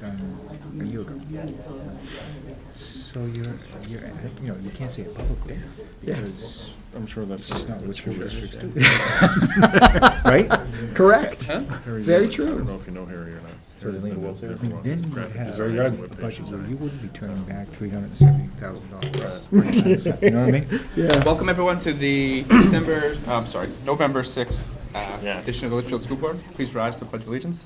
a year ago. So you're, you can't say it publicly because I'm sure it's that's just not what school districts do. Right? Correct. Harry's Very I true. don't know if you know Harry or not. So they lean Harry's towards been it. there for a while. Then you Graphic have designer, a web page budget where designer. you wouldn't be turning back $370,000. You know what I mean? Yeah. Welcome everyone to the November 6th Yeah. edition of the Litchfield School Board. Please rise to the Pledge of Allegiance.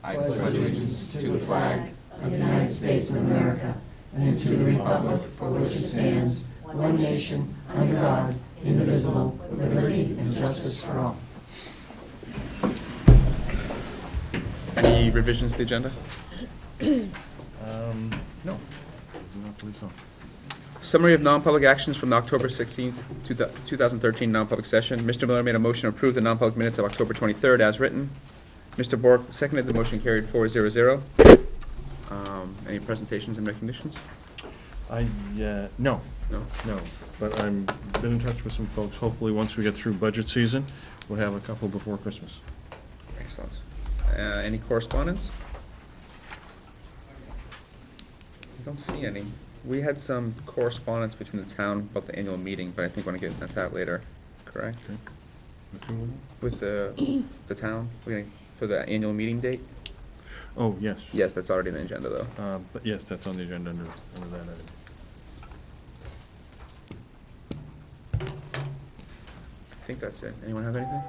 I pledge allegiance to the flag of the United States of America and to the republic for which it stands, one nation, under God, indivisible, with liberty and justice for all. Any revisions to the agenda? No, I do not believe so. Summary of non-public actions from the October 16th, 2013 non-public session. Mr. Miller made a motion to approve the non-public minutes of October 23rd as written. Mr. Bork seconded. The motion carried 4-0. Any presentations and recognitions? No, No? but I'm been in touch with some folks. Hopefully, once we get through budget season, we'll have a couple before Christmas. Excellent. Any correspondence? I don't see any. We had some correspondence between the town about the annual meeting, but I think we're gonna get into that later, correct? Okay. Nothing With the town, we're gonna, for the annual meeting date? Oh, yes. Yes, that's already in the agenda, though. But yes, that's on the agenda under that item. I think that's it. Anyone have anything?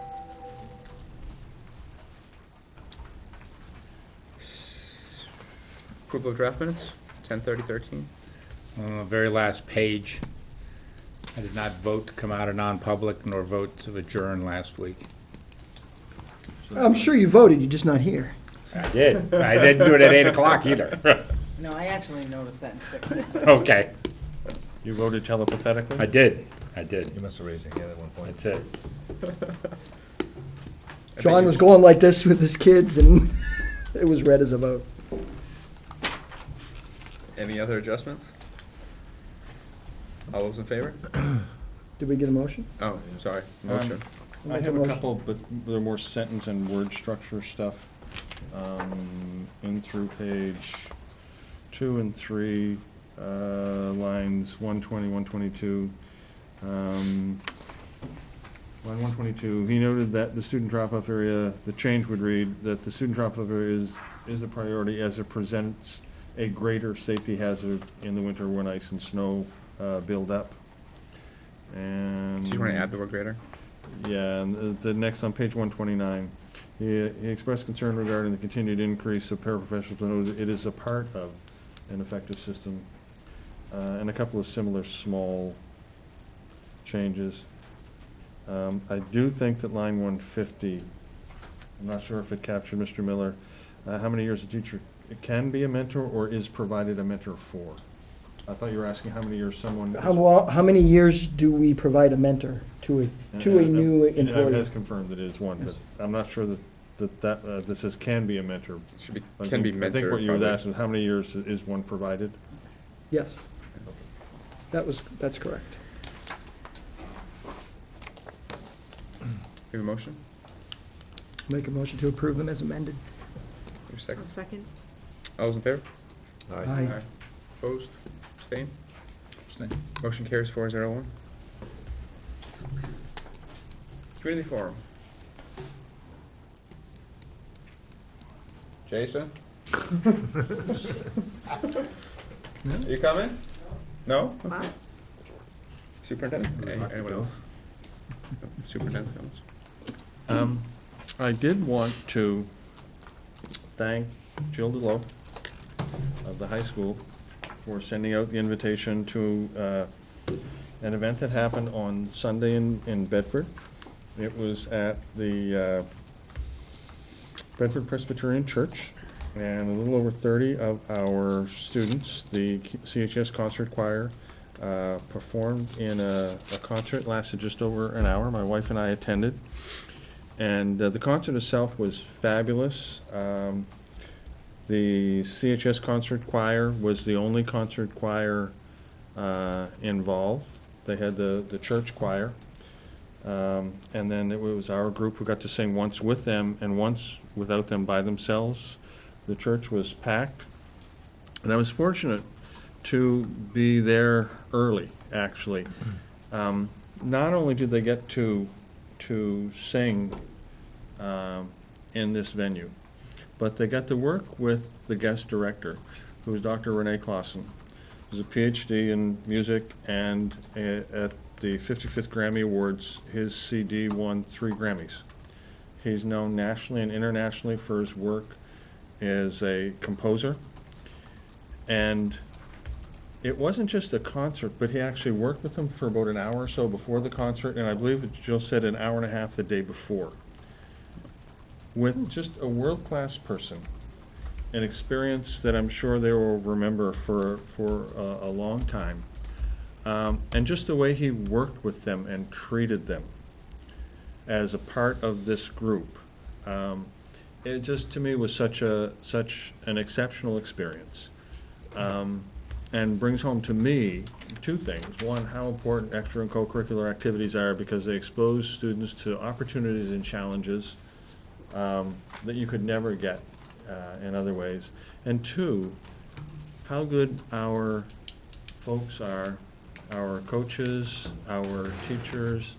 Approval of draft minutes, 10:30:13. Very last page. I did not vote to come out of non-public nor vote to adjourn last week. I'm sure you voted, you're just not here. I did. I didn't do it at 8 o'clock either. No, I actually noticed that and fixed it. Okay, You voted telepathetically? I did. You must have raised your hand at one point. That's it. John was going like this with his kids, and it was read as a vote. Any other adjustments? All those in favor? Did we get a motion? Oh, sorry, motion. I Make a have a motion. couple, but they're more sentence and word structure stuff. In through page 2 and 3, lines 120, 122. Line 122, he noted that the student drop-off area, the change would read that the student drop-off area is a priority as it presents a greater safety hazard in the winter when ice and snow build up. And Do you want to add the word greater? yeah, and the next on page 129, he expressed concern regarding the continued increase of paraprofessionals, to know that it is a part of an effective system, and a couple of similar small changes. I do think that line 150, I'm not sure if it captured Mr. Miller, how many years a teacher can be a mentor or is provided a mentor for? I thought you were asking how many years someone. How many years do we provide a mentor to a new It employee? has confirmed that it is one, but Yes. I'm not sure that this says can be a mentor. Should be, I can be think- mentor. I think what you were probably. asking is how many years is one provided? Yes. That's correct. We have a motion? Make a motion to approve them as amended. We have a second? Second? All those in favor? Aye. Opposed? Abstained? Abstain. Motion carries 4-0-1. Community forum. Jason? You coming? No? Okay. Superintendent? Anyone else? Superintendent's comments? I did want to thank Jill DeLoe of the high school for sending out the invitation to an event that happened on Sunday in Bedford. It was at the Bedford Presbyterian Church, and a little over 30 of our students, the CHS Concert Choir, performed in a concert, lasted just over an hour. My wife and I attended, and the concert itself was fabulous. The CHS Concert Choir was the only concert choir involved. They had the church choir, and then it was our group who got to sing once with them and once without them by themselves. The church was packed, and I was fortunate to be there early, actually. Not only did they get to sing in this venue, but they got to work with the guest director, who was Dr. Renee Clausen, who's a PhD in music, and at the 55th Grammy Awards, his CD won 3 Grammys. He's known nationally and internationally for his work as a composer. And it wasn't just a concert, but he actually worked with them for about an hour or so before the concert, and I believe that Jill said an hour and a half the day before. With just a world-class person, an experience that I'm sure they will remember for a long time. And just the way he worked with them and treated them as a part of this group. It just, to me, was such an exceptional experience. And brings home to me 2 things. One, how important extra and co-curricular activities are, because they expose students to opportunities and challenges that you could never get in other ways. And 2, how good our folks are, our coaches, our teachers,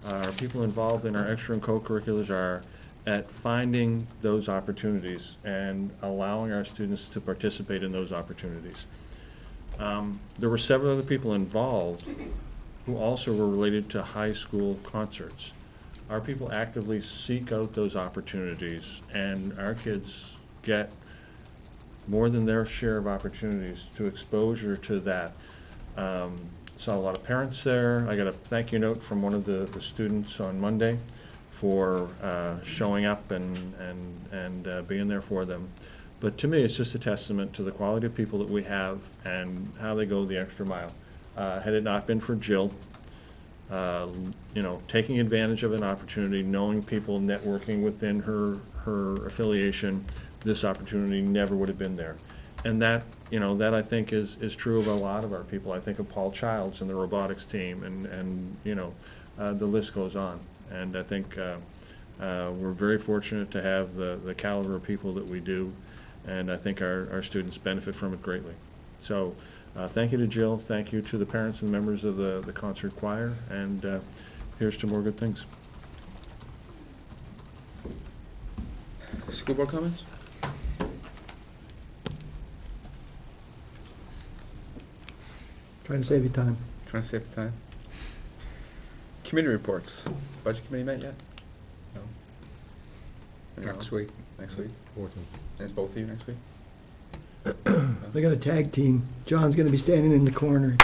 our people involved in our extra and co-curriculars are at finding those opportunities and allowing our students to participate in those opportunities. There were several other people involved who also were related to high school concerts. Our people actively seek out those opportunities, and our kids get more than their share of opportunities to exposure to that. Saw a lot of parents there. I got a thank you note from one of the students on Monday for showing up and being there for them. But to me, it's just a testament to the quality of people that we have and how they go the extra mile. Had it not been for Jill, taking advantage of an opportunity, knowing people, networking within her affiliation, this opportunity never would have been there. And that I think is true of a lot of our people. I think of Paul Childs and the robotics team, and the list goes on. And I think we're very fortunate to have the caliber of people that we do, and I think our students benefit from it greatly. So thank you to Jill, thank you to the parents and members of the concert choir, and here's to more good things. School board comments? Trying to save you time. Trying to save the time. Committee reports. Budget committee met yet? No. Anyone Next else? week. Next week? And it's both of you next week? They got a tag team. John's gonna be standing in the corner.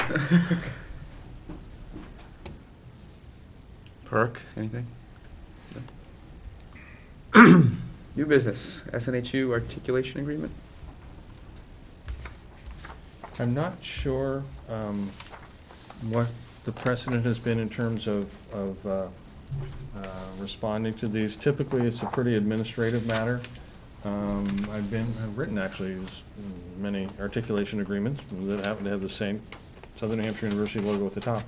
Perk, anything? No. New business, SNHU articulation agreement? I'm not sure what the precedent has been in terms of responding to these. Typically, it's a pretty administrative matter. I've written actually many articulation agreements that happen to have the same Southern New Hampshire University logo at the top.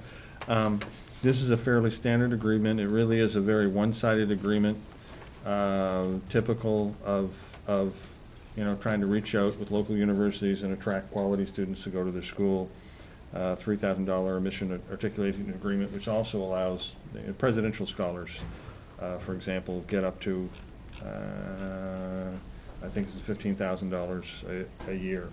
This is a fairly standard agreement. It really is a very one-sided agreement, typical of trying to reach out with local universities and attract quality students to go to their school. $3,000 admission articulating agreement, which also allows presidential scholars, for example, get up to, I think it's $15,000 a year.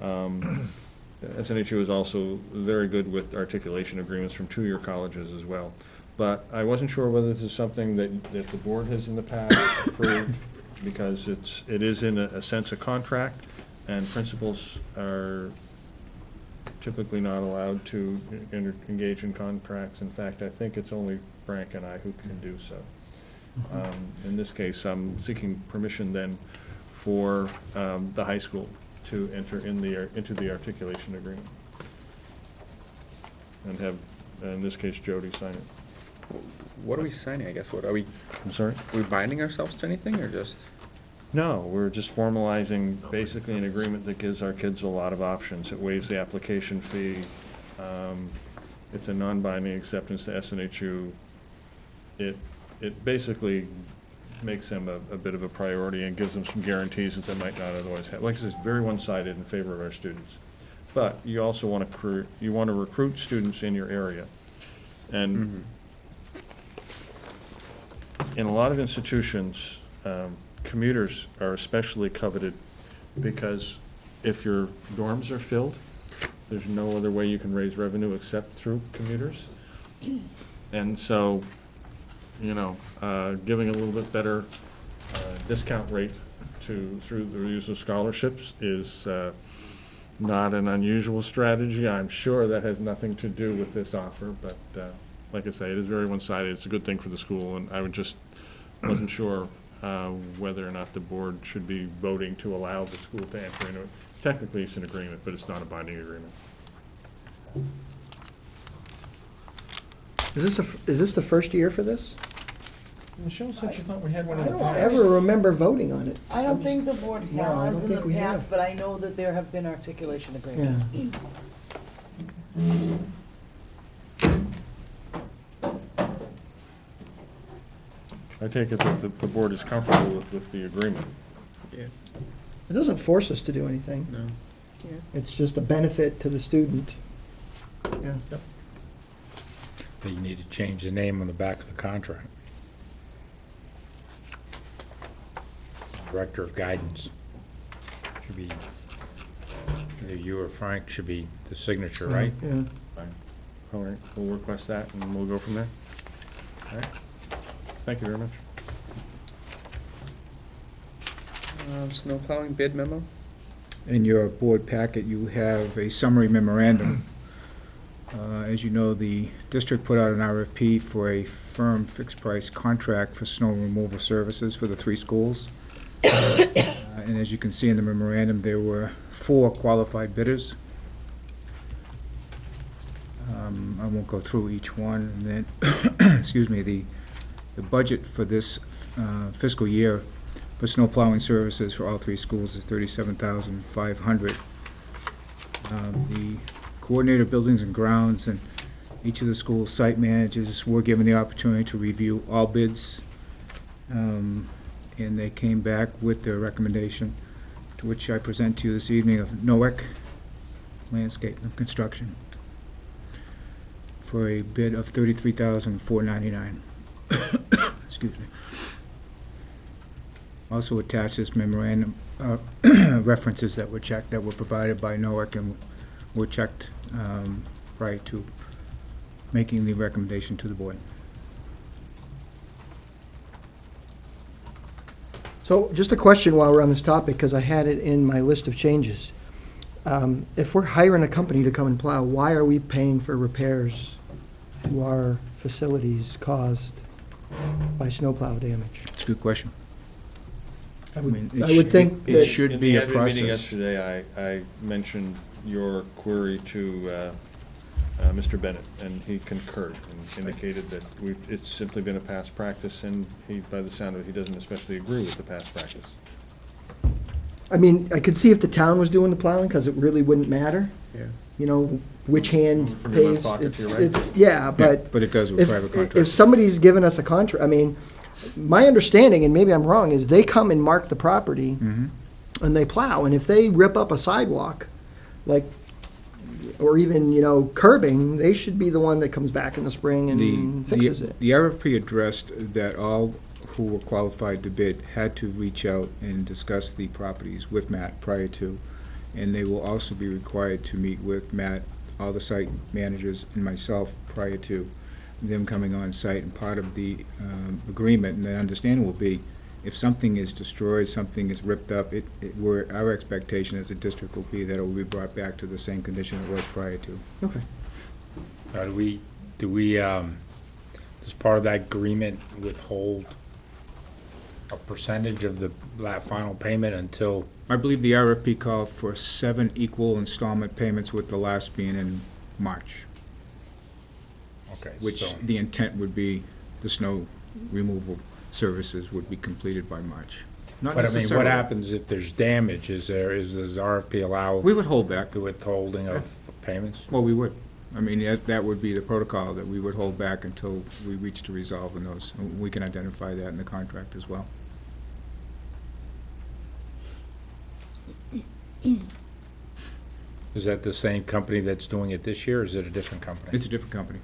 SNHU is also very good with articulation agreements from 2-year colleges as well. But I wasn't sure whether this is something that the board has in the past approved, because it is in a sense a contract, and principals are typically not allowed to engage in contracts. In fact, I think it's only Frank and I who can do so. In this case, I'm seeking permission then for the high school to enter into the articulation agreement, and have, in this case, Jody sign it. What are we signing, I guess? What are we I'm sorry? binding ourselves to anything, or just? No, we're just formalizing basically an agreement that gives our kids a lot of options. It waives the application fee. It's a non-binding acceptance to SNHU. It basically makes them a bit of a priority and gives them some guarantees that they might not otherwise have. Like I said, it's very one-sided in favor of our students. But you also want to recruit students in your area. And in a lot of institutions, commuters are especially coveted because if your dorms are filled, there's no other way you can raise revenue except through commuters. And so, giving a little bit better discount rate through the use of scholarships is not an unusual strategy. I'm sure that has nothing to do with this offer, but like I say, it is very one-sided. It's a good thing for the school, and I wasn't sure whether or not the board should be voting to allow the school to enter into it. Technically, it's an agreement, but it's not a binding agreement. Is this the first year for this? Michelle said she thought we had one I in the don't past. ever remember voting on it. I don't think the board No, I has don't in think the we past, have. but I know that there have been articulation agreements. I take it that the board is comfortable with the agreement. Yeah, It doesn't force us to do anything. no. It's just a benefit to the student. Yeah. But you need to change the name on the back of the contract. Director of Guidance. Should be, either you or Frank should be the signature, right? Yeah. Fine. All right, we'll request that, and we'll go from there. All right. Thank you very much. Snow plowing bid memo? In your board packet, you have a summary memorandum. As you know, the district put out an RFP for a firm fixed-price contract for snow removal services for the 3 schools. And as you can see in the memorandum, there were 4 qualified bidders. I won't go through each one. And then, excuse me, the budget for this fiscal year for snow plowing services for all 3 schools is $37,500. The coordinator of buildings and grounds and each of the school site managers were given the opportunity to review all bids. And they came back with their recommendation, to which I present to you this evening, of Noack Landscape and Construction for a bid of $33,499. Excuse me. Also attached this memorandum, references that were checked, that were provided by Noack and were checked prior to making the recommendation to the board. So just a question while we're on this topic, because I had it in my list of changes. If we're hiring a company to come and plow, why are we paying for repairs to our facilities caused by snowplow damage? It's a good question. I mean, it would should think be- that. it should be a In the admin meeting process. yesterday, I mentioned your query to Mr. Bennett, and he concurred and indicated that it's simply been a past practice, and he, by the sound of it, he doesn't especially agree with the past practice. I mean, I could see if the town was doing the plowing, because it really wouldn't matter, Yeah. you know, which hand From your left pays. pocket to your right. Yeah, but But it does with private if contracts. somebody's given us a contract, I mean, my understanding, and maybe I'm wrong, is they come and mark the property Mhm. and they plow, and if they rip up a sidewalk, like, or even, you know, curbing, they should be the one that comes back in the spring and fixes it. The RFP addressed that all who were qualified to bid had to reach out and discuss the properties with Matt prior to, and they will also be required to meet with Matt, all the site managers, and myself prior to them coming on site. And part of the agreement and the understanding will be, if something is destroyed, something is ripped up, our expectation as a district will be that it will be brought back to the same condition it was prior to. Okay. Do we, as part of that agreement, withhold a percentage of the final payment until, I believe the RFP called for 7 equal installment payments, with the last being in March, okay, which so, the intent would be the snow removal services would be completed by March. Not but I mean, what necessarily. happens if there's damage? Does RFP allow We would hold back. the withholding of payments? Well, we would. I mean, that would be the protocol, that we would hold back until we reached a resolve in those. We can identify that in the contract as well. Is that the same company that's doing it this year, or is it a different company? It's a different company.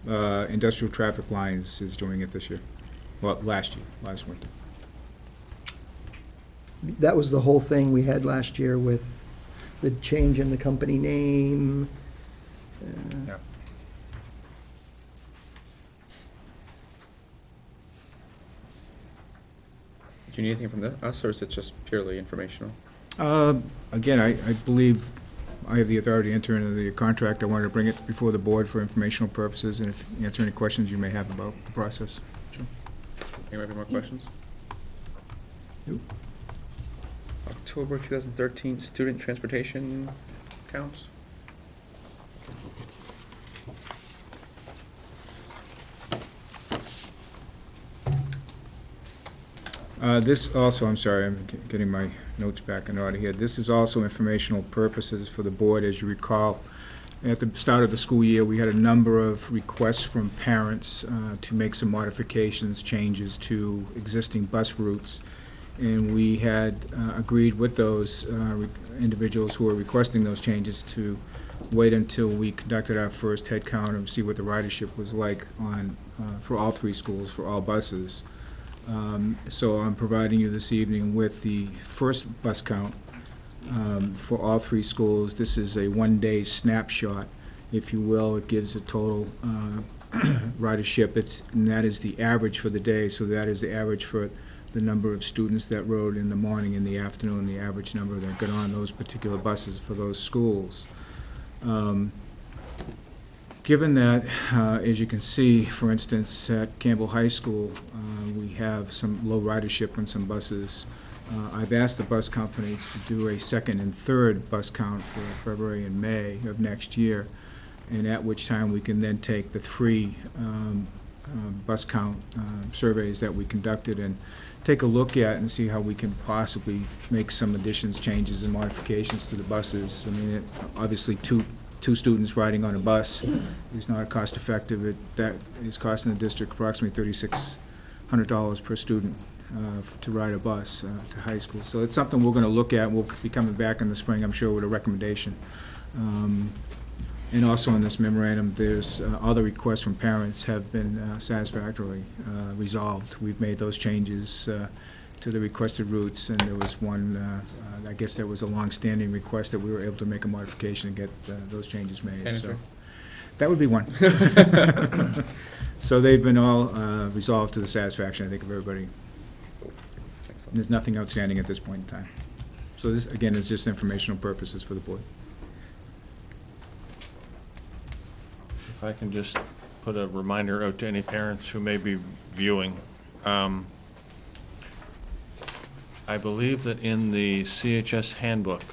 Industrial Traffic Lines is doing it this year. Well, last winter. That was the whole thing we had last year with the change in the company name. Yeah. Do you need anything from us, or is it just purely informational? Again, I believe I have the authority to enter into the contract. I wanted to bring it before the board for informational purposes, and if you answer any questions you may have about the process. Anyone have any more questions? Nope. October 2013 student transportation counts. This also, I'm sorry, I'm getting my notes back in order here. This is also informational purposes for the board. As you recall, at the start of the school year, we had a number of requests from parents to make some modifications, changes to existing bus routes. And we had agreed with those individuals who were requesting those changes to wait until we conducted our first head count and see what the ridership was like on, for all three schools, for all buses. So I'm providing you this evening with the first bus count for all three schools. This is a one-day snapshot, if you will. It gives a total ridership, and that is the average for the day, so that is the average for the number of students that rode in the morning and the afternoon, the average number that got on those particular buses for those schools. Given that, as you can see, for instance, at Campbell High School, we have some low ridership on some buses. I've asked the bus company to do a second and third bus count for February and May of next year, and at which time we can then take the three bus count surveys that we conducted and take a look at and see how we can possibly make some additions, changes, and modifications to the buses. I mean, obviously, two students riding on a bus is not cost effective. That is costing the district approximately $3,600 per student to ride a bus to high school. So it's something we're going to look at. We'll be coming back in the spring, I'm sure, with a recommendation. And also in this memorandum, there's all the requests from parents have been satisfactorily resolved. We've made those changes to the requested routes, and there was one, I guess there was a long-standing request that we were able to make a modification and get those changes made. So that would be one. So they've been all resolved to the satisfaction, I think, of everybody. And there's nothing outstanding at this point in time. So this, again, is just informational purposes for the board. If I can just put a reminder out to any parents who may be viewing. I believe that in the CHS handbook,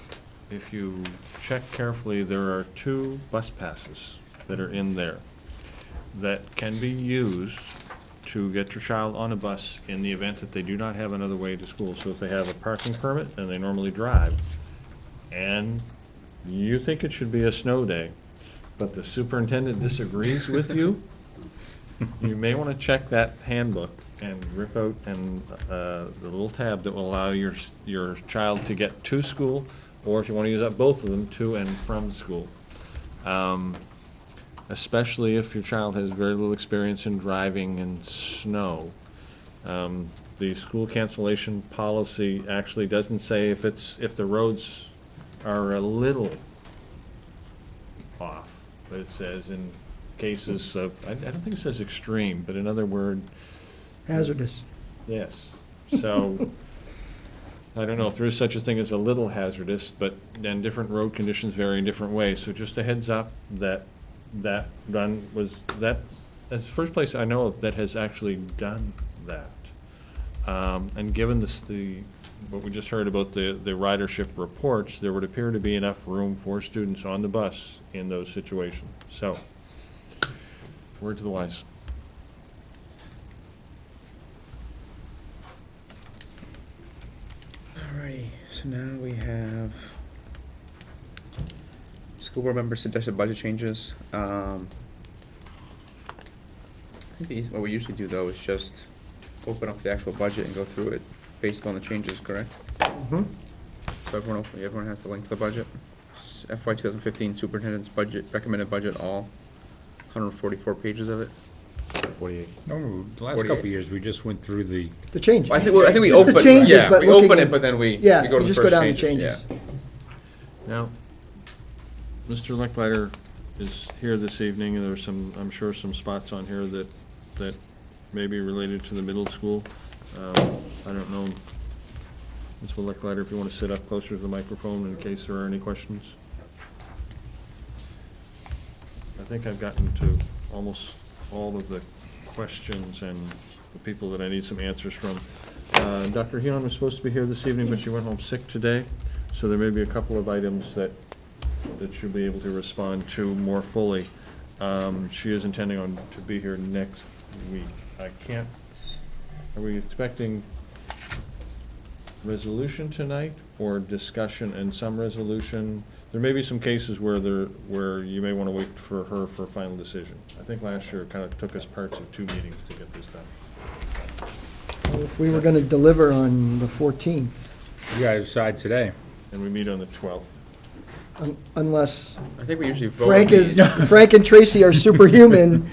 if you check carefully, there are 2 bus passes that are in there that can be used to get your child on a bus in the event that they do not have another way to school. So if they have a parking permit and they normally drive, and you think it should be a snow day, but the superintendent disagrees with you, you may want to check that handbook and rip out the little tab that will allow your child to get to school, or if you want to use up both of them, to and from school. Especially if your child has very little experience in driving in snow. The school cancellation policy actually doesn't say if the roads are a little off, but it says in cases of, I don't think it says extreme, but in other words, Hazardous. yes. So, I don't know if there is such a thing as a little hazardous, but then different road conditions vary in different ways. So just a heads up that that's the first place I know of that has actually done that. And given what we just heard about the ridership reports, there would appear to be enough room for students on the bus in those situations. So, word to the wise. Alrighty, so now we have School board members suggested budget changes. I think what we usually do, though, is just open up the actual budget and go through it based on the changes, correct? Mhm. So everyone has the link to the budget. FY 2015 superintendent's budget, recommended budget, all 144 pages of it. 48. No, the last 48. couple of years, we just went through the, The changes. I think we Just the open, changes, yeah, but we looking open at- it, but then we Yeah, go to you the just go first down the changes, yeah. changes. Now, Mr. Lechleiter is here this evening, and there's some, I'm sure, some spots on here that may be related to the middle school. I don't know, Mr. Lechleiter, if you want to sit up closer to the microphone in case there are any questions. I think I've gotten to almost all of the questions and the people that I need some answers from. Dr. Heon was supposed to be here this evening, but she went home sick today, so there may be a couple of items that she'll be able to respond to more fully. She is intending on to be here next week. Are we expecting resolution tonight, or discussion and some resolution? There may be some cases where you may want to wait for her for a final decision. I think last year it kind of took us parts of 2 meetings to get this done. Well, if we were gonna deliver on the 14th, you guys decide today. And we meet on the 12th. Unless I think we usually vote on Frank is, these. Frank and Tracy are superhuman,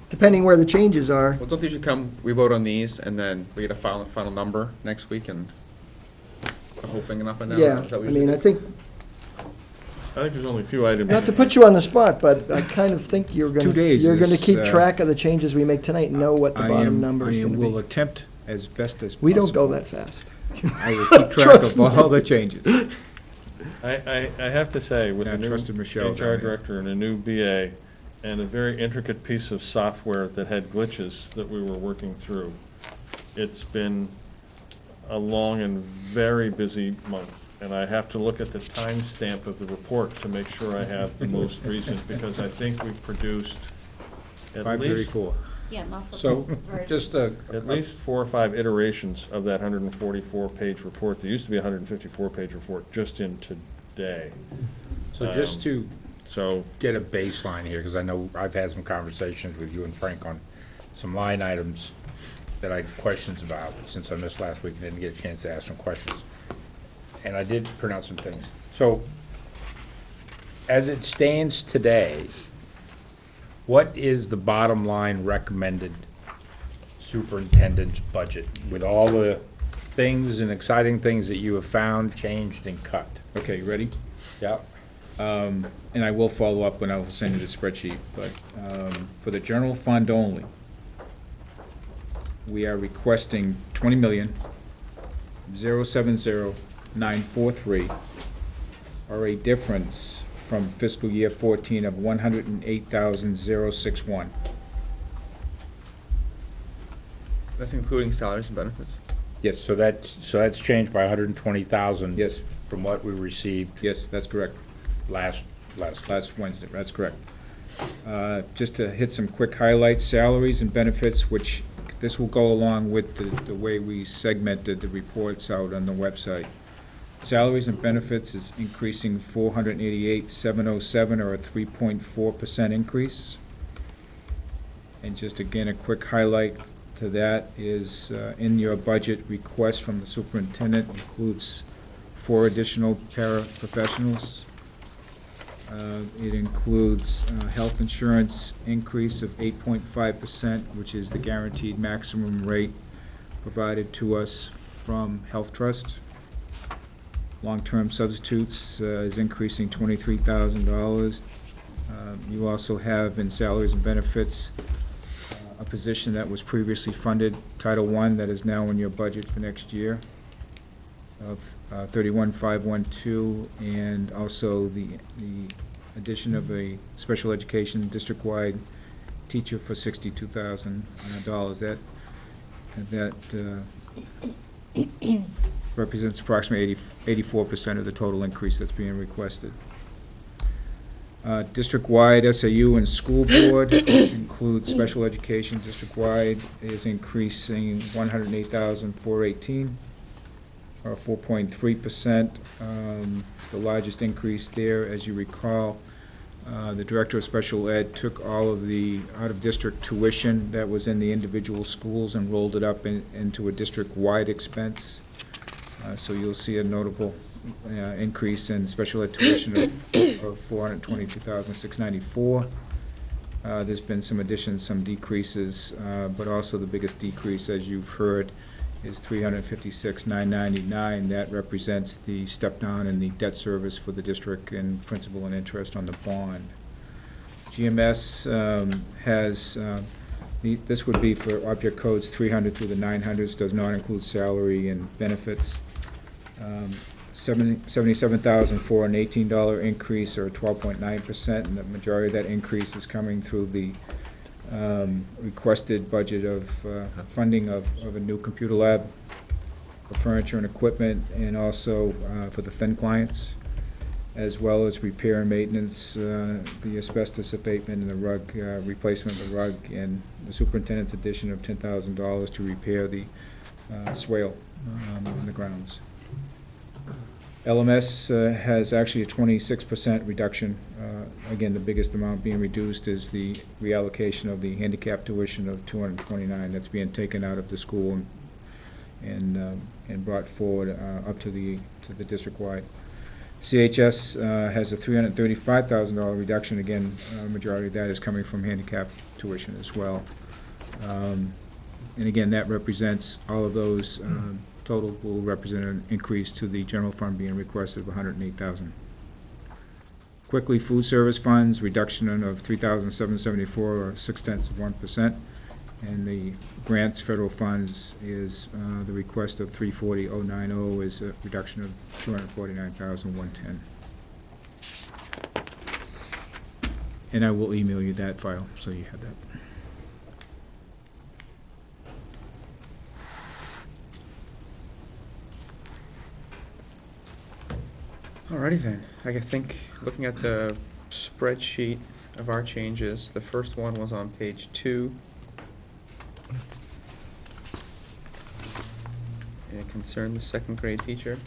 depending where the changes are. Well, don't they usually come, we vote on these, and then we get a final number next week, and the whole thing up and down? Yeah, Is that what I we mean, I usually think, I think there's only a few items. not to put you on the spot, but I kind of think 2 days you're gonna is, keep track of the changes we make tonight and know what the I bottom am, number is I gonna will be. attempt as best as possible. We don't go that fast. I will keep track Trust of all the changes. I have to say, with Yeah, a new trusted Michelle HR down here. director and a new BA, and a very intricate piece of software that had glitches that we were working through, it's been a long and very busy month. And I have to look at the timestamp of the report to make sure I have the most recent, because I think we've produced at least 534. Yeah, multiple. So, versions. just at least 4 or 5 iterations of that 144-page report. There used to be a 154-page report just in today. So just to So, get a baseline here, because I know I've had some conversations with you and Frank on some line items that I had questions about, since I missed last week and didn't get a chance to ask some questions. And I did print out some things. So, as it stands today, what is the bottom line recommended superintendent's budget with all the things and exciting things that you have found, changed, and cut? Okay, you ready? Yep. And I will follow up when I will send you the spreadsheet, but for the general fund only, we are requesting 20,070,943, or a difference from fiscal year 14 of 108,061. That's including salaries and benefits? Yes, So that's changed by 120,000. yes, From what we received yes, that's correct. last. Last Wednesday, that's correct. Just to hit some quick highlights, salaries and benefits, which this will go along with the way we segmented the reports out on the website. Salaries and benefits is increasing 488,707, or a 3.4% increase. And just again, a quick highlight to that is, in your budget request from the superintendent includes 4 additional paraprofessionals. It includes health insurance increase of 8.5%, which is the guaranteed maximum rate provided to us from Health Trust. Long-term substitutes is increasing $23,000. You also have in salaries and benefits a position that was previously funded, Title I, that is now in your budget for next year, of 31,512, and also the addition of a special education district-wide teacher for $62,000. That represents approximately 84% of the total increase that's being requested. District-wide SAU and school board, which includes special education district-wide, is increasing 108,418. 4.3%. The largest increase there, as you recall, the Director of Special Ed took all of the out-of-district tuition that was in the individual schools and rolled it up into a district-wide expense. So you'll see a notable increase in special ed tuition of $422,694. There's been some additions, some decreases, but also the biggest decrease, as you've heard, is $356,999. That represents the step down in the debt service for the district and principal and interest on the bond. GMS has, this would be for object codes 300 through the 900s, does not include salary and benefits. $77,418 increase, or 12.9%, and the majority of that increase is coming through the requested budget of funding of a new computer lab for furniture and equipment, and also for the Fin clients, as well as repair and maintenance, the asbestos abatement and the rug, replacement of the rug, and the superintendent's addition of $10,000 to repair the swale on the grounds. LMS has actually a 26% reduction. Again, the biggest amount being reduced is the reallocation of the handicap tuition of $229 that's being taken out of the school and brought forward up to the district-wide. CHS has a $335,000 reduction. Again, majority of that is coming from handicap tuition as well. And again, that represents all of those. Total will represent an increase to the general fund being requested of $108,000. Quickly, food service funds, reduction of $3,774, or 0.6%. And the grants, federal funds, is the request of $340,090 is a reduction of $249,110. And I will email you that file, so you have that. Alrighty then, I think, looking at the spreadsheet of our changes, the first one was on page 2. And it concerned the second grade teacher.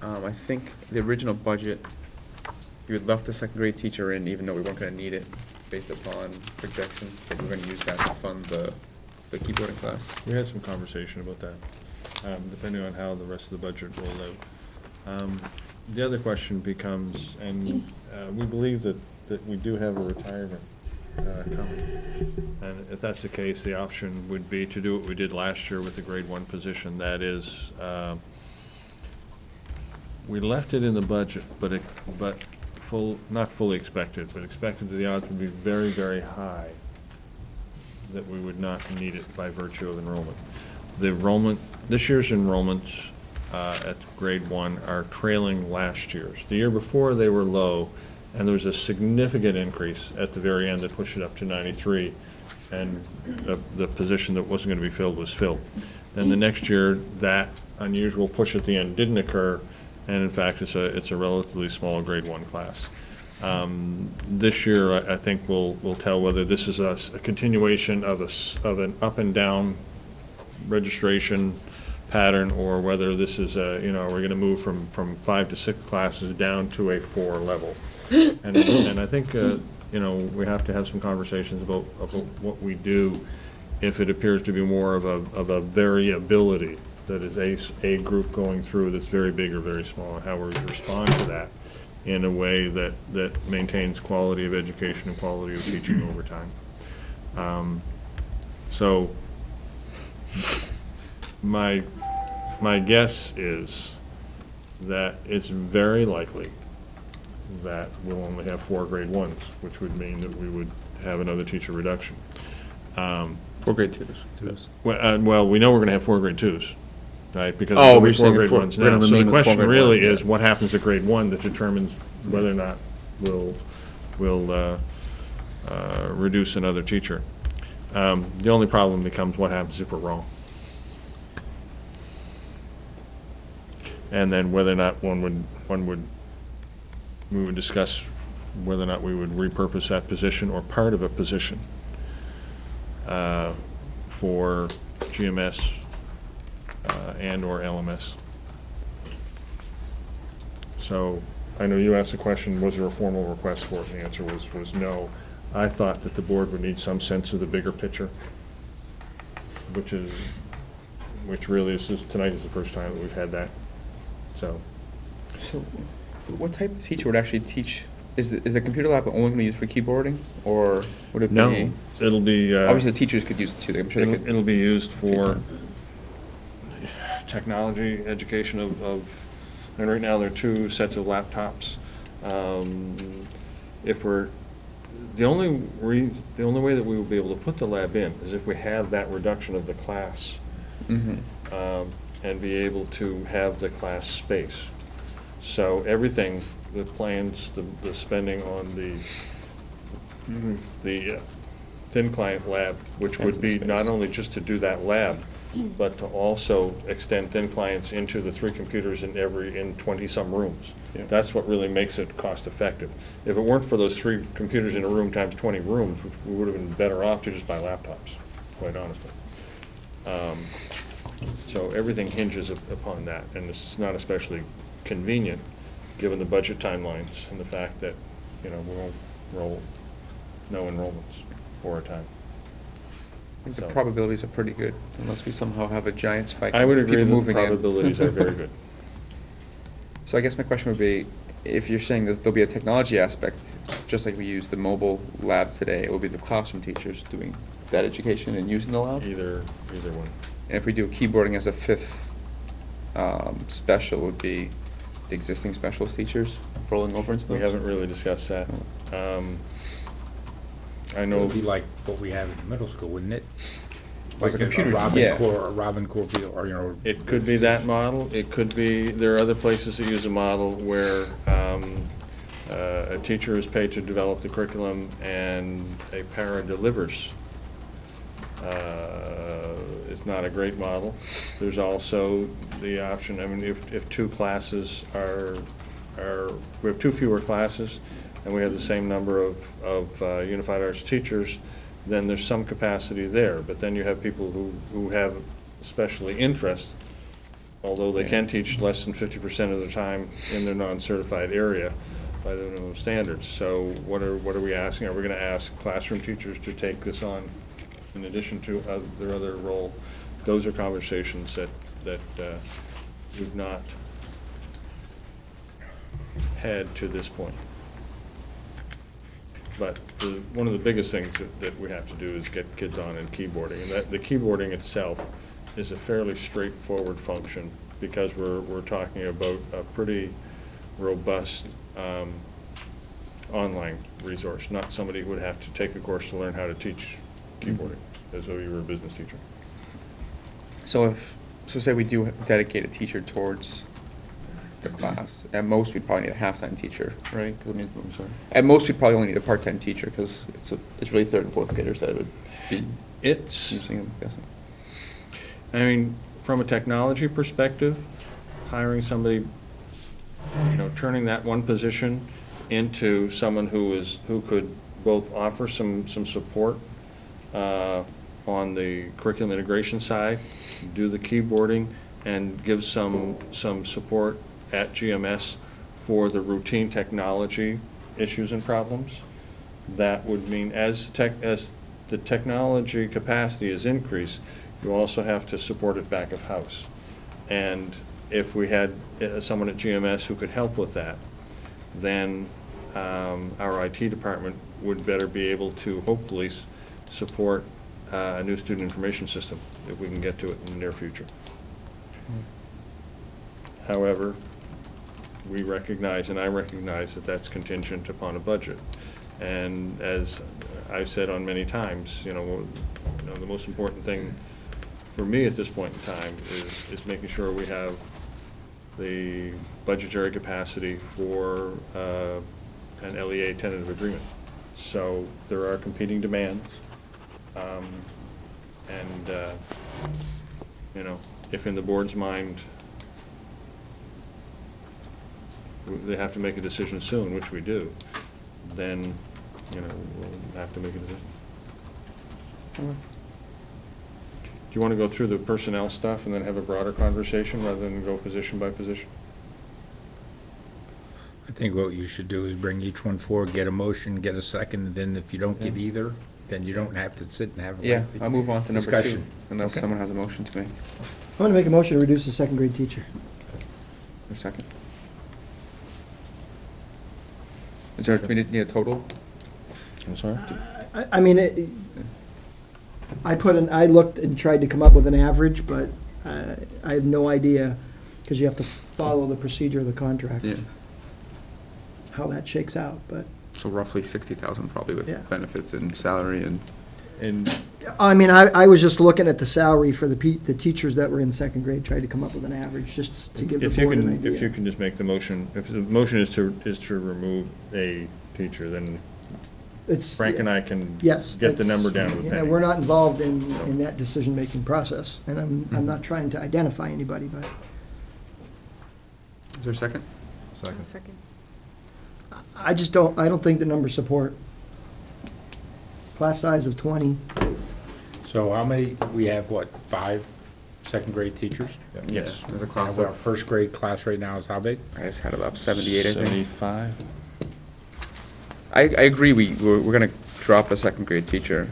I think the original budget, you had left the second grade teacher in, even though we weren't gonna need it, based upon projections, but we're gonna use that to fund the keyboarding class. We had some conversation about that, depending on how the rest of the budget rolled out. The other question becomes, and we believe that we do have a retirement coming. And if that's the case, the option would be to do what we did last year with the grade 1 position. That is, we left it in the budget, not fully expected, but expected that the odds would be very, very high that we would not need it by virtue of enrollment. This year's enrollments at grade 1 are trailing last year's. The year before, they were low, and there was a significant increase at the very end that pushed it up to 93, and the position that wasn't going to be filled was filled. Then the next year, that unusual push at the end didn't occur, and in fact, it's a relatively small grade 1 class. This year, I think we'll tell whether this is a continuation of an up and down registration pattern, or whether this is we're going to move from 5 to 6 classes down to a 4 level. And I think we have to have some conversations about what we do if it appears to be more of a variability, that is a group going through that's very big or very small, and how we respond to that in a way that maintains quality of education and quality of teaching over time. So my guess is that it's very likely that we'll only have 4 grade 1s, which would mean that we would have another teacher reduction. 4 grade 2s. Well, we know we're going to have 4 grade 2s, right? Because Oh, there's we're only 4 saying grade four- 1s we're gonna now. So remain the with 4 question grade really ones, is, yeah. what happens at grade 1 that determines whether or not we'll reduce another teacher. The only problem becomes what happens if we're wrong. And then whether or not we would discuss whether or not we would repurpose that position or part of a position for GMS and/or LMS. So, I know you asked the question, was there a formal request for it, and the answer was no. I thought that the board would need some sense of the bigger picture, which really is, tonight is the first time that we've had that, so. So, what type of teacher would actually teach? Is the computer lab only going to be used for keyboarding, or would it be? No, it'll be. Obviously, the teachers could use it too. I'm sure they could. It'll be used for technology, education of, and right now there are 2 sets of laptops. The only way that we will be able to put the lab in is if we have that reduction of the class, and be able to have the class space. So everything, the plans, the spending on the thin client lab, which would be not only just to do that lab, but to also extend thin clients into the 3 computers in 20-some rooms. Yeah. That's what really makes it cost effective. If it weren't for those 3 computers in a room times 20 rooms, we would have been better off to just buy laptops, quite honestly. So everything hinges upon that, and it's not especially convenient, given the budget timelines and the fact that, we won't roll no enrollments for a time. I think the So- probabilities are pretty good, unless we somehow have a giant spike. I would of agree people that the moving in. probabilities are very good. So I guess my question would be, if you're saying that there'll be a technology aspect, just like we use the mobile lab today, it will be the classroom teachers doing that education and using the lab? Either one. And if we do keyboarding as a 5th special, would be the existing specialist teachers rolling over into those? We haven't really discussed that. I It know. would be like what we have in middle school, wouldn't it? Like Like a computer, yeah. A Robin Core, or, It could be that model, it could be, there are other places that use a model where a teacher is paid to develop the curriculum and a para delivers. It's not a great model. There's also the option, I mean, if 2 classes we have 2 fewer classes, and we have the same number of unified arts teachers, then there's some capacity there. But then you have people who have especially interest, although they can teach less than 50% of the time in their non-certified area by the minimum standards. So what are we asking? Are we going to ask classroom teachers to take this on in addition to their other role? Those are conversations that we've not had to this point. But one of the biggest things that we have to do is get kids on in keyboarding. And that the keyboarding itself is a fairly straightforward function, because we're talking about a pretty robust online resource, not somebody who would have to take a course to learn how to teach keyboarding, as though you were a business teacher. So say we do dedicate a teacher towards the class, at most we'd probably need a half-time teacher, right? 'Cause I mean, I'm sorry? at most we'd probably only need a part-time teacher, because it's really 3rd and 4th graders that would be It's, using them, I'm guessing. I mean, from a technology perspective, hiring somebody, turning that one position into someone who could both offer some support on the curriculum integration side, do the keyboarding, and give some support at GMS for the routine technology issues and problems. That would mean as the technology capacity is increased, you also have to support it back of house. And if we had someone at GMS who could help with that, then our IT department would better be able to hopefully support a new student information system, if we can get to it in the near future. However, we recognize, and I recognize, that that's contingent upon a budget. And as I've said on many times, the most important thing for me at this point in time is making sure we have the budgetary capacity for an LEA tentative agreement. So there are competing demands, and if in the board's mind they have to make a decision soon, which we do, then we'll have to make a decision. you want to go through the personnel stuff and then have a broader conversation rather than go position by position? I think what you should do is bring each one forward, get a motion, get a second, and then if you don't get either, then you don't have to sit and have a Yeah, lengthy I'll move on to number 2, discussion. unless Okay. someone has a motion to make. I'm going to make a motion to reduce the second grade teacher. Or second. Is there, do we need a total? I'm sorry? I mean, I looked and tried to come up with an average, but I have no idea, because you have to follow the procedure of the contract, Yeah, how that shakes out, but, so roughly 60,000 probably with Yeah. benefits and salary and, And I mean, I was just looking at the salary for the teachers that were in second grade, tried to come up with an average, just to give the if you board an can, if you idea. can just make the motion, if the motion is to remove a teacher, then It's- Frank and I can Yes. get the it's- number down to a yeah, penny. we're not involved in that decision-making process, and I'm not trying to identify anybody, but is there a second? Second. I don't think the numbers support. Class size of 20, So how many, we have what, 5 second grade teachers? Yes. Yeah, there's a And class our of, first grade class right now is how big? I just had it up, 78, I think. 75? I agree, we're gonna drop a second grade teacher.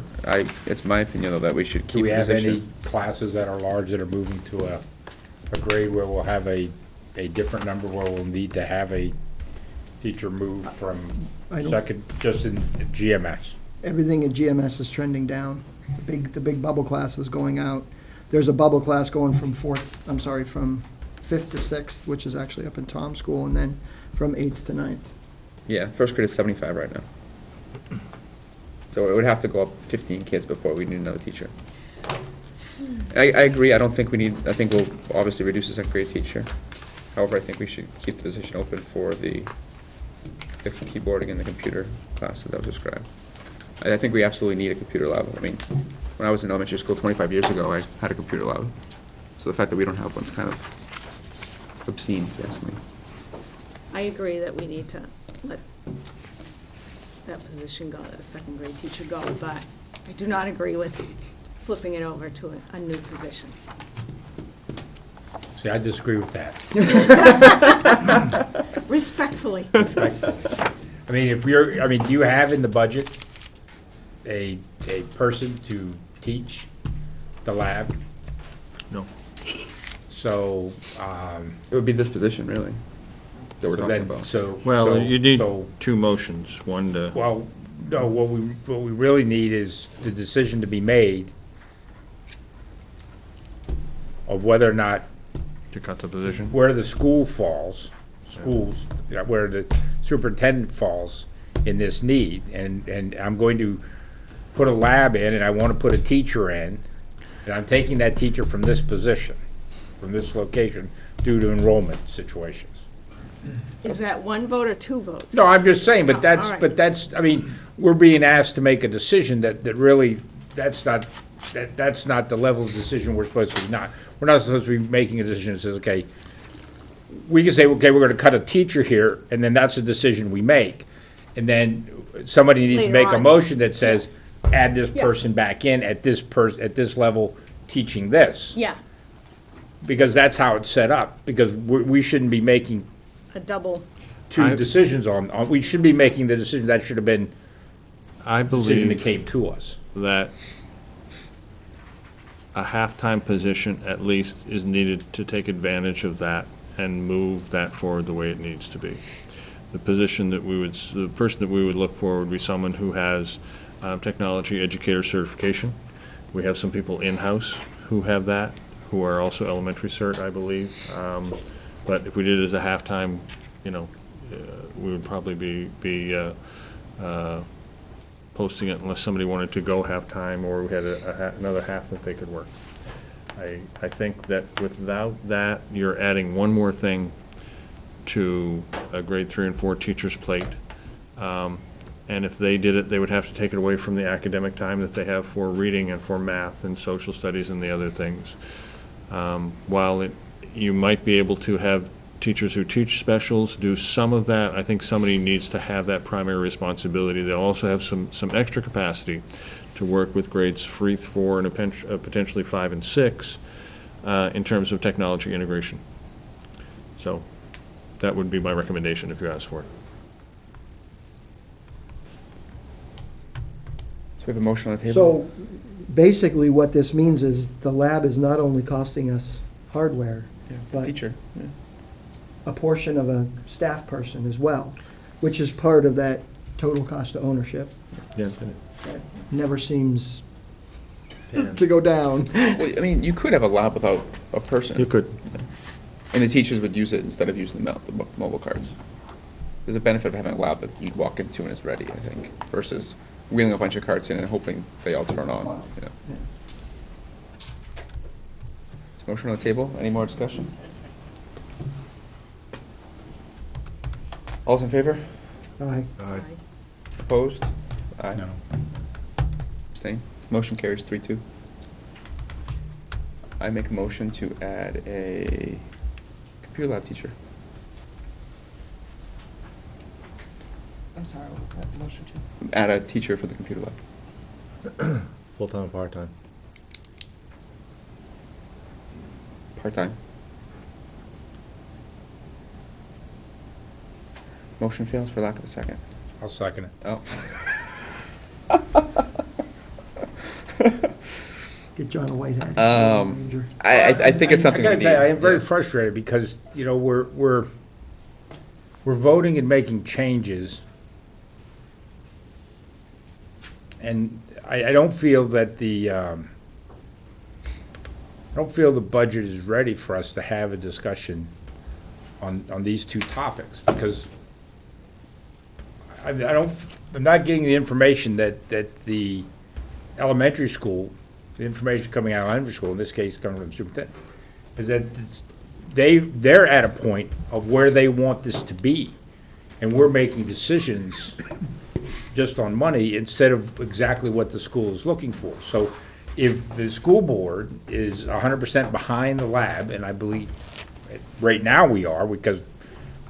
It's my opinion, though, that we should Do keep we the have any position. classes that are large that are moving to a grade where we'll have a different number, where we'll need to have a teacher move from I don't- second, just in GMS? everything in GMS is trending down. The big bubble class is going out. There's a bubble class going from from 5th to 6th, which is actually up in Tom's school, and then from 8th to 9th. Yeah, first grade is 75 right now. So it would have to go up 15 kids before we need another teacher. I agree, I think we'll obviously reduce the second grade teacher. However, I think we should keep the position open for the keyboarding and the computer class that was described. I think we absolutely need a computer lab. I mean, when I was in elementary school 25 years ago, I had a computer lab. So the fact that we don't have one's kind of obscene, if you ask me. I agree that we need to let that position go, that second grade teacher go, but I do not agree with flipping it over to a new position. See, I disagree with that. Respectfully. I mean, do you have in the budget a person to teach the lab? No. So, It would be this position, really, that we're so talking then, about. so. Well, so- you need so- 2 motions, one to, Well, no, what we really need is the decision to be made of whether or not, cut the position. where the school falls, schools, where the superintendent falls in this need. And I'm going to put a lab in, and I want to put a teacher in, and I'm taking that teacher from this position, from this location, due to enrollment situations. Is that 1 vote or 2 votes? No, I'm just saying, Oh, but that's, all right. but that's, I mean, we're being asked to make a decision that really, that's not the level of decision we're supposed to be, we're not supposed to be making a decision that says, okay, we can say, okay, we're gonna cut a teacher here, and then that's a decision we make. And then somebody needs to Later make a on. motion that says, add this Yeah. person back in at this level, teaching this. Yeah, Because that's how it's set up, because we shouldn't be making a double, two decisions we should be making the decision that should have been I the decision that believe came to us. that a half-time position at least is needed to take advantage of that and move that forward the way it needs to be. The person that we would look for would be someone who has technology educator certification. We have some people in-house who have that, who are also elementary cert, I believe. But if we did it as a half-time, we would probably be posting it unless somebody wanted to go half-time or we had another half that they could work. I think that without that, you're adding one more thing to a grade 3 and 4 teacher's plate. And if they did it, they would have to take it away from the academic time that they have for reading and for math and social studies and the other things. While you might be able to have teachers who teach specials do some of that. I think somebody needs to have that primary responsibility. They'll also have some extra capacity to work with grades 3, 4, and potentially 5 and 6 in terms of technology integration. So that would be my recommendation if you ask for it. So we have a motion on the table? So basically what this means is the lab is not only costing us hardware, Yeah, but teacher, yeah. a portion of a staff person as well, which is part of that total cost of ownership. Yeah. That never seems to go down. Well, I mean, you could have a lab without a person. You could. And the teachers would use it instead of using the mobile cards. There's a benefit of having a lab that you'd walk into and it's ready, I think, versus wheeling a bunch of cards in and hoping they all turn on, you know. Is motion on the table? Any more discussion? All's in favor? Aye. Opposed? Aye. No. Abstain? Motion carries 3-2. I make a motion to add a computer lab teacher. I'm sorry, what was that motion to? Add a teacher for the computer lab. Full-time or part-time? Part-time. Motion fails for lack of a second. I'll second it. Oh. Get John a white hat. Um, I think it's something I we gotta tell you, I need. am very Yeah. frustrated because, you know, we're voting and making changes. And I don't feel that I don't feel the budget is ready for us to have a discussion on these two topics, because I'm not getting the information that the elementary school, the information coming out of elementary school, in this case coming from the superintendent, is that they're at a point of where they want this to be, and we're making decisions just on money instead of exactly what the school is looking for. So if the school board is 100% behind the lab, and I believe right now we are, because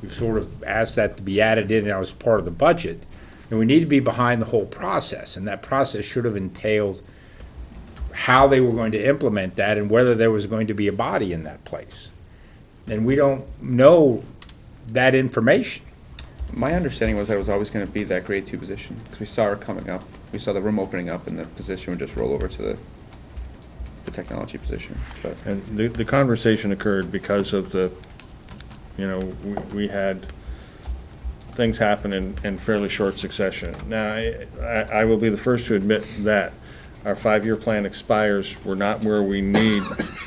we've sort of asked that to be added in as part of the budget, and we need to be behind the whole process, and that process should have entailed how they were going to implement that and whether there was going to be a body in that place. And we don't know that information. My understanding was that it was always going to be that grade 2 position, because we saw her coming up. We saw the room opening up, and the position would just roll over to the technology position. But And the conversation occurred because of we had things happen in fairly short succession. Now, I will be the first to admit that our 5-year plan expires. We're not where we need.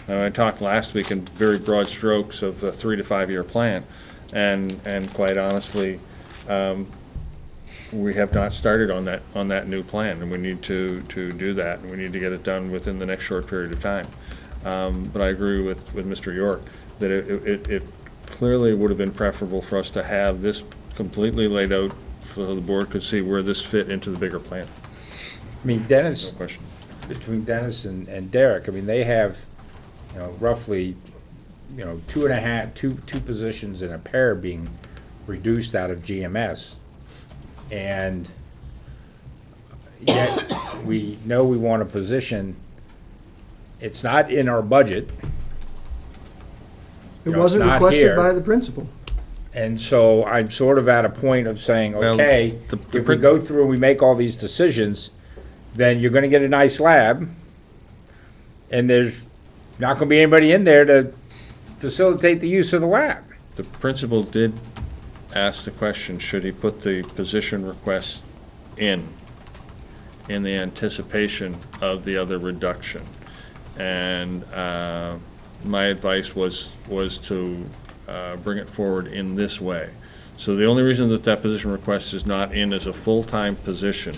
I talked last week in very broad strokes of a 3 to 5 year plan, and quite honestly, we have not started on that new plan, and we need to do that, and we need to get it done within the next short period of time. But I agree with Mr. York that it clearly would have been preferable for us to have this completely laid out so the board could see where this fit into the bigger plan. I mean, No Dennis, question. between Dennis and Derek, I mean, they have, roughly, two positions in a pair being reduced out of GMS. And yet, we know we want a position, it's not in our budget. It It's wasn't not requested here. by the principal. And so I'm sort of at a point of saying, Well, okay, the if we go through and we make all these decisions, then you're gonna get a nice lab, and there's not gonna be anybody in there to facilitate the use of the lab. The principal did ask the question, should he put the position request in the anticipation of the other reduction? And my advice was to bring it forward in this way. So the only reason that position request is not in as a full-time position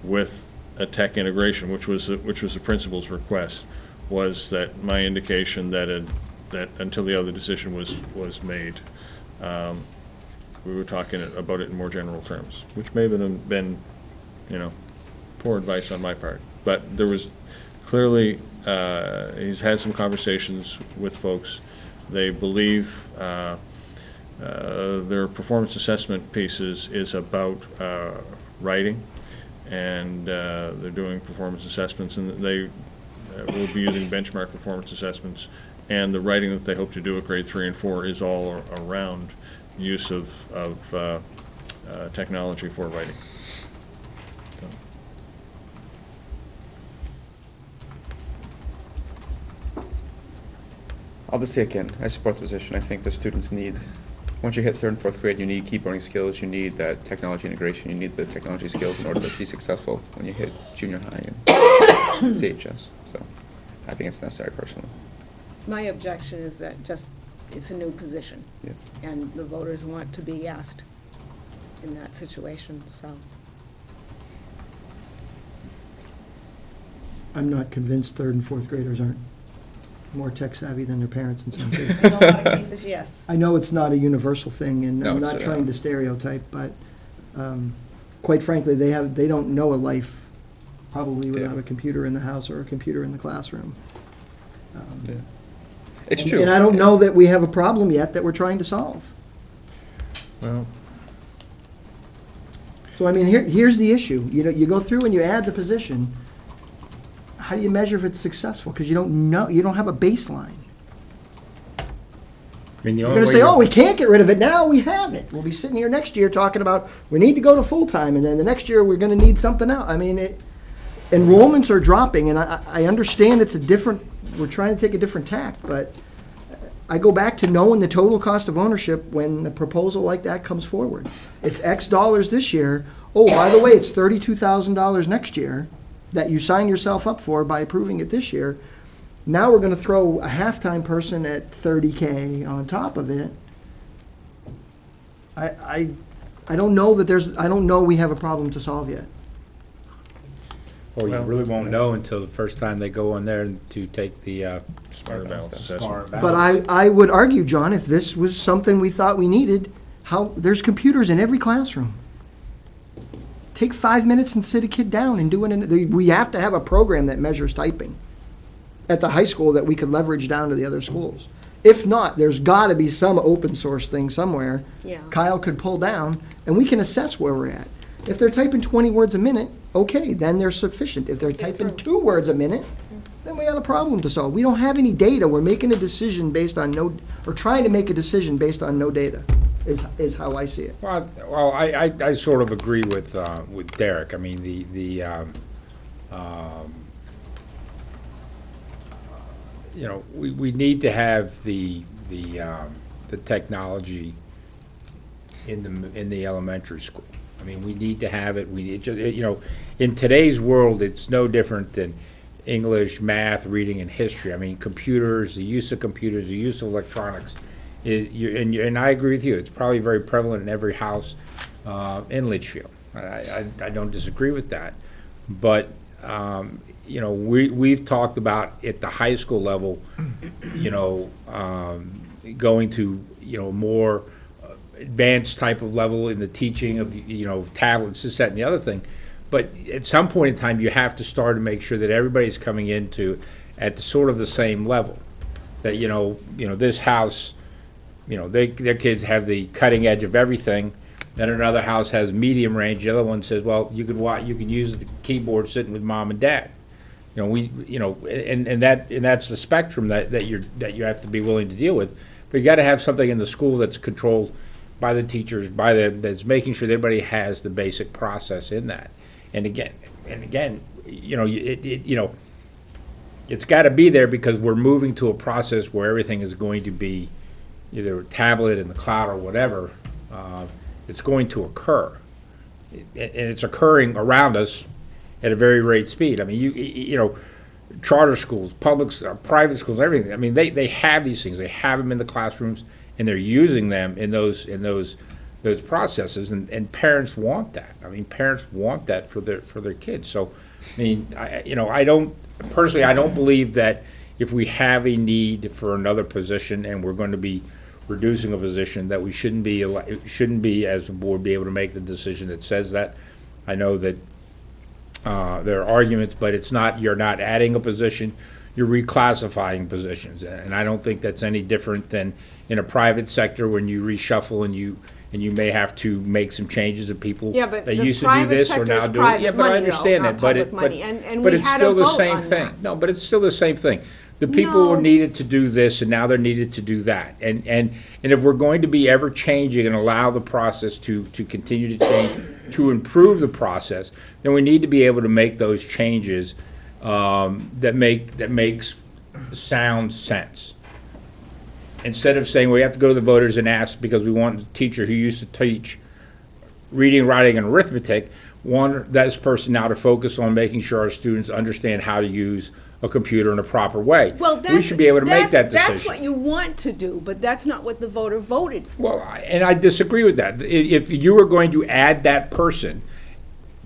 with a tech integration, which was the principal's request, was that my indication that until the other decision was made, we were talking about it in more general terms, which may have been, poor advice on my part. But there was clearly, he's had some conversations with folks. They believe their performance assessment pieces is about writing, and they're doing performance assessments, and they will be using benchmark performance assessments, and the writing that they hope to do at grade 3 and 4 is all around use of technology for writing. I'll just say again, I support the position. I think the students need, once you hit 3rd and 4th grade, you need keep learning skills, you need that technology integration, you need the technology skills in order to be successful when you hit junior high and CHS. So I think it's necessary personally. My objection is that it's a new position. Yeah. And the voters want to be asked in that situation, so. I'm not convinced 3rd and 4th graders aren't more tech savvy than their parents in some cases. In a lot of cases, yes. I know it's not a universal thing, and No, I'm it's, not trying to stereotype, but quite frankly, they don't know a life probably without Yeah. a computer in the house or a computer in the classroom. Yeah. It's And- true. And I don't know that we have a problem yet that we're trying to solve. Well, So I mean, here's the issue. You know, you go through and you add the position. How do you measure if it's successful? Because you don't know, you don't have a baseline. I mean, the You're only gonna way say, to- oh, we can't get rid of it now, we have it. We'll be sitting here next year talking about, we need to go to full-time, and then the next year, we're gonna need something else. I mean, enrollments are dropping, and I understand it's a different, we're trying to take a different tack, but I go back to knowing the total cost of ownership when a proposal like that comes forward. It's X dollars this year. Oh, by the way, it's $32,000 next year that you sign yourself up for by approving it this year. Now we're gonna throw a halftime person at $30K on top of it. I don't know that I don't know we have a problem to solve yet. Well, you Well- really won't know until the first time they go in there to take the Smarter Balance Assessment. smart But balance. I would argue, John, if this was something we thought we needed, there's computers in every classroom. Take 5 minutes and sit a kid down and do it. We have to have a program that measures typing at the high school that we could leverage down to the other schools. If not, there's gotta be some open source thing somewhere Yeah. Kyle could pull down, and we can assess where we're at. If they're typing 20 words a minute, okay, then they're sufficient. If they're typing 2 words a minute, then we got a problem to solve. We don't have any data. We're making a decision based on or trying to make a decision based on no data, is how I see it. Well, I sort of agree with Derek. I mean, you know, we need to have the technology in the elementary school. I mean, we need to have it. We need, you know, in today's world, it's no different than English, math, reading, and history. I mean, computers, the use of computers, the use of electronics, and I agree with you. It's probably very prevalent in every house in Litchfield. I don't disagree with that, but you know, we've talked about at the high school level, you know, going to, you know, more advanced type of level in the teaching of, you know, tablets, this, that, and the other thing. But at some point in time, you have to start to make sure that everybody's coming into at the sort of the same level. That, you know, this house, you know, their kids have the cutting edge of everything. Then another house has medium range. The other one says, well, you can use the keyboard sitting with mom and dad. You know, and that's the spectrum that you have to be willing to deal with. But you got to have something in the school that's controlled by the teachers, that's making sure that everybody has the basic process in that. And again, you know, you know, it's got to be there because we're moving to a process where everything is going to be either a tablet in the cloud or whatever. It's going to occur, and it's occurring around us at a very great speed. I mean, you know, charter schools, private schools, everything. I mean, they have these things. They have them in the classrooms, and they're using them in those processes. And parents want that. I mean, parents want that for their kids. So, I mean, I don't believe that if we have a need for another position and we're going to be reducing a position, that we shouldn't be as a board be able to make the decision that says that. I know that there are arguments, but it's not, you're not adding a position, you're reclassifying positions. And I don't think that's any different than in a private sector when you reshuffle and you may have to make some changes of people Yeah, but that the used to do private this or sector now is do it. private Yeah, but I money, though, understand not that, but public money, and but we it's had a still the vote same on thing. that. No, but it's still the same thing. The people No. were needed to do this, and now they're needed to do that. And if we're going to be ever changing and allow the process to continue to change, to improve the process, then we need to be able to make those changes that makes sound sense. Instead of saying we have to go to the voters and ask because we want a teacher who used to teach reading, writing, and arithmetic, this person now to focus on making sure our students understand how to use a computer in a proper way. Well, We should be able to make that decision. That's what you want to do, but that's not what the voter voted for. Well, and I disagree with that. If you were going to add that person,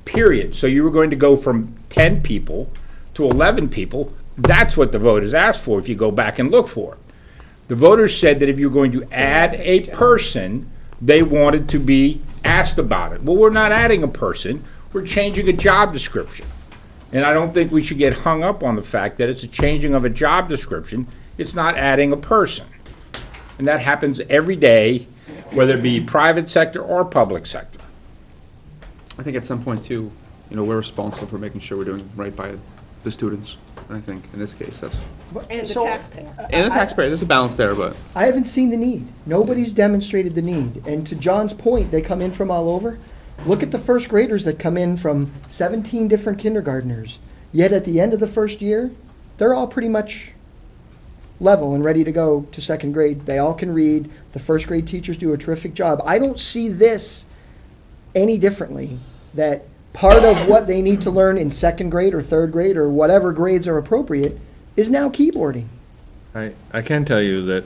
period, so you were going to go from 10 people to 11 people, that's what the voters asked for if you go back and look for it. The voters said that if you're going to add a person, they wanted to be asked about it. Well, we're not adding a person, we're changing a job description. And I don't think we should get hung up on the fact that it's a changing of a job description, it's not adding a person. And that happens every day, whether it be private sector or public sector. I think at some point too, we're responsible for making sure we're doing right by the students. I think in this case, that's, And the So, taxpayer. and the taxpayer, there's a balance there, but. I haven't seen the need. Nobody's demonstrated the need. And to John's point, they come in from all over. Look at the first graders that come in from 17 different kindergartners. Yet at the end of the first year, they're all pretty much level and ready to go to second grade. They all can read. The first grade teachers do a terrific job. I don't see this any differently, that part of what they need to learn in second grade or third grade or whatever grades are appropriate is now keyboarding. I can tell you that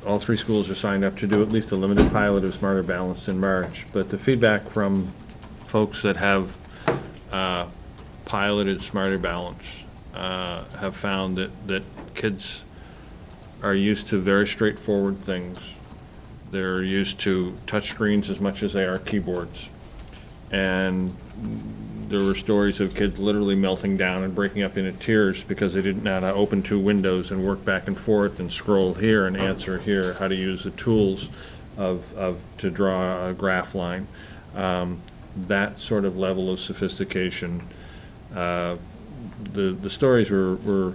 all three schools are signed up to do at least a limited pilot of Smarter Balanced in March, but the feedback from folks that have piloted Smarter Balanced have found that kids are used to very straightforward things. They're used to touchscreens as much as they are keyboards. And there were stories of kids literally melting down and breaking up into tears because they didn't know how to open two windows and work back and forth and scroll here and answer here, how to use the tools to draw a graph line. That sort of level of sophistication. The stories were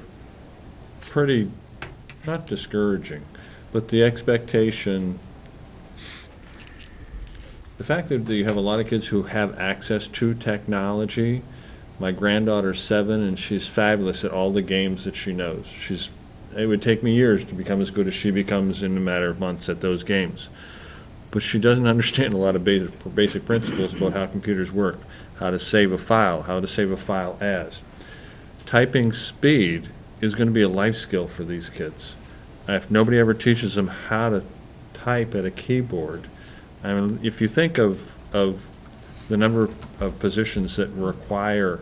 pretty, not discouraging, but the expectation. The fact that you have a lot of kids who have access to technology. My granddaughter's 7, and she's fabulous at all the games that she knows. It would take me years to become as good as she becomes in a matter of months at those games. But she doesn't understand a lot of basic principles about how computers work, how to save a file, how to save a file as. Typing speed is going to be a life skill for these kids. If nobody ever teaches them how to type at a keyboard, I mean, if you think of the number of positions that require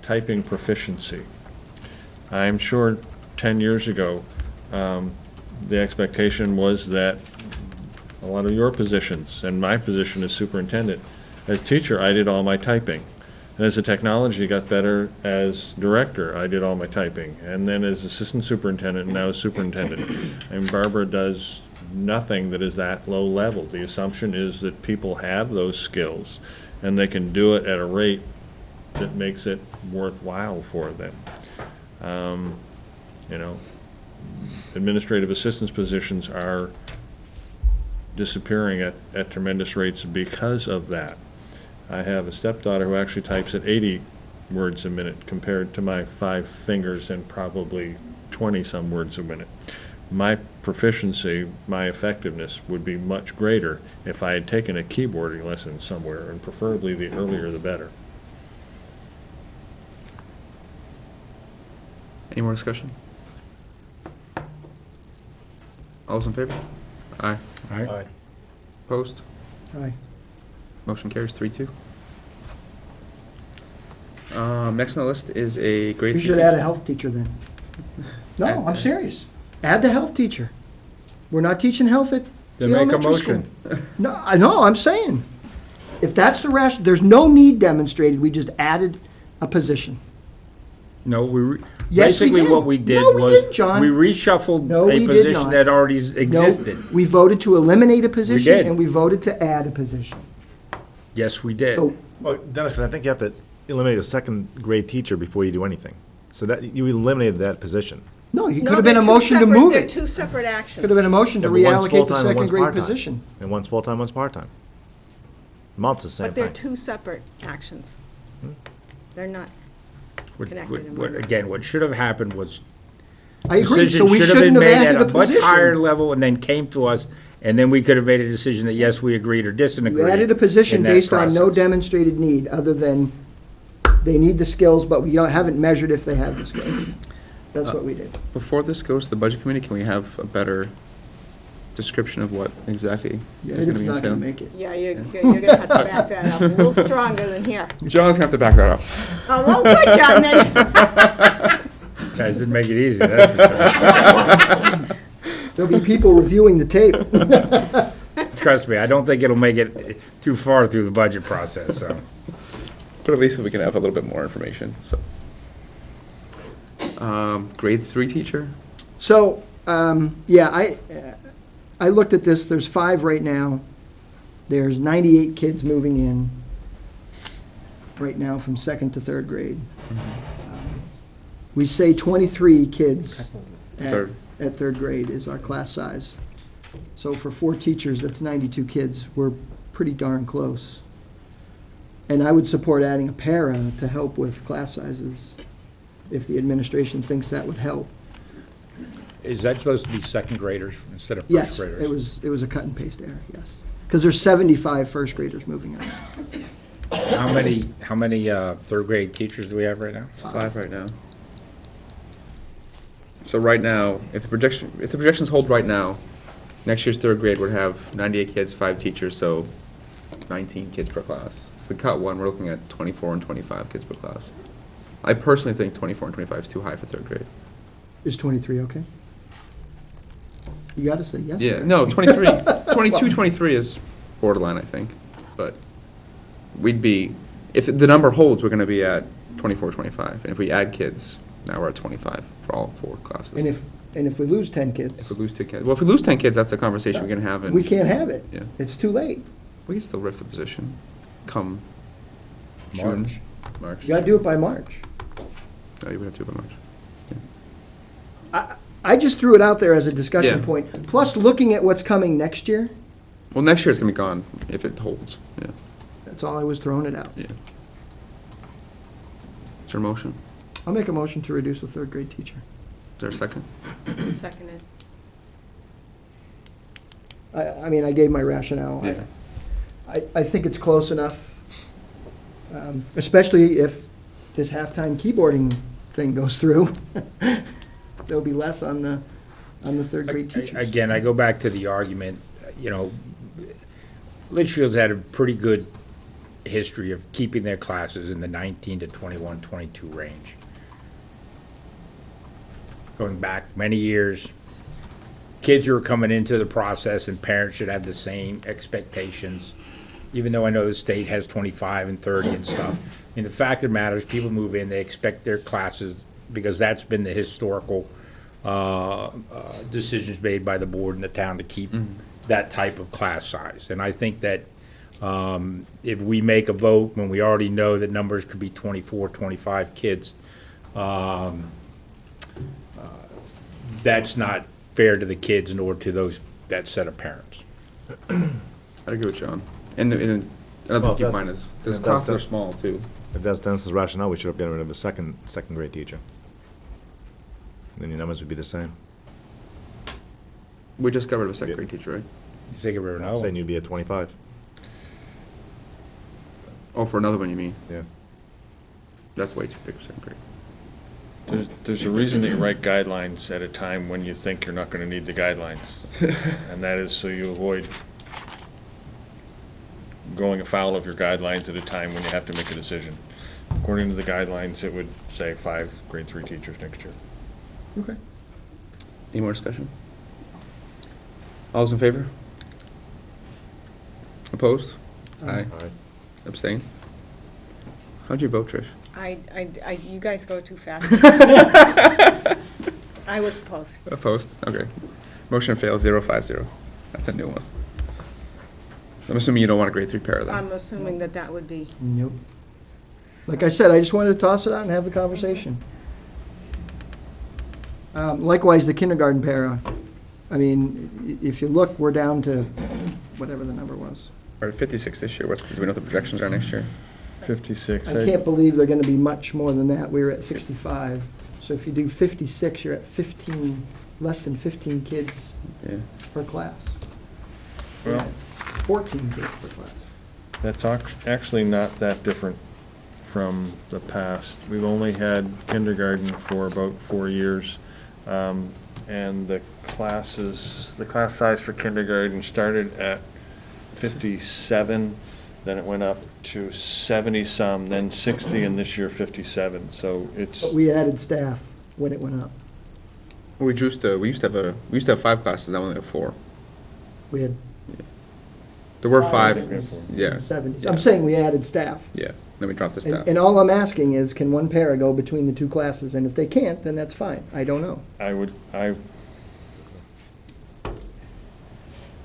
typing proficiency, I'm sure 10 years ago, the expectation was that a lot of your positions, and my position as superintendent, as teacher, I did all my typing. And as the technology got better, as director, I did all my typing. And then as assistant superintendent, and now as superintendent. And Barbara does nothing that is that low level. The assumption is that people have those skills and they can do it at a rate that makes it worthwhile for them. Administrative assistance positions are disappearing at tremendous rates because of that. I have a stepdaughter who actually types at 80 words a minute compared to my 5 fingers and probably 20-some words a minute. My proficiency, my effectiveness would be much greater if I had taken a keyboarding lesson somewhere, and preferably the earlier the better. Any more discussion? All those in favor? Aye. Aye. Opposed? Aye. Motion carries 3-2. Next on the list is a grade. We should add a health teacher then. No, I'm serious. Add the health teacher. We're not teaching health at the Then make a elementary school. motion. No, I'm saying, if that's the there's no need demonstrated, we just added a position. No, Yes, we Basically, did. what we did No, we was, didn't, John. we reshuffled No, we a did position not. that already No, existed. we voted to eliminate a position, did. and we voted to add a position. Yes, we did. So, Well, Dennis, 'cause I think you have to eliminate a second grade teacher before you do anything. So that, you eliminated that position. no, you No, could have been a they're two motion to separate- move They're it. two separate actions. Could have been a motion to Yeah, but one's reallocate the full-time and second one's grade part-time. position. And one's full-time, one's part-time. Amount's the same But they're thing. two separate actions. They're not connected in one. Again, what should have happened was, I agree, so decision we should have been shouldn't have made added at a a much higher position. level and then came to us, and then we could have made a decision that, yes, we agreed or disagree. We added a position in that based on no process. demonstrated need, other than they need the skills, but we haven't measured if they have the skills. That's what we did. Before this goes to the budget committee, can we have a better description of what exactly Yeah, is gonna it's be not gonna entailed? make it. Yeah, you're gonna have to back that up a little stronger than here. John's gonna have to back that up. Oh, well, good, John, then. Guys didn't make it easy, that's for sure. There'll be people reviewing the tape. Trust me, I don't think it'll make it too far through the budget process, so. But at least we can have a little bit more information, so. Grade 3 teacher? So, yeah, I looked at this, there's 5 right now. There's 98 kids moving in right now from 2nd to 3rd grade. We say 23 kids at Third. 3rd grade is our class size. So for 4 teachers, that's 92 kids. We're pretty darn close. And I would support adding a para to help with class sizes, if the administration thinks that would help. Is that supposed to be second graders instead of first Yes, graders? it was a cut and paste error, yes. Because there's 75 first graders moving out. How many third grade teachers do we have right now? 5 right now. So right now, if the projections hold right now, next year's 3rd grade would have 98 kids, 5 teachers, so 19 kids per class. If we cut one, we're looking at 24 and 25 kids per class. I personally think 24 and 25 is too high for 3rd grade. Is 23 okay? You gotta say yes. Yeah, there. no, 23, 22, 23 is borderline, I think. But we'd be, if the number holds, we're gonna be at 24, 25. And if we add kids, now we're at 25 for all 4 classes. And if we lose 10 kids, If we lose 2 kids, well, if we lose 10 kids, that's a conversation we're gonna have in. we can't have it. Yeah. It's too late. We can still rift the position come June. March. You gotta do it by March. No, you would have to by March. I just threw it out there as a discussion Yeah. point. Plus, looking at what's coming next year, Well, next year it's gonna be gone if it holds, yeah, that's all I was throwing it out. yeah. Is there a motion? I'll make a motion to reduce the 3rd grade teacher. Is there a second? Seconded. I mean, I gave my rationale. Yeah. I think it's close enough, especially if this halftime keyboarding thing goes through. There'll be less on the 3rd grade teachers. Again, I go back to the argument, you know, Litchfield's had a pretty good history of keeping their classes in the 19 to 21, 22 range. Going back many years, kids who are coming into the process and parents should have the same expectations, even though I know the state has 25 and 30 and stuff. I mean, the fact of the matter is, people move in, they expect their classes, because that's been the historical decisions made by the board in the town to keep that type of class size. And I think that if we make a vote when we already know that numbers could be 24, 25 kids, that's not fair to the kids nor to that set of parents. I'd agree with John. And another Well, thing to keep in that's- mind is, those that's classes the- are small too. If that's Dennis's rationale, we should have gotten rid of a second grade teacher. Then your numbers would be the same. We just got rid of a second Yeah. grade teacher, right? You think of it or I'm no? saying you'd be at 25. Oh, for another one, you mean? Yeah. That's way too big for second grade. There's a reason that you write guidelines at a time when you think you're not gonna need the guidelines. And that is so you avoid going afoul of your guidelines at a time when you have to make a decision. According to the guidelines, it would say 5 grade 3 teachers next year. Okay. Any more discussion? All those in favor? Opposed? Aye. All right. Abstain? How'd you vote, Trish? You guys go too fast. I was opposed. Opposed? Okay. Motion fails, 050. That's a new one. I'm assuming you don't want a grade 3 para then? I'm assuming that that would be, Nope. Like I said, I just wanted to toss it out and have the conversation. Likewise, the kindergarten para. I mean, if you look, we're down to whatever the number was. We're at 56 this year. Do we know what the projections are next year? 56. I can't believe they're gonna be much more than that. We were at 65. So if you do 56, you're at 15, less than 15 kids Yeah. per class. Well, 14 kids per class. that's actually not that different from the past. We've only had kindergarten for about 4 years. And the class size for kindergarten started at 57, then it went up to 70-some, then 60, and this year 57. So it's, But we added staff when it went up. We used to have 5 classes, now we only have 4. We had There were five 5, in the yeah, 70s. I'm saying we added staff. yeah. Then we dropped the And, staff. and all I'm asking is, can one para go between the 2 classes? And if they can't, then that's fine. I don't know.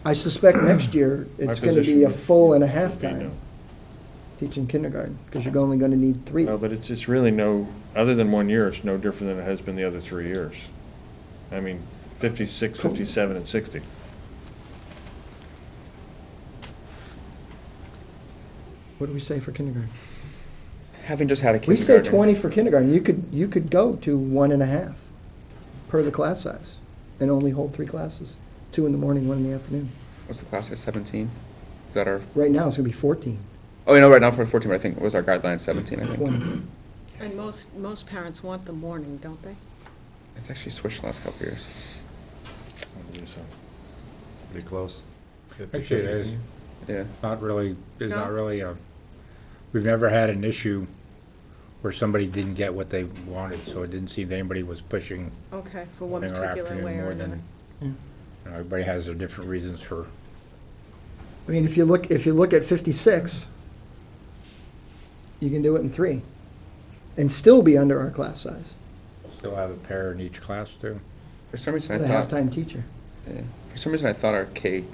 I suspect next year, it's My gonna position be a would- full and a half would be no. time teaching kindergarten, because you're only gonna need 3. Well, but it's really no, other than 1 year, it's no different than it has been the other 3 years. I mean, 56, 57, and 60. What do we say for kindergarten? Having just had a We say kindergarten. 20 for kindergarten. You could go to 1.5 per the class size and only hold 3 classes, 2 in the morning, 1 in the afternoon. What's the class at 17? Is that our, Right now, it's gonna be 14. oh, you know, right now for 14, but I think, was our guideline 17, I think. 20. and most parents want the morning, don't they? It's actually switched the last couple of years. I believe so. Pretty close. Actually, it is. Yeah. It's not really, No? we've never had an issue where somebody didn't get what they wanted, so it didn't seem that anybody was pushing Okay, for one morning or particular afternoon way or more another. than, Yeah. you know, everybody has their different reasons for, I mean, if you look at 56, you can do it in 3 and still be under our class size still have a pair in each class too. For some reason, with I a thought, halftime teacher. yeah. For some reason, I thought our K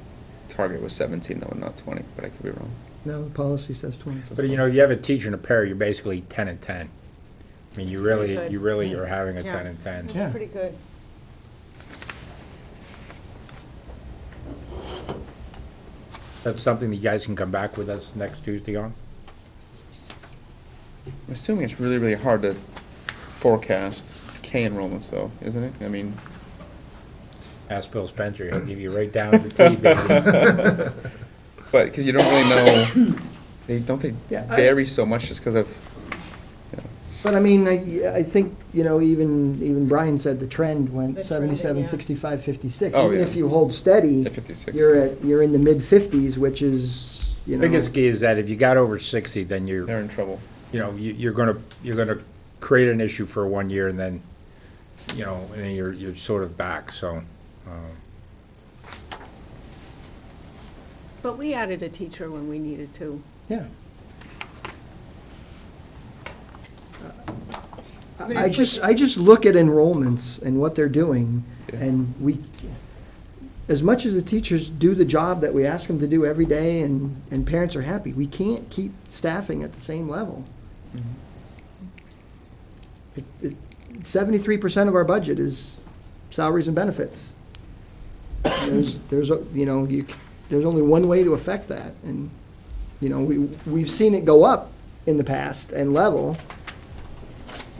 target was 17, though, and not 20, but I could be wrong. No, the policy says 20. But you know, you have a teacher and a pair, you're basically 10 and 10. I mean, you Pretty good. really are having a Yeah. 10 and 10. That's Yeah. pretty good. That's something that you guys can come back with us next Tuesday on? I'm assuming it's really, really hard to forecast K enrollments, though, isn't it? I mean, Ask Bill Spencer, he'll give you right down to the T, baby. but, because you don't really know, they Yeah, I- vary so much just because of, you know, But I mean, I think, you know, even Brian said the trend went The trend, 77, yeah. 65, 56. Oh, Even yeah. if you hold steady, at 56. you're in the mid-50s, which is, you know. Biggest key is that if you got over 60, then you're, They're in trouble. you know, you're gonna create an issue for 1 year and then, you know, and then you're sort of back, so. But we added a teacher when we needed to. Yeah. mean, I if we- just look at enrollments and what they're doing, Yeah. and as much as the teachers do the job that we ask them to do every day, and parents are happy, we can't keep staffing at the same level. 73% of our budget is salaries and benefits. There's only one way to affect that, and, you know, we've seen it go up in the past and level.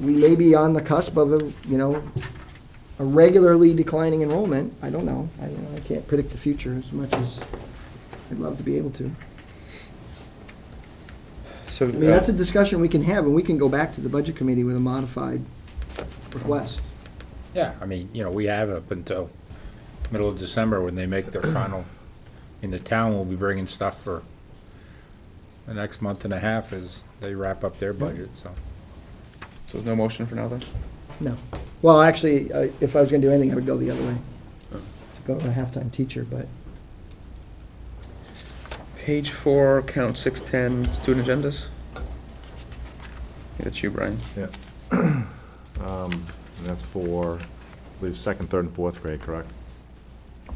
We may be on the cusp of a regularly declining enrollment. I don't know. I can't predict the future as much as I'd love to be able to. So, I mean, that's a discussion we can have, and we can go back to the budget committee with a modified request. Yeah, I mean, you know, we have up until middle of December when they make their final, in the town, we'll be bringing stuff for the next month and a half as they wrap up their budget, so. so there's no motion for now, then? No. Well, actually, if I was gonna do anything, I would go the other way. Go to a halftime teacher, but Page 4, count 610, student agendas. That's you, Brian. Yeah. And that's for, I believe, second, third, and fourth grade, correct? I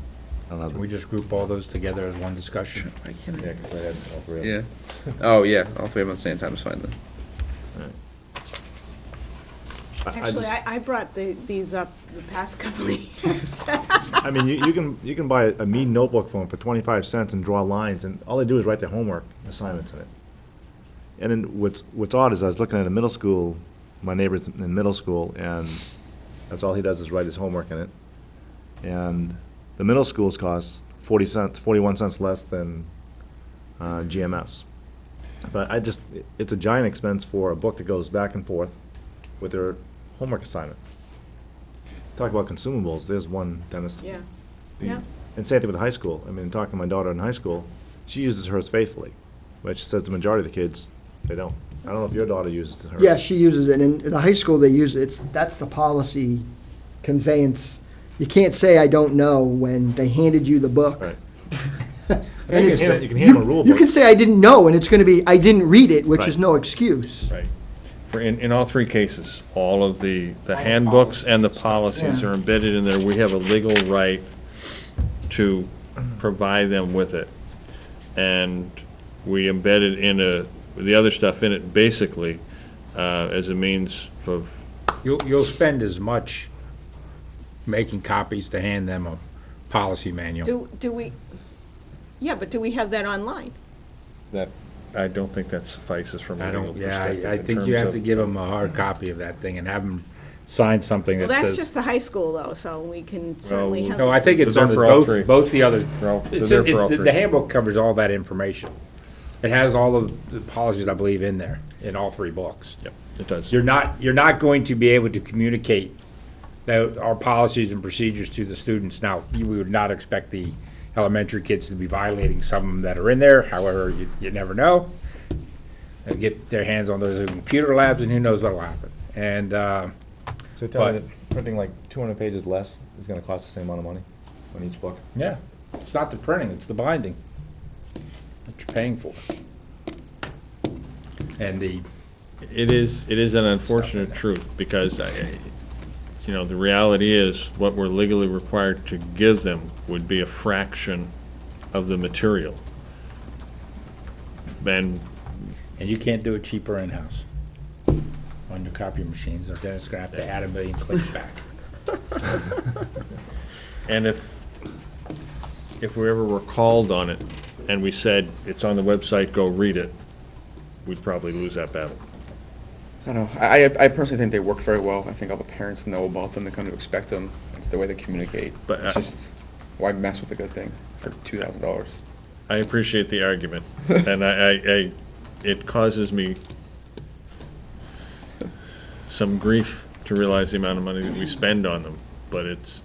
don't know. Can we just group all those together as one discussion? I can. Yeah, 'cause I had all three of Yeah. them. Oh, yeah, all three of them at the same time is fine then. Actually, I brought these up the past couple of years. I mean, you can buy a Mead notebook for them for 25 cents and draw lines, and all they do is write their homework assignments in it. And then what's odd is I was looking at a middle school, my neighbor's in middle school, and that's all he does is write his homework in it. And the middle schools cost 41 cents less than GMS. But it's a giant expense for a book that goes back and forth with their homework assignment. Talk about consumables, there's one, Dennis. Yeah, the- yeah. And same thing with the high school. I mean, talking to my daughter in high school, she uses hers faithfully, but she says the majority of the kids, they don't. I don't know if your daughter uses hers. Yeah, she uses it. In the high school, they use it. That's the policy conveyance. You can't say, I don't know, when they handed you the book. Right. And it's, You can hand them a rule you book. can say, I didn't know, and it's gonna be, I didn't read it, which is Right. no excuse. Right. In all three cases, all of the handbooks and the policies Yeah. are embedded in there. We have a legal right to provide them with it. And we embedded the other stuff in it basically as a means of, You'll spend as much making copies to hand them a policy manual. Do we, yeah, but do we have that online? that, I don't think that suffices from a I legal don't, yeah, perspective. I in think you terms have of- to give them a hard copy of that thing and have them sign something Well, that that's says. just the high school though, so we can certainly Well, have. No, I think it's They're on there the, for all three. both the other. They're all- It's they're there for all the three. handbook covers all that information. It has all of the policies, I believe, in there, in all three books. Yep, it does. You're not going to be able to communicate our policies and procedures to the students. Now, we would not expect the elementary kids to be violating some of them that are in there, however, you never know. They'll get their hands on those computer labs, and who knows what'll happen. And, So you're telling me But- that printing like 200 pages less is gonna cost the same amount of money on each book? yeah, it's not the printing, it's the binding that you're paying for. And It is an unfortunate truth, because, the reality is, what we're legally required to give them would be a fraction of the material. And you can't do it cheaper in-house on your copy machines, or Dennis is gonna have to add 1 million clicks back. And if we ever were called on it, and we said, it's on the website, go read it, we'd probably lose that battle. I don't know. I personally think they work very well. I think all the parents know about them. They come to expect them. It's the way they communicate. But, It's just, why mess with a good thing for $2,000? I appreciate the argument, and it causes me some grief to realize the amount of money that we spend on them, but it's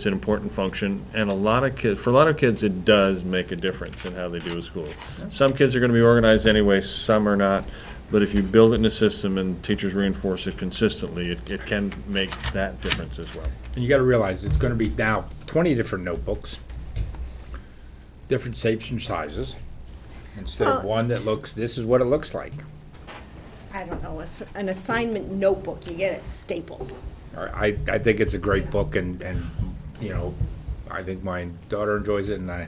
an important function, and for a lot of kids, it does make a difference in how they do at school. Some kids are gonna be organized anyway, some are not, but if you build it in a system and teachers reinforce it consistently, it can make that difference as well. And you gotta realize, it's gonna be now 20 different notebooks, different shapes and sizes, instead of Well- one that looks, this is what it looks like. I don't know, an assignment notebook you get at Staples. I think it's a great book, and, I think my daughter enjoys it, and I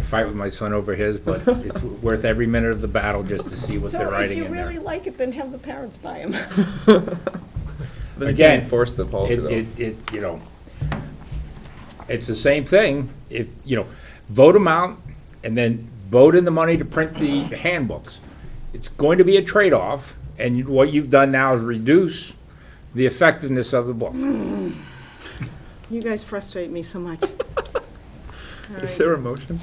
fight with my son over his, but it's worth every minute of the battle just to see what they're So if writing you in really there. like it, then have the parents buy them. Then you Again, can't enforce the policy though. It's the same thing, if, vote them out, and then vote in the money to print the handbooks. It's going to be a trade-off, and what you've done now is reduce the effectiveness of the book. You guys frustrate me so much. All Is right. there a motion?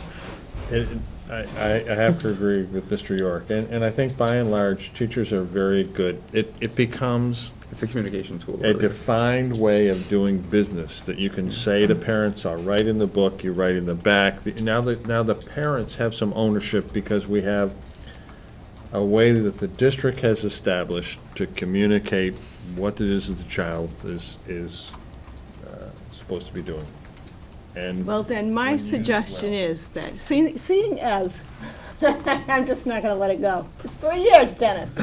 I have to agree with Mr. York, and I think by and large, teachers are very good. It becomes It's a communication tool. a defined way of doing business that you can say to parents, I'll write in the book, you write in the back. Now the parents have some ownership, because we have a way that the district has established to communicate what it is that the child is supposed to be doing. And Well, then, my suggestion is that, seeing as, I'm just not gonna let it go. It's 3 years, Dennis.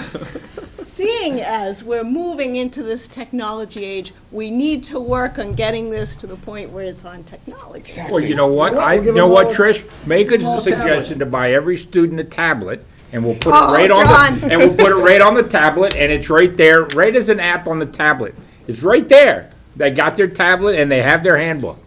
seeing as we're moving into this technology age, we need to work on getting this to the point where it's on technology. Well, you know what? Well, I, we'll you give know them what, all- Trish? Make a them all suggestion to buy every student a tablet, and we'll put Oh, it right on John. the, and we'll put it right on the tablet, and it's right there, right as an app on the tablet. It's right there. They got their tablet and they have their handbook.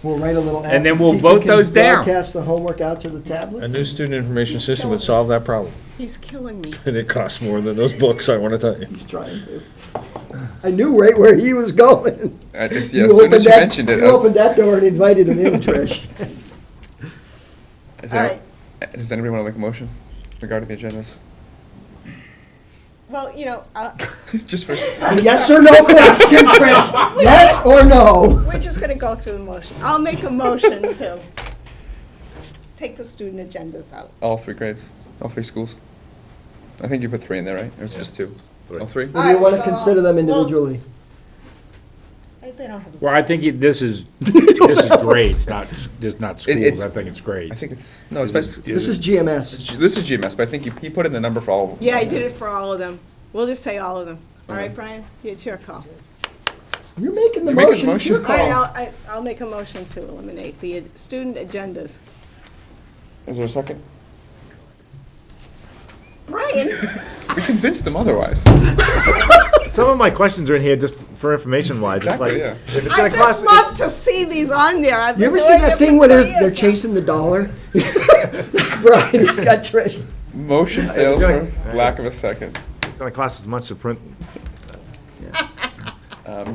We'll write a little. And then app. we'll Teacher vote can those down. Broadcast the homework out to the A tablets. new student information system would solve that problem. He's killing me. And it costs more than those books, I want to tell you. He's trying to. I knew right where he was going. As You soon as you opened mentioned it, You opened that door and invited him in, Trish. Is All there- does anybody want to make a motion regarding the agendas? Well, you know, Just for, A yes or no question, Trish. Yes or no? we're just gonna go through the motion. I'll make a motion to take the student agendas out. all 3 grades, all 3 schools? I think you put 3 in there, right? Or is it just 2? All 3? Or do you want to consider them individually? They don't have. Well, I think this is grades, not schools. it's- I think it's I grades. think it's, no, it's best, This is GMS. this is GMS, but I think he put in the number for all of them. Yeah, I did it for all of them. We'll just say all of them. All right, Okay. Brian? It's your call. You're making the You're making the motion. It's your motion. All right, call. I'll make a motion to eliminate the student agendas. Is there a second? Brian? We convinced them otherwise. Some of my questions are in here just for information wise. Exactly, yeah. If it's I gonna just cost, love to see these on there. I've You been ever see doing that it thing for where 2 they're years now. chasing the dollar? That's Brian, he's got Trish. Motion fails gonna- for lack of a second. it's gonna cost as much to print.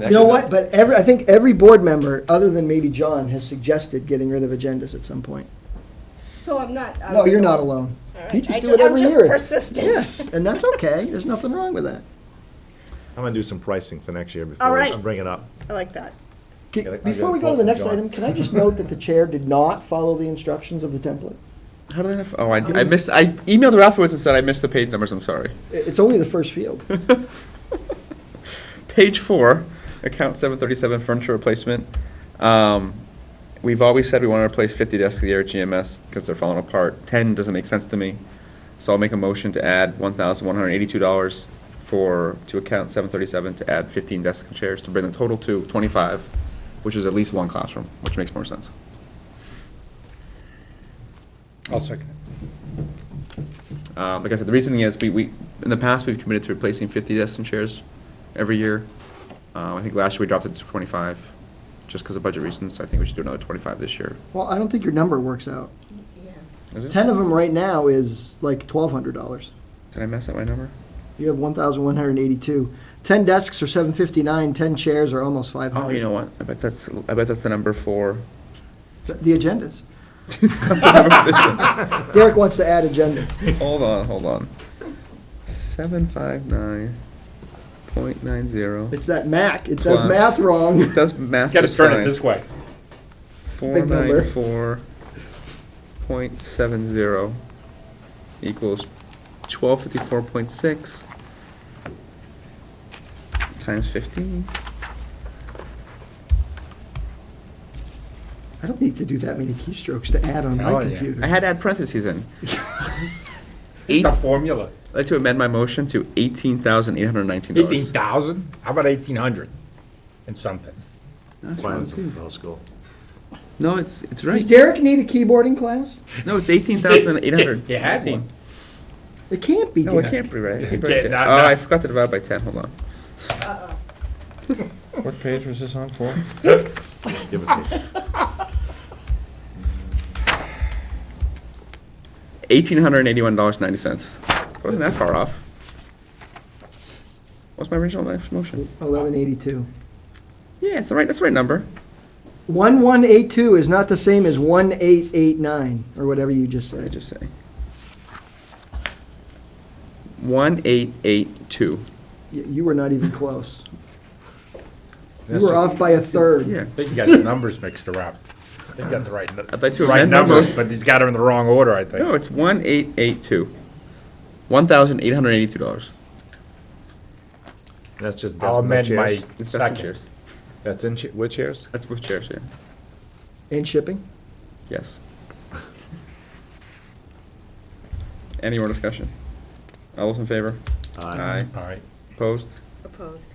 You know what, but I think every board member, other than maybe John, has suggested getting rid of agendas at some point. So I'm not. No, you're not alone. All right. You just I do it every I'm year. just persistent. Yes, and that's okay, there's nothing wrong with that. I'm gonna do some pricing for next year All before right. I bring it up. I like that. Before we go to the next item, can I just note that the chair did not follow the instructions of the template? How did I know? Oh, I missed, I emailed her afterwards and said I missed the page numbers, I'm sorry. It's only the first field. Page 4, account 737 furniture replacement. We've always said we want to replace 50 desks a year at GMS because they're falling apart. 10 doesn't make sense to me. So I'll make a motion to add $1,182 to account 737 to add 15 desks and chairs to bring the total to 25, which is at least 1 classroom, which makes more sense. I'll second it. Like I said, the reasoning is we in the past, we've committed to replacing 50 desks and chairs every year. I think last year we dropped it to 25, just because of budget reasons. I think we should do another 25 this year. Well, I don't think your number works out. Is it? 10 of them right now is like $1,200. Did I mess up my number? You have 1,182. 10 desks are 759, 10 chairs are almost 500. Oh, you know what? I bet that's the number for. The agendas. It's not the number for Derek wants to add agendas. the- Hold on. 759.90. It's that Mac, it does Plus. math wrong. It does math. Gotta just turn it fine. this way. Big number. 494.70 equals 1254.6 times 15. I don't need to do that many keystrokes to add on my Telling you. computer. I had to add parentheses in. It's a formula. I'd like to amend my motion to $18,819. 18,000? How about 1,800 and something? That's Fine, wrong, it's a too. middle school. No, it's Does right. Derek need a keyboarding class? No, it's 18,800. You had one. It can't be, No, it Derek. can't be right. Can't- Oh, not- I forgot to divide by 10, hold on. What page was this on for? Give it to you. $1,881.90. Wasn't that far off. What's my original motion? 1182. Yeah, it's that's the right number. 1182 is not the same as 1889, or whatever you just What did I said. just say? 1882. You were not even close. You That's were just- off by a third. Yeah. I think you got the numbers mixed around. They got the right, I'd like to right amend my numbers, motion. but he's got them in the wrong order, I think. No, it's 1882. $1,882. That's just I'll desks and amend my chairs. It's desk and second. chairs. That's in, with chairs? That's with chairs, yeah. And shipping? Yes. Any more discussion? All those in favor? Aye. Aye. Opposed? Opposed.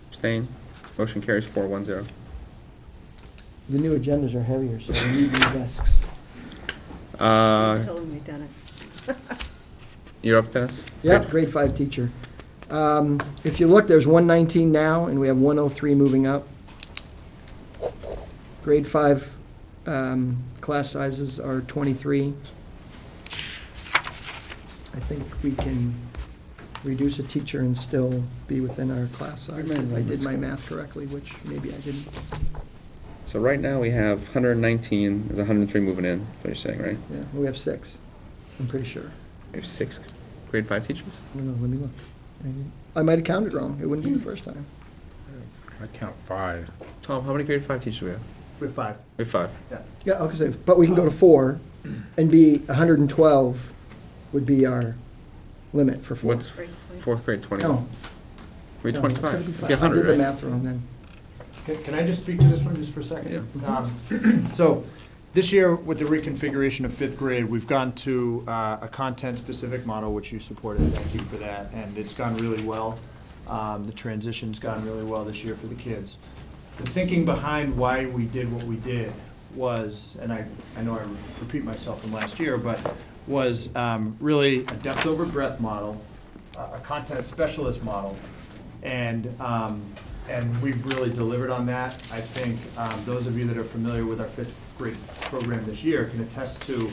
Abstained? Motion carries 4-1-0. The new agendas are heavier, so we need new desks. Telling me, Dennis. You're up, Dennis? Yep, grade 5 teacher. If you look, there's 119 now, and we have 103 moving up. Grade 5 class sizes are 23. I think we can reduce a teacher and still be within our class size, if I did my math correctly, which maybe I didn't. So right now we have 119, there's 103 moving in, that's what you're saying, right? Yeah, we have 6, I'm pretty sure. We have 6 grade 5 teachers? I don't know, let me look. I might have counted wrong, it wouldn't be the first time. I count 5. Tom, how many grade 5 teachers do we have? With 5. We have 5. Yeah, okay, but we can go to 4, and be 112 would be our limit for 4. What's fourth grade, 20? No. We're no, it's gotta be 25. five. Yeah, 100, I did the right? math wrong then. Can I just speak to this one just for a second? So, this year, with the reconfiguration of 5th grade, we've gone to a content-specific model, which you supported, thank you for that, and it's gone really well. The transition's gone really well this year for the kids. The thinking behind why we did what we did was, and I know I repeat myself from last year, but was really a depth over breadth model, a content specialist model, and we've really delivered on that. I think those of you that are familiar with our 5th grade program this year can attest to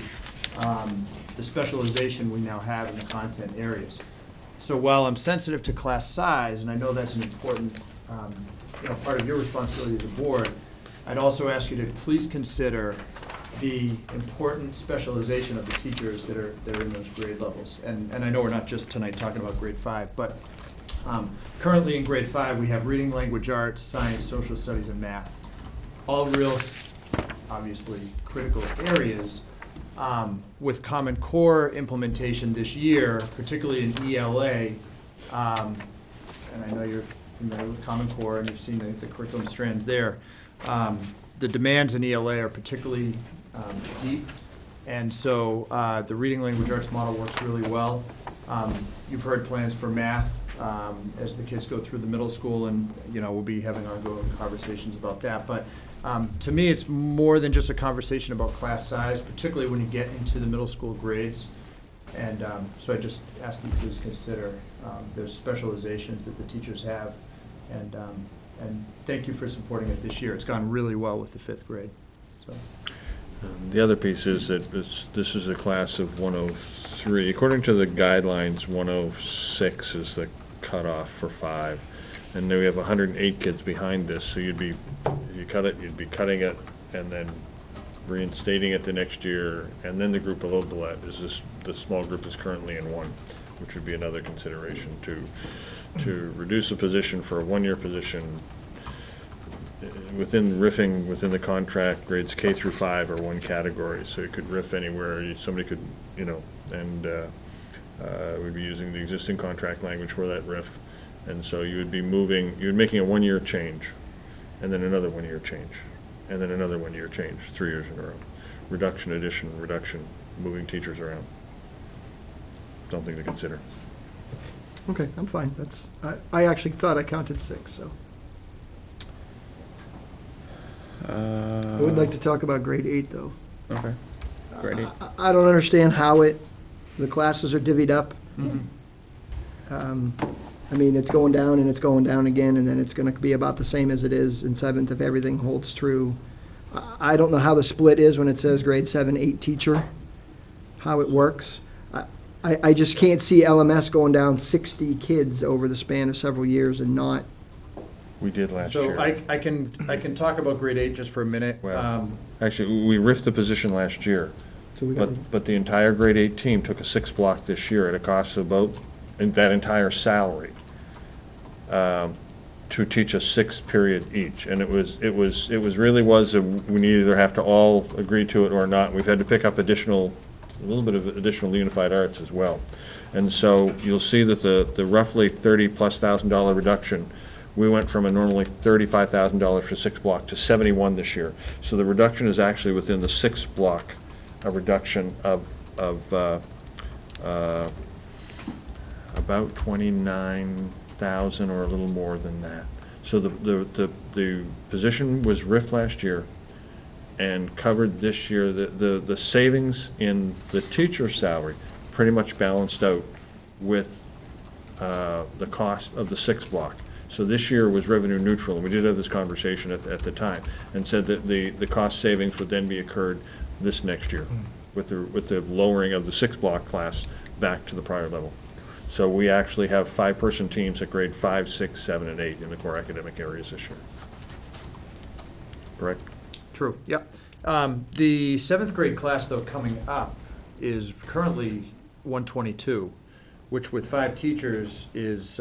the specialization we now have in the content areas. So while I'm sensitive to class size, and I know that's an important part of your responsibility as a board, I'd also ask you to please consider the important specialization of the teachers that are in those grade levels. And I know we're not just tonight talking about grade 5, but currently in grade 5, we have reading, language arts, science, social studies, and math. All real, obviously, critical areas. With Common Core implementation this year, particularly in ELA, and I know you're familiar with Common Core and you've seen the curriculum strands there, the demands in ELA are particularly deep, and so the reading language arts model works really well. You've heard plans for math as the kids go through the middle school, and we'll be having ongoing conversations about that. But to me, it's more than just a conversation about class size, particularly when you get into the middle school grades. And so I just ask that you please consider those specializations that the teachers have, and thank you for supporting it this year. It's gone really well with the 5th grade. So. The other piece is that this is a class of 103. According to the guidelines, 106 is the cutoff for 5. And then we have 108 kids behind this, so if you cut it, you'd be cutting it and then reinstating it the next year, and then the group below that is the small group is currently in 1, which would be another consideration to reduce a position for a 1-year position. Within riffing, within the contract, grades K through 5 are 1 category, so you could riff anywhere, somebody could, and we'd be using the existing contract language for that riff. And so you would be making a 1-year change, and then another 1-year change, and then another 1-year change, 3 years in a row. Reduction, addition, reduction, moving teachers around. Something to consider. Okay, I'm fine, I actually thought I counted 6, so. I would like to talk about grade 8, though. Okay. Grade 8. I don't understand how the classes are divvied up. I mean, it's going down and it's going down again, and then it's gonna be about the same as it is in 7th if everything holds true. I don't know how the split is when it says grade 7, 8 teacher, how it works. I just can't see LMS going down 60 kids over the span of several years and not. We did last So year. I can talk about grade 8 just for a minute. Well, actually, we riffed the position last year, So we got but the entire grade 8 team took a 6 block this year at a cost of about, that entire salary, to teach a 6 period each. And it really was, we either have to all agree to it or not. We've had to pick up a little bit of additional unified arts as well. And so you'll see that the roughly $30,000+ reduction, we went from a normally $35,000 for 6 block to 71 this year. So the reduction is actually within the 6 block, a reduction of about 29,000 or a little more than that. So the position was RIF last year and covered this year. The savings in the teacher's salary pretty much balanced out with the cost of the 6 block. So this year was revenue neutral, and we did have this conversation at the time, and said that the cost savings would then be occurred this next year with the lowering of the 6 block class back to the prior level. So we actually have 5-person teams at grade 5, 6, 7, and 8 in the core academic areas this year. Correct? True, yep. The 7th grade class, though, coming up is currently 122, which with 5 teachers is,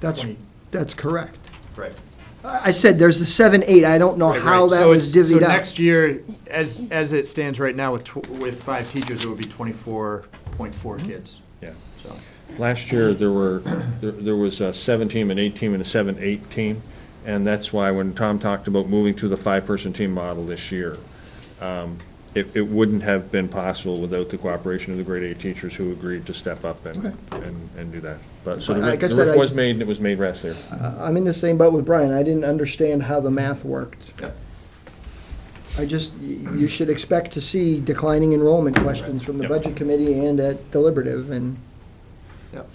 That's, 20. that's correct. Right. I said there's the 7, 8, I don't know Right, how right. that So was it's- divvied So up. next year, as it stands right now with 5 teachers, it would be 24.4 kids, Yeah. so. Last year, there was a 7-team, an 8-team, and a 7-8 team, and that's why when Tom talked about moving to the 5-person team model this year, it wouldn't have been possible without the cooperation of the grade 8 teachers who agreed to step up Okay. and do that. But, so the Like I RIF said, was made, and it was made last year. I'm in the same boat with Brian. I didn't understand how the math worked. Yep. You should expect to see declining enrollment questions from the Yep. Budget Committee and at deliberative, and Yep.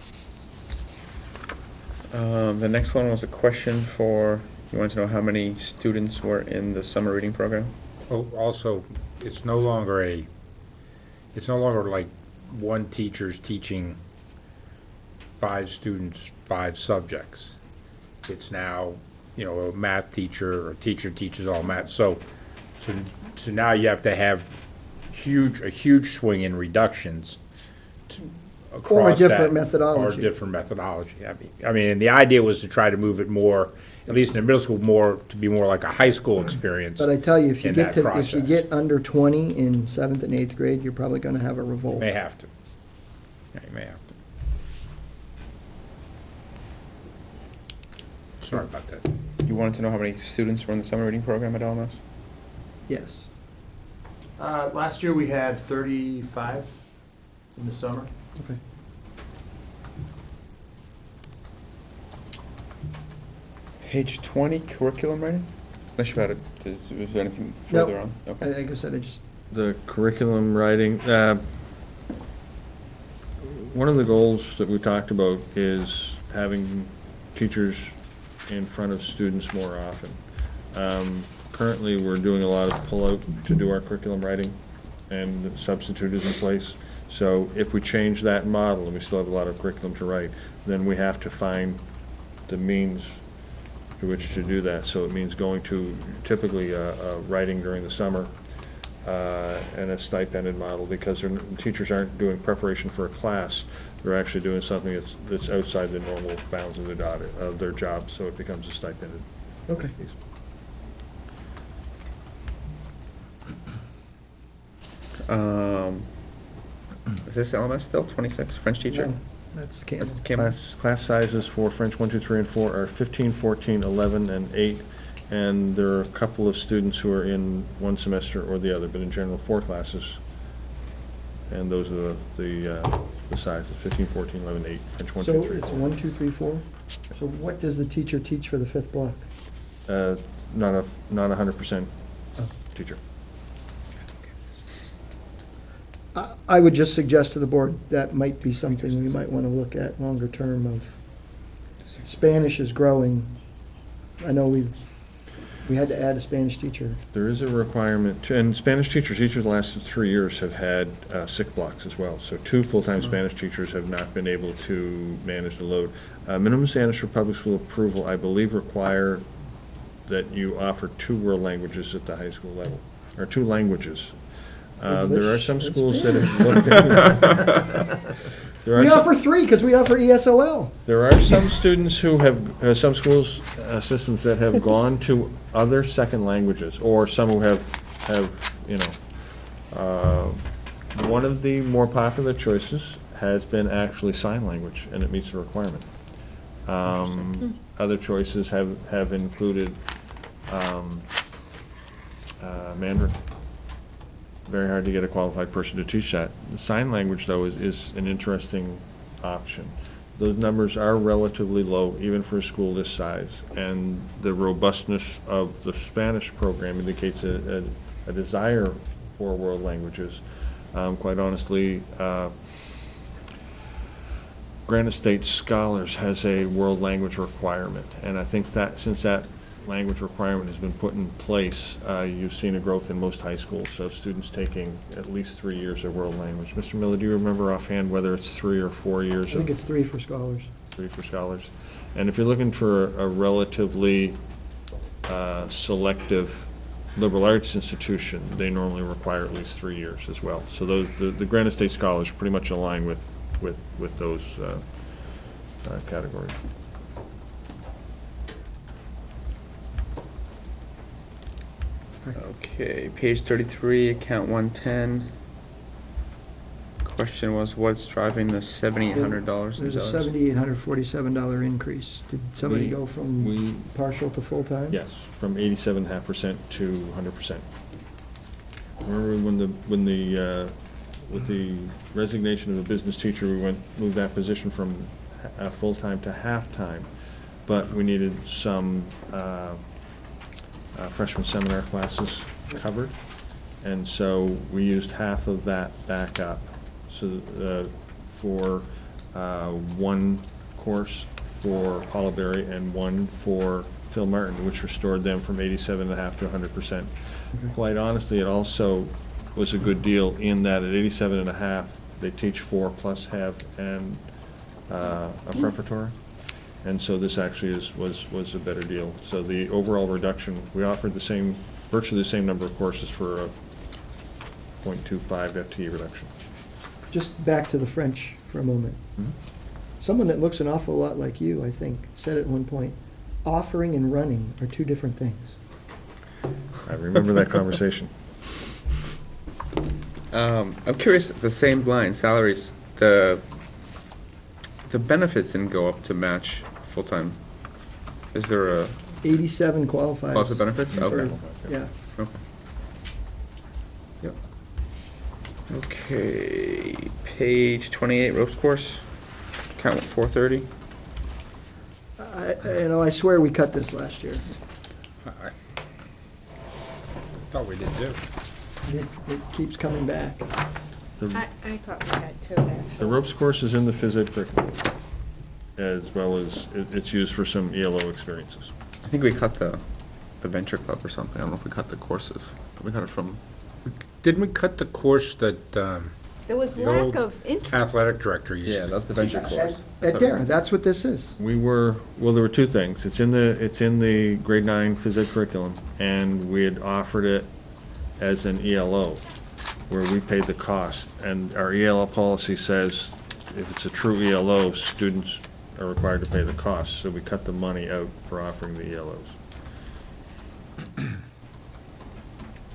The next one was a question for, you want to know how many students were in the summer reading program? Oh, also, it's no longer like one teacher's teaching 5 students, 5 subjects. It's now, a math teacher or a teacher teaches all math. So now you have to have a huge swing in reductions across that. different methodology. Or a different methodology. I mean, and the idea was to try to move it more, at least in the middle school, to be more like a high school experience. but I tell you, if you in get that to, if you process. get under 20 in 7th and 8th grade, you're probably gonna have a revolt. May have to. Yeah, you may have to. Sorry about that. You wanted to know how many students were in the summer reading program at LMS? Yes. Last year, we had 35 in the summer. Okay. Page 20, curriculum writing? Unless you had was there anything Nope. further on? Okay. Like I said, I just, The curriculum writing, one of the goals that we talked about is having teachers in front of students more often. Currently, we're doing a lot of pull-out to do our curriculum writing, and the substitute is in place. So if we change that model, and we still have a lot of curriculum to write, then we have to find the means to which to do that. So it means going to typically writing during the summer, and a stipended model, because teachers aren't doing preparation for a class. They're actually doing something that's outside the normal bounds of their job, so it becomes a stipended okay. piece. Is this LMS still, 26, French teacher? No, that's Campbell. Campbell? Class sizes for French 1, 2, 3, and 4 are 15, 14, 11, and 8, and there are a couple of students who are in one semester or the other, but in general, 4 classes. And those are the sizes, 15, 14, 11, 8, French 1, 2, So 3, it's 4. 1, 2, 3, 4? So what does the teacher teach for the 5th block? Not a 100% teacher. I would just suggest to the board, that might be something we might want to look at longer term of, Spanish is growing. I know we had to add a Spanish teacher. There is a requirement, and Spanish teachers, each of the last 3 years have had 6 blocks as well. So 2 full-time Spanish teachers have not been able to manage the load. Minimum standards for public school approval, I believe, require that you offer 2 world languages at the high school level, or 2 languages. There are English some and schools that have looked at. There are We some- offer 3, because we offer ESOL. There are some students who have, some schools, systems that have gone to other second languages, or some who have, one of the more popular choices has been actually sign language, and it meets the requirement. Other choices have included Mandarin. very hard to get a qualified person to teach that. The sign language, though, is an interesting option. Those numbers are relatively low, even for a school this size, and the robustness of the Spanish program indicates a desire for world languages. Quite honestly, Granite State Scholars has a world language requirement, and I think that since that language requirement has been put in place, you've seen a growth in most high schools, so students taking at least 3 years of world language. Mr. Miller, do you remember offhand whether it's 3 or 4 years? I think it's 3 for scholars. 3 for scholars. And if you're looking for a relatively selective liberal arts institution, they normally require at least 3 years as well. So those, the Granite State Scholars pretty much align with those categories. Okay, page 33, account 110. Question was, what's driving the $7,800 in There's a salaries? $7,847 increase. Did somebody We- go from We, partial to full-time? yes, from 87.5% to 100%. Remember with the resignation of the business teacher, we moved that position from full-time to half-time, but we needed some freshman seminar classes covered, and so we used half of that back up. So for one course for Paula Berry and one for Phil Martin, which restored them from 87.5 to 100%. Quite honestly, it also was a good deal in that at 87.5, they teach 4 plus have and a preparatory. And so this actually was a better deal. So the overall reduction, we offered virtually the same number of courses for a 0.25 FTE reduction. Just back to the French for a moment. Mhm. Someone that looks an awful lot like you, I think, said at one point, offering and running are 2 different things. I remember that conversation. I'm curious, the same line, salaries, the benefits didn't go up to match full-time. Is there a 87 qualifies. lots of benefits? for- Okay. Yeah. Okay. Yep. Okay, page 28, ropes course, count 430. I swear we cut this last year. I thought we did too. It keeps coming back. I thought we had two, actually. The ropes course is in the phys ed curriculum, as well as it's used for some ELO experiences. I think we cut the venture club or something. I don't know if we cut the courses. We cut it from, Didn't we cut the course that There was The lack old of interest. athletic director used to? yeah, that's the venture course. At Dara, that's what this is. Well, there were 2 things. It's in the grade 9 phys ed curriculum, and we had offered it as an ELO, where we paid the cost. And our ELO policy says if it's a true ELO, students are required to pay the cost, so we cut the money out for offering the ELOs.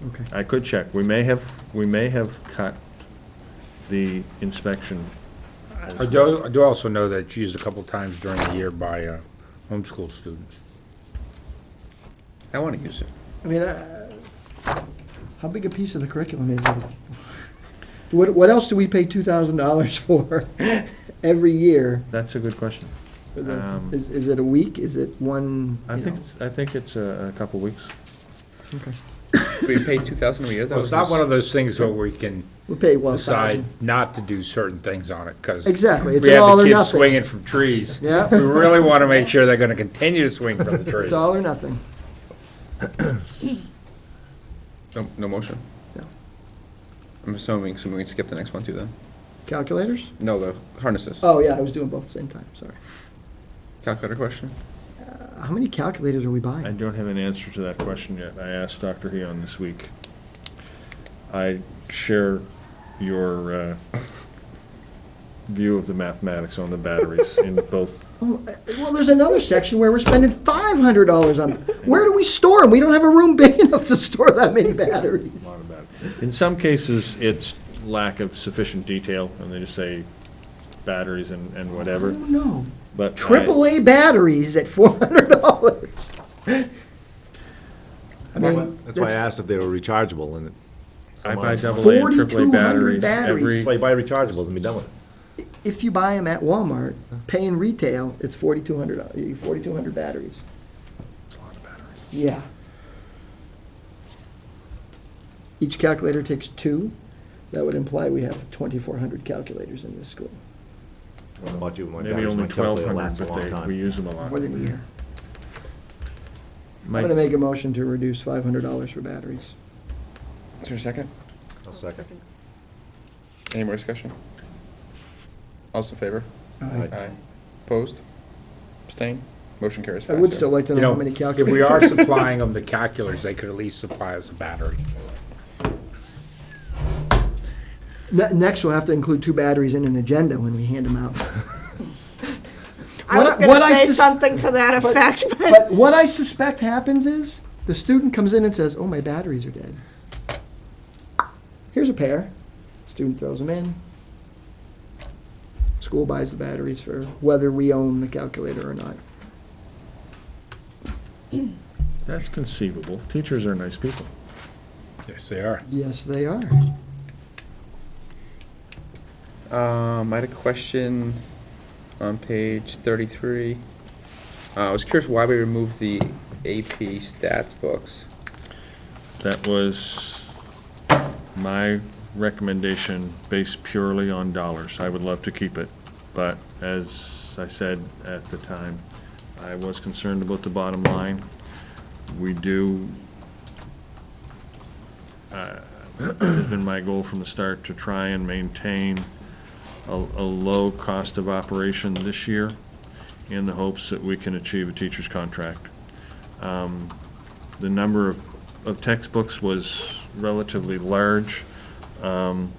Okay. I could check. We may have cut the inspection. I do also know that it's used a couple times during the year by homeschool students. I want to use it. I mean, how big a piece of the curriculum is it? What else do we pay $2,000 for every year? That's a good question. For the- Is it a week? Is it one? I you think, know? I think it's a couple weeks. Okay. We paid $2,000 a year. That Well, it's was not just- one of those things where we can We pay 1,000. decide not to do certain things on it, because Exactly, it's we an all have or the kids nothing. swinging from trees. Yeah. We really want to make sure they're going to continue to swing from the trees. It's all or nothing. No motion? No. I'm assuming we can skip the next one too then. Calculators? No, the harnesses. Oh, yeah, I was doing both at the same time, sorry. Calculator question? How many calculators are we I buying? don't have an answer to that question yet. I asked Dr. Heon this week. I share your view of the mathematics on the batteries in both. Well, there's another section where we're spending $500 on, where do we store them? We don't have a room big enough to store that many batteries. A lot of batteries. In some cases, it's lack of sufficient detail, and they just say batteries and I whatever. don't know. But AAA batteries at $400. I mean, That's why I asked if they were rechargeable, and I Some buy odds. double A and triple A 4,200 batteries batteries. That's why every, you buy rechargeables and be done with it. If you buy them at Walmart, paying retail, it's $4,200 batteries. it's a lot of batteries. Yeah. Each calculator takes 2. That would imply we have 2,400 calculators in this school, I don't know about you, but my Maybe batteries, only my calculator 1,200, lasts a long but we time. use them a lot. more than a year. I'm Mike, gonna make a motion to reduce $500 for batteries. Is there a second? I'll second. Any more discussion? All's in favor? Aye. Aye. Opposed? Abstained? Motion carries I 5-0. would still like to You know know, how many if calculators. we are supplying them the calculators, they could at least supply us a battery. Next, we'll have to include 2 batteries in an agenda when we hand them out. I was What gonna I say sus- something to that but- effect, but But what I suspect happens is, the student comes in and says, oh, my batteries are dead. Here's a pair. Student throws them in. School buys the batteries for whether we own the calculator or not. that's conceivable. Teachers are nice people. Yes, they are. Yes, they are. I had a question on page 33. I was curious why we removed the AP stats books. That was my recommendation based purely on dollars. I would love to keep it, but as I said at the time, I was concerned about the bottom line. We do, it's been my goal from the start to try and maintain a low cost of operation this year in the hopes that we can achieve a teacher's contract. The number of textbooks was relatively large. And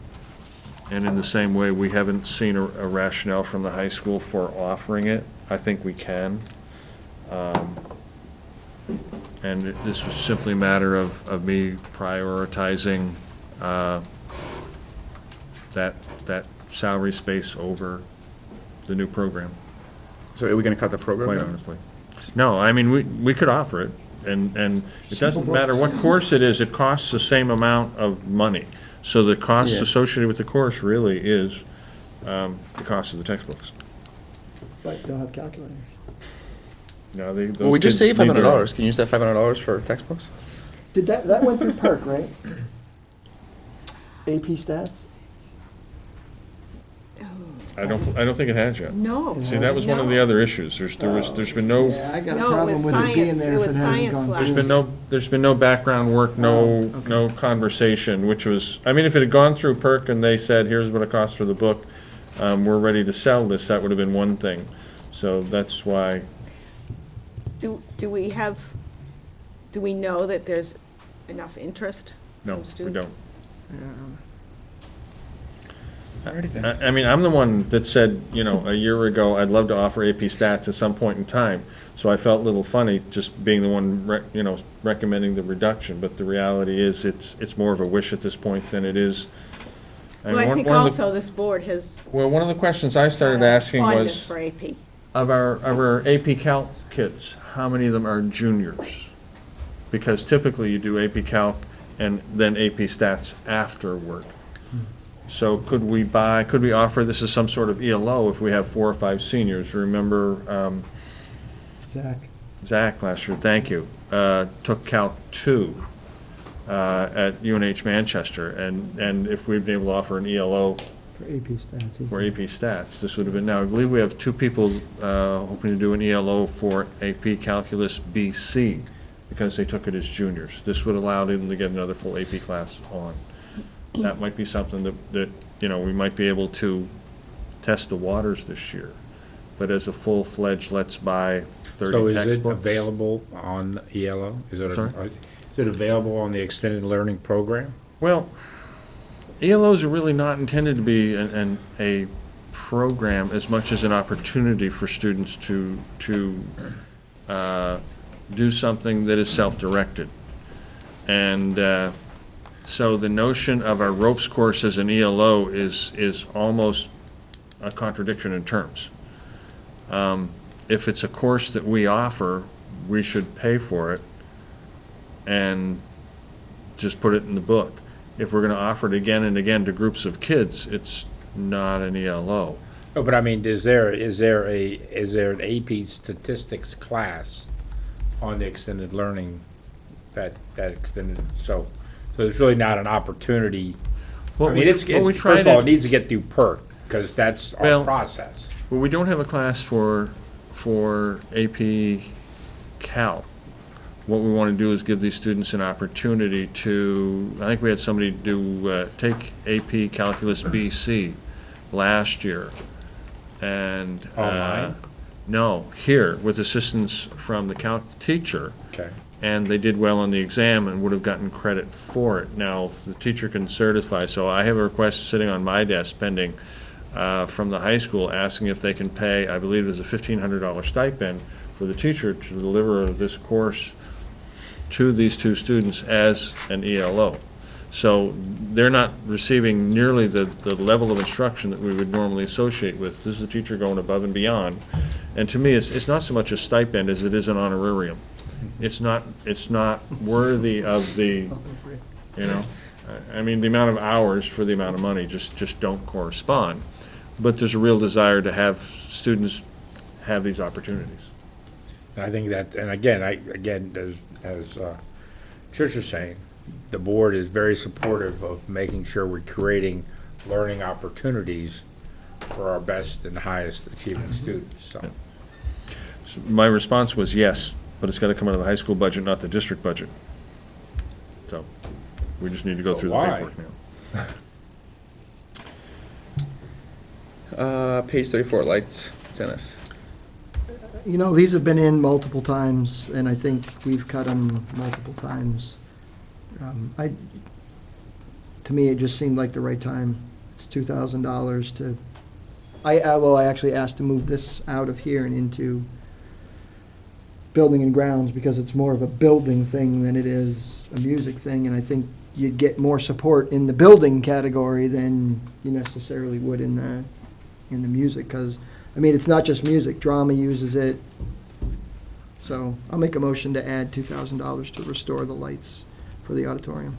in the same way, we haven't seen a rationale from the high school for offering it. I think we can. And this was simply a matter of me prioritizing that salary space over the new program, So are we gonna cut the program quite down? honestly. No, I mean, we could offer it, and it doesn't matter what course it is, it costs the same amount of money. So the cost Yeah. associated with the course really is the cost of the textbooks. But they'll have calculators. Now, Well, we just saved $500. Can you use that $500 for textbooks? Did that went through PERC, right? AP stats? I don't think it has yet. no. See, that was one of the other issues. There's been no, Yeah, I got a No, it problem was with it being science. there It if was it hasn't science gone last through. there's been no background work, no, Oh, okay. no conversation, which was, I mean, if it had gone through PERC and they said, here's what it costs for the book, we're ready to sell this, that would have been one thing. So that's why, Do we know that there's enough interest no, from we students? don't. Alrighty then. I mean, I'm the one that said, a year ago, I'd love to offer AP stats at some point in time. So I felt a little funny just being the one, recommending the reduction. But the reality is, it's more of a wish at this point than it is. Well, I think also this board has Well, one of the questions I started asking fondness was, for AP. of our AP Calc kids, how many of them are juniors? Because typically you do AP Calc and then AP Stats afterward. So could we offer this as some sort of ELO if we have 4 or 5 seniors? Remember, Zach last year, thank you, took Calc 2 at UNH Manchester, and if we'd been able to offer an ELO For AP stats. for AP Stats, this would have been, now I believe we have 2 people hoping to do an ELO for AP Calculus BC, because they took it as juniors. This would allow them to get another full AP class on. That might be something that we might be able to test the waters this year. But as a full-fledged, let's buy 30 So textbooks. is it available on ELO? Sorry? Is it available on the extended learning program? Well, ELOs are really not intended to be a program as much as an opportunity for students to do something that is self-directed. And so the notion of our ropes course as an ELO is almost a contradiction in terms. If it's a course that we offer, we should pay for it and just put it in the book. if we're gonna offer it again and again to groups of kids, it's not an ELO. No, but I mean, is there an AP statistics class on the extended learning, that extended, so there's really not an opportunity. I Well, mean, we first tried of all, it- it needs to get through PERT, because that's Well- our process. Well, we don't have a class for AP Cal. What we want to do is give these students an opportunity to, I think we had somebody take AP Calculus BC last year. And. Online? No, here, with assistance from the calc teacher. Okay. And they did well on the exam and would have gotten credit for it. Now, the teacher can certify, so I have a request sitting on my desk pending from the high school asking if they can pay, I believe it was a $1,500 stipend for the teacher to deliver this course to these two students as an ELO. So they're not receiving nearly the level of instruction that we would normally associate with. This is a teacher going above and beyond. And to me, it's not so much a stipend as it is an honorarium. It's not worthy of the, you know, I mean, the amount of hours for the amount of money just don't correspond. But there's a real desire to have students have these opportunities. And I think that, and again, as Trish was saying, the board is very supportive of making sure we're creating learning opportunities for our best and highest achieving students, so. So my response was yes, but it's gotta come out of the high school budget, not the district budget. So, we just need to go But through the why? paperwork now. Page 34, lights, tennis. You know, these have been in multiple times, and I think we've cut them multiple times. To me, it just seemed like the right time. It's $2,000 to, although I actually asked to move this out of here and into building and grounds, because it's more of a building thing than it is a music thing, and I think you'd get more support in the building category than you necessarily would in the music, because, I mean, it's not just music, drama uses it. So I'll make a motion to add $2,000 to restore the lights for the auditorium.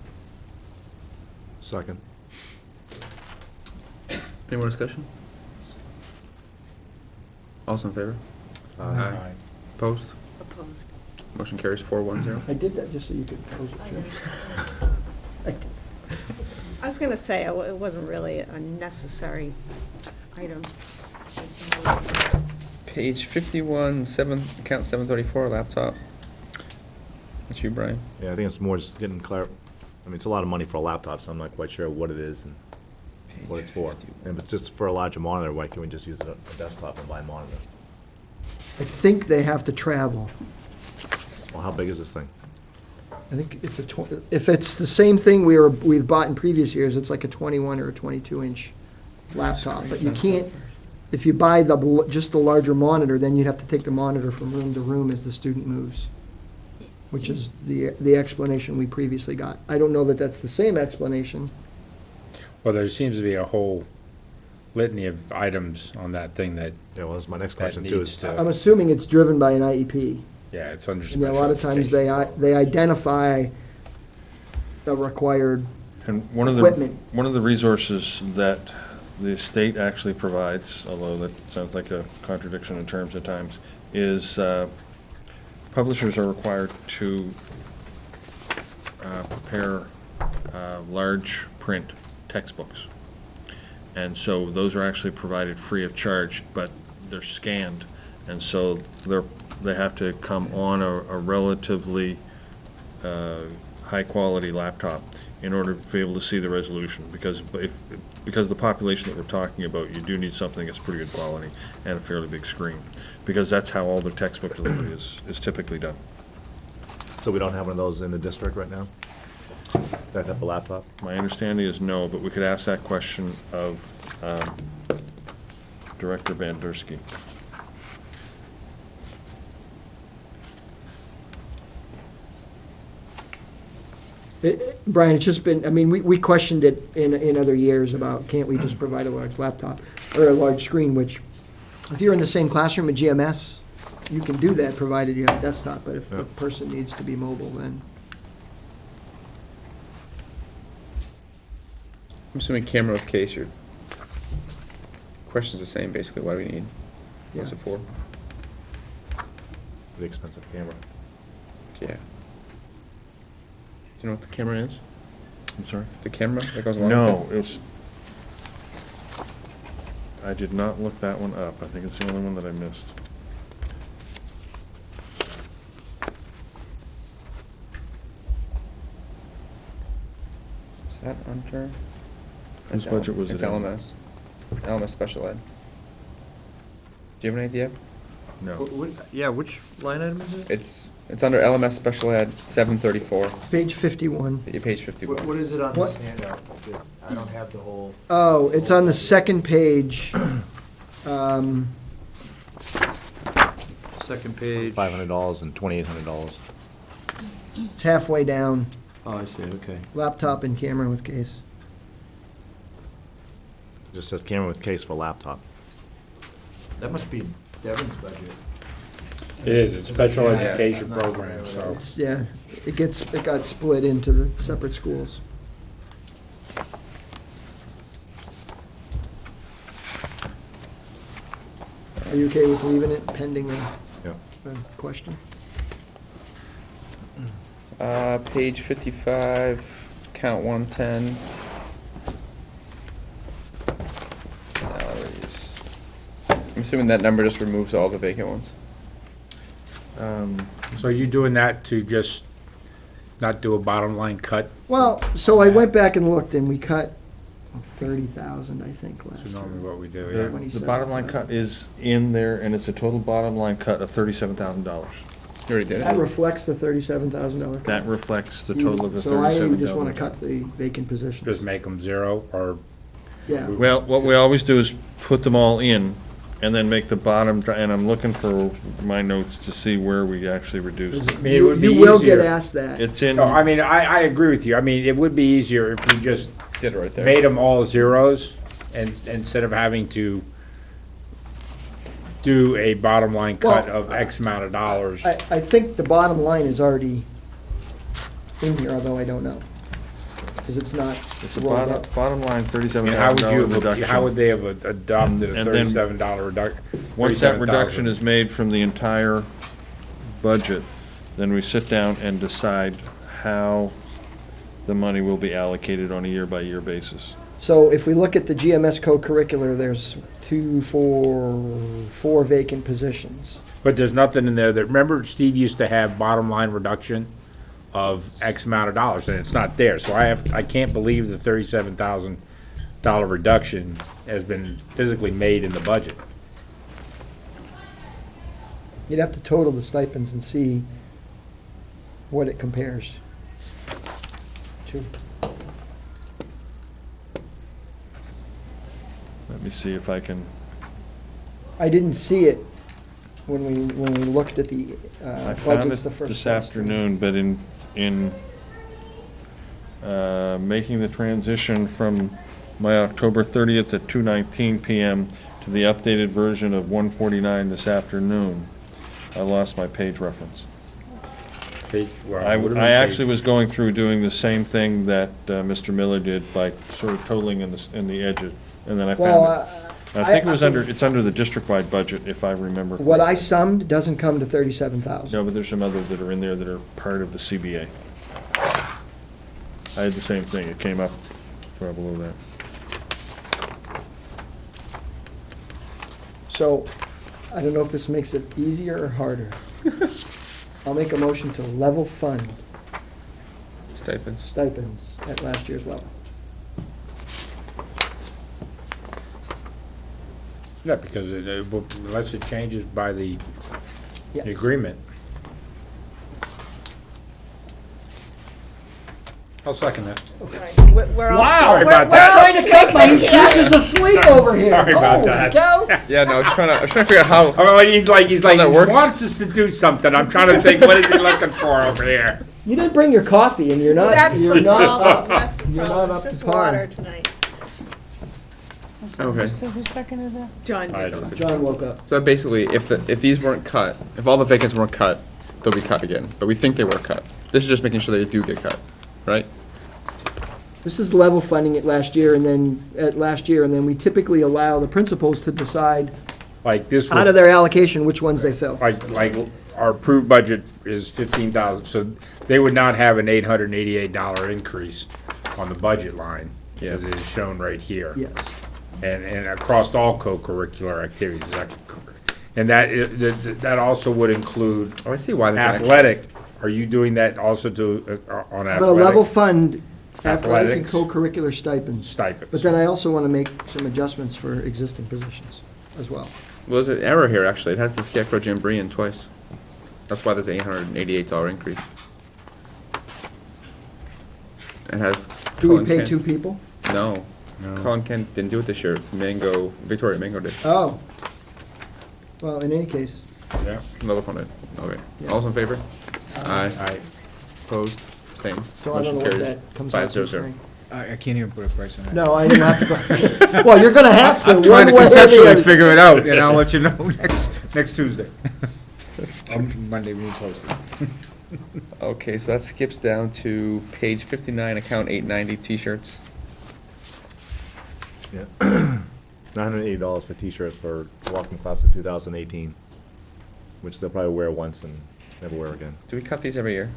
Second. Any more discussion? All's in favor? Aye. Opposed? Opposed. Motion carries 4-1-0. I did that just so you could close it. I was gonna say, it wasn't really a necessary item. Page 51, account 734, laptop. That's you, Brian. Yeah, I think it's more just getting I mean, it's a lot of money for a laptop, so I'm not quite sure what it is and what it's for. And if it's just for a larger monitor, why can't we just use a desktop and buy a monitor? I think they have to travel. Well, how big is this thing? I think it's if it's the same thing we've bought in previous years, it's like a 21 or a 22-inch laptop. But you can't, if you buy just the larger monitor, then you'd have to take the monitor from room to room as the student moves, which is the explanation we previously got. I don't know that that's the same explanation. Well, there seems to be a whole litany of items on that thing that, Yeah, well, that's my next that question too. needs Is to. I'm assuming it's driven by an IEP. Yeah, it's under And special a lot of times education. they identify the required And equipment. one of the resources that the state actually provides, although that sounds like a contradiction in terms at times, is publishers are required to prepare large print textbooks. And so those are actually provided free of charge, but they're scanned. And so they have to come on a relatively high-quality laptop in order to be able to see the resolution, because the population that we're talking about, you do need something that's pretty good quality and a fairly big screen, because that's how all the textbook delivery is typically done. So we don't have one of those in the district right now? That type of laptop? My understanding is no, but we could ask that question of Director Bandersky. Brian, it's just been, I mean, we questioned it in other years about, can't we just provide a large laptop or a large screen, which, if you're in the same classroom at GMS, you can do that, provided you have a desktop, but if the person needs to be mobile, then. I'm assuming camera with case, your question's the same, basically, what do we need? What's Yeah. it for? The expensive camera. Yeah. Do you know what the camera is? I'm sorry? The camera that goes along with No, it was, I did not look that one up. I think it's the only one that I missed. Is that under? Whose It's budget was it It's in? LMS. LMS special ed. Do you have an idea? No. Yeah, which line item is it? It's under LMS special ed, 734, Page 51. page 51. What is it on What? this handout? I don't have the whole. Oh, it's on the second page. Second page. $500 and $2,800. It's halfway down, Oh, I see, okay. laptop and camera with case. Just says camera with case for laptop. That must be Devin's budget. It is, it's special Yeah. education Yeah. program, so. It's, yeah, it got split into the separate schools. Are you okay with leaving it pending Yeah. a question? Page 55, count 110. Salaries. I'm assuming that number just removes all the vacant ones. So are you doing that to just not do a bottom line cut? Well, so I went back and looked, and we cut 30,000, I think, last That's year. normally what we do, The, yeah. the bottom line cut is in there, and it's a total bottom line cut of $37,000. You already did That it? reflects the $37,000 cut. That reflects the total of the So I $37,000. just want to cut the vacant positions. Just make them zero, or Yeah. Well, what we always do is put them all in, and then make the bottom, and I'm looking for my notes to see where we actually reduced. I mean, it would be You will get easier. asked that. It's in, No, I mean, I agree with you. I mean, it would be easier if we just Did it right there. made them all zeros, and instead of having to do a bottom line cut Well, of X amount of dollars. I think the bottom line is already in here, although I don't know. Because it's not it's a rolled bottom, up. bottom line, I mean, $37,000 reduction. how would they have adopted a And then $37 reduction? Once that reduction is made from the entire budget, then we sit down and decide how the money will be allocated on a year-by-year basis. So if we look at the GMS co-curricular, there's four vacant positions. But there's nothing in there that, remember Steve used to have bottom line reduction of X amount of dollars, and it's not there. So I can't believe the $37,000 reduction has been physically made in the budget. You'd have to total the stipends and see what it compares to. Let me see if I can, I didn't see it when we looked at the I found budgets it the first. this time. afternoon, but in making the transition from my October 30th at 2:19 PM to the updated version of 149 this afternoon, I lost my page reference. Page- well, I what do we actually pay? was going through doing the same thing that Mr. Miller did by sort of totaling in the edges, and then I Well, found it. I think it was it's under the district-wide budget, if I remember. what I correctly. summed doesn't come to 37,000. No, but there's some others that are in there that are part of the CBA. I had the same thing, it came up far below that. So, I don't know if this makes it easier or harder. I'll make a motion to level fund Stipends. stipends at last year's level. Yeah, because unless it changes by the Yes. agreement. I'll second that. We're all. Sorry we're- about we're that. all Trying to cut my sleeping here. juices asleep over here. Sorry about Holy that. cow. Yeah, no, I was trying to figure out how, Oh, he's like, he that works? wants us to do something. I'm trying to think, what is he looking for over here? You didn't bring your coffee and you're not, That's you're the not problem, up. that's the You're problem, not it's up to just par. water tonight. okay. So who seconded that? John I did. don't- John woke up. So basically, if these weren't cut, if all the vacants weren't cut, they'll be cut again, but we think they were cut. This is just making sure they do get cut, right? This is level funding it last year, and then we typically allow the principals to decide Like this out of would, their allocation which ones they fill. like our approved budget is 15,000, so they would not have an $888 increase on the budget line, as is shown right here. Yes. And across all co-curricular activities, is that correct? And that also would include Oh, I see why there's an extra. athletic. Are you doing that also to, on I'm gonna level athletic fund athletic and Athletics. co-curricular stipends. stipends? But then I also want to make some adjustments for existing positions as well. Well, there's an error here, actually. It has the Scarecrow Jamboree twice. That's why there's an $888 increase. It has. Do we Colin pay Kent- 2 people? No. Colin Kent didn't do it this year. Victoria Mango did. Oh. Well, in any case, Yeah. Level funded. Okay. Yeah. All's in favor? Aye. Aye. Opposed? Same. so I don't know Motion what carries that comes out to. 500. Frank. I can't even put a price on that. No, I didn't have to go. Well, you're gonna have to. I'm trying to one way or the conceptually other. figure it out, and I'll let you know next Tuesday. Monday, we post it. Okay, so that skips down to page 59, account 890, T-shirts. Yeah. $980 for t-shirts for welcome class of 2018, which they'll probably wear once and never wear again. Do we cut these every year?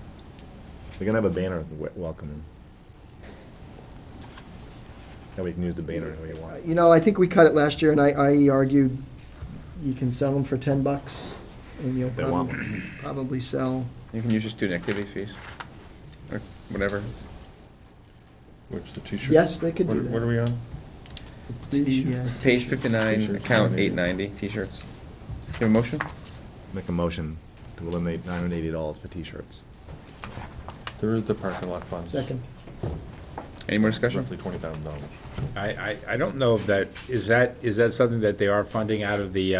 They're gonna have a banner welcoming. And we can use the banner if we want. You know, I think we cut it last year, and I argued you can sell them for $10, and you'll They want probably sell. You can use your student activity fees, or whatever. Which, the t-shirt? Yes, they could do What are that. we on? Page 59, T-shirts, account 890. 890, T-shirts. Do you have a motion? Make a motion to eliminate $980 for t-shirts. There is the parking lot funds. Second. Any more discussion? Roughly $20,000. I don't know if is that something that they are funding out of the,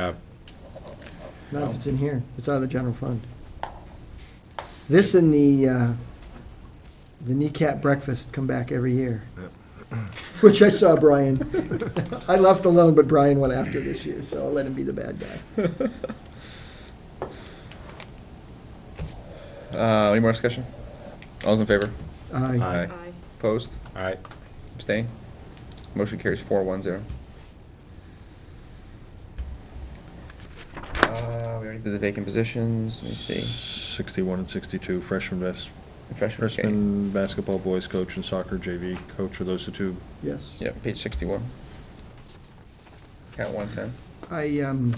Not if it's in here. It's out of the general fund. This and the kneecap breakfast come back every year. Which I saw Brian. I left alone, but Brian went after this year, so I'll let him be the bad guy. Any more discussion? All's in favor? Aye. Aye. Opposed? all right, Abstain? Motion carries 410. We already did the vacant positions. Let me see. 61 and 62, freshman Freshman, basketball boys coach and soccer JV coach, are those the two? Yes. okay. Yep, page 61. Account 110.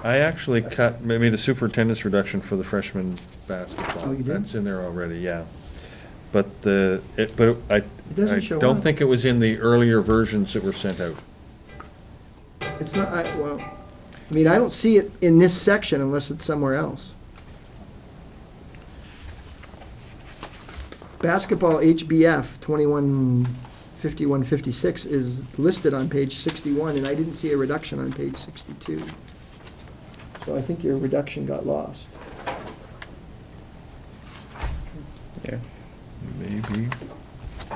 I actually cut maybe the superintendent's reduction for the freshman basketball. Oh, you did? That's in there already, yeah. But I doesn't show don't up. think it was in the earlier versions that were sent out. It's not, well, I mean, I don't see it in this section unless it's somewhere else. Basketball HBF 215156 is listed on page 61, and I didn't see a reduction on page 62. So I think your reduction got lost. Yeah. Maybe.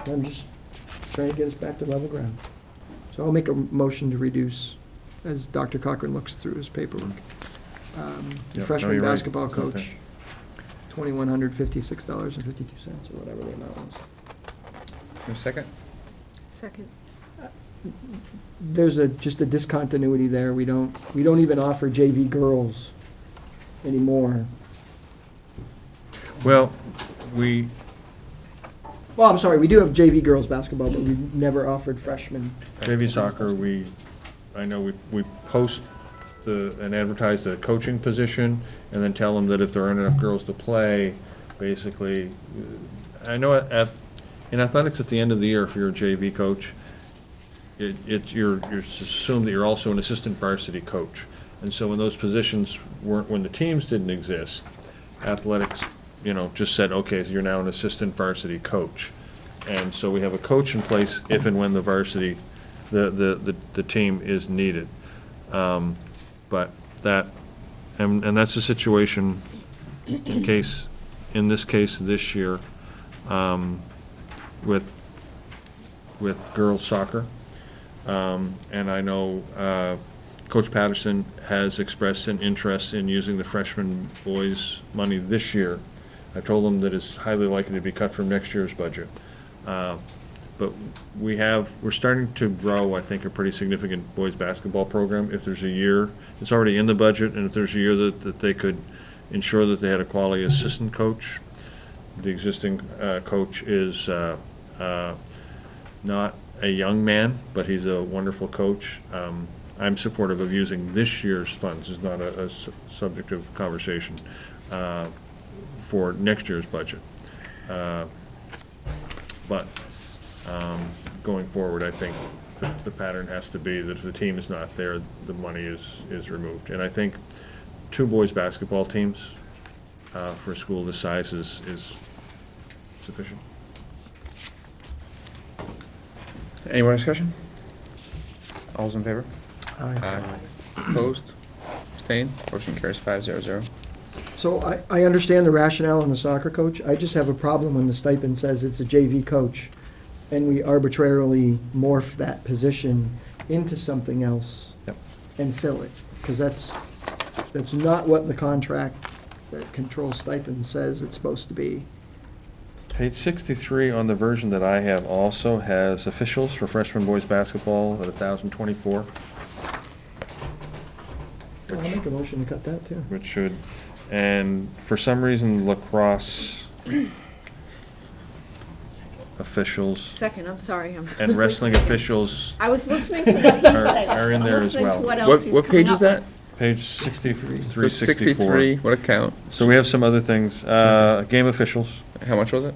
I'm just trying to get us back to level ground. So I'll make a motion to reduce, as Dr. Cochran looks through his paperwork. The Yep, no, freshman you're right. basketball Okay. coach, $2,156.52, or whatever the amount was. Have a second? Second. There's just a discontinuity there. We don't even offer JV girls anymore. Well, Well, I'm sorry, we do have JV girls basketball, but we've never offered freshmen. JV soccer, I know we post and advertise the coaching position, and then tell them that if there aren't enough girls to play, basically, I know in athletics at the end of the year, if you're a JV coach, you're assumed that you're also an assistant varsity coach. And so when those positions when the teams didn't exist, athletics, just said, okay, so you're now an assistant varsity coach. And so we have a coach in place if and when the varsity, the team is needed. But and that's the situation in this case this year, with girls soccer. And I know Coach Patterson has expressed an interest in using the freshman boys' money this year I told them that it's highly likely to be cut from next year's budget. But we're starting to grow, I think, a pretty significant boys' basketball program. If there's a year, it's already in the budget, and if there's a year that they could ensure that they had a quality assistant coach. The existing coach is not a young man, but he's a wonderful coach. I'm supportive of using this year's funds, it's not a subject of conversation, for next year's budget. But going forward, I think the pattern has to be that if the team is not there, the money is removed. And I think 2 boys' basketball teams for a school this size is sufficient. Any more discussion? All's in favor? Aye. Opposed? Abstained? Motion carries 5-0-0. So I understand the rationale on the soccer coach. I just have a problem when the stipend says it's a JV coach, and we arbitrarily morph that position into something else Yep. and fill it, because that's not what the contract that controls stipend says it's supposed to be. Page 63 on the version that I have also has officials for freshman boys basketball at 1,024, I'll make a motion to cut that, too. which should, and for some reason lacrosse officials Second, I'm sorry. and wrestling officials, I was listening to what he said. are in there as I'm listening to well. what else he's What page coming is up that? page 63, So 64. 63, what account? So we have some other things, game officials, How much was it?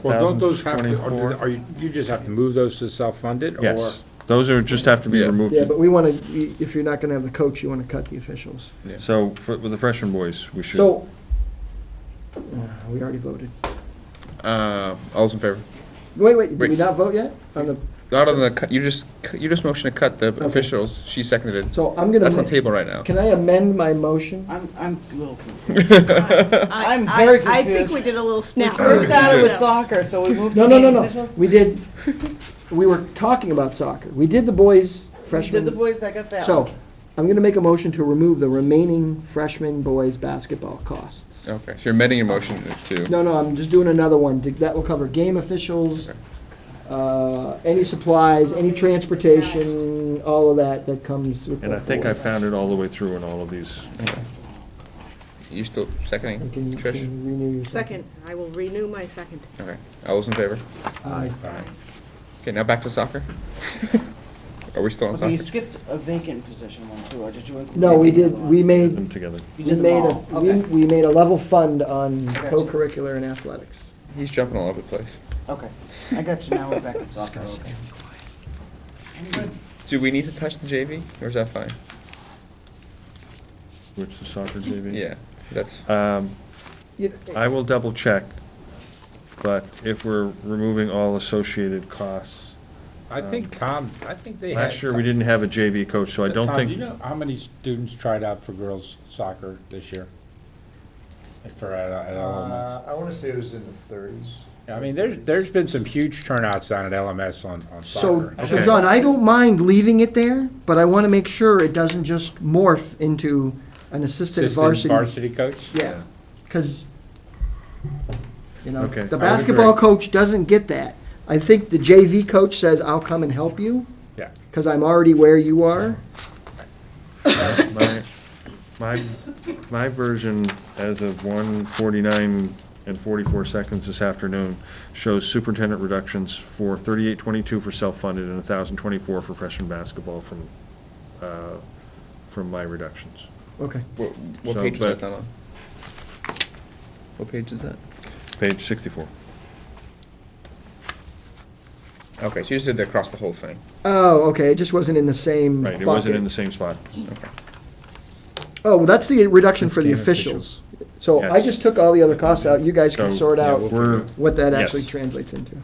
Well, don't those have to, 1,024. you just have to move those to self-funded, or? Yes, those are, just have to be Yeah. removed. Yeah, but we want to, if you're not going to have the coach, you want to cut the officials. So with the freshman boys, we should. So, we already voted. All's in favor? Wait, did we Wait. not vote yet? On the, Not on the, you just motioned to cut the officials. She seconded it. so I'm going That's on to, table right now. can I amend my motion? I'm a little confused. I'm very I think confused. we did a little We snap. first started with Yeah. soccer, so we moved No, to no, game no, officials? no. We were talking about soccer. We did the boys Did freshman. the boys, I got that So, one. I'm going to make a motion to remove the remaining freshman boys basketball costs. Okay, so you're amending your motion to, No, I'm just doing another one. That will cover game officials, any supplies, any transportation, all of that comes with And I that think I board. found it all the way through in all of these. you still seconding, Can you Trish? renew your Second, I will renew my second. Okay, all those in favor? Aye. Okay, now back to soccer. Are we still on Okay, you soccer? skipped a vacant position one too, or did you include? No, we vacant in did, the one? we Put made, them together. You we did them made all, a, okay. we made a level fund on Gotcha. co-curricular and athletics. He's jumping all over the place. Okay, I got you, now we're back at soccer, okay. Do we need to touch the JV, or is that fine? Which the soccer JV? Yeah, that's, You- I will double check, but if we're removing all associated costs, I think, Tom, they had. last year we didn't have a JV coach, so I don't Tom, think. do you know how many students tried out for girls' soccer this year? For, at LMS? I want to say it was in the 30s. I mean, there's been some huge turnouts down at LMS on So, soccer. so Okay. John, I don't mind leaving it there, but I want to make sure it doesn't just morph into an assistant Assistant varsity. varsity coach? Yeah, because, you know, Okay, I the would basketball agree. coach doesn't get that. I think the JV coach says, I'll come and help you, Yeah. because I'm already where you are. My version, as of 1:49 and 44 seconds this afternoon, shows superintendent reductions for 3822 for self-funded and 1,024 for freshman basketball from my reductions. Okay. what So, page is but- that on? What page is that? Page 64. Okay, so you just did that across the whole thing. Oh, okay, it just wasn't in the same Right, it wasn't in the bucket. same spot. Okay. Oh, well, that's the reduction That's for the game officials. So I Yes. just took all the other costs out. You guys can So, sort yeah, out we'll We're, what that yes. actually translates into.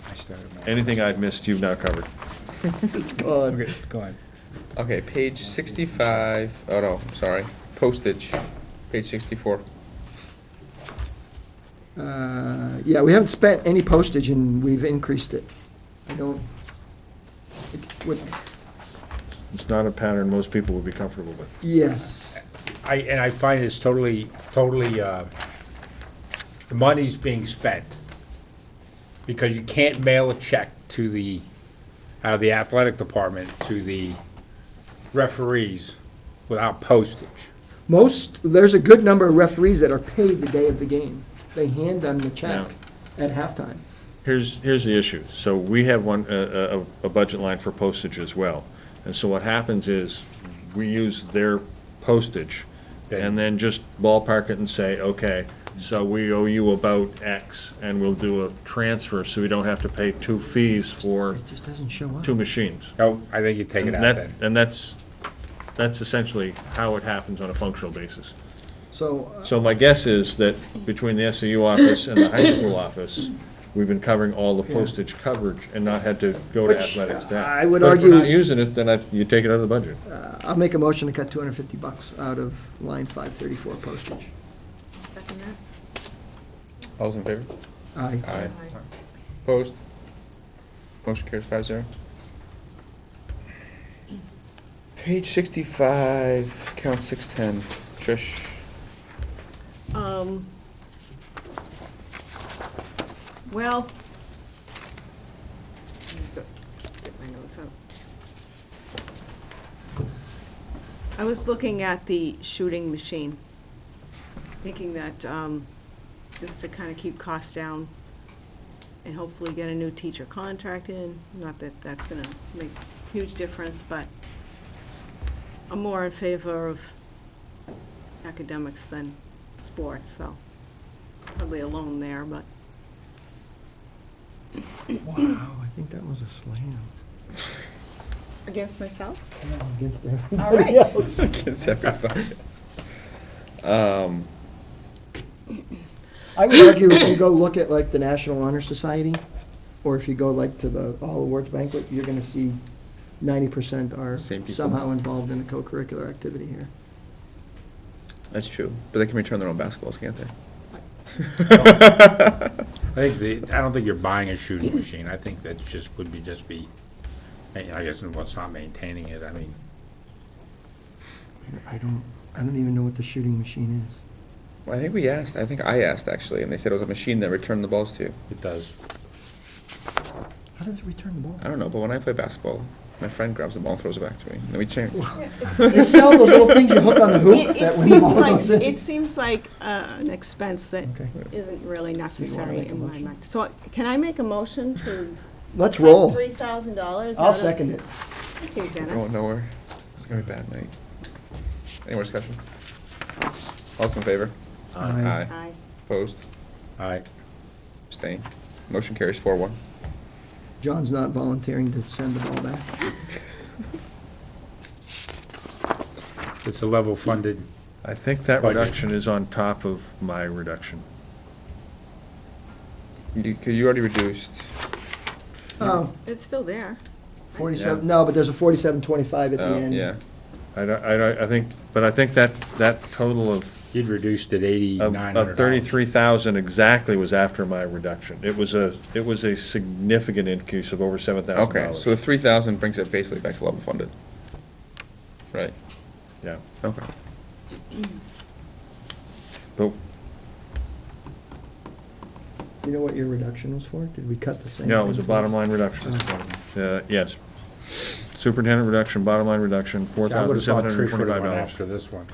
I started my- anything I've missed, you've now covered. Okay, go ahead. Okay, page 65, oh no, I'm sorry, postage, page 64. Yeah, we haven't spent any postage and we've increased it. I don't, it would, It's not a pattern most people would be comfortable with. yes. I find it's totally, the money's being spent. Because you can't mail a check to out of the athletic department to the referees without postage. There's a good number of referees that are paid the day of the game. They hand them the check at halftime. Here's the issue. So we have a budget line for postage as well. And so what happens is, we use their postage, and then just ballpark it and say, okay, so we owe you about X, and we'll do a transfer, so we don't have to pay 2 fees for It just doesn't show up. 2 machines. No, I think you take it And out that- then. And that's essentially how it happens on a functional basis. So, So my guess is that between the SAU office and the high school office, we've been covering all the Yeah. postage coverage and not had to go to Which, athletic staff. I would But if we're not argue- using it, then you take it out of the budget. I'll make a motion to cut $250 out of line 534 postage. Second that? All's in favor? Aye. Aye. Opposed? Motion carries 5-0. Page 65, count 610. Trish, Well, let me get my notes out. I was looking at the shooting machine, thinking that, just to kind of keep costs down and hopefully get a new teacher contract in, not that that's gonna make a huge difference, but I'm more in favor of academics than sports, so probably alone there, but Wow, I think that was a slam. against myself? Against All everybody right. else. against everybody. I would argue if you go look at like the National Honor Society, or if you go like to the All Awards banquet, you're gonna see 90% are Same people. somehow involved in a co-curricular activity here. That's true, but they can return their own basketballs, can't they? I don't think you're buying a shooting machine. I think that would be, I guess, what's not maintaining it, I mean. I don't even know what the shooting machine is. Well, I think I asked actually, and they said it was a machine that returned the balls to you. It does. How does it return the ball? I don't know, but when I play basketball, my friend grabs the ball and throws it back to me, and then we change. They sell those little things you hook on the hoop It that when the seems ball like, goes in. it seems like an expense that Okay. isn't really necessary make a in my motion? mind. So can I make a motion to Let's roll. $3,000? I'll second it. Thank you, Going Dennis. nowhere. It's gonna be a bad night. Any more discussion? All's in favor? Aye. Aye. Opposed? Aye. Abstained? Motion carries 4-1. John's not volunteering to send the ball back. It's a level funded, I think that Budget. reduction is on top of my reduction. Because you already reduced. Oh, It's still there. 47, no, but there's a 4725 at the Oh, end. yeah. I think that total of you'd reduced it $8,900. 33,000 exactly was after my reduction. It was a significant increase of over $7,000. Okay, so the 3,000 brings it basically back to level funded. Right, Yeah, okay. but, You know what your reduction was for? Did we cut the same? no, it thing was a twice? bottom line reduction. Yes. Superintendent reduction, bottom line reduction, I would've thought Trish would've went $4,725. after this one.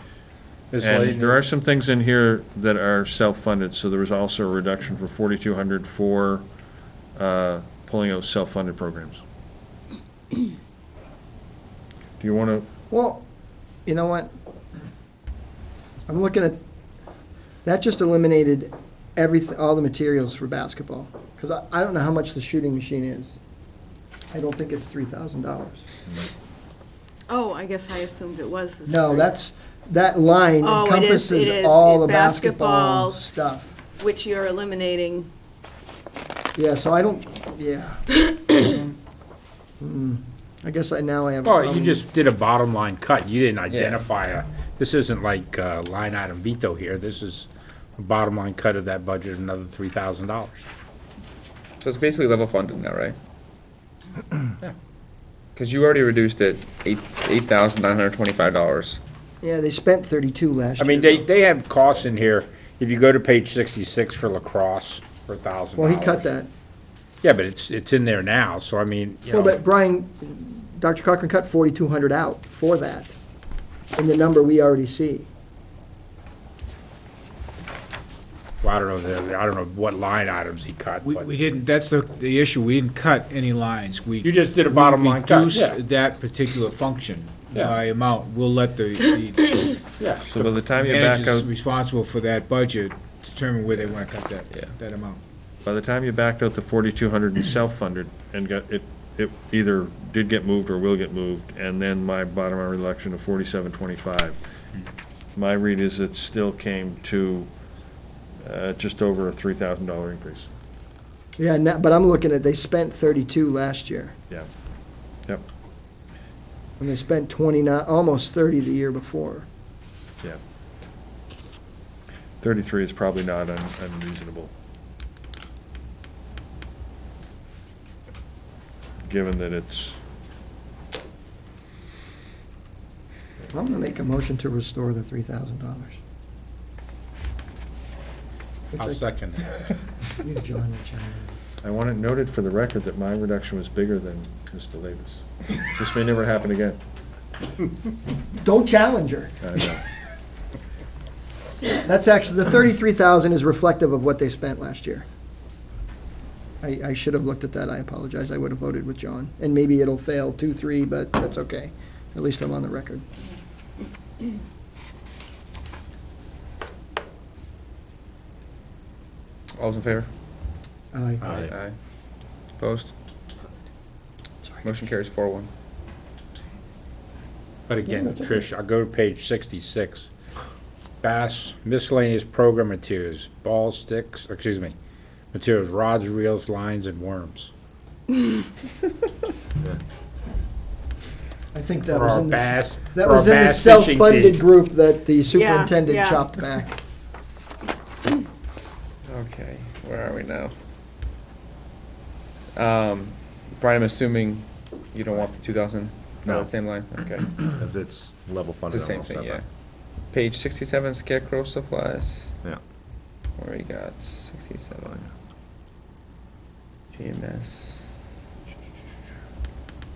Ms. And Layton, there are some things in here that are self-funded, so there was also a reduction for 4,200 for pulling out self-funded programs. Do you want to, Well, you know what? I'm looking at, that just eliminated everything, all the materials for basketball. Because I don't know how much the shooting machine is. I don't think it's $3,000. Oh, I guess I assumed it was the No, three. that line Oh, it is, encompasses all the basketball, basketball stuff. Which you're eliminating. Yeah, so I don't, yeah. I guess now I have. a well, you problem. just did a bottom line cut. You didn't identify this isn't like line item veto here. This is a bottom line cut of that budget, another $3,000. So it's basically level funded now, right? Yeah. Because you already reduced it $8,925, Yeah, they spent 32 last I year. mean, they have costs in here. If you go to page 66 for lacrosse, for $1,000. Well, he cut that. Yeah, but it's in there now, so I mean, you Well, know, but Brian, Dr. Cochran cut 4,200 out for that, in the number we already see. well, I don't know what line items he cut, but We didn't, that's the issue, we didn't cut any lines. you just did a bottom line cut, Reduced yeah. that particular function Yeah. by amount. We'll let the Yeah. So by the time you back managers out, responsible for that budget determine where they want to cut that amount. by the time you backed out the 4,200 in self-funded and got, it either did get moved or will get moved, and then my bottom line reduction of 4725. My read is it still came to just over a $3,000 increase. Yeah, but I'm looking at, they spent 32 last year, Yeah. Yep, and they spent 29, almost 30 the year before. yeah. 33 is probably not unreasonable. Given that it's, I'm gonna make a motion to restore the $3,000. I'll second that. You, John, and John. I want it noted for the record that my reduction was bigger than Mr. Davis. This may never happen again. Don't challenge her. I know. That's actually, the 33,000 is reflective of what they spent last year. I should have looked at that, I apologize, I would have voted with John. And maybe it'll fail 2-3, but that's okay. At least I'm on the record. All's in favor? Aye. Aye. Opposed? Motion carries 4-1. But again, Yeah, that's okay. Trish, I'll go to page 66. Bass miscellaneous program materials, balls, sticks, excuse me, materials, rods, reels, lines, and worms. I think that For was our in the, bass, that for our was in the bass fishing self-funded team. group that the superintendent yeah. chopped back. Okay, where are we now? Brian, I'm assuming you don't want the 2,000, No. that same line? Okay. If it's level It's funded, the I'm same all thing, set yeah. back. Page 67, scarecrow supplies. Yeah. Where we got 67. GMS.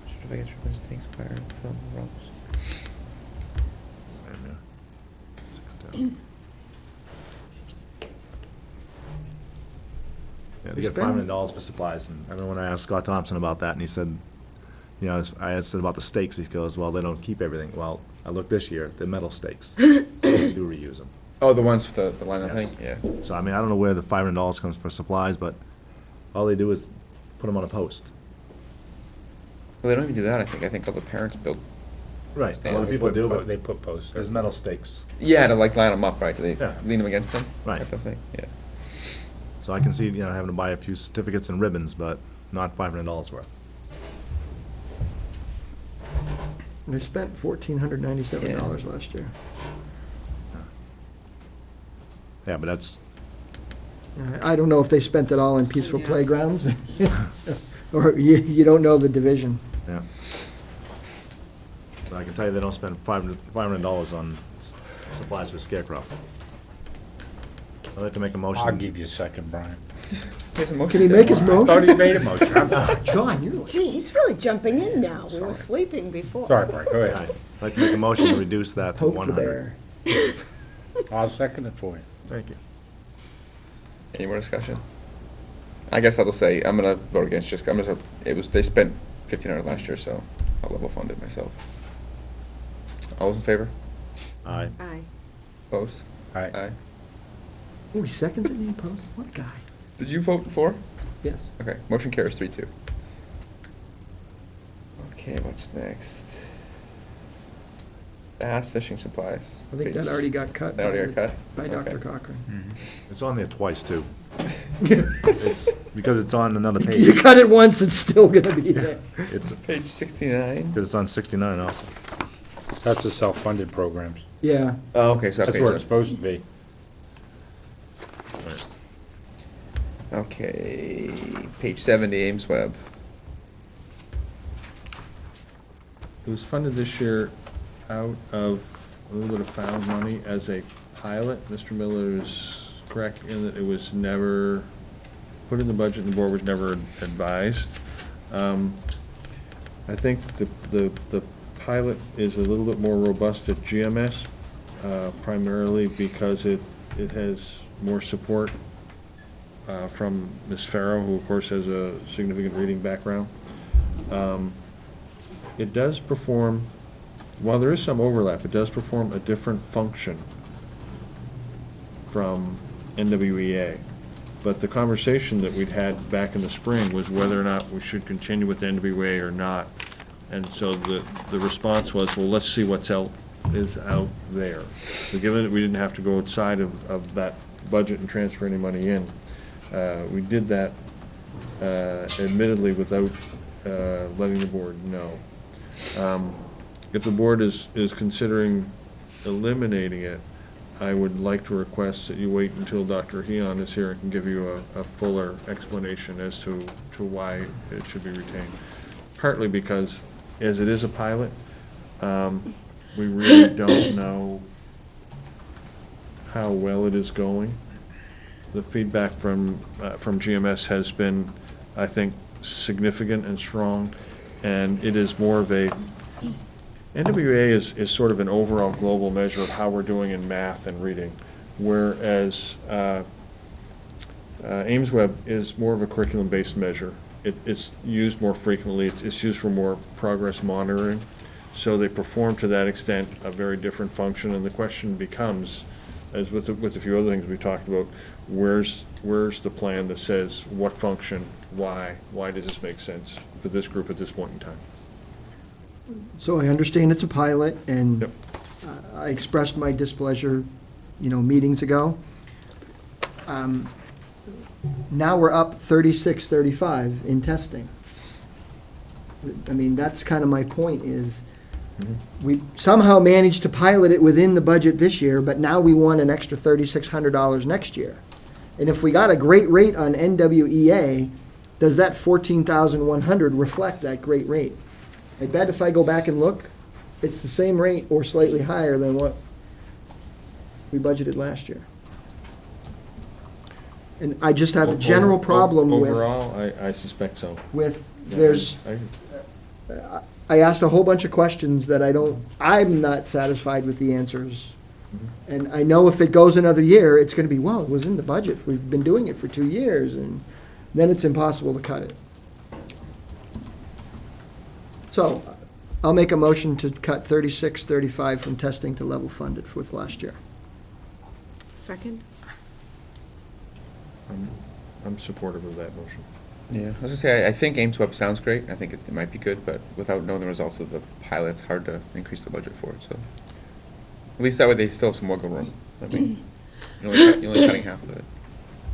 Certificates, ribbons, things, wire, film, ropes. And, 610. Yeah, they They get spend- $500 for supplies, and I remember when I asked Scott Thompson about that, and he said, you know, I asked him about the stakes, he goes, well, they don't keep everything. Well, I looked this year, they're metal stakes. They do reuse them. Oh, the ones with the line, I Yes. think, yeah. So, I mean, I don't know where the $500 comes for supplies, but all they do is put them on a post. Well, they don't even do that, I think. I think all the parents build. Right. Stand. A lot of people do, but They put posts. there's metal stakes. Yeah, to like line them up, right? Do they Yeah. lean them against them? Right. Type of thing, yeah. So I can see, you know, having to buy a few certificates and ribbons, but not $500 worth. They spent $1,497 last year. Yeah, but that's, I don't know if they spent it all in peaceful playgrounds, or you don't know the division. yeah. But I can tell you they don't spend $500 on supplies for Scarecrow. I'd like to make a motion. I'll give you a second, Brian. Can he make his I thought motion? he made a motion. I'm sorry. John, you're like, Gee, he's really jumping in now. We were sleeping before. Sorry, Brian, go I'd ahead. like to make a motion to reduce that to poke the 100. bear. I'll second it for you. Thank you. Any more discussion? I guess I'll just say, I'm gonna vote against just, they spent 1,500 last year, so I'll level fund it myself. All those in favor? Aye. Aye. Opposed? Aye. Aye. Oh, he seconds it in post? What guy? Did you vote for? Yes. Okay, motion carries 3-2. Okay, what's next? Bass fishing supplies. I think that already got cut. That already got cut? By Dr. Okay. Cochran. It's on there twice, too. It's, because it's on another You page. cut it once, it's still gonna be there. It's, Page 69. because it's on 69 also. That's the self-funded programs. Yeah. Oh, okay, so that That's page where is- it's supposed to be. Okay, page 70, Ames Web. It was funded this year out of a little bit of found money as a pilot. Mr. Miller is correct in that it was never put in the budget, and the board was never advised. I think the pilot is a little bit more robust at GMS, primarily because it has more support from Ms. Farrow, who of course has a significant reading background. It does perform, while there is some overlap, it does perform a different function from NWEA. But the conversation that we'd had back in the spring was whether or not we should continue with NWEA or not. And so the response was, well, let's see what's out there. So given that we didn't have to go outside of that budget and transfer any money in, we did that admittedly without letting the board know. If the board is considering eliminating it, I would like to request that you wait until Dr. Heon is here and can give you a fuller explanation as to why it should be retained. Partly because, as it is a pilot, we really don't know how well it is going. The feedback from GMS has been, I think, significant and strong, and it is more of a, NWEA is sort of an overall global measure of how we're doing in math and reading, whereas AIMSweb is more of a curriculum-based measure. It's used more frequently, it's used for more progress monitoring, so they perform to that extent a very different function, and the question becomes, as with a few other things we talked about, where's the plan that says what function, why does this make sense for this group at this point in time? So I understand it's a pilot, and Yep. I expressed my displeasure, meetings ago. Now we're up 36, 35 in testing. I mean, that's kind of my point is, we somehow managed to pilot it within the budget this year, but now we want an extra $3,600 next year. And if we got a great rate on NWEA, does that 14,100 reflect that great rate? I bet if I go back and look, it's the same rate or slightly higher than what we budgeted last year. And I just have a general problem with. Overall, I suspect so. Yeah, I asked a whole bunch of questions that I'm not satisfied with the answers. And I know if it goes another year, it's gonna be, well, it was in the budget, we've been doing it for 2 years, and then it's impossible to cut it. So, I'll make a motion to cut 36, 35 from testing to level funded with last year. Second? I'm supportive of that motion. Yeah, I was gonna say, I think AIMSweb sounds great, I think it might be good, but without knowing the results of the pilot, it's hard to increase the budget for it, so. At least that way they still have some wiggle room. I mean, you're only cutting half of it.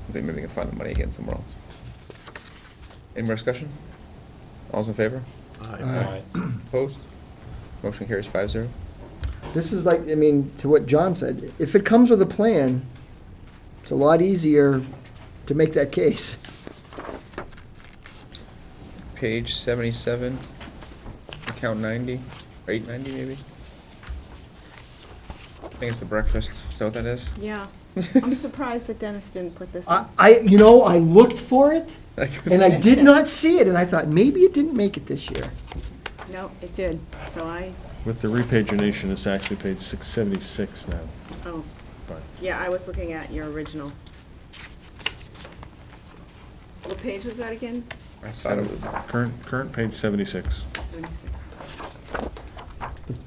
I think maybe they can find the money again somewhere else. Any more discussion? All's in favor? Aye. Opposed? Motion carries 5-0. This is like, to what John said, if it comes with a plan, it's a lot easier to make that case. Page 77, account 90, or 890 maybe? I think it's the breakfast, is that what that is? Yeah. I'm surprised that Dennis didn't put this in. I looked for it, and I did not see it, and I thought, maybe it didn't make it this year. No, it did, so With the repagination, it's actually page 676 now. oh, But yeah, I was looking at your original. What page was that again? I thought it was, current page 76. 76.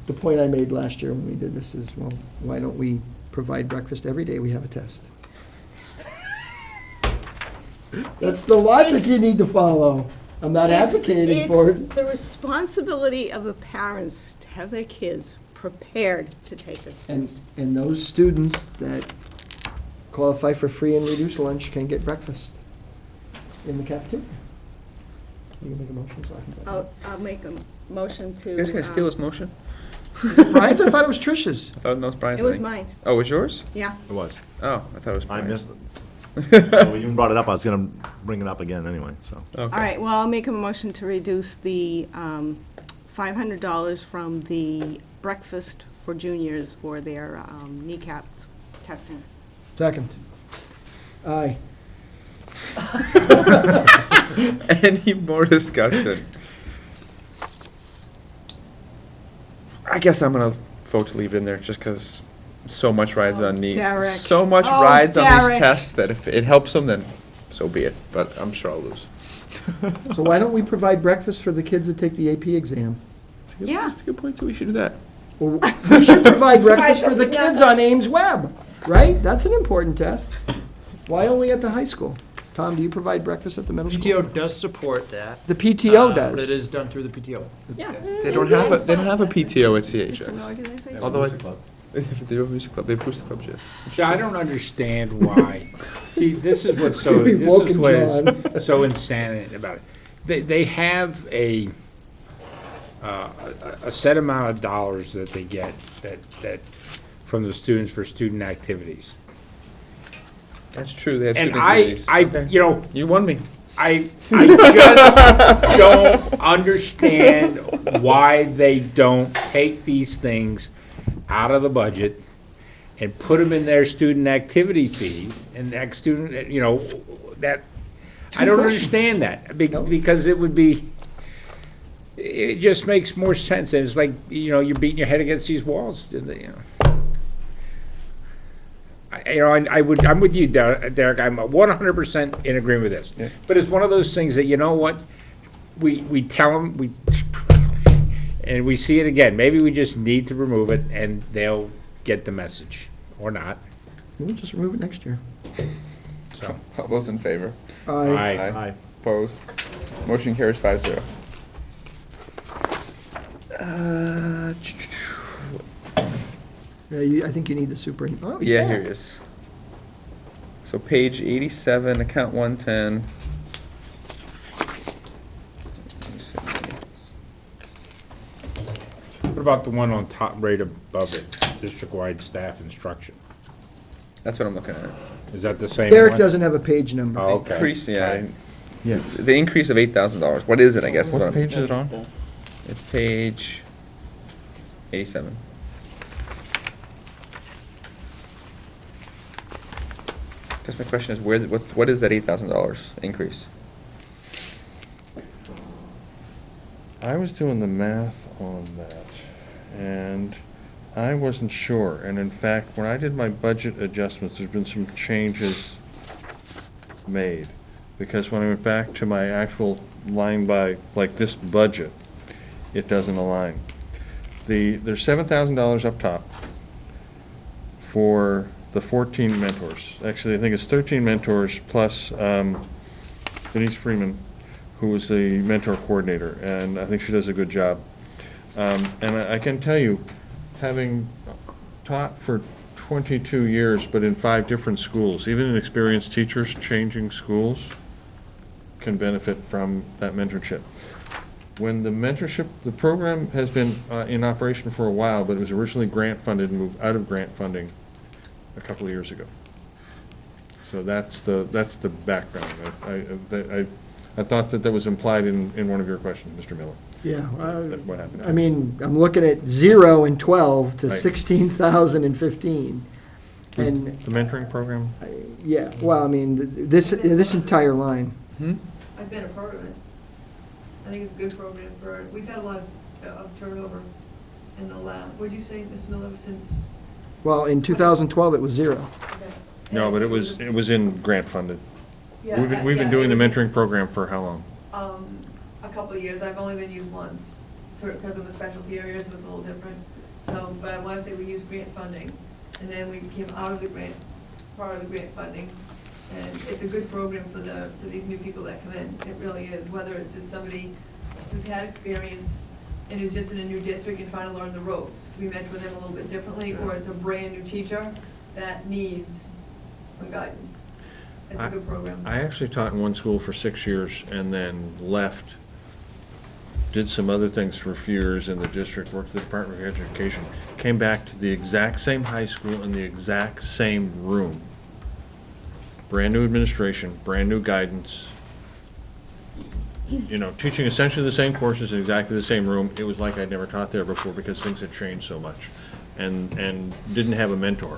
The point I made last year when we did this is, well, why don't we provide breakfast every day we have a test? That's the logic you need to follow. I'm not advocating for it. It's the responsibility of the parents to have their kids prepared to take this test. And those students that qualify for free and reduced lunch can get breakfast in the cafeteria. You can make a motion so I can. I'll make a motion to. you guys gonna steal this motion? Brian's, I thought it was Trish's. I thought, no, it's Brian's. It was thing. mine, Oh, it was yours? yeah. It was. Oh, I thought it was I Brian's. missed it. Well, you even brought it up, I was gonna bring it up again anyway, so. Okay. All right, well, I'll make a motion to reduce the $500 from the breakfast for juniors for their kneecap testing. Second. Aye. Any more discussion? I guess I'm gonna vote to leave it in there, just because so much rides on me. Derek. So much Oh, rides on these Derek. tests that if it helps them, then so be it, but I'm sure I'll lose. So why don't we provide breakfast for the kids that take the AP exam? Yeah. That's a good point, too, we should do that. Well, we should provide breakfast for the kids on Ames Web, right? That's an important test. Why only at the high school? Tom, do you provide breakfast at the middle school? PTO does support that. The PTO But it does. is done through the PTO. Yeah. They don't have a, they don't have a PTO at CHS. Different organization. Although I, they do have a music club, they have booster clubs, yeah. See, I don't understand why. See, this is what's so, See, this woken is what John. is so insane about it. They have a set amount of dollars that they get that from the students for student activities. That's true, they have And student I, activities. you know, You won me. I just don't understand why they don't take these things out of the budget and put them in their student activity fees and that student, you know, that, I don't understand that because it would be, it just makes more sense. And it's like, you know, you're beating your head against these walls, you know. I'm with you, Derek, I'm 100% in agreement with this. Yeah. But it's one of those things that, you know what, we tell them, and we see it again, maybe we just need to remove it and they'll get the message, or not, We'll just remove it next year. so. All those in favor? Aye. Aye. Opposed? Motion carries 5-0. Yeah, I think you need the super, oh, he's Yeah, back. here he is. So page 87, account 110. Let me see. What about the one on top, right above it, district-wide staff instruction? That's what I'm looking at. Is that the same one? Derek doesn't have a page number. Oh, okay. Increase, yeah. Yeah. The increase of $8,000. What is it, I guess? is What I'm- page is it on? It's page 87. Guess my question is, what is that $8,000 increase? I was doing the math on that, and I wasn't sure. And in fact, when I did my budget adjustments, there's been some changes made. Because when I went back to my actual line by, like this budget, it doesn't align. There's $7,000 up top for the 14 mentors. Actually, I think it's 13 mentors plus Denise Freeman, who is the mentor coordinator, and I think she does a good job. And I can tell you, having taught for 22 years, but in 5 different schools, even inexperienced teachers changing schools can benefit from that mentorship. When the mentorship, the program has been in operation for a while, but it was originally grant funded and moved out of grant funding a couple of years ago. So that's the background. I thought that was implied in one of your questions, Mr. Miller. Yeah, What happened? I mean, I'm looking at 0 and 12 to Right. 16,000 and 15. And, The mentoring program? yeah, well, I mean, this entire line. I've been a part of it. I think it's a good program for, we've had a lot of turnover in the lab. What'd you say, Ms. Miller, since? Well, in 2012, it was 0. Okay. No, but it was in grant funded. Yeah, We've been yeah, doing the it was- mentoring program for how long? A couple of years. I've only been used once because of the specialty areas, it was a little different. So, but I want to say we used grant funding, and then we came out of the grant, part of the grant funding. And it's a good program for these new people that come in. It really is, whether it's just somebody who's had experience and is just in a new district and trying to learn the ropes. We mentor them a little bit differently, or it's a brand-new teacher that needs some guidance. It's a good program. I actually taught in one school for 6 years and then left, did some other things for a few years in the district, worked at the Department of Education, came back to the exact same high school in the exact same room. Brand new administration, brand new guidance, you know, teaching essentially the same courses in exactly the same room. It was like I'd never taught there before because things had changed so much. and didn't have a mentor.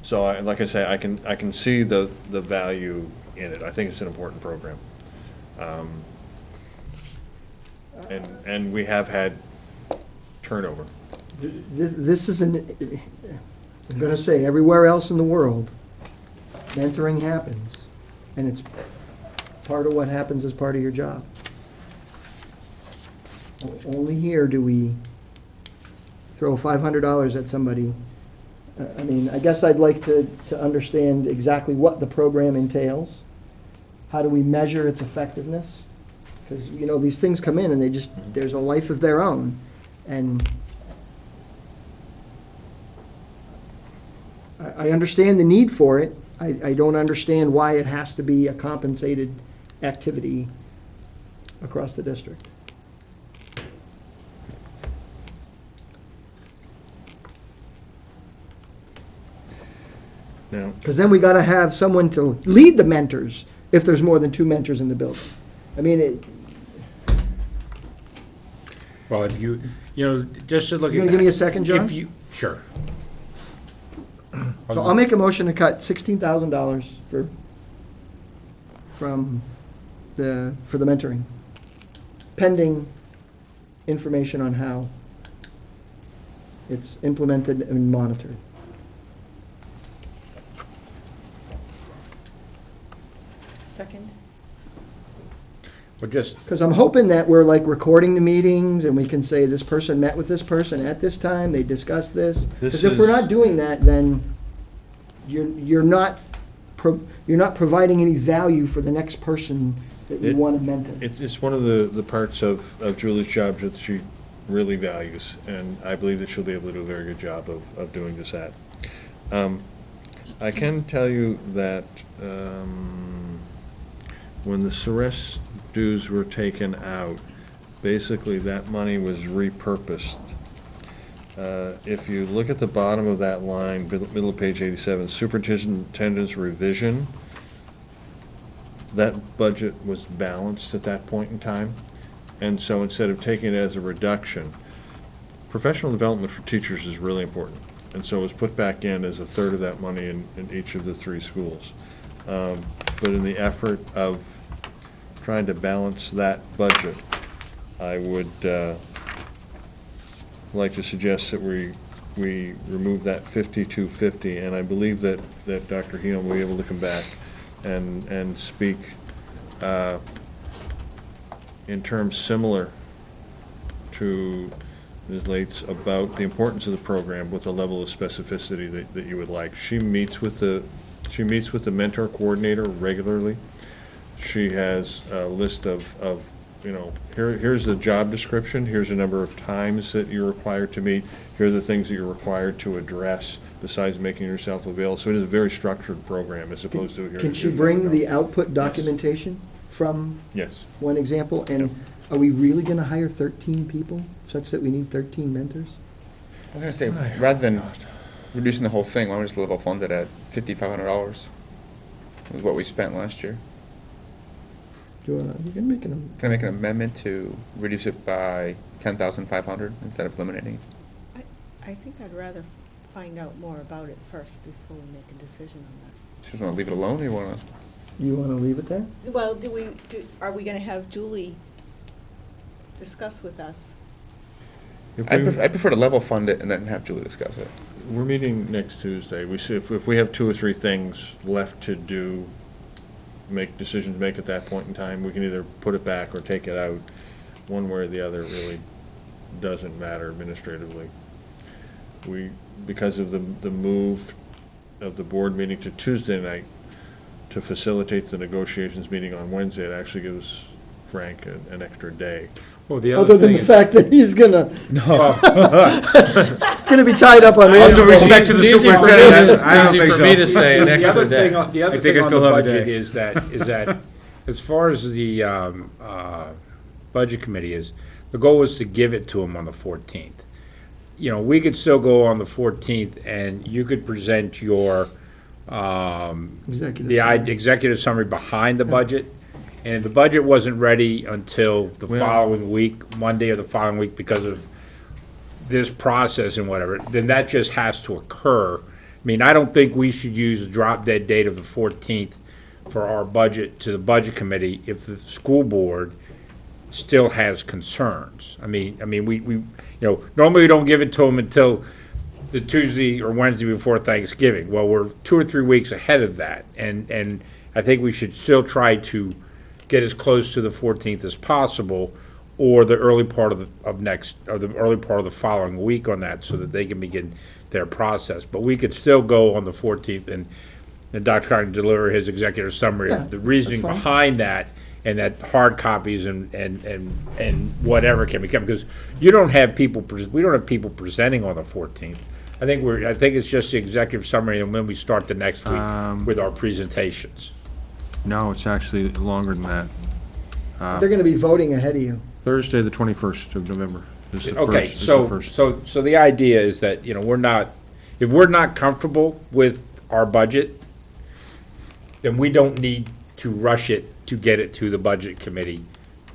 So like I say, I can see the value in it. I think it's an important program. And we have had turnover. This is I'm gonna say, everywhere else in the world, mentoring happens, and it's part of what happens as part of your job. Only here do we throw $500 at somebody. I mean, I guess I'd like to understand exactly what the program entails. How do we measure its effectiveness? Because, you know, these things come in and there's a life of their own. And I understand the need for it. I don't understand why it has to be a compensated activity across the district. Now, Because then we gotta have someone to lead the mentors if there's more than 2 mentors in the building. I mean, Well, if you know, just to look at you that. gonna give me a second, John? If you, sure. So I'll make a motion to cut $16,000 for the mentoring, pending information on how it's implemented and monitored. Second? Well, just, Because I'm hoping that we're like recording the meetings and we can say this person met with this person at this time, they discussed this. Because if we're not doing that, then you're not providing any value for the next person that you want to mentor. it's one of the parts of Julie's job that she really values, and I believe that she'll be able to do a very good job of doing just that. I can tell you that when the Ceres dues were taken out, basically that money was repurposed. If you look at the bottom of that line, middle of page 87, superintendent's revision, that budget was balanced at that point in time. And so instead of taking it as a reduction, professional development for teachers is really important. And so it was put back in as a third of that money in each of the 3 schools. But in the effort of trying to balance that budget, I would like to suggest that we remove that 5250, and I believe that Dr. Heenan will be able to come back and speak in terms similar to Ms. Lates about the importance of the program with a level of specificity that you would like. She meets with the mentor coordinator regularly. She has a list of you know, here's the job description, here's the number of times that you're required to meet, here are the things that you're required to address besides making yourself available. So it is a very structured program as opposed to here. Can she bring the output documentation from Yes. one example? And are we really gonna hire 13 people such that we need 13 mentors? I was gonna say, rather than reducing the whole thing, why don't we just level fund it at $5,500? Was what we spent last year. You can make an, Can I make an amendment to reduce it by 10,500 instead of eliminating it? I think I'd rather find out more about it first before we make a decision on that. Just wanna leave it alone, or you wanna? you wanna leave it there? Well, are we gonna have Julie discuss with us? If I we- prefer to level fund it and then have Julie discuss it. We're meeting next Tuesday. We see if we have 2 or 3 things left to do, make decisions to make at that point in time, we can either put it back or take it out. One way or the other, it really doesn't matter administratively. Because of the move of the board meeting to Tuesday night to facilitate the negotiations meeting on Wednesday, it actually gives Frank an extra day. well, the Other than the fact that he's gonna No. be tied up on. All due respect to the It's easy for me superintendent, to- I don't it's easy think for so. me to say an The extra other day. thing, the other I think thing I on the still have a budget day. is that, as far as the budget committee is, the goal was to give it to them on the 14th. You know, we could still go on the 14th, and you could present your, Executive. executive summary behind the budget, and if the budget wasn't ready until the Well- following week, Monday or the following week, because of this process and whatever, then that just has to occur. I mean, I don't think we should use the drop dead date of the 14th for our budget to the budget committee if the school board still has concerns. I mean, we normally we don't give it to them until the Tuesday or Wednesday before Thanksgiving. Well, we're 2 or 3 weeks ahead of that, and I think we should still try to get as close to the 14th as possible, or the early part of the early part of the following week on that, so that they can begin their process. But we could still go on the 14th, and Dr. Carter can deliver his executive summary Yeah, of the reasoning that's fine. behind that, and that hard copies and whatever can become, because we don't have people presenting on the 14th. I think it's just the executive summary, and when we start the next week with our presentations. No, it's actually longer than that. They're gonna be voting ahead of you. Thursday, the 21st of November. is the Okay, first- is the first. so the idea is that, if we're not comfortable with our budget, then we don't need to rush it to get it to the budget committee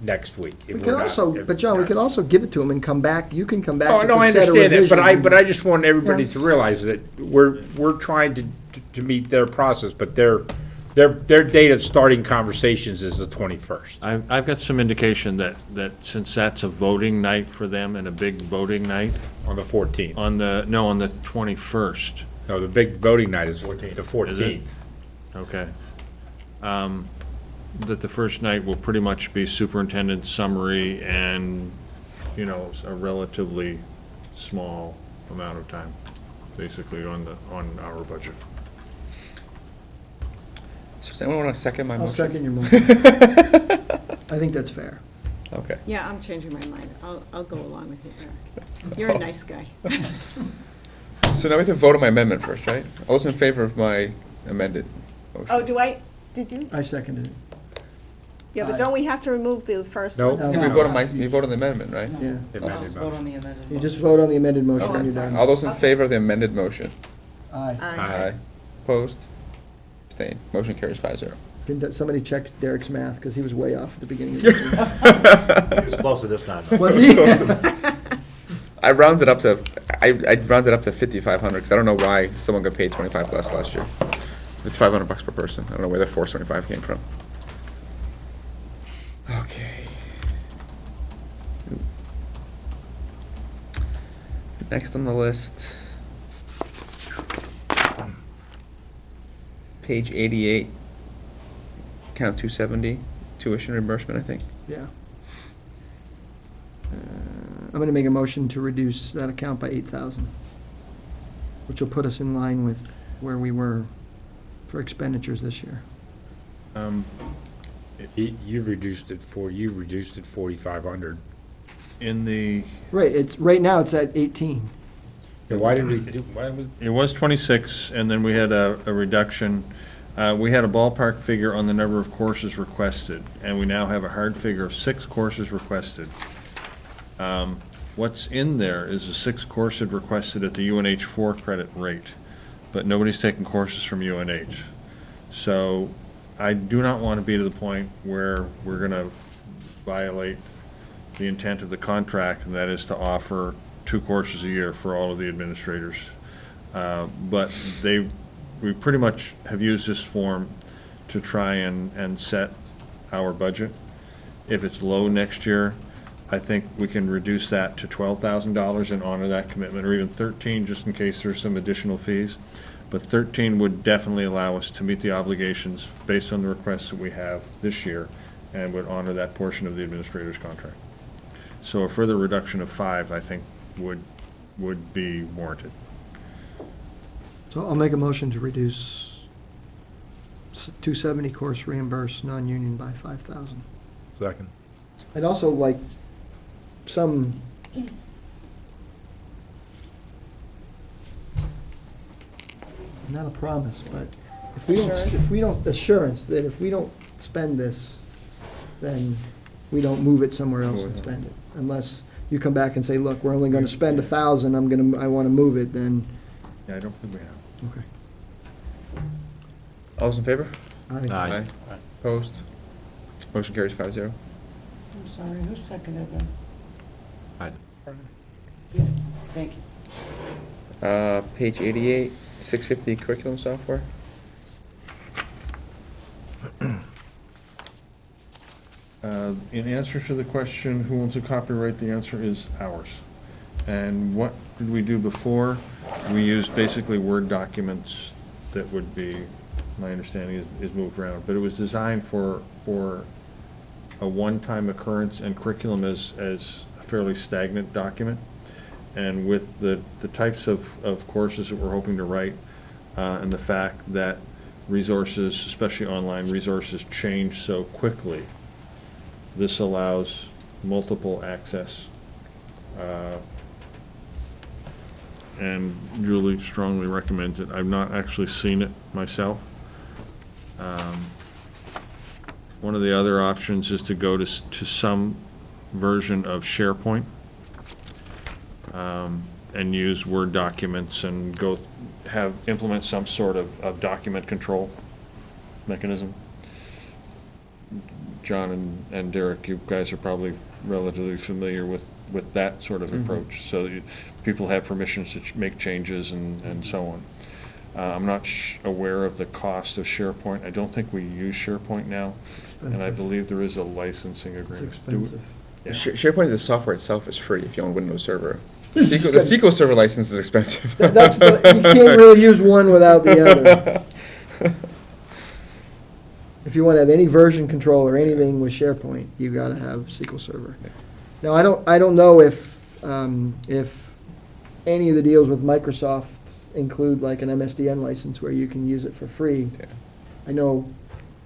next week. If We we're can not- also, if- but John, we could also give it to them and come back, you can come back Oh, with no, I a set of understand that, but revisions. I just want everybody Yeah. to realize that we're trying to meet their process, but their date of starting conversations is the 21st. I've got some indication that since that's a voting night for them and a big voting night, On the 14th. on the 21st, No, the big voting night is the 14th. Is it? okay. That the first night will pretty much be superintendent's summary and, a relatively small amount of time, basically, on our budget. So does anyone want to second my I'll motion? second your motion. I think that's fair. Okay. Yeah, I'm changing my mind. I'll go along with you, Eric. You're a nice guy. So now we have to vote on my amendment first, right? All those in favor of my amended motion? Oh, did you? I seconded it, Yeah, but don't we have to remove the first No. one? No. Yeah, we vote on the amendment, right? yeah. Amended motion. You just vote on the amended motion Oh, and I'm you're sorry. done. All those in favor of the amended motion? Aye. Aye. Opposed? Abstained? Motion carries 5-0. Can somebody check Derek's math, because he was way off at the beginning of the meeting. It was closer this time. though. Was he? I rounded up to 5,500 because I don't know why someone got paid 25 less last year. It's $500 per person. I don't know where the 475 came from. Okay. Next on the list, page 88, count 270, tuition reimbursement, I think. Yeah. I'm gonna make a motion to reduce that account by 8,000, which will put us in line with where we were for expenditures this year. You've reduced it 4,500. In the, Right, right now it's at 18. And why did we do, why was? it was 26, and then we had a reduction. We had a ballpark figure on the number of courses requested, and we now have a hard figure of 6 courses requested. What's in there is the 6 courses requested at the UNH 4 credit rate, but nobody's taking courses from UNH. So I do not want to be to the point where we're going to violate the intent of the contract, and that is to offer 2 courses a year for all of the administrators. But we pretty much have used this form to try and set our budget. If it's low next year, I think we can reduce that to $12,000 and honor that commitment, or even 13, just in case there's some additional fees. But 13 would definitely allow us to meet the obligations based on the requests that we have this year, and would honor that portion of the administrator's contract. So a further reduction of 5, I think, would be warranted. So I'll make a motion to reduce 270 course reimbursed non-union by 5,000. Second. I'd also like some not a promise, but assurance that if we don't spend this, then we don't move it somewhere else and spend it. Unless you come back and say, look, we're only gonna spend 1,000, I wanna move it, then, Yeah, I don't think we have. okay. All those in favor? Aye. Opposed? Motion carries 5-0. I'm sorry, who seconded that? Thank you. Page 88, 650 curriculum software. In answer to the question, who owns the copyright, the answer is ours. And what did we do before? We used basically Word documents that would be, my understanding is moved around. But it was designed for a one-time occurrence, and curriculum as a fairly stagnant document. And with the types of courses that we're hoping to write, and the fact that resources, especially online resources, change so quickly, this allows multiple access. And Julie strongly recommends it. I've not actually seen it myself. One of the other options is to go to some version of SharePoint, and use Word documents and implement some sort of document control mechanism. John and Derek, you guys are probably relatively familiar with that sort of approach, so that people have permissions to make changes and so on. I'm not aware of the cost of SharePoint. I don't think we use SharePoint now, and I believe there is a licensing It's agreement. expensive. Yeah. SharePoint, the software itself is free if you own Windows Server. The SQL Server license is expensive. That's, you can't really use one without the other. If you want to have any version control or anything with SharePoint, you got to have SQL Server. Now, I don't know if any of the deals with Microsoft include like an MSDN license where you can use it for free. Yeah. I know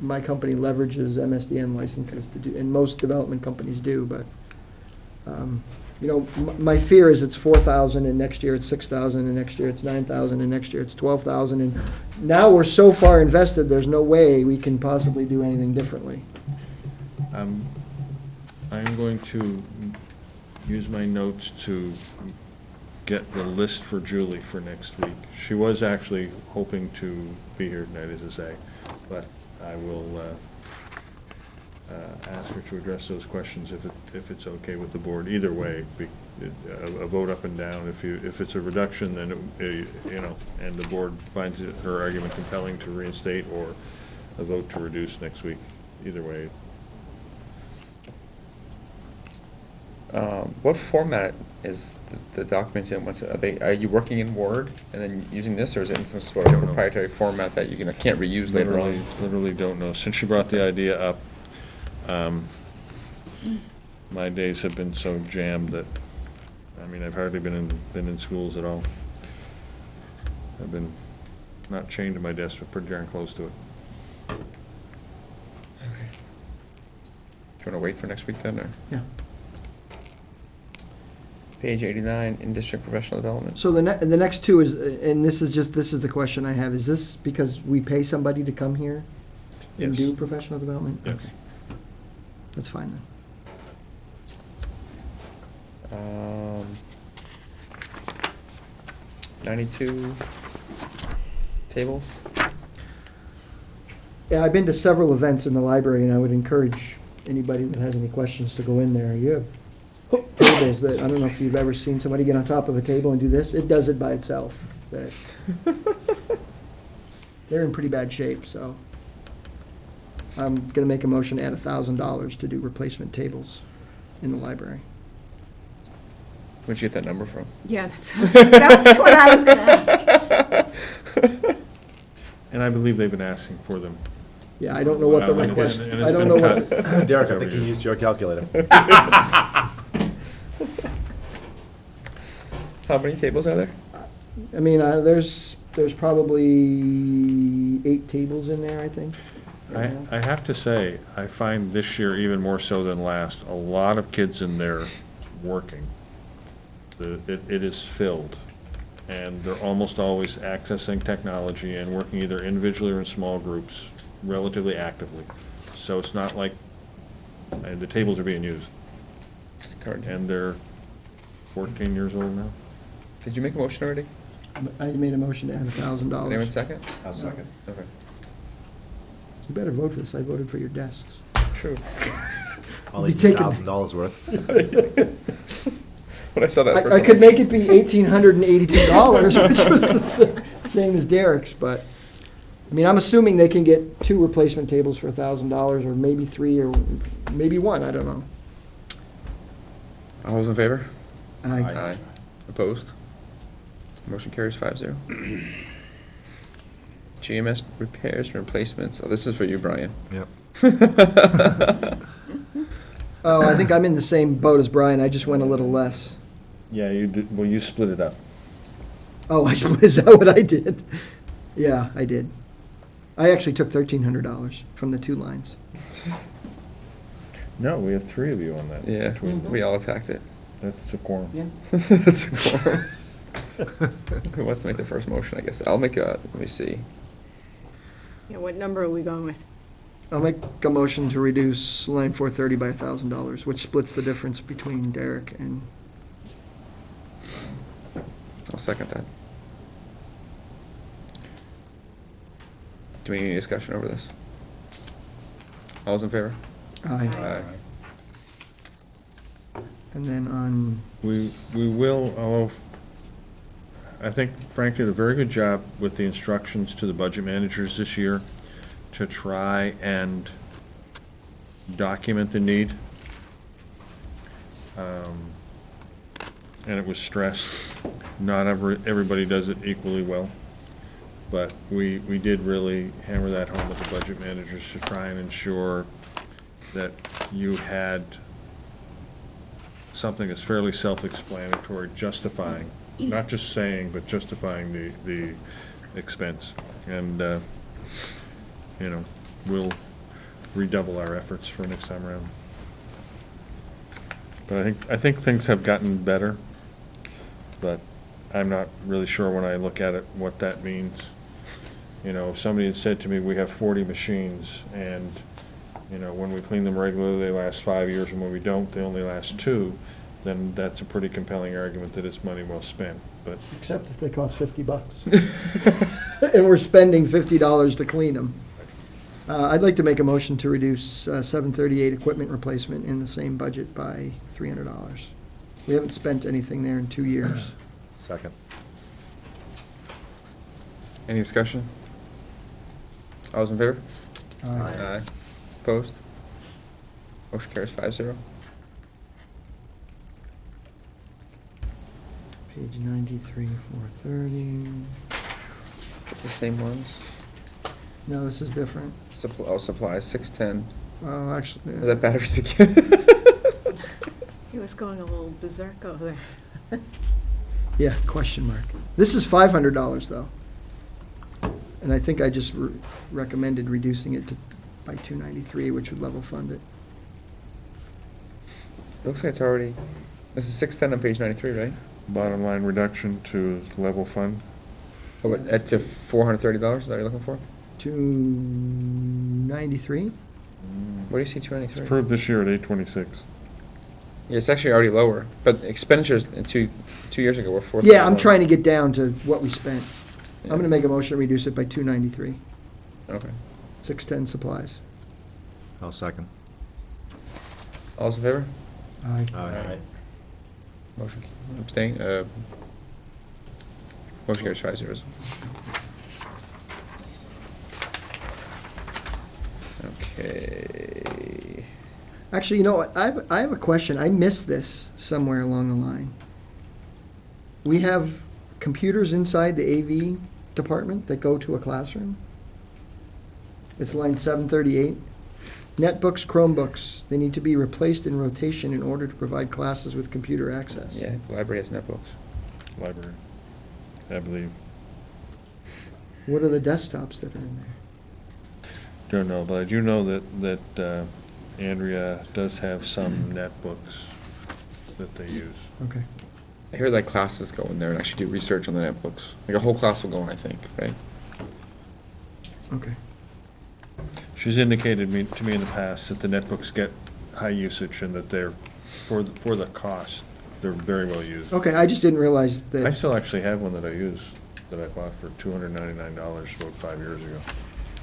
my company leverages MSDN licenses to do, and most development companies do, but, you know, my fear is it's 4,000 and next year it's 6,000 and next year it's 9,000 and next year it's 12,000, and now we're so far invested, there's no way we can possibly do anything differently. I'm going to use my notes to get the list for Julie for next week. She was actually hoping to be here tonight, as I say, but I will ask her to address those questions if it's okay with the board. Either way, a vote up and down. If it's a reduction, then you know, and the board finds her argument compelling to reinstate, or a vote to reduce next week. Either way. What format is the documents in? Are you working in Word and then using this, or is it in some sort of Don't know. proprietary format that you can't reuse later on? Literally don't know. Since you brought the idea up, my days have been so jammed that, I mean, I've hardly been in schools at all. I've been not chained to my desk, but pretty darn close to it. Do you want to wait for next week then, or? Yeah. Page 89, in-district professional development. So the next two is, and this is the question I have, is this because we pay somebody to come here and Yes. do professional development? Yes. Okay. That's fine then. 92 tables. Yeah, I've been to several events in the library, and I would encourage anybody that has any questions to go in there. You have tables that, I don't know if you've ever seen somebody get on top of a table and do this. It does it by itself. They're in pretty bad shape, so I'm gonna make a motion to add $1,000 to do replacement tables in the library. Where'd you get that number from? Yeah, that's what I was gonna ask. And I believe they've been asking for them. Yeah, I don't know what the And it's- request, and it's I don't been know what, cut. Derek, I think you used your calculator. How many tables are there? I mean, there's probably 8 tables in there, I think. I have to say, I find this year even more so than last, a lot of kids in there working. It is filled, and they're almost always accessing technology and working either individually or in small groups relatively actively. So it's not like, and the tables are being used, Current. and they're 14 years old now. Did you make a motion already? I made a motion to add $1,000. Anyone second? I'll second. Okay. You better vote for this, I voted for your desks. True. I'll Be leave you taking- $1,000 worth. What When I saw that first. I I'm could like, make it be $1,882, which was the same as Derek's, but, I mean, I'm assuming they can get 2 replacement tables for $1,000, or maybe 3, or maybe 1, I don't know. All those in favor? I Opposed? Motion carries 5-0. GMS repairs and replacements. Oh, this is for you, Brian. Yep. Oh, I think I'm in the same boat as Brian, I just went a little less. Yeah, you did, well, you split it up. Oh, I suppose, is that what I did? Yeah, I did. I actually took $1,300 from the 2 lines. No, we have 3 of you on that. Yeah, between- we all attacked it. That's the quorum. That's a quorum. Who wants to make the first motion, I guess? I'll make a, let me see. Yeah, what number are we going with? I'll make a motion to reduce line 430 by $1,000, which splits the difference between Derek and, I'll second that. Do we need any discussion over this? All those in favor? aye. And then on, We will, although, I think Frank did a very good job with the instructions to the budget managers this year to try and document the need. And it was stressed, not everybody does it equally well. But we did really hammer that home with the budget managers to try and ensure that you had something that's fairly self-explanatory, justifying, not just saying, but justifying the expense. And, you know, we'll redouble our efforts for next time around. But I think things have gotten better, but I'm not really sure when I look at it what that means. You know, if somebody had said to me, we have 40 machines, and, you know, when we clean them regularly, they last 5 years, and when we don't, they only last 2, then that's a pretty compelling argument that it's money well spent, but. except if they cost $50. And we're spending $50 to clean them. I'd like to make a motion to reduce 738 equipment replacement in the same budget by $300. We haven't spent anything there in 2 years. Second. Any discussion? All those in favor? Aye. Opposed? Motion carries 5-0. Page 93, 430. The same ones. No, this is different. Supplies, 610. Well, actually, Is that batteries again? He was going a little berserk over there. yeah, question mark. This is $500 though. And I think I just recommended reducing it by 293, which would level fund it. Looks like it's already, this is 610 on page 93, right? Bottom line reduction to level fund. Oh, but at to $430, is that what you're looking for? 293? What do you see, 293? Approved this year at 826. Yeah, it's actually already lower, but expenditures in two years ago were 430. Yeah, I'm trying to get down to what we spent. Yeah. I'm gonna make a motion to reduce it by 293. Okay. 610 supplies. I'll second. All those in favor? Aye. Aye. Motion, abstain, motion carries 5-0. Okay. Actually, you know what? I have a question. I missed this somewhere along the line. We have computers inside the AV department that go to a classroom. It's line 738. Netbooks, Chromebooks, they need to be replaced in rotation in order to provide classes with computer access. Yeah, the library has netbooks. Library, I believe. What are the desktops that are in there? Don't know, but I do know that Andrea does have some netbooks that they use. Okay. I hear like classes go in there and actually do research on the netbooks. Like a whole class will go in, I think, right? Okay. She's indicated to me in the past that the netbooks get high usage and that they're, for the cost, they're very well used. Okay, I just didn't realize I that. still actually have one that I use, that I bought for $299 about 5 years ago.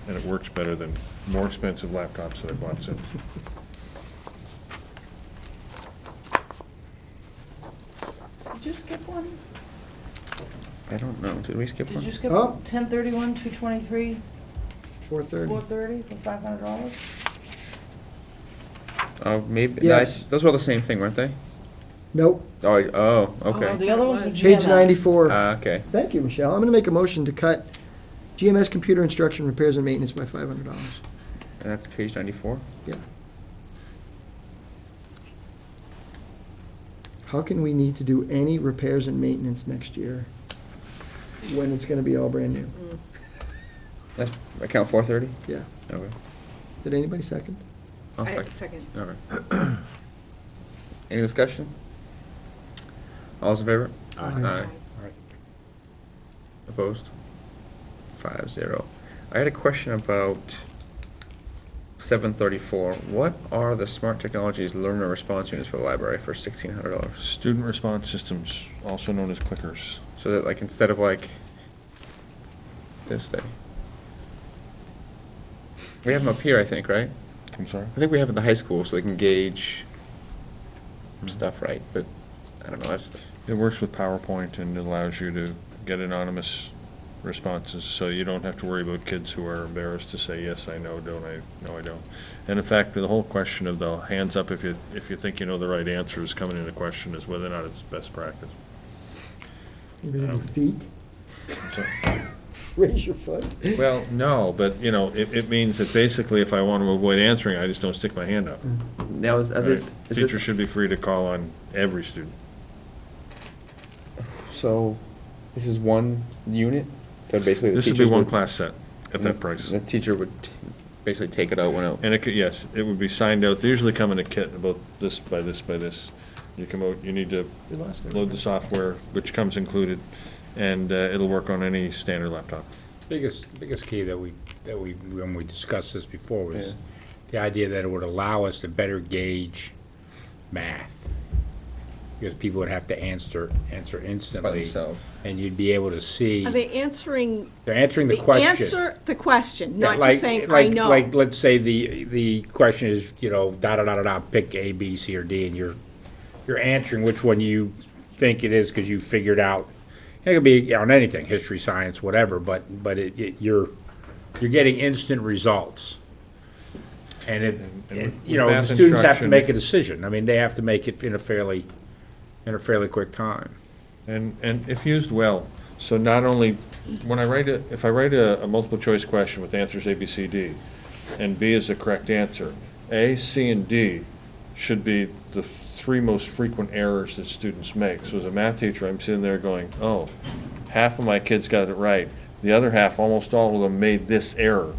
And it works better than more expensive laptops that I bought since. you skip one? I don't know, did we skip one? Did you skip Oh. 1031, 223, 4:30. 430 for $500? Oh, maybe, no, I- Yes. those were all the same thing, weren't they? Nope, Oh, Oh, okay. the other ones were GMS. page 94. Okay. Thank you, Michelle. I'm gonna make a motion to cut GMS computer instruction, repairs and maintenance by $500. And that's page 94? Yeah. How can we need to do any repairs and maintenance next year when it's gonna be all brand new? That's account 430? Yeah. Okay. Did anybody second? I'll I second. second. All right. Any discussion? All those in favor? Aye. Opposed? 5-0. I had a question about 734. What are the smart technologies learner response units for the library for $1,600? Student response systems, also known as clickers. So that like instead of like this thing. We have them up here, I think, right? I'm sorry? I think we have it at the high school so they can gauge stuff right, but I don't know, that's, It works with PowerPoint and it allows you to get anonymous responses, so you don't have to worry about kids who are embarrassed to say, yes, I know, don't I? No, I don't. And in fact, the whole question of the hands up if you think you know the right answer is coming into question is whether or not it's best practice. You gonna do feet? So- Raise your foot? Well, no, but, you know, it means that basically if I want to avoid answering, I just don't stick my hand up. now is right? this, is Teacher this, should be free to call on every student. so this is one unit? So basically the This would be teachers one would- class set at that price. The teacher would basically take it out when it. And it could, yes, it would be signed out. They usually come in a kit about this by this by this. You come out, you need to load the software, which comes included, and it'll work on any standard laptop. Biggest key that we, when we discussed this before was Yeah. the idea that it would allow us to better gauge math. Because people would have to answer By instantly, themselves. and you'd be able to see, Are they answering? they're answering the question. Answer the question, Yeah, not like- just saying, I like- know. Like, let's say the question is, you know, da-da-da-da-da, pick A, B, C, or D, and you're answering which one you think it is because you figured out. It could be on anything, history, science, whatever, but you're getting instant results. And with you know, the math students have to instruction- make a decision. I mean, they have to make it in a fairly quick time. And if used well, so not only, if I write a multiple choice question with answers A, B, C, D, and B is the correct answer, A, C, and D should be the three most frequent errors that students make. So as a math teacher, I'm sitting there going, oh, half of my kids got it right. The other half, almost all of them made this error.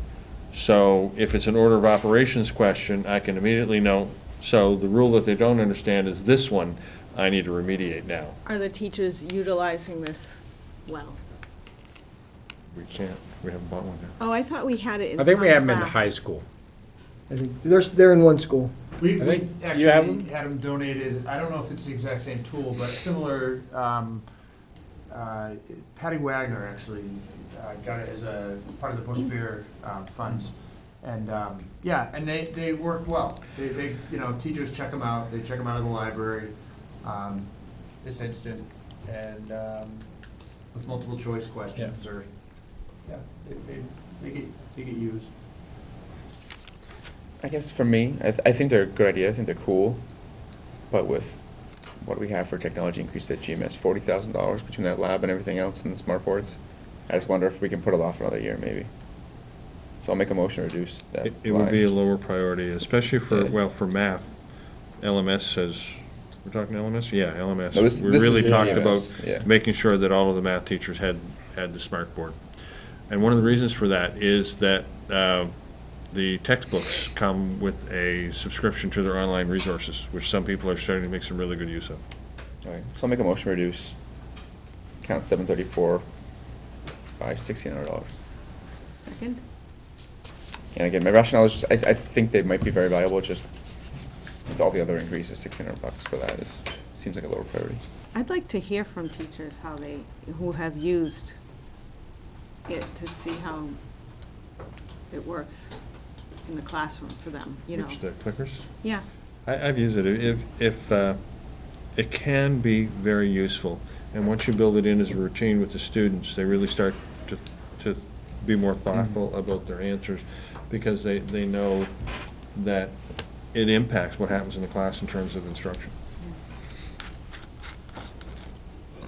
So if it's an order of operations question, I can immediately know, so the rule that they don't understand is this one, I need to remediate now. Are the teachers utilizing this well? We can't, we haven't bought one yet. Oh, I thought we had it in I some think we have them in the high classes. school. I think they're in one school. We I think actually you have them? had them donated, I don't know if it's the exact same tool, but similar, Patty Wagner actually got it as a part of the book fair funds. And, yeah, and they work well. They, you know, teachers check them out, they check them out of the library, this instant, and with multiple choice questions or, yeah, they get used. I guess for me, I think they're a good idea. I think they're cool. But with what we have for technology increase at GMS, $40,000 between that lab and everything else and the smart boards, I just wonder if we can put it off another year, maybe. So I'll make a motion to reduce that It would be a line. lower priority, especially for, Yeah. well, for math. LMS says, we're talking LMS? Yeah, LMS. No, this We is really in talked GMS, about yeah. making sure that all of the math teachers had the smart board. And one of the reasons for that is that the textbooks come with a subscription to their online resources, which some people are starting to make some really good use of. All right, so I'll make a motion to reduce count 734 by $1,600. Second? And again, my rationale is just, I think they might be very valuable, just with all the other increases, $1,600 for that seems like a lower priority. I'd like to hear from teachers who have used it to see how it works in the classroom for them, you know? Which, the clickers? Yeah, I've used it. it can be very useful. And once you build it in as a routine with the students, they really start to be more thoughtful about their answers, because they know that it impacts what happens in the class in terms of instruction.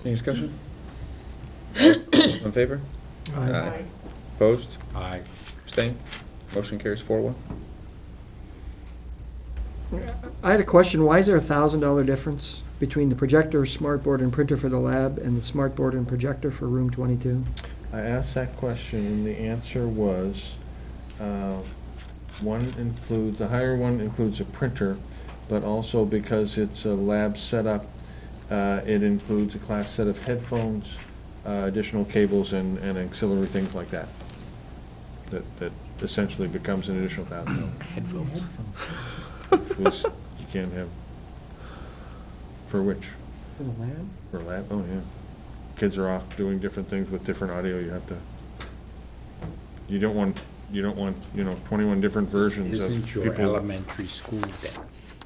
Any discussion? In favor? Aye. Opposed? Aye. Abstained? Motion carries 4-1. I had a question. Why is there $1,000 difference between the projector, smartboard, and printer for the lab and the smartboard and projector for room 22? I asked that question, and the answer was, the higher one includes a printer, but also because it's a lab setup, it includes a class set of headphones, additional cables, and auxiliary things like that. That essentially becomes an additional $1,000. Headphones. Which you can't have. For which? For the lab? For lab, oh, yeah. Kids are off doing different things with different audio, you don't want, 21 different versions of Isn't your people. elementary school dense?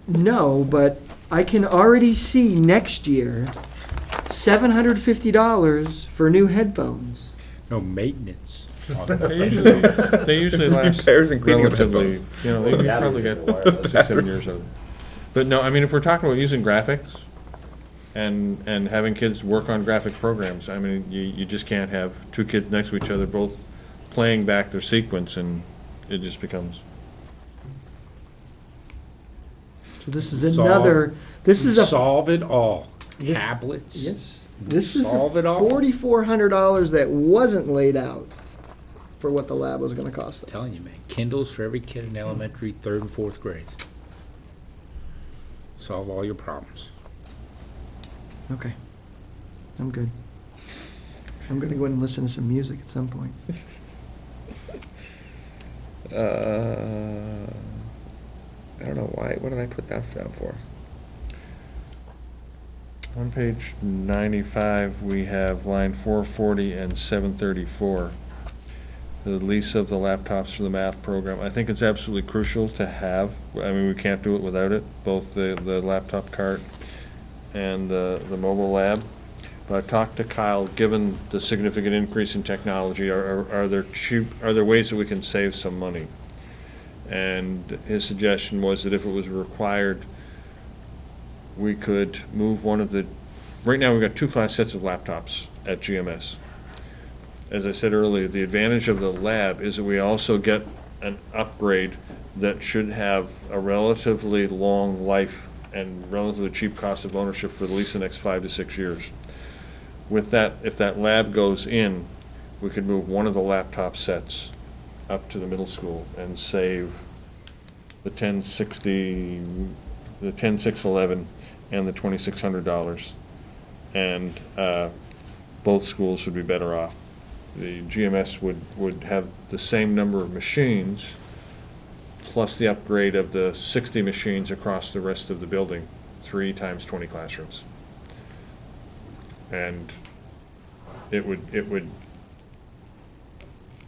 No, but I can already see next year $750 for new headphones. No maintenance. They usually last Repairs and cleaning of relatively, headphones. you probably get 6, 7 years of it. But no, I mean, if we're talking about using graphics and having kids work on graphic programs, I mean, you just can't have two kids next to each other both playing back their sequence, and it just becomes. So this is another, this is a. Solve it all. This- Tablets. Yes, this is Solve it all. $4,400 that wasn't laid out for what the lab was gonna cost us. Telling you, man, Kindles for every kid in elementary, 3rd and 4th grades. Solve all your problems. Okay, I'm good. I'm gonna go in and listen to some music at some point. I don't know why. What did I put that down for? On page 95, we have line 440 and 734, the lease of the laptops for the math program. I think it's absolutely crucial to have. I mean, we can't do it without it, both the laptop cart and the mobile lab. But I talked to Kyle, given the significant increase in technology, are there ways that we can save some money? And his suggestion was that if it was required, we could move one of the, right now we've got 2 class sets of laptops at GMS. As I said earlier, the advantage of the lab is that we also get an upgrade that should have a relatively long life and relatively cheap cost of ownership for at least the next 5 to 6 years. With that, if that lab goes in, we could move one of the laptop sets up to the middle school and save the 10611 and the $2,600, and both schools would be better off. The GMS would have the same number of machines, plus the upgrade of the 60 machines across the rest of the building, 3 times 20 classrooms. And it would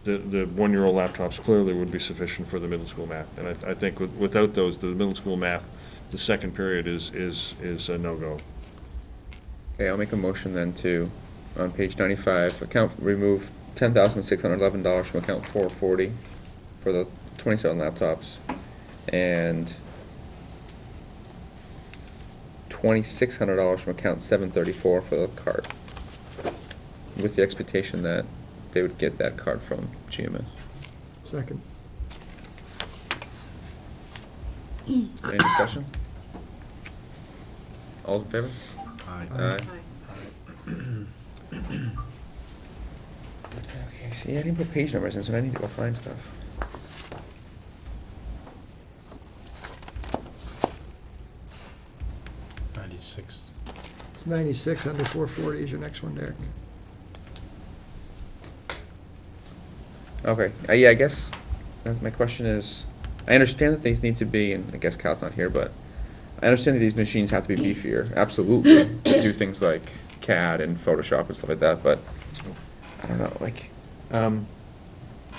the 1-year-old laptops clearly would be sufficient for the middle school math. And I think without those, the middle school math, the second period is a no-go. Okay, I'll make a motion then to, on page 95, remove $10,611 from account 440 for the 27 laptops, and $2,600 from account 734 for the card, with the expectation that they would get that card from GMS. Second. Any discussion? All in favor? Aye. Aye. Okay, see, I didn't put page numbers in, so I need to go find stuff. $96. It's 96, under 440 is your next one, Derek. Okay, yeah, I guess, that's my question is, I understand that these need to be, and I guess Cal's not here, but I understand that these machines have to be beefier, absolutely, to do things like CAD and Photoshop and stuff like that, but, I don't know, like,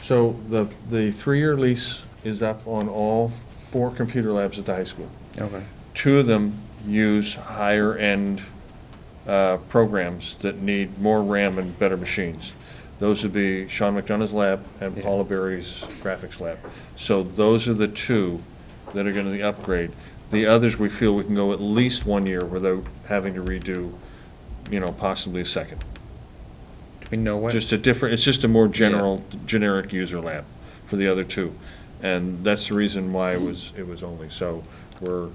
So the 3-year lease is up on all 4 computer labs at the high school. okay. 2 of them use higher-end programs that need more RAM and better machines. Those would be Sean McDonough's lab and Yeah. Paula Berry's graphics lab. So those are the two that are gonna be upgrade. The others, we feel we can go at least 1 year without having to redo, possibly a second. Do we know what? Just a different, it's just a more general, generic user lab for the other two. And that's the reason why it was only, so we're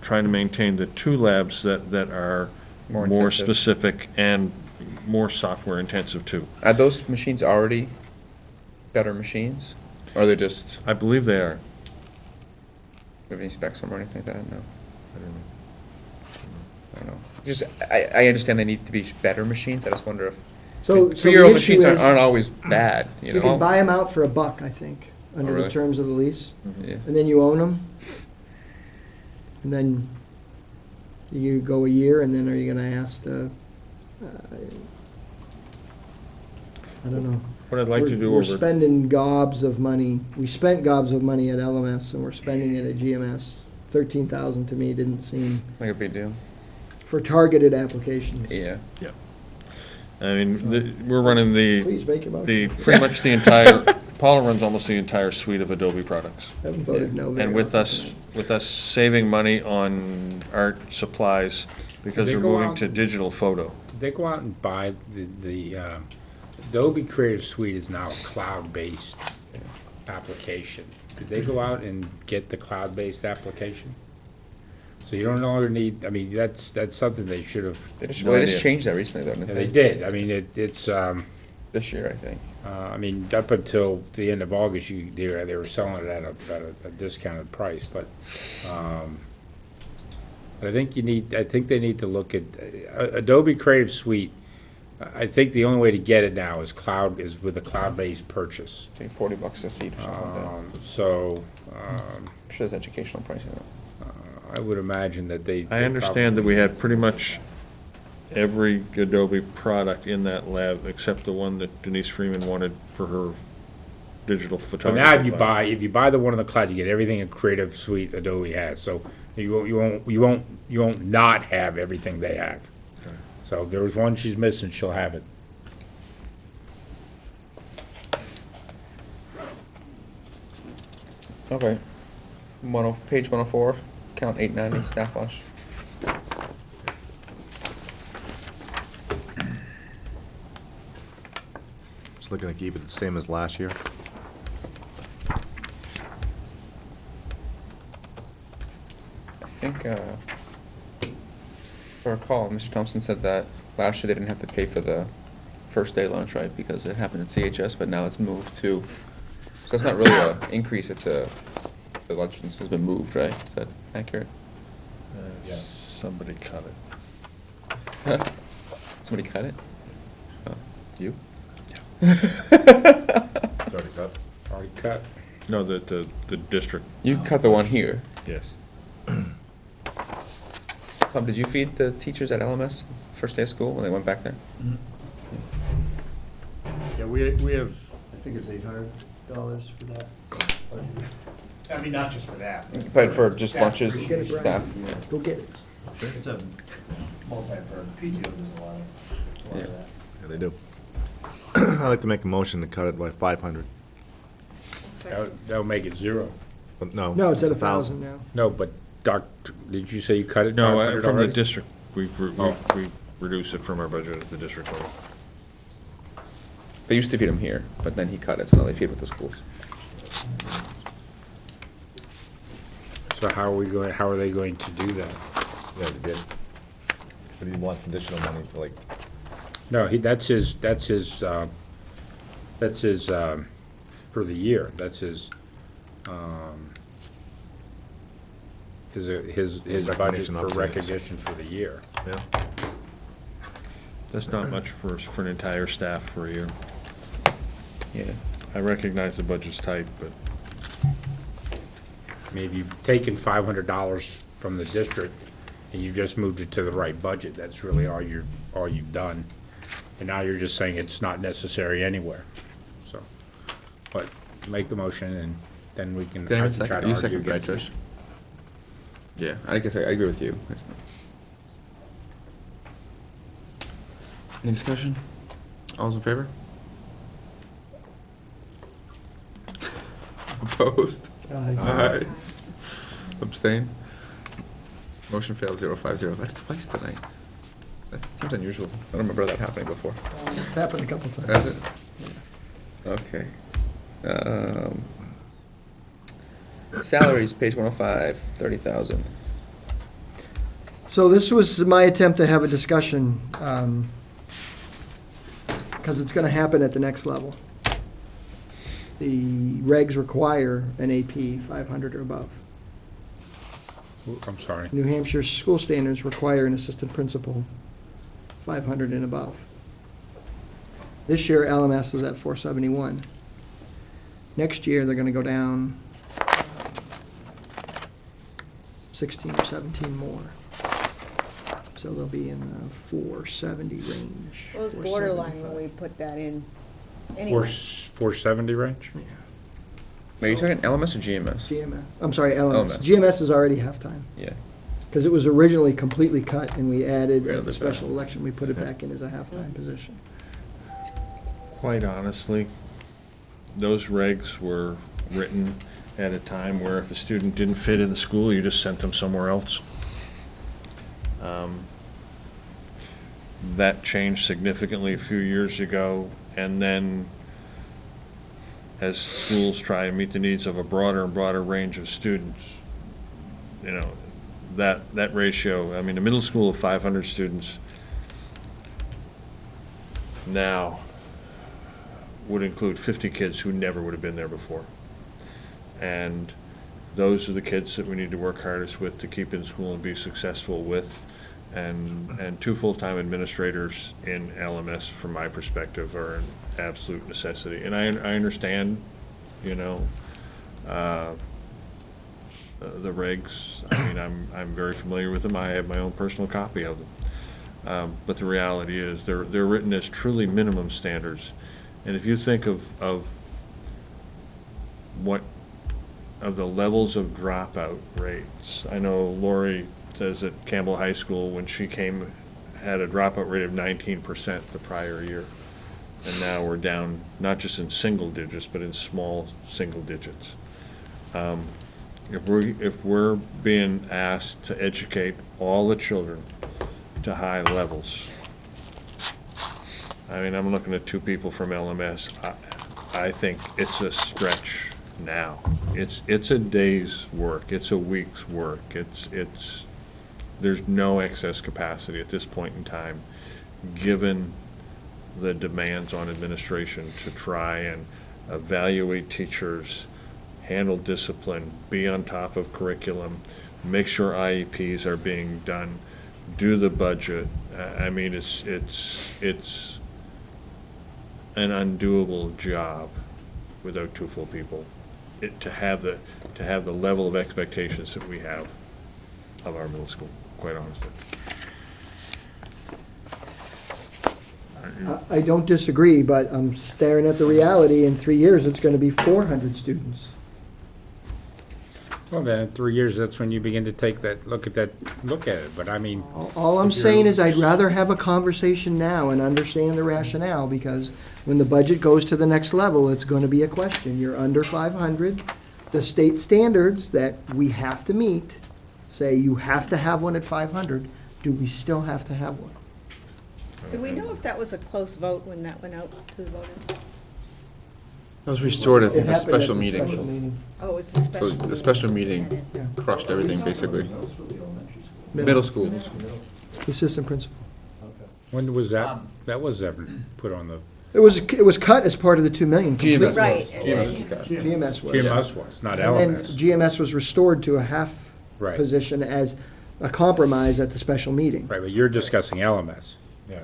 trying to maintain the two labs that are More more intensive. specific and more software intensive too. Are those machines already better machines? Or are they just, I believe they are. do you have any specs on them or anything like that? No. I don't know. Just, I understand they need to be better machines, I just wonder if, So, so three-year-old the issue machines is, aren't always bad, you you know? can buy them out for $1, I think, under the really? terms of the lease. Yeah. And then you own them. And then you go a year, and then are you gonna ask the, I don't know. What I'd like to do We're over, spending gobs of money. We spent gobs of money at LMS, and we're spending it at GMS. 13,000 to me didn't seem, Like a big deal. for targeted applications. Yeah. I mean, we're running Please make your motion. pretty much the entire, Paula runs almost the entire suite of Adobe products. Haven't voted no very And with often. us saving money on art supplies, because They we're go moving out- to digital photo. Did they go out and buy the Adobe Creative Suite is now a cloud-based application. Did they go out and get the cloud-based application? So you don't no longer need, I mean, that's something they should have, They just, No well, they just idea. changed that recently, though, didn't yeah, they? they did. I mean, it's, This year, I think. I mean, up until the end of August, they were selling it at a discounted price, but I think they need to look at, Adobe Creative Suite, I think the only way to get it now is with a cloud-based purchase. It's like $40 a seat or something like that. So, I'm sure there's educational pricing though. I would imagine that I understand that we had pretty much every Adobe product in that lab, except the one that Denise Freeman wanted for her digital But photography. now class. if you buy the one in the cloud, you get everything in Creative Suite Adobe has, so you won't not have everything they have. So if there was one she's missing, she'll have it. Okay. Page 104, count 890, staff lunch. Just looking to keep it the same as last year. I think, if I recall, Mr. Thompson said that last year they didn't have to pay for the first day lunch, right? Because it happened at CHS, but now it's moved to, so that's not really an increase, it's the lunch has been moved, right? Is that accurate? Somebody cut it. Somebody cut it? Oh, you? It's already cut. Already cut. No, the district, You cut the one here. yes. Tom, did you feed the teachers at LMS first day of school when they went back there? Yeah, we have, I think it's $800 for that. I mean, not just for that. But for just Staff. lunches, Get it, Brian. staff? Go get it. It's a multi-purpose, PTO does a lot of Yeah. that. Yeah, they do. I'd like to make a motion to cut it by 500. That'll make it zero. But no. No, it's at 1,000. 1,000 now. No, but did you say you cut it No, 500 from the already? district, we Oh. reduced it from our budget at the district level. They used to feed them here, but then he cut it, so now they feed them at the schools. So how are they going to do that? Yeah, they did. But he wants additional money for like, No, that's his, for the year, that's his budget Recognition for opportunities. recognition for the year. yeah. That's not much for an entire staff for a year. Yeah. I recognize the budget's tight, but I mean, if you've taken $500 from the district and you just moved it to the right budget, that's really all you've done. And now you're just saying it's not necessary anywhere, so. But make the motion and then we can. Did anyone I can try second? to You argue seconded, right, against it. Trish? Yeah, I guess I agree with you. Any discussion? All's in favor? Opposed? Aye. Abstain? Motion failed, 050. That's twice tonight. That seems unusual. I don't remember that happening before. It's happened a couple times. Has it? Okay. Salaries, page 105, 30,000. So this was my attempt to have a discussion, because it's gonna happen at the next level. The regs require an AP 500 or above. I'm sorry. New Hampshire school standards require an assistant principal 500 and above. This year, LMS is at 471. Next year, they're gonna go down 16 or 17 more. So they'll be in the 470 range. It was borderline when we put that in Four, anyway. 470 range? Yeah. Are you talking LMS or GMS? GMS, I'm sorry, LMS. LMS. GMS is already halftime, Yeah. because it was originally completely cut, and we added We at added the it special back. election, we put it back in as a halftime position. Quite honestly, those regs were written at a time where if a student didn't fit in the school, you just sent them somewhere else. That changed significantly a few years ago, and then as schools try to meet the needs of a broader and broader range of students, you know, that ratio, I mean, the middle school of 500 students now would include 50 kids who never would have been there before. And those are the kids that we need to work hardest with to keep in school and be successful with. And 2 full-time administrators in LMS, from my perspective, are an absolute necessity. And I understand, you know, the regs. I mean, I'm very familiar with them. I have my own personal copy of them. But the reality is, they're written as truly minimum standards. And if you think of the levels of dropout rates, I know Lori says at Campbell High School, when she came, had a dropout rate of 19% the prior year. And now we're down, not just in single digits, but in small single digits. If we're being asked to educate all the children to high levels, I mean, I'm looking at 2 people from LMS. I think it's a stretch now. It's a day's work. It's a week's work. There's no excess capacity at this point in time, given the demands on administration to try and evaluate teachers, handle discipline, be on top of curriculum, make sure IEPs are being done, do the budget. I mean, it's an undoable job without 2 full people. To have the level of expectations that we have of our middle school, quite honestly. I don't disagree, but I'm staring at the reality. In 3 years, it's gonna be 400 students. Well, then in 3 years, that's when you begin to take that, look at it, but I mean, All I'm If you're- saying is I'd rather have a conversation now and understand the rationale, because when the budget goes to the next level, it's gonna be a question. You're under 500. The state standards that we have to meet say you have to have one at 500. Do we still have to have one? Do we know if that was a close vote when that went out to the voters? That was restored, I It think, the happened at special the meeting. special meeting. Oh, it was the So special. the special meeting Yeah. crushed everything, basically. Middle school. The assistant principal. when was that, that was ever put on the, It was cut as part of the 2 million. GMS Right. was, GMS was cut. GMS was. GMS was, not And then LMS. GMS was restored to a half Right. position as a compromise at the special meeting. Right, but you're discussing LMS. Yeah.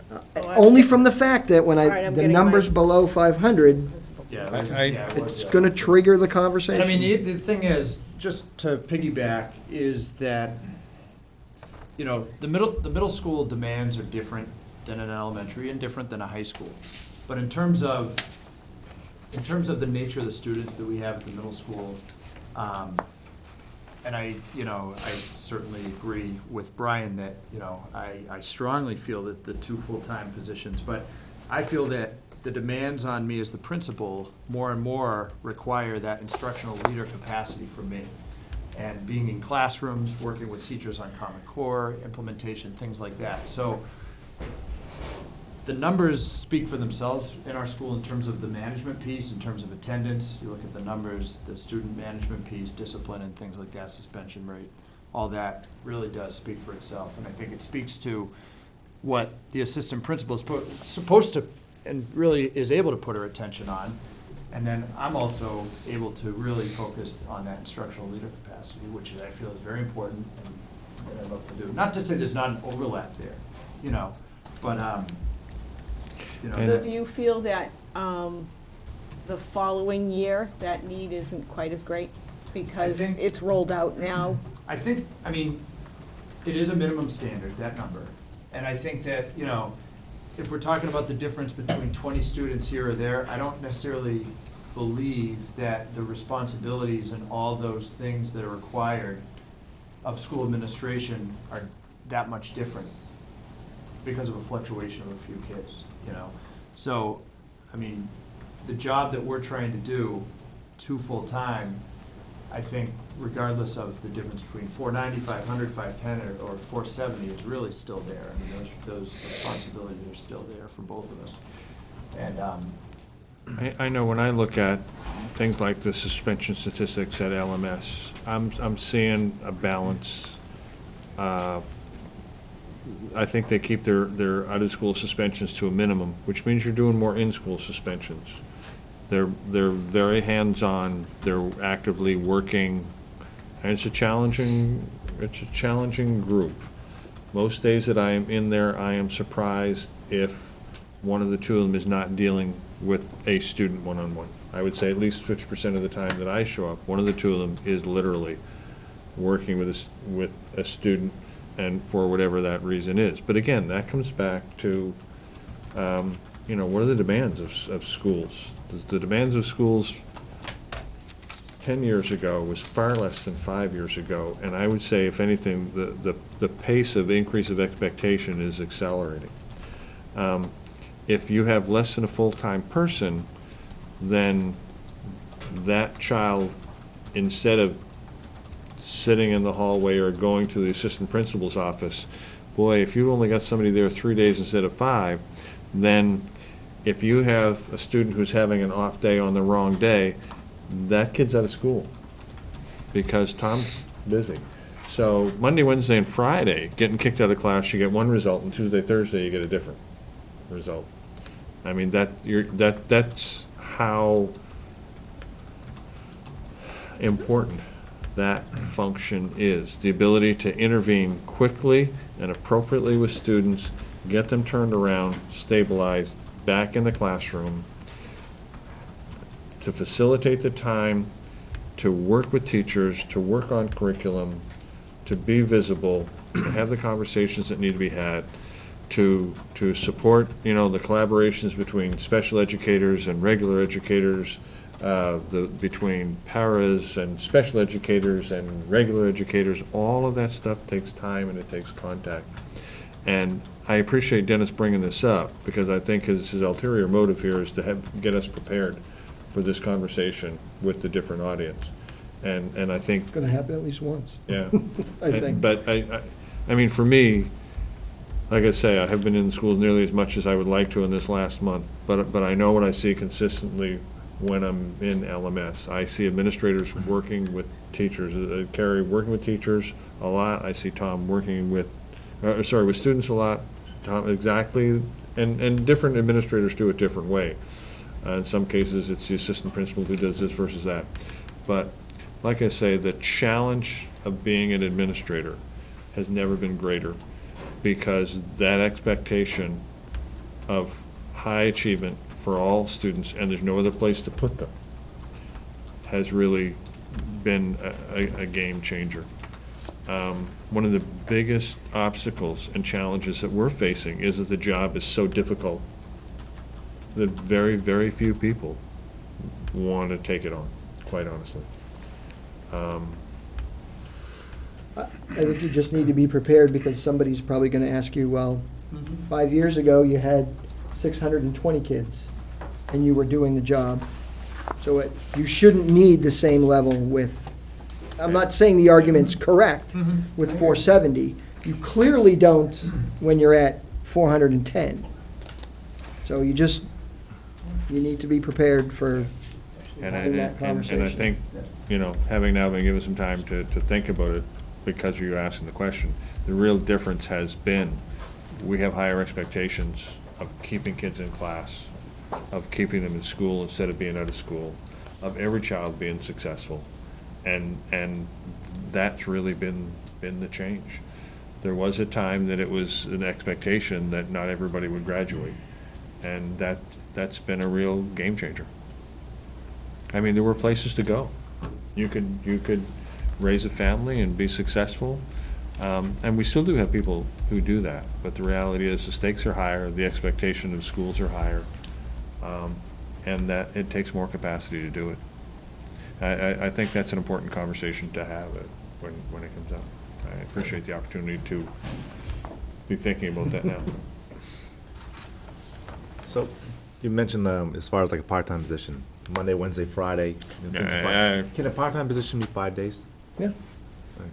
Only from the fact that when All right, I'm the getting numbers my- below 500, Yeah, it's gonna trigger the conversation. I mean, the thing is, just to piggyback, is that, you know, the middle school demands are different than an elementary and different than a high school. But in terms of the nature of the students that we have at the middle school, And I certainly agree with Brian that, I strongly feel that the 2 full-time positions, but I feel that the demands on me as the principal more and more require that instructional leader capacity from me. And being in classrooms, working with teachers on Common Core, implementation, things like that. So the numbers speak for themselves in our school in terms of the management piece, in terms of attendance. You look at the numbers, the student management piece, discipline and things like that, suspension rate, all that really does speak for itself. And I think it speaks to what the assistant principal is supposed to, and really is able to put her attention on. And then I'm also able to really focus on that instructional leader capacity, which I feel is very important and that I love to do. Not to say there's not an overlap there, but, So do you feel that the following year, that need isn't quite as great? Because I think- it's rolled out now? I think, it is a minimum standard, that number. And I think that, if we're talking about the difference between 20 students here or there, I don't necessarily believe that the responsibilities and all those things that are required of school administration are that much different because of a fluctuation of a few kids, So, the job that we're trying to do, 2 full-time, I think regardless of the difference between 490, 500, 510, or 470 is really still there. Those responsibilities are still there for both of us. And, I know when I look at things like the suspension statistics at LMS, I'm seeing a balance. I think they keep their out-of-school suspensions to a minimum, which means you're doing more in-school suspensions. They're very hands-on, they're actively working, and it's a challenging group. Most days that I am in there, I am surprised if one of the 2 of them is not dealing with a student one-on-one. I would say at least 50% of the time that I show up, one of the 2 of them is literally working with a student, and for whatever that reason is. But again, that comes back to, what are the demands of schools? The demands of schools 10 years ago was far less than 5 years ago, and I would say, if anything, the pace of increase of expectation is accelerating. If you have less than a full-time person, then that child, instead of sitting in the hallway or going to the assistant principal's office, boy, if you've only got somebody there 3 days instead of 5, then if you have a student who's having an off day on the wrong day, that kid's out of school because Tom's busy. So Monday, Wednesday, and Friday, getting kicked out of class, you get one result, and Tuesday, Thursday, you get a different result. That's how important that function is. The ability to intervene quickly and appropriately with students, get them turned around, stabilized, back in the classroom, to facilitate the time to work with teachers, to work on curriculum, to be visible, to have the conversations that need to be had, to support, the collaborations between special educators and regular educators, between paras and special educators and regular educators. All of that stuff takes time and it takes contact. And I appreciate Dennis bringing this up, because I think his ulterior motive here is to get us prepared for this conversation with the different audience. And I think, It's gonna happen at least once. yeah. I think. But for me, like I say, I have been in schools nearly as much as I would like to in this last month, but I know what I see consistently when I'm in LMS. I see administrators working with teachers, Carrie working with teachers a lot. I see Tom working with students a lot. Tom, exactly, and different administrators do it different way. In some cases, it's the assistant principal who does this versus that. But like I say, the challenge of being an administrator has never been greater, because that expectation of high achievement for all students, and there's no other place to put them, has really been a game changer. One of the biggest obstacles and challenges that we're facing is that the job is so difficult that very, very few people want to take it on, quite honestly. I think you just need to be prepared because somebody's probably gonna ask you, well, 5 years ago, you had 620 kids and you were doing the job. So you shouldn't need the same level with, I'm not saying the argument's correct with 470. You clearly don't when you're at 410. So you need to be prepared for having that conversation. And I think, having now been given some time to think about it, because you're asking the question, the real difference has been, we have higher expectations of keeping kids in class, of keeping them in school instead of being out of school, of every child being successful. And that's really been the change. There was a time that it was an expectation that not everybody would graduate, and that's been a real game changer. I mean, there were places to go. You could raise a family and be successful, and we still do have people who do that, but the reality is the stakes are higher, the expectation of schools are higher, and that it takes more capacity to do it. I think that's an important conversation to have when it comes up. I appreciate the opportunity to be thinking about that now. So, you mentioned, as far as like a part-time position, Monday, Wednesday, Friday. Can a part-time position be 5 days? Yeah. Right.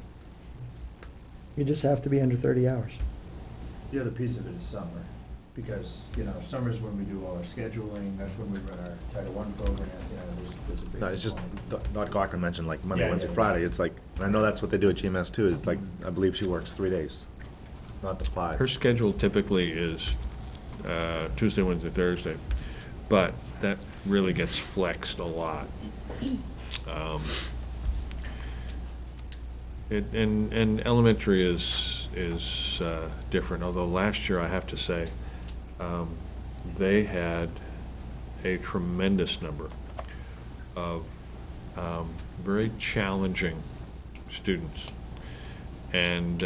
You just have to be under 30 hours. The other piece of it is summer, because, summer's when we do all our scheduling, that's when we run our Title I program, there's a big. No, it's just, component. Dr. Cochran mentioned like Monday, Yeah, Wednesday, yeah. Friday. It's like, and I know that's what they do at GMS too, is like, I believe she works 3 days, not the 5. Her schedule typically is Tuesday, Wednesday, Thursday, but that really gets flexed a lot. And elementary is different, although last year, I have to say, they had a tremendous number of very challenging students. And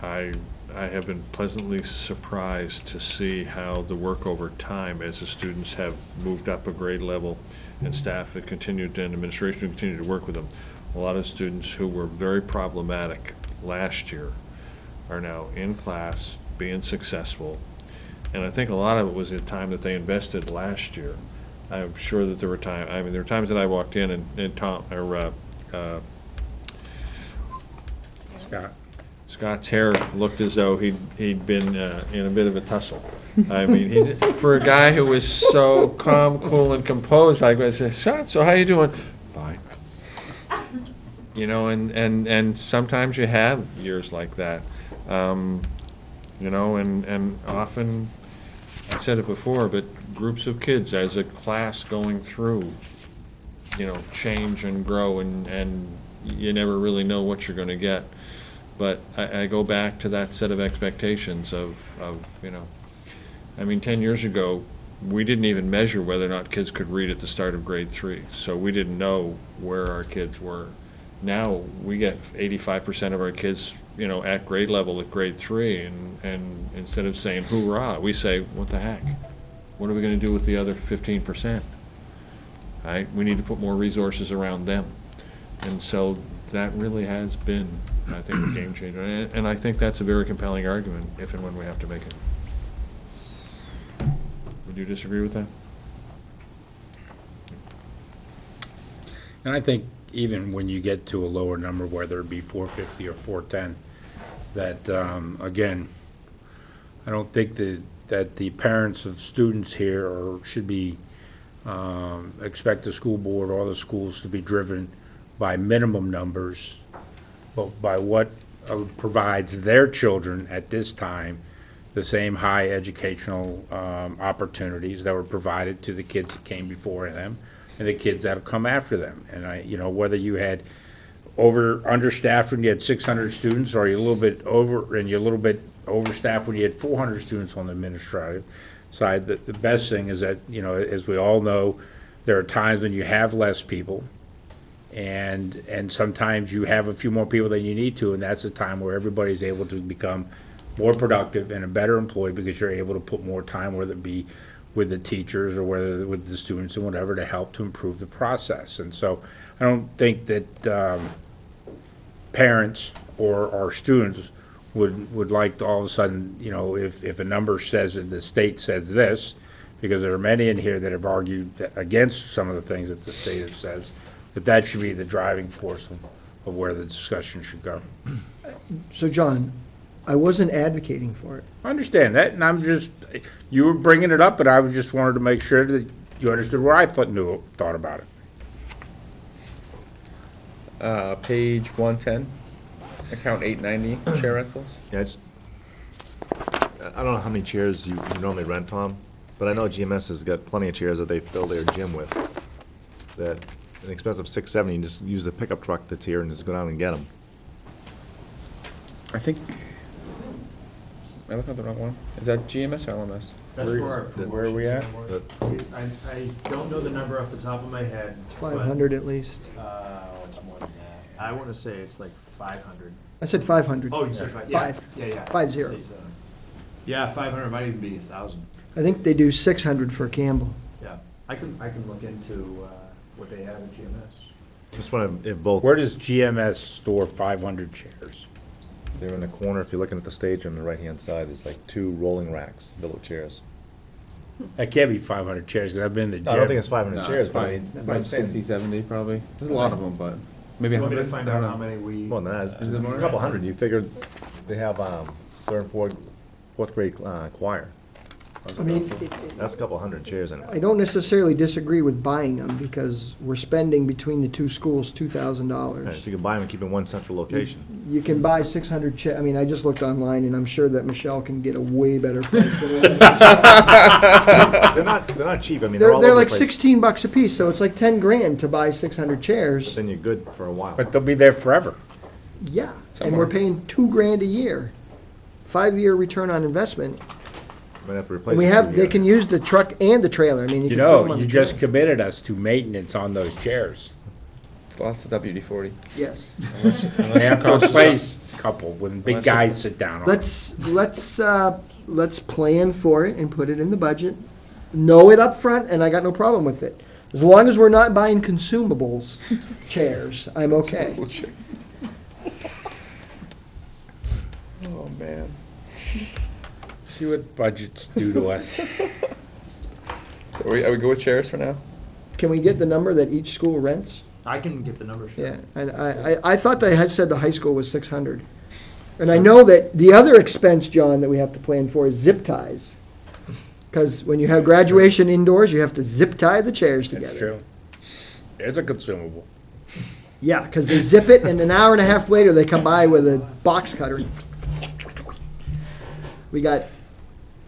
I have been pleasantly surprised to see how the work over time, as the students have moved up a grade level and staff have continued, and administration have continued to work with them. A lot of students who were very problematic last year are now in class, being successful. And I think a lot of it was the time that they invested last year. I'm sure that there were there were times that I walked in and Scott's hair looked as though he'd been in a bit of a tussle. I mean, for a guy who was so calm, cool, and composed, I said, "Scott, so how you doing?" "Fine." And sometimes you have years like that. And often, I've said it before, but groups of kids as a class going through, change and grow, and you never really know what you're going to get. But I go back to that set of expectations of 10 years ago, we didn't even measure whether or not kids could read at the start of grade 3, so we didn't know where our kids were. Now, we get 85% of our kids, at grade level at grade 3, and instead of saying hoorah, we say, what the heck? What are we gonna do with the other 15%? Right? We need to put more resources around them. And so that really has been, I think, a game changer. And I think that's a very compelling argument if and when we have to make it. Would you disagree with that? And I think even when you get to a lower number, whether it be 450 or 410, that, again, I don't think that the parents of students here should be, expect the school board or the schools to be driven by minimum numbers, but by what provides their children at this time the same high educational opportunities that were provided to the kids that came before them and the kids that'll come after them. And whether you had understaffed when you had 600 students, or you're a little bit overstaffed when you had 400 students on the administrative side, the best thing is that, as we all know, there are times when you have less people, and sometimes you have a few more people than you need to, and that's a time where everybody's able to become more productive and a better employee because you're able to put more time, whether it be with the teachers or whether with the students and whatever to help to improve the process. And so I don't think that parents or our students would like to all of a sudden, you know, if a number says that the state says this, because there are many in here that have argued against some of the things that the state says, that should be the driving force of where the discussion should go. So, John, I wasn't advocating for it. I understand that, and I'm just, you were bringing it up, and I just wanted to make sure that you understood where I thought about it. Page 110, account 890, chair rentals. Yeah, I don't know how many chairs you normally rent, Tom, but I know GMS has got plenty of chairs that they fill their gym with. That, an expense of $670, you just use the pickup truck that's here and just go down and get them. I think, am I looking at the wrong one? Is that GMS or LMS? That's for our Where are we at? I don't know the number off the top of my head. but, 500 at least. It's more than that. I want to say it's like 500. I said 500. Oh, you said five? Yeah, Five. yeah. 50. Yeah, 500 might even be 1,000. I think they do 600 for Campbell. Yeah, I can look into what they have at GMS. Just want to, if both, Where does GMS store 500 chairs? they're in the corner, if you're looking at the stage on the right-hand side, there's like 2 rolling racks, billow chairs. That can't be 500 chairs, because I've been in the gym. I don't think it's 500 No, chairs, it's but I probably, mean, probably I'm saying- 60, 70 probably. There's a lot of them, but maybe You want me to 100? find out how many we? more than that, it's Is it more? a couple hundred. You figured they have third and fourth grade choir. I mean, That's a couple hundred chairs in I it. don't necessarily disagree with buying them because we're spending between the two schools If $2,000. you can buy them and keep in one central location. You can buy 600 I mean, I just looked online and I'm sure that Michelle can get a way better price than that. They're not cheap, I mean, They're all over the like place. 16 bucks a piece, so it's like 10 grand to buy 600 But chairs. then you're good for a while. But they'll be there forever. Yeah, and Somewhere. we're paying 2 grand a year. 5-year return on investment. Might have to replace And we it have, every they year. can use the truck and the trailer. I mean, you You can throw them know, on you the just trailer. committed us to maintenance on those chairs. It's lots of WD-40. Yes. They have to replace a couple when big Unless guys sit down on it. Let's plan for it and put it in the budget. Know it up front, and I got no problem with it. As long as we're not buying consumables, chairs, I'm okay. Oh, man. See what budgets do to us. So are we good with chairs for now? Can we get the number that each school rents? I can get the numbers. Yeah, and I thought they had said the high school was 600. And I know that the other expense, John, that we have to plan for is zip ties. Because when you have graduation indoors, you have to zip tie the chairs together. That's true. It's a consumable. Yeah, because they zip it, and an hour and a half later, they come by with a box cutter. We got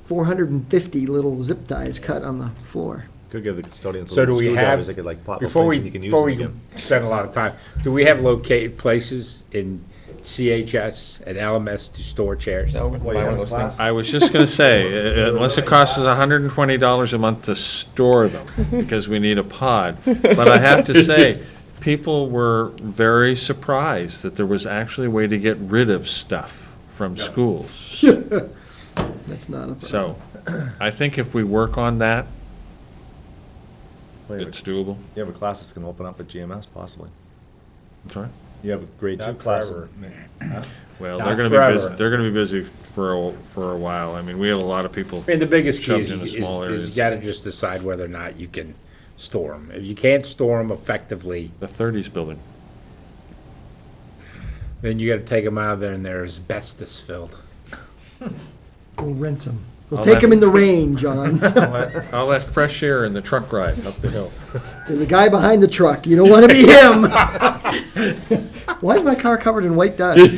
450 little zip ties cut on the floor. Could give the custodians a So do little we screwdrivers, have, they could like pop those before things we, and you can use before them we again. spend a lot of time, do we have located places in CHS and LMS to store chairs? No, we can Well, buy you one of have those a things. I was just gonna say, unless it costs us $120 a month to store them, because we need a pod. But I have to say, people were very surprised that there was actually a way to get rid of stuff from schools. That's not a problem. So, I think if we work on that, Well, you it's have doable. you have a class that's gonna open up at GMS possibly. I'm sorry? You have a grade 2 Not class. forever. Well, Not they're gonna be busy, forever. they're gonna be busy for a while. I mean, we have a lot of people. I mean, the biggest key Shoved is into small is areas. you gotta just decide whether or not you can store them. If you can't store them effectively, The 30s building. then you gotta take them out of there and they're asbestos filled. We'll rinse them. We'll I'll take let- them in the rain, John. I'll let fresh air in the truck ride up the hill. The guy behind the truck, you don't want to be him. Why is my car covered in white dust?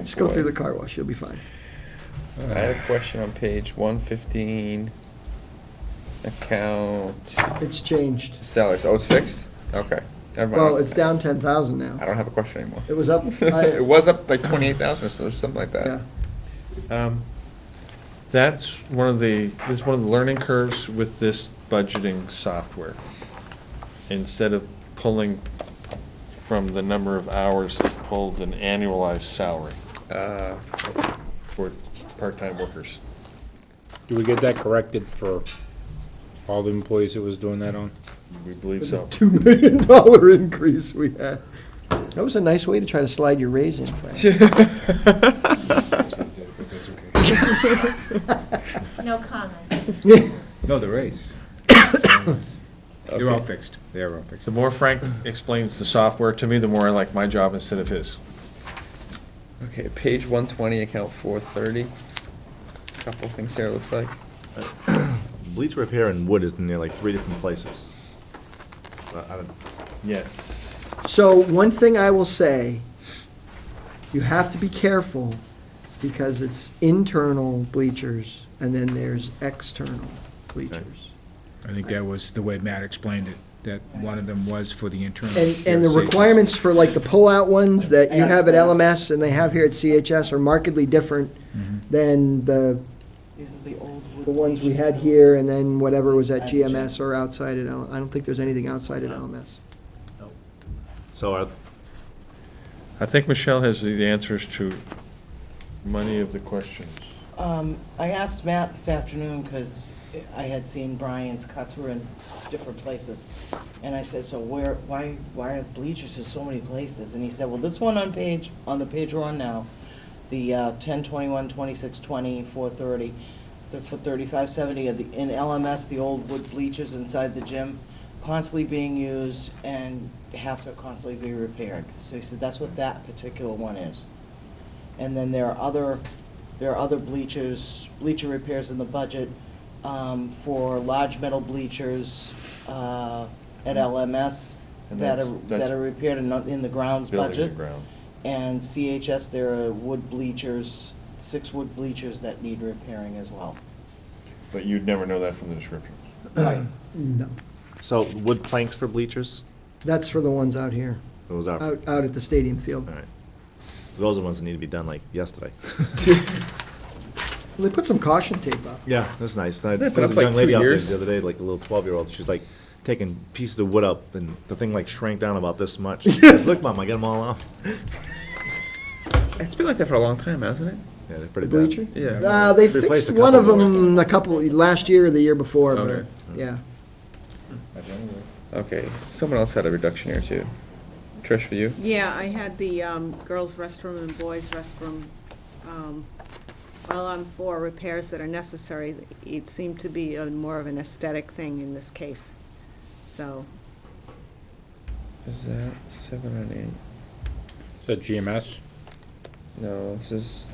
Just go through the car wash, you'll be fine. I had a question on page 115, account It's changed. sellers. Oh, it's fixed? Okay. Never mind. Well, it's down 10,000 I now. don't have a question anymore. It was up, It was up like 28,000 or something like that. yeah. That's one of the, this is one of the learning curves with this budgeting software. Instead of pulling from the number of hours, it pulled an annualized salary for part-time workers. Do we get that corrected for all the employees that was doing that on? We believe so. $2 million increase we had. That was a nice way to try to slide your raise in, Frank. No comment. No, the race. They're all fixed. They are all fixed. The more Frank explains the software to me, the more I like my job instead of his. Okay, page 120, account 430. Couple things here, it looks like. Bleach repair in wood is near like 3 different places. I don't- Yes. So one thing I will say, you have to be careful because it's internal bleachers and then there's external bleachers. I think that was the way Matt explained it, that one of them was for the internal. And the requirements for like the pull-out ones that you have at LMS and they have here at CHS are markedly different than the These are the old wood the ones we bleachers had that here were and then whatever was at inside the gym. GMS or outside at I don't think there's anything outside at LMS. So are, I think Michelle has the answers to many of the questions. I asked Matt this afternoon, because I had seen Brian's cuts were in different places. And I said, so why are bleachers in so many places? And he said, well, this one on the page we're on now, the 10, 21, 26, 20, 430, for 3570, in LMS, the old wood bleachers inside the gym, constantly being used and have to constantly be repaired. So he said, that's what that particular one is. And then there are other bleacher repairs in the budget for large metal bleachers at LMS And that that's are repaired in the grounds Building budget. and ground. And CHS, there are wood bleachers, 6 wood bleachers that need repairing as well. But you'd never know that from the description. Right. No, so wood planks for bleachers? that's for the ones out here, Those are, all out at the stadium field. right. Those are the ones that need to be done like yesterday. They put some caution tape up. Yeah, that's nice. There They've been was up a like young 2 lady out there years. the other day, like a little 12-year-old, she's like taking pieces of wood up, and the thing like shrank down about this much. She goes, look, Mom, I got them all off. It's been like that for a long time, hasn't it? Yeah, they're The pretty bleacher? bad. Yeah. They Replaced fixed a one of couple more. them last year or the year before, but, Okay. yeah. Okay, someone else had a reduction here too. Trish, for you? Yeah, I had the girls' restroom and boys' restroom. Well, I'm for repairs that are necessary. It seemed to be more of an aesthetic thing in this case, so. Is that 7 and 8? Is that GMS? No, this is,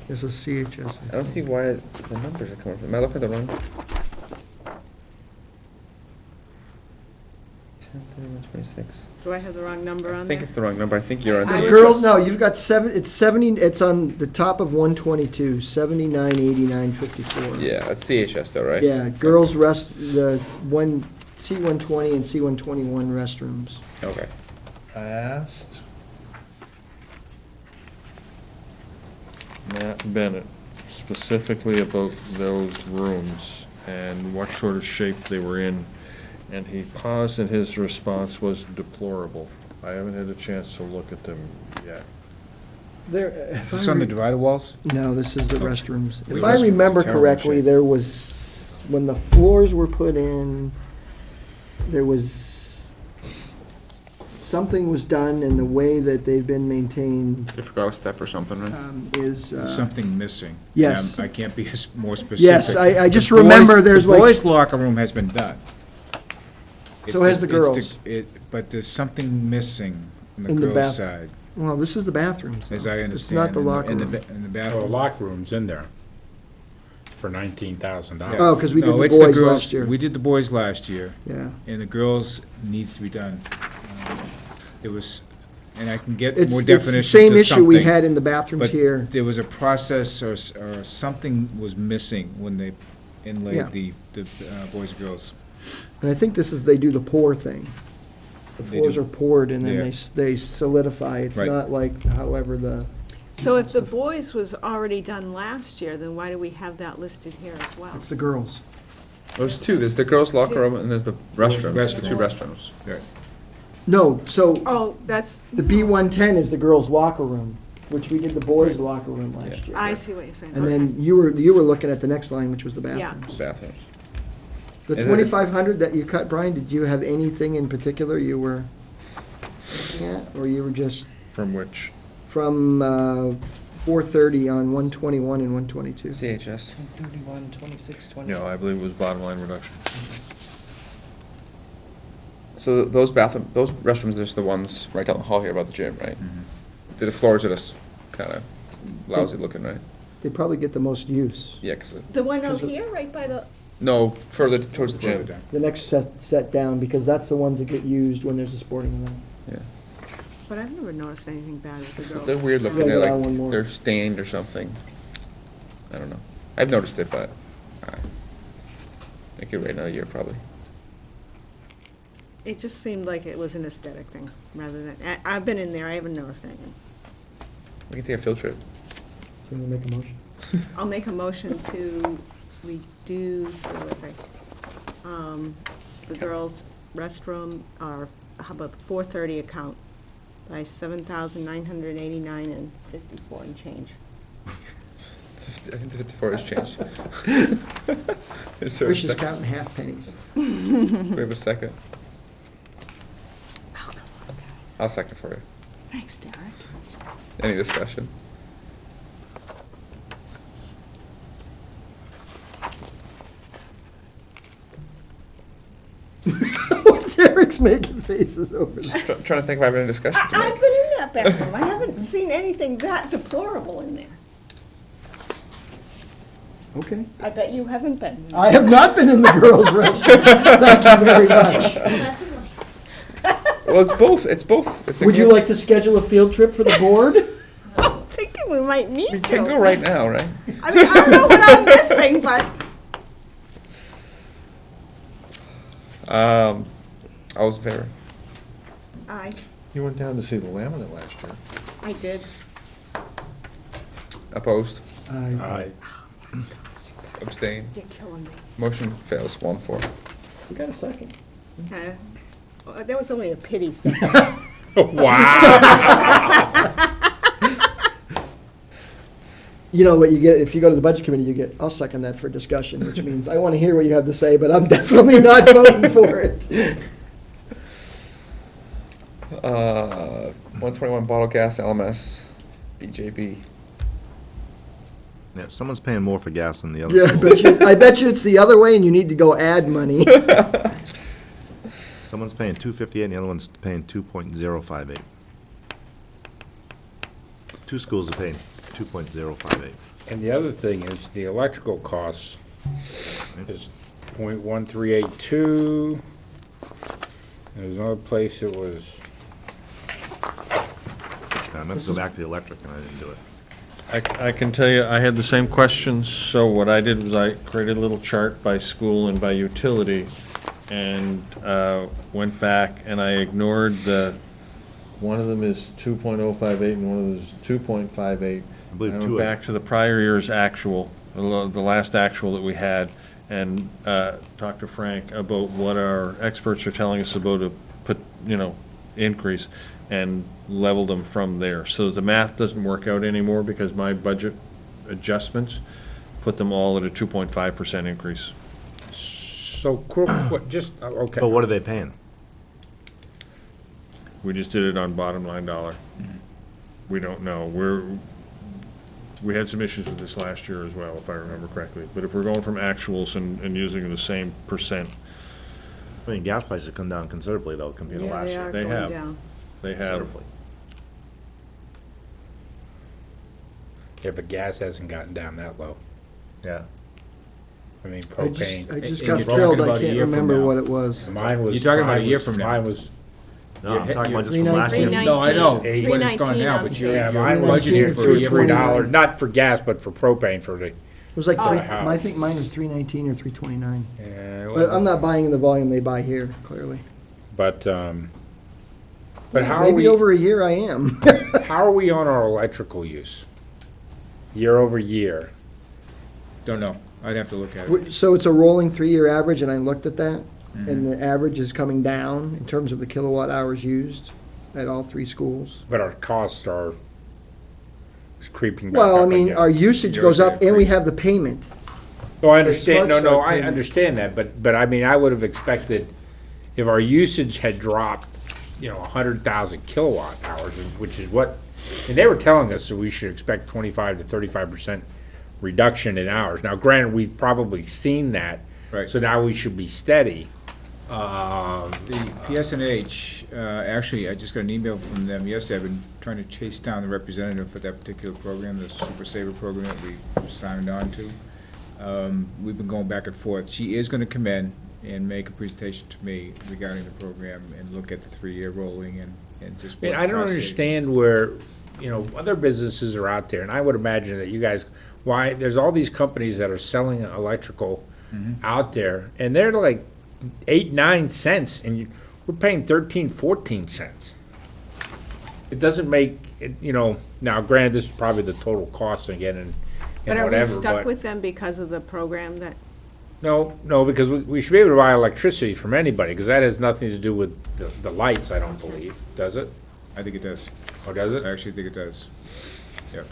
This is CHS. I don't see why the numbers are coming from. Am I looking at the wrong? 10/31/26. Do I have the wrong number I on think there? it's the wrong number. I think you're on. I The was- girls, no, you've got it's 70, it's on the top of 122, 79, 89, 54. Yeah, that's CHS though, right? Yeah, girls the C120 and C121 restrooms. Okay. I asked Matt Bennett specifically about those rooms and what sort of shape they were in, and he paused and his response was deplorable. I haven't had a chance to look at them yet. Is this on the divider walls? No, this is the restrooms. The If I restrooms are remember terrible correctly, shape. there was, when the floors were put in, there was, something was done and the way that they've been maintained You forgot a step or something, right? is. There's something missing. Yes. I can't be more specific. Yes, I just The boys- remember there's like. The boys' locker room has been done. So has the girls. But there's something missing on the In the girls' bath- side, Well, this is the bathrooms. as though. I It's understand. not the in locker in room. In the Oh, the bathroom. locker room's in there for $19,000. Oh, 'cause we did No, the it's boys girls- last year. We did the boys last year, Yeah. and the girls needs to be done. There was, and I can get It's more the definition same to issue we something, had in the bathrooms but here. there was a process or something was missing when they Yeah. inlaid the boys and girls. And I think this is, they do the pour thing. The They floors do. are poured and then Yeah. they solidify. It's Right. not like however the, So if the boys was already done last year, then why do we have that listed here as well? it's the girls. There's two. There's the girls' locker room and there's the restrooms. The two Restroom. restrooms. No, so Oh, that's, the B110 is the girls' locker room. which we did the boys' locker room last year. I see what you're saying. And Okay. then you were looking at the next line, which was the Yeah. bathrooms. Bathrooms. The And then- 2,500 that you cut, Brian, did you have anything in particular you were looking at? Or you were just From which, from 430 on 121 and 122? CHS. 1031, 26, you know, I believe it was bottom line reduction. So those restrooms, there's the ones right down the hall here about the gym, right? The floors are just kind of lousy looking, right? They probably get the most use. Yeah, because, The one out here, right by the, no, further towards the gym. The next set down, because that's the ones that get used when there's a sporting event. Yeah. but I've never noticed anything bad with the girls. They're weird looking, Yeah, they're go down one more. like, they're stained or something. I don't know. I've noticed it, but, I could wait another year probably. It just seemed like it was an aesthetic thing, rather than, I've been in there, I haven't noticed anything. We can take a field trip. You want to make a motion? I'll make a motion to reduce, what was I, the girls' restroom, or how about the 430 account by 7,989 and 54 and change. I think the 54 has changed. Is there a Rich is second? counting half pennies. We have a second. Oh, come on, guys. I'll second for you. Thanks, Derek. Any discussion? Derek's making faces over there. Just trying to think if I have any discussion to I've make. been in that bathroom, I haven't seen anything that deplorable in there. Okay. I bet you haven't been. I have not been in the girls' restroom. Thank you very much. Well, it's both, it's both. It's Would you like to schedule a field trip for the board? I'm thinking we might need to. We can go right now, right? I mean, I don't know what I'm missing, but All those in favor? You went down to see the laminate last year. I did. Opposed? I Abstained? You're killing me. Motion fails, 1-4. We got a second. Okay. There was only a pity second. You know what you get, if you go to the budget committee, you get, I'll second that for discussion, which means I want to hear what you have to say, but I'm definitely not voting for it. 121 bottle gas LMS, BJB. Yeah, someone's paying more for gas than the other Yeah, school. I bet you it's the other way and you need to go add money. Someone's paying $2.58 and the other one's paying $2.058. Two schools are paying $2.058. And the other thing is, the electrical costs is .1382. There's another place that was, I meant to go back to the electric and I didn't do it. I can tell you, I had the same questions, so what I did was I created a little chart by school and by utility, and went back and I ignored one of them is 2.058 and one of them is 2.58. I believe I two went of back to the prior year's actual, the last actual that we had, and talked to Frank about what our experts are telling us about increase, and leveled them from there. So the math doesn't work out anymore because my budget adjustments put them all at a 2.5% increase. so, just, okay. But what are they paying? We just did it on bottom line dollar. We don't know. We had some issues with this last year as well, if I remember correctly. But if we're going from actuals and using the same percent, I mean, gas prices come down considerably though compared to Yeah, last they year. are They going have. down. they have. Considerably. Yeah, but gas hasn't gotten down that low. Yeah. I mean, I propane. just And got you're talking filled, I about a can't year from remember now. what it was. Mine was. You're talking about a mine year was- from now. Mine was, No, I'm talking about just Three from last year. nineteen. No, I know, Eight. but it's gone 319, now, I'm but you're yeah, saying. mine was budgeted for a year from $3, now. not for gas, but for propane for the, It was like, Oh. I think mine was 319 or 329. Yeah, it But wasn't- I'm not buying in the volume they buy here, clearly. but how are Maybe we, over a year I am. how are we on our electrical use? Year over year? Don't know, I'd have to look at it. So it's a rolling 3-year average, and I looked at that, Mm-hmm. and the average is coming down in terms of the kilowatt hours used at all 3 schools. But our costs are creeping back up Well, I mean, again. our usage goes up and we have the payment. No, I understand, Smart no, Start I payment. understand that, but I mean, I would have expected if our usage had dropped, 100,000 kilowatt hours, which is what, and they were telling us that we should expect 25 to 35% reduction in hours. Now, granted, we've probably seen that. Right. So now we should be steady. The PSNH, actually, I just got an email from them yesterday. I've been trying to chase down the representative for that particular program, the Super Saver program that we signed on to. We've been going back and forth. She is gonna come in and make a presentation to me regarding the program and look at the 3-year rolling and just. I mean, what I don't cost understand savings. where, other businesses are out there, and I would imagine that you guys, why, there's all these companies that are selling electrical out there, and they're like 8-9 cents, and we're paying 13-14 cents. It doesn't make, now granted, this is probably the total cost again and But are we whatever, stuck but. with them because of the program that, No, because we should be able to buy electricity from anybody, because that has nothing to do with the lights, I don't believe, does it? I think it does. Or does I it? actually think it does. Yep.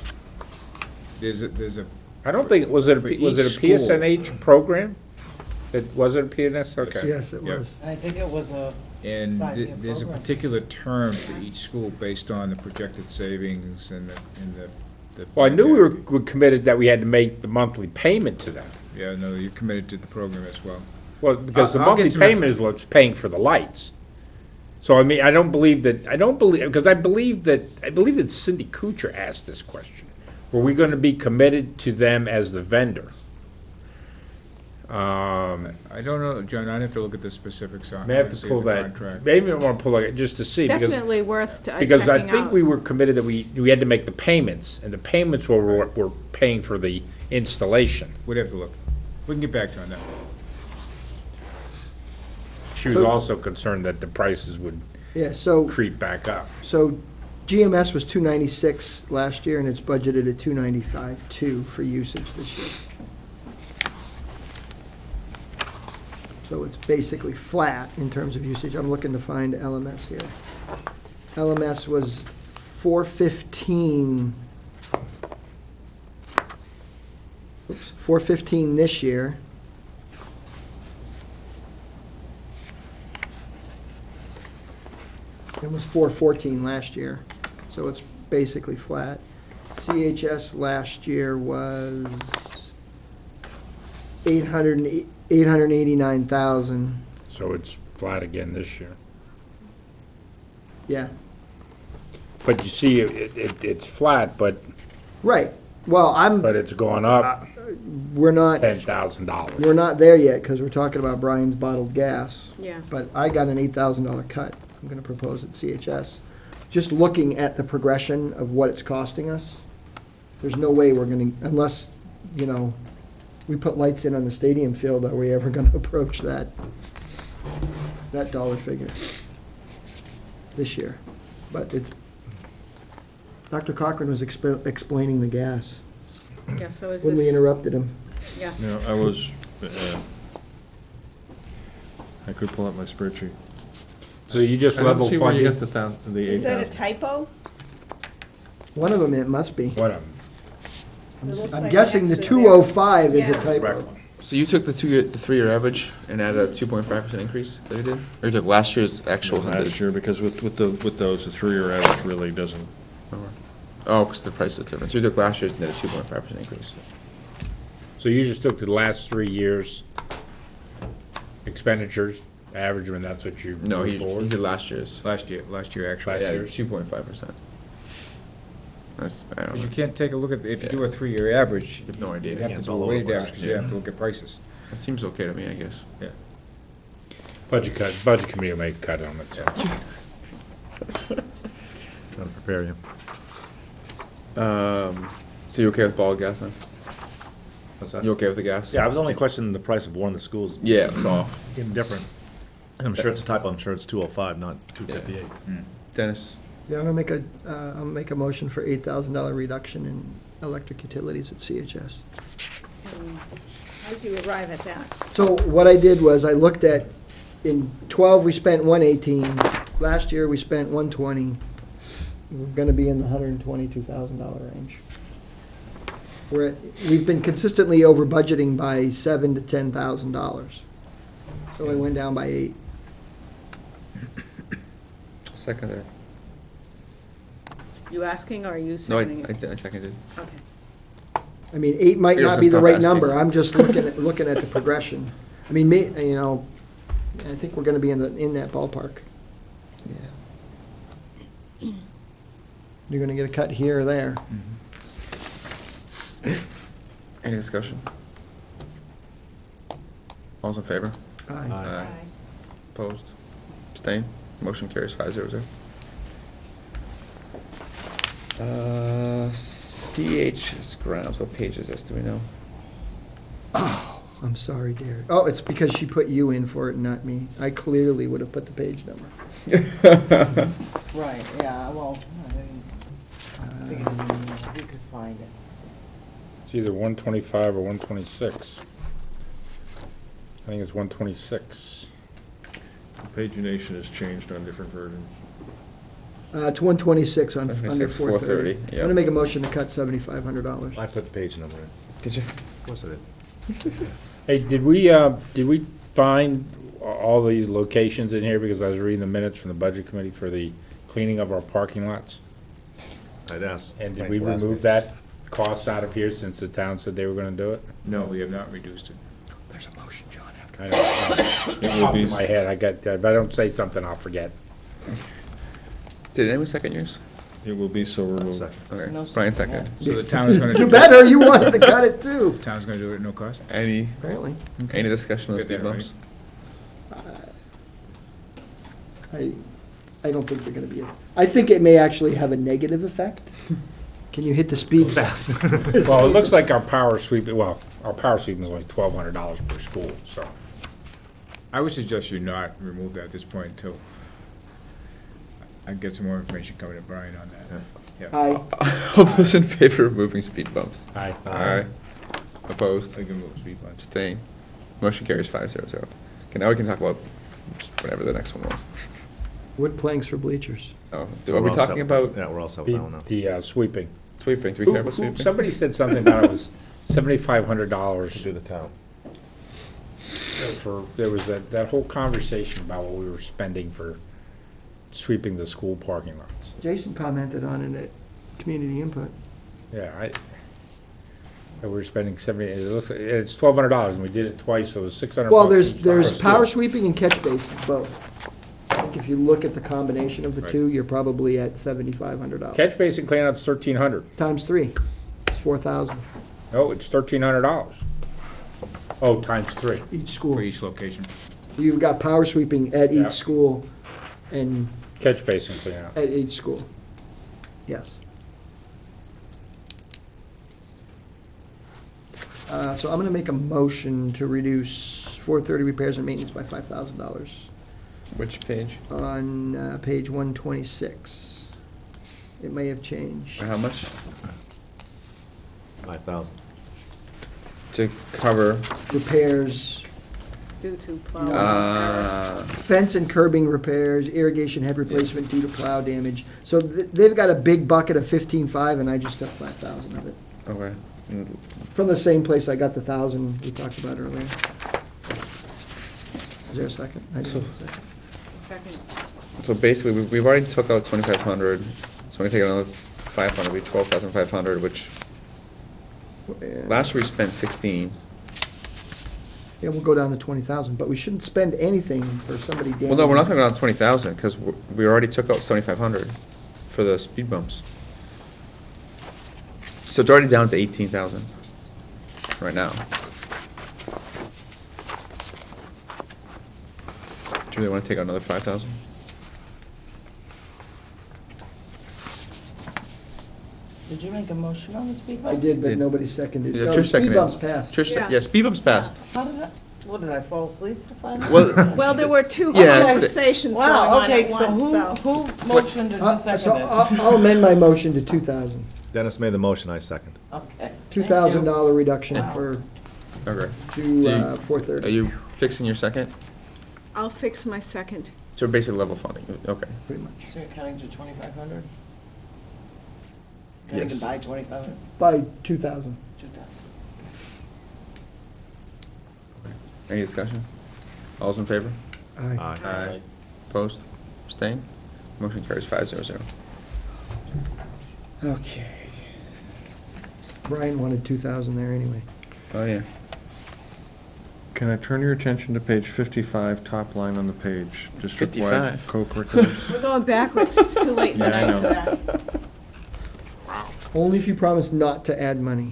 There's a, I don't think, was it For a each school. PSNH program? Was it a PNS? Okay. Yes, it Yeah. was. I think it was a, and Five-year there's a program. particular term for each school based on the projected savings and the. Well, I knew we were committed that we had to make the monthly payment to them. Yeah, no, you're committed to the program as well. Well, because the I'll get monthly some payment is what's paying for the lights. So, I mean, I don't believe, because I believe that Cindy Kuchar asked this question. Were we gonna be committed to them as the vendor? I don't know, John, I'd have to look at the specifics on. May have and to see pull if the that, contract- maybe I wanna pull that, just to see, definitely worth checking out. because I think we were committed that we had to make the payments, and the payments were paying for the installation. We'd have to look. We can get back to you on that. She was also concerned that the prices would Yeah, so, creep back up. so GMS was 296 last year, and it's budgeted at 295.2 for usage this year. So it's basically flat in terms of usage. I'm looking to find LMS here. LMS was 415. Oops, 415 this year. It was 414 last year, so it's basically flat. CHS last year was 889,000, So it's flat again this year. yeah, But you see, it's flat, but right. Well, it's going up we're not $10,000. We're not there yet, because we're talking about Brian's bottled gas. Yeah. But I got an $8,000 cut I'm gonna propose at CHS. Just looking at the progression of what it's costing us, there's no way we're gonna, unless, we put lights in on the stadium field, are we ever gonna approach that dollar figure this year? But it's, Dr. Cochran was explaining the gas Yeah, so is when we this, interrupted him. yeah. I was, I could pull up my spreadsheet. So you just I don't level see where you funded? got the Is that a 8,000. typo? One of them, it must be. What, It looks I'm like guessing an the extra 205 is a Yeah. typo. So you took the 3-year average and added a 2.5% increase, is that what you did? Or you took last year's actuals and Last did? year, because with those, the 3-year average really doesn't, Oh, because the price is different. So you took last year's and did a 2.5% increase. so you just took the last 3 years expenditures, average, and that's what you No, he moved forward? did last year's. Last year actually. Last Yeah, year's? 2.5%. That's, I don't Because you know. can't take a look at, if you do Yeah. a 3-year average, You have no idea. you have to It's do all a over weighted the place. average, because you have to look at prices. That seems okay to me, I guess. Yeah. Budget committee will make a cut on it, so. Trying to prepare you. So you okay with ball gas then? What's that? You okay with the gas? Yeah, I was only questioning the price of one of the schools. Yeah, it was off. Getting different. And I'm sure it's a typo, I'm sure it's 205, not 258. Dennis? Yeah, I'm gonna I'll make a motion for $8,000 reduction in electric utilities at CHS. How did you arrive at that? So what I did was I looked at, in 12, we spent 118, last year we spent 120. We're gonna be in the $122,000 range. we've been consistently over budgeting by $7,000 to $10,000. So I went down by 8. Second that. You asking or are you No, seconding it? I seconded. Okay. I mean, 8 might Here's not the be the stuff right asking. number, I'm just looking at the progression. I mean, you know, I think we're gonna be in that ballpark. Yeah. You're gonna get a cut here or there. Any discussion? All's in favor? Aye. Opposed? Abstained? Motion carries 5-0-0. CHS grounds, what page is this, do we know? Oh, I'm sorry, dear. Oh, it's because she put you in for it, not me. I clearly would have put the page number. Right, yeah, well, I figured we could find it. It's either 125 or 126. I think it's 126. Pagination has changed on different versions. It's 126 under 126, 430. 430, I'm yeah. gonna make a motion to cut $7,500. I put the page number in. Did you? Of course I did. Hey, did we find all these locations in here? Because I was reading the minutes from the budget committee for the cleaning of our parking lots. I'd ask. And did Frank we last remove week. that cost out of here since the town said they were gonna do it? No, we have not reduced it. There's a motion, John, after. I don't, It will top be, of my head, I got, if I don't say something, I'll forget. Did anyone second yours? it will be so removed. Second. Okay, No Brian second, seconded. So the town is gonna. You better, you wanted to cut it too, Town's gonna do it at no cost? Any, apparently. any discussion on the Get speed that bumps? I don't think they're gonna be, I think it may actually have a negative effect. Can you hit the speed fast? Well, it looks like our power sweeping, our power sweeping is only $1,200 per school, so. I would suggest you not remove that at this point until I get some more information coming to Brian on that. Yeah. Aye. All those in favor of moving speed bumps? Aye. Aye. Opposed? We can move speed bumps. Abstain. Motion carries 5-0-0. Okay, now we can talk about whatever the next one was. Wood planks for bleachers. Oh, So are we we're all set talking with- about Yeah, we're all set with that one now. The sweeping. sweeping? Do we care about Who- sweeping? Somebody said something about it was To $7,500 do the town. for, there was that whole conversation about what we were spending for sweeping the school parking lots. Jason commented on it at community input. Yeah, that we were spending 70, it looks, it's $1,200 and we did it twice, so it was 600 Well, bucks each there's time. power sweeping and catch basins, both. I think if you look at the combination of the Right. two, you're probably at $7,500. Catch basin cleanout's $1,300. Times 3, it's 4,000 No, it's $1,300. Oh, times 3. each school. For each location. You've got power sweeping at Yeah. each school and Catch basin cleanout. at each school. Yes. So I'm gonna make a motion to reduce 430 repairs and maintenance by $5,000 Which page? on page 126. It may have changed. Or how much? 5,000. To cover, Oh, Repairs, Due to plow. fence and curbing repairs, irrigation head replacement due to plow damage. So they've got a big bucket of 15.5 and I just took 5,000 of it. okay. From the same place I got the 1,000 we talked about earlier. Is there a second? I didn't have a second. Second. So basically, we've already took out 2,500, so we're gonna take another 500, it'll be 12,500, which last year we spent 16. Yeah, we'll go down to 20,000, but we shouldn't spend anything for somebody damaged. Well, no, we're not gonna go down to 20,000, because we already took out 7,500 for the speed bumps. So it's already down to 18,000 right now. Do you really wanna take out another 5,000? Did you make a motion on the speed I bumps? did, but Did. nobody seconded. Yeah, No, Trish the speed seconded. bumps passed. Trish, Yeah. yeah, speed bumps passed. How did I, what, did I fall asleep for 5 minutes? Well, Well, there were two Yeah. conversations going Wow, on okay, at so once, so. who motioned and who So seconded? I'll amend my motion to 2,000. Dennis made the motion, I second. Okay. thank you. $2,000 reduction for, okay. to you- 430. Are you fixing your second? I'll fix my second. So basically level funding, okay. Pretty much. So you're cutting to 2,500? Cutting Yes. to buy 2,500? By 2,000. Any discussion? All's in favor? Aye. Aye. Opposed? Abstained? Motion carries 500. Okay. Brian wanted 2,000 there anyway. Oh, yeah. Can I turn your attention to page 55, top line on the page? District-wide 55. co-curricular. We're going backwards, it's too late in the Yeah, I night for know. that. Only if you promise not to add money.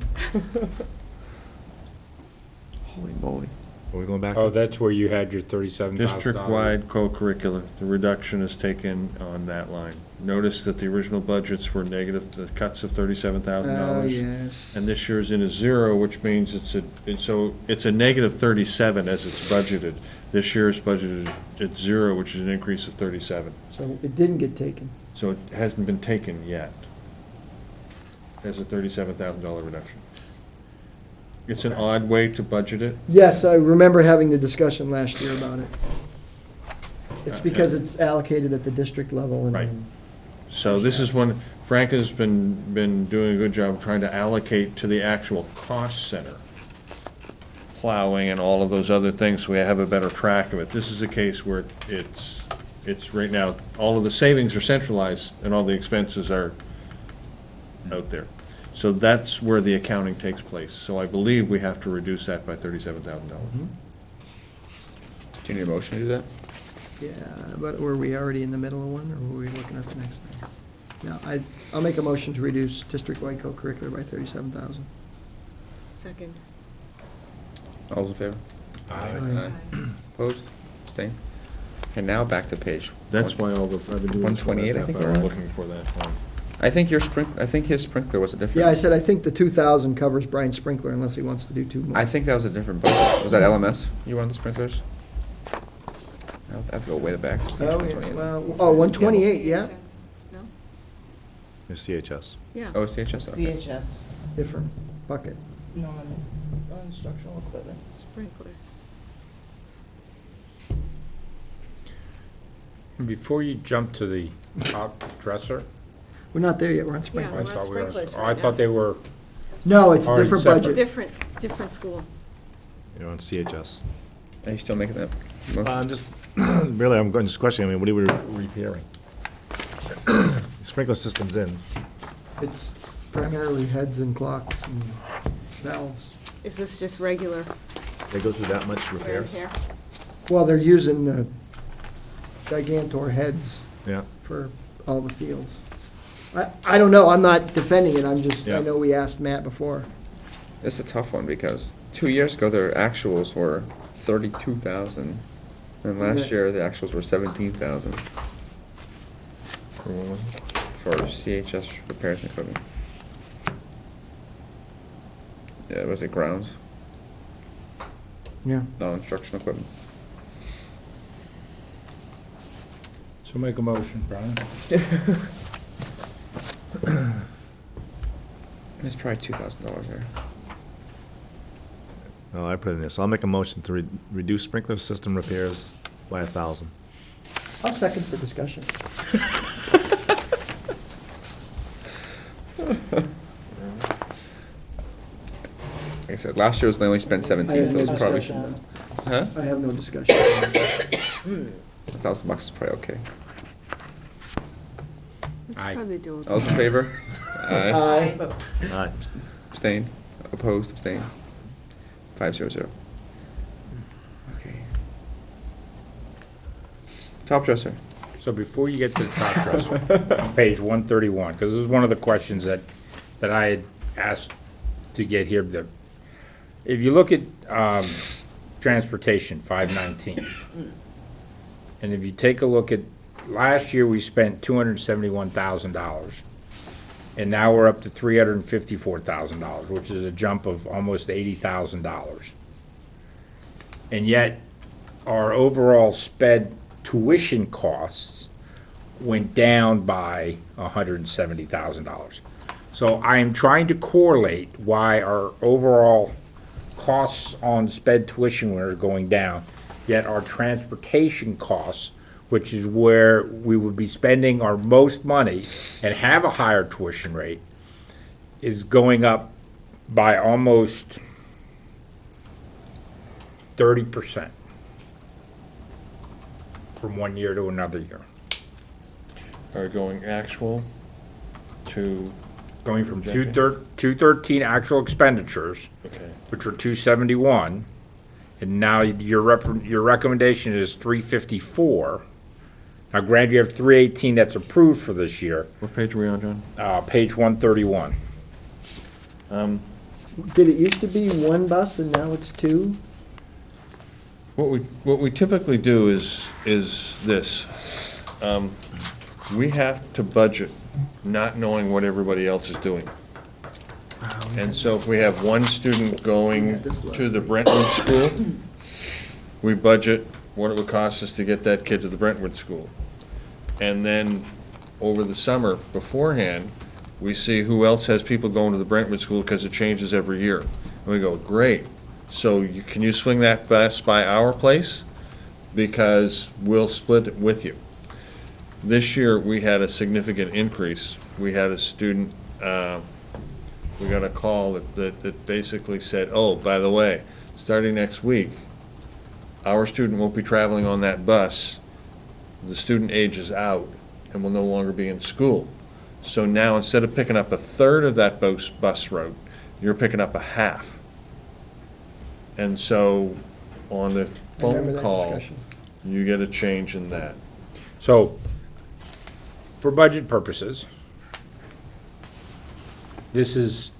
Holy moly. Are we going back? to- Oh, that's where you had your $37,000. District-wide co-curricular, the reduction is taken on that line. Notice that the original budgets were negative, the cuts of $37,000. Oh, yes. And this year's in a zero, which means it's a negative 37 as it's budgeted. This year's budgeted at zero, which is an increase of 37. So it didn't get taken. So it hasn't been taken yet. As a $37,000 reduction. It's an odd way to budget it. Yes, I remember having the discussion last year about it. It's because it's allocated at the district level and Right. then. So this is when Frank has been doing a good job of trying to allocate to the actual cost center. Plowing and all of those other things, so we have a better track of it. This is a case where it's right now, all of the savings are centralized and all the expenses are out there. So that's where the accounting takes place. So I believe we have to reduce that by $37,000. Do you need a motion to do that? Yeah, but were we already in the middle of one, or were we looking at the next thing? No, I'll make a motion to reduce district-wide co-curricular by 37,000. Second. All's in favor? Aye. Opposed? Abstained? And now back to page. That's why all the, I've been doing this for the 128, I last think half we're hour, on. looking for that one. I think I think his sprinkler was a different. Yeah, I said I think the 2,000 covers Brian's sprinkler unless he wants to do two more. I think that was a different budget. Was that LMS? You wanted the sprinklers? I have to go way back. to page Oh, yeah, 128. well, oh, 128, yeah, No? It's CHS. Yeah. Oh, it's CHS, okay. CHS, different bucket. non-instructional equipment. Sprinkler. Before you jump to the top dresser, We're not there yet, we're on Yeah, sprinkler. I we're on thought we were, sprinklers oh, I right thought now. they were, No, it's a Already different separate. budget. Different school. You're on CHS. Are you still making that motion? I'm just, really, I'm going, just questioning, I mean, what are we repairing? Sprinkler system's in. It's primarily heads and clocks and valves. Is this just regular They go through that much wear and repairs? tear? Well, they're using the Gigantor heads Yeah. for all the fields. I don't know, I'm not defending it, I'm just, I Yeah. know we asked Matt before. It's a tough one because 2 years ago, their actuals were 32,000. And last Okay. year, the actuals were 17,000 For what was it? for CHS repairs and equipment. Yeah, was it grounds? Yeah. Non-instructional equipment. so make a motion, Brian. It's probably $2,000 there. Oh, I put it in there, so I'll make a motion to reduce sprinkler system repairs by 1,000. I'll second for discussion. Like I said, last year was they only spent I 17, have so no it was probably, discussion, huh? I have no discussion. $1,000 is probably okay. It's Aye. probably doable. All those in favor? Aye. Aye. Aye. Abstained? Opposed? Abstained? 500. Okay. Top dresser. So before you get to the top dresser, on page 131, because this is one of the questions that I had asked to get here. If you look at transportation, 519, and if you take a look at, last year we spent $271,000, and now we're up to $354,000, which is a jump of almost $80,000. And yet, our overall sped tuition costs went down by $170,000. So I am trying to correlate why our overall costs on sped tuition are going down, yet our transportation costs, which is where we would be spending our most money and have a higher tuition rate, is going up by almost 30% from one year to another year. Are going actual to, Going from Projected. 213 actual expenditures, okay, which were 271, and now your recommendation is 354. Now granted, you have 318 that's approved for this year, what page are we on, John? page 131. Did it used to be one bus and now it's two? What we typically do is this. We have to budget not knowing what everybody else is doing. And so if we have one student going to the Brentwood school, we budget what it would cost us to get that kid to the Brentwood school. And then over the summer beforehand, we see who else has people going to the Brentwood school because it changes every year. And we go, great, so can you swing that bus by our place? Because we'll split it with you. This year, we had a significant increase. We had a student, we got a call that basically said, oh, by the way, starting next week, our student won't be traveling on that bus. The student ages out and will no longer be in school. So now, instead of picking up a third of that bus route, you're picking up a half. And so, on the I remember phone that call, discussion. you get a change in that. So, for budget purposes, this is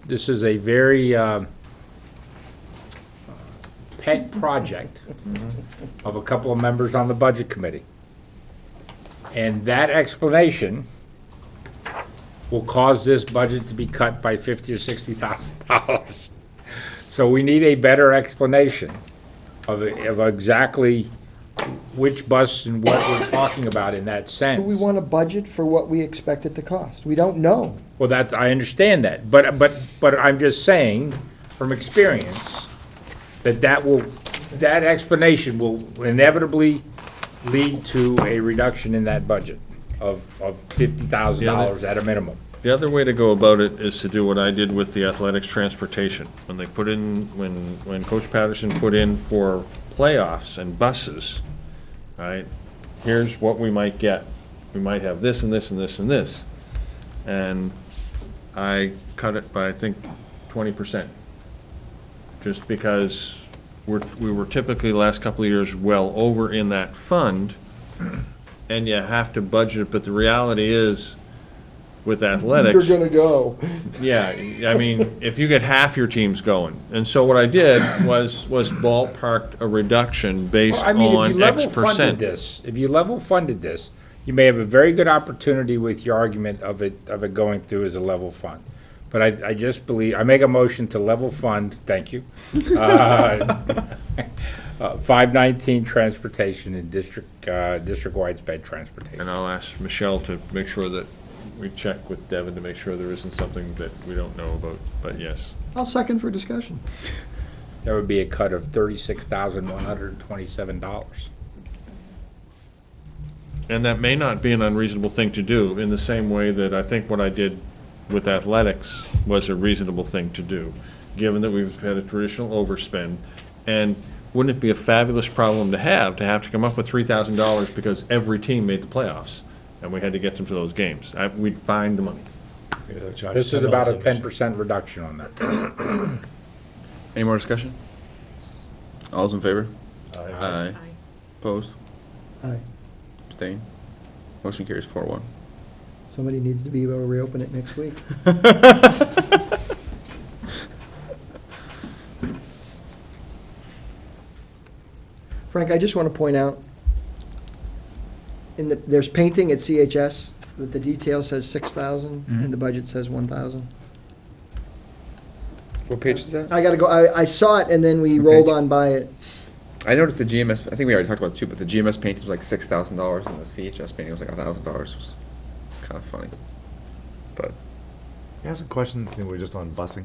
a very pet project of a couple of members on the budget committee. And that explanation will cause this budget to be cut by $50,000 or $60,000. So we need a better explanation of exactly which bus and what we're talking about in that sense. But we want a budget for what we expect it to cost. We don't know. Well, that, I understand that, but I'm just saying, from experience, that explanation will inevitably lead to a reduction in that budget of $50,000 at a minimum. The other way to go about it is to do what I did with the athletics transportation. When they put in, when Coach Patterson put in for playoffs and buses, right, here's what we might get. We might have this and this and this and this. And I cut it by, I think, 20%. Just because we were typically, the last couple of years, well over in that fund, and you have to budget it, but the reality is, with athletics. You're gonna go. Yeah, I mean, if you get half your teams going. And so what I did was ballparked a reduction based Well, I mean, on if you X level funded percent. this, if you level funded this, you may have a very good opportunity with your argument of it going through as a level fund. But I just believe, I make a motion to level fund, thank you, 519 transportation and district-wide sped transportation. And I'll ask Michelle to make sure that we check with Devin to make sure there isn't something that we don't know about, but yes. I'll second for discussion. That would be a cut of $36,127. And that may not be an unreasonable thing to do, in the same way that I think what I did with athletics was a reasonable thing to do, given that we've had a traditional overspend. And wouldn't it be a fabulous problem to have to come up with $3,000 because every team made the playoffs, and we had to get them to those games? We'd find the money. This is about a 10% reduction on that. Any more discussion? All's in favor? Aye. Opposed? Aye. Abstained? Motion carries 4-1. Somebody needs to be able to reopen it next week. Frank, I just want to point out, there's painting at CHS, that the detail says 6,000 and the budget says 1,000. What page is that? I gotta go, I saw it and then we rolled on by it. I noticed the GMS, I think we already talked about it too, but the GMS painting was like $6,000 and the CHS painting was like $1,000. It was kind of funny. But I have some questions, and we're just on busing.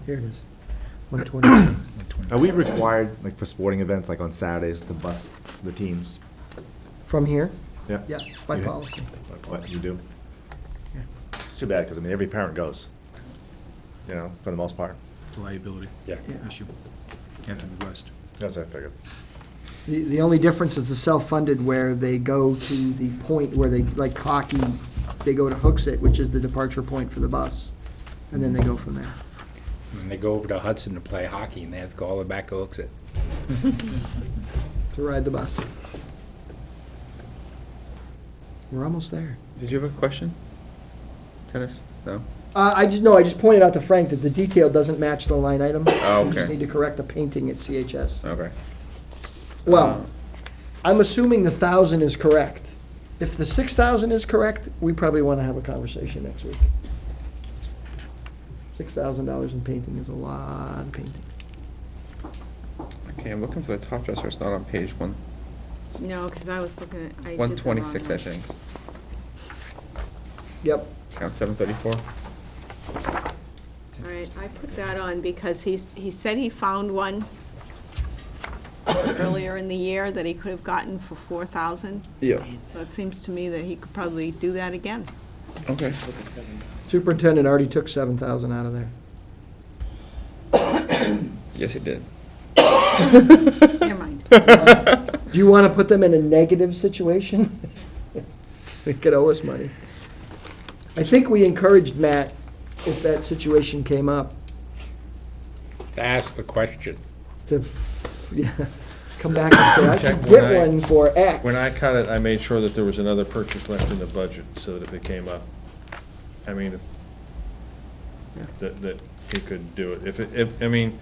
Here it is, 122. Are we required, like for sporting events, like on Saturdays, to bus the teams? From here? Yeah. Yeah, by You- policy. What, you do? Yeah. It's too bad, because I mean, every parent goes. you know, for the most part. Liability Yeah. Yeah. issue, and to the west. That's what I figured. The only difference is the self-funded where they go to the point where they, like hockey, they go to Hooksett, which is the departure point for the bus, and then they go from there. And they go over to Hudson to play hockey, and they have to go all the way back to Hooksett. To ride the bus. We're almost there. Did you have a question? Dennis? No? I just pointed out to Frank that the detail doesn't match the line item. Oh, We just okay. need to correct the painting at CHS. Okay. Well, I'm assuming the 1,000 is correct. If the 6,000 is correct, we probably want to have a conversation next week. $6,000 in painting is a lot of painting. Okay, I'm looking for the top dresser. It's not on page No, because I was looking at, I did the wrong 126, I one. think. Yep. Count 734. All right, I put that on because he said he found one earlier in the year that he could have gotten for 4,000. Yeah. So it seems to me that he could probably do that again. Okay. Superintendent already took 7,000 out of there. Yes, he did. Never mind. Do you want to put them in a negative situation? They could owe us money. I think we encouraged Matt, if that situation came up, Ask the question. to, yeah, come back and say, I Check can when I- get one for X. When I cut it, I made sure that there was another purchase left in the budget, so that if it came up, I mean, that he could do it. I mean,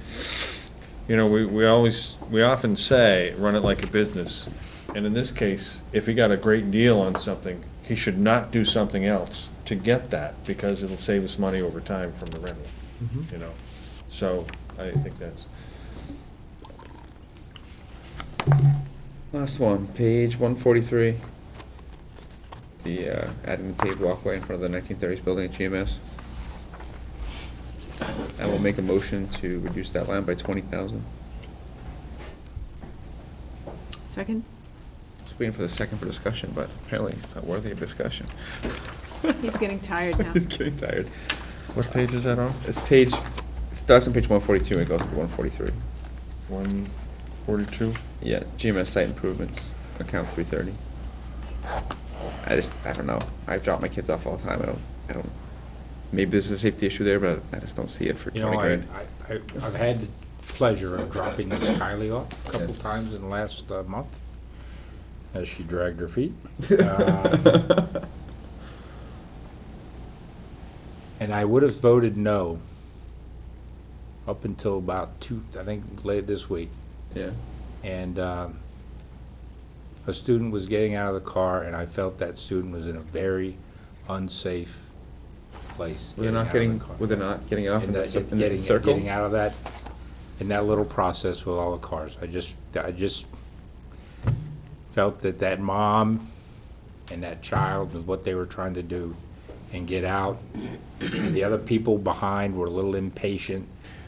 you know, we often say, run it like a business. And in this case, if he got a great deal on something, he should not do something else to get that, because it'll save us money over time from the rental, you know? So I think that's. Last one, page 143. The adding the paved walkway in front of the 1930s building at GMS. I will make a motion to reduce that line by 20,000. Second? Just waiting for the second for discussion, but apparently it's not worthy of discussion. He's getting tired now. He's getting tired. What page is that on? It's page, it starts on page 142 and goes to 143. 142? Yeah, GMS site improvements, account 330. I don't know. I've dropped my kids off all the time. I don't, maybe there's a safety issue there, but I just don't see it for You 20 know, grand. I've had the pleasure of dropping Miss Kylie off a couple Yeah. times in the last month, as she dragged her feet. And I would have voted no up until about I think late this week. Yeah. And a student was getting out of the car, and I felt that student was in a very unsafe place. Were they not out of getting, the car. were they not getting off in that Getting circle? getting out of that, in that little process with all the cars. I just felt that mom and that child and what they were trying to do and get out. And the other people behind were a little impatient,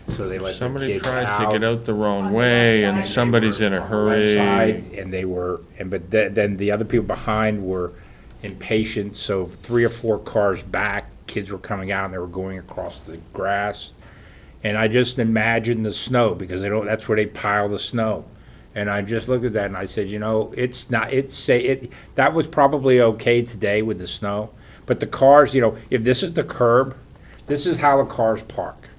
so they let their Somebody kids tries to out. get out the wrong way, and somebody's in a On the left side, hurry. and they were, but then the other people behind were impatient, so 3 or 4 cars back, kids were coming out and they were going across the grass. And I just imagined the snow, because that's where they pile the snow. And I just looked at that and I said, you know, that was probably okay today with the snow. But the cars, you know, if this is the curb, this is how the cars park.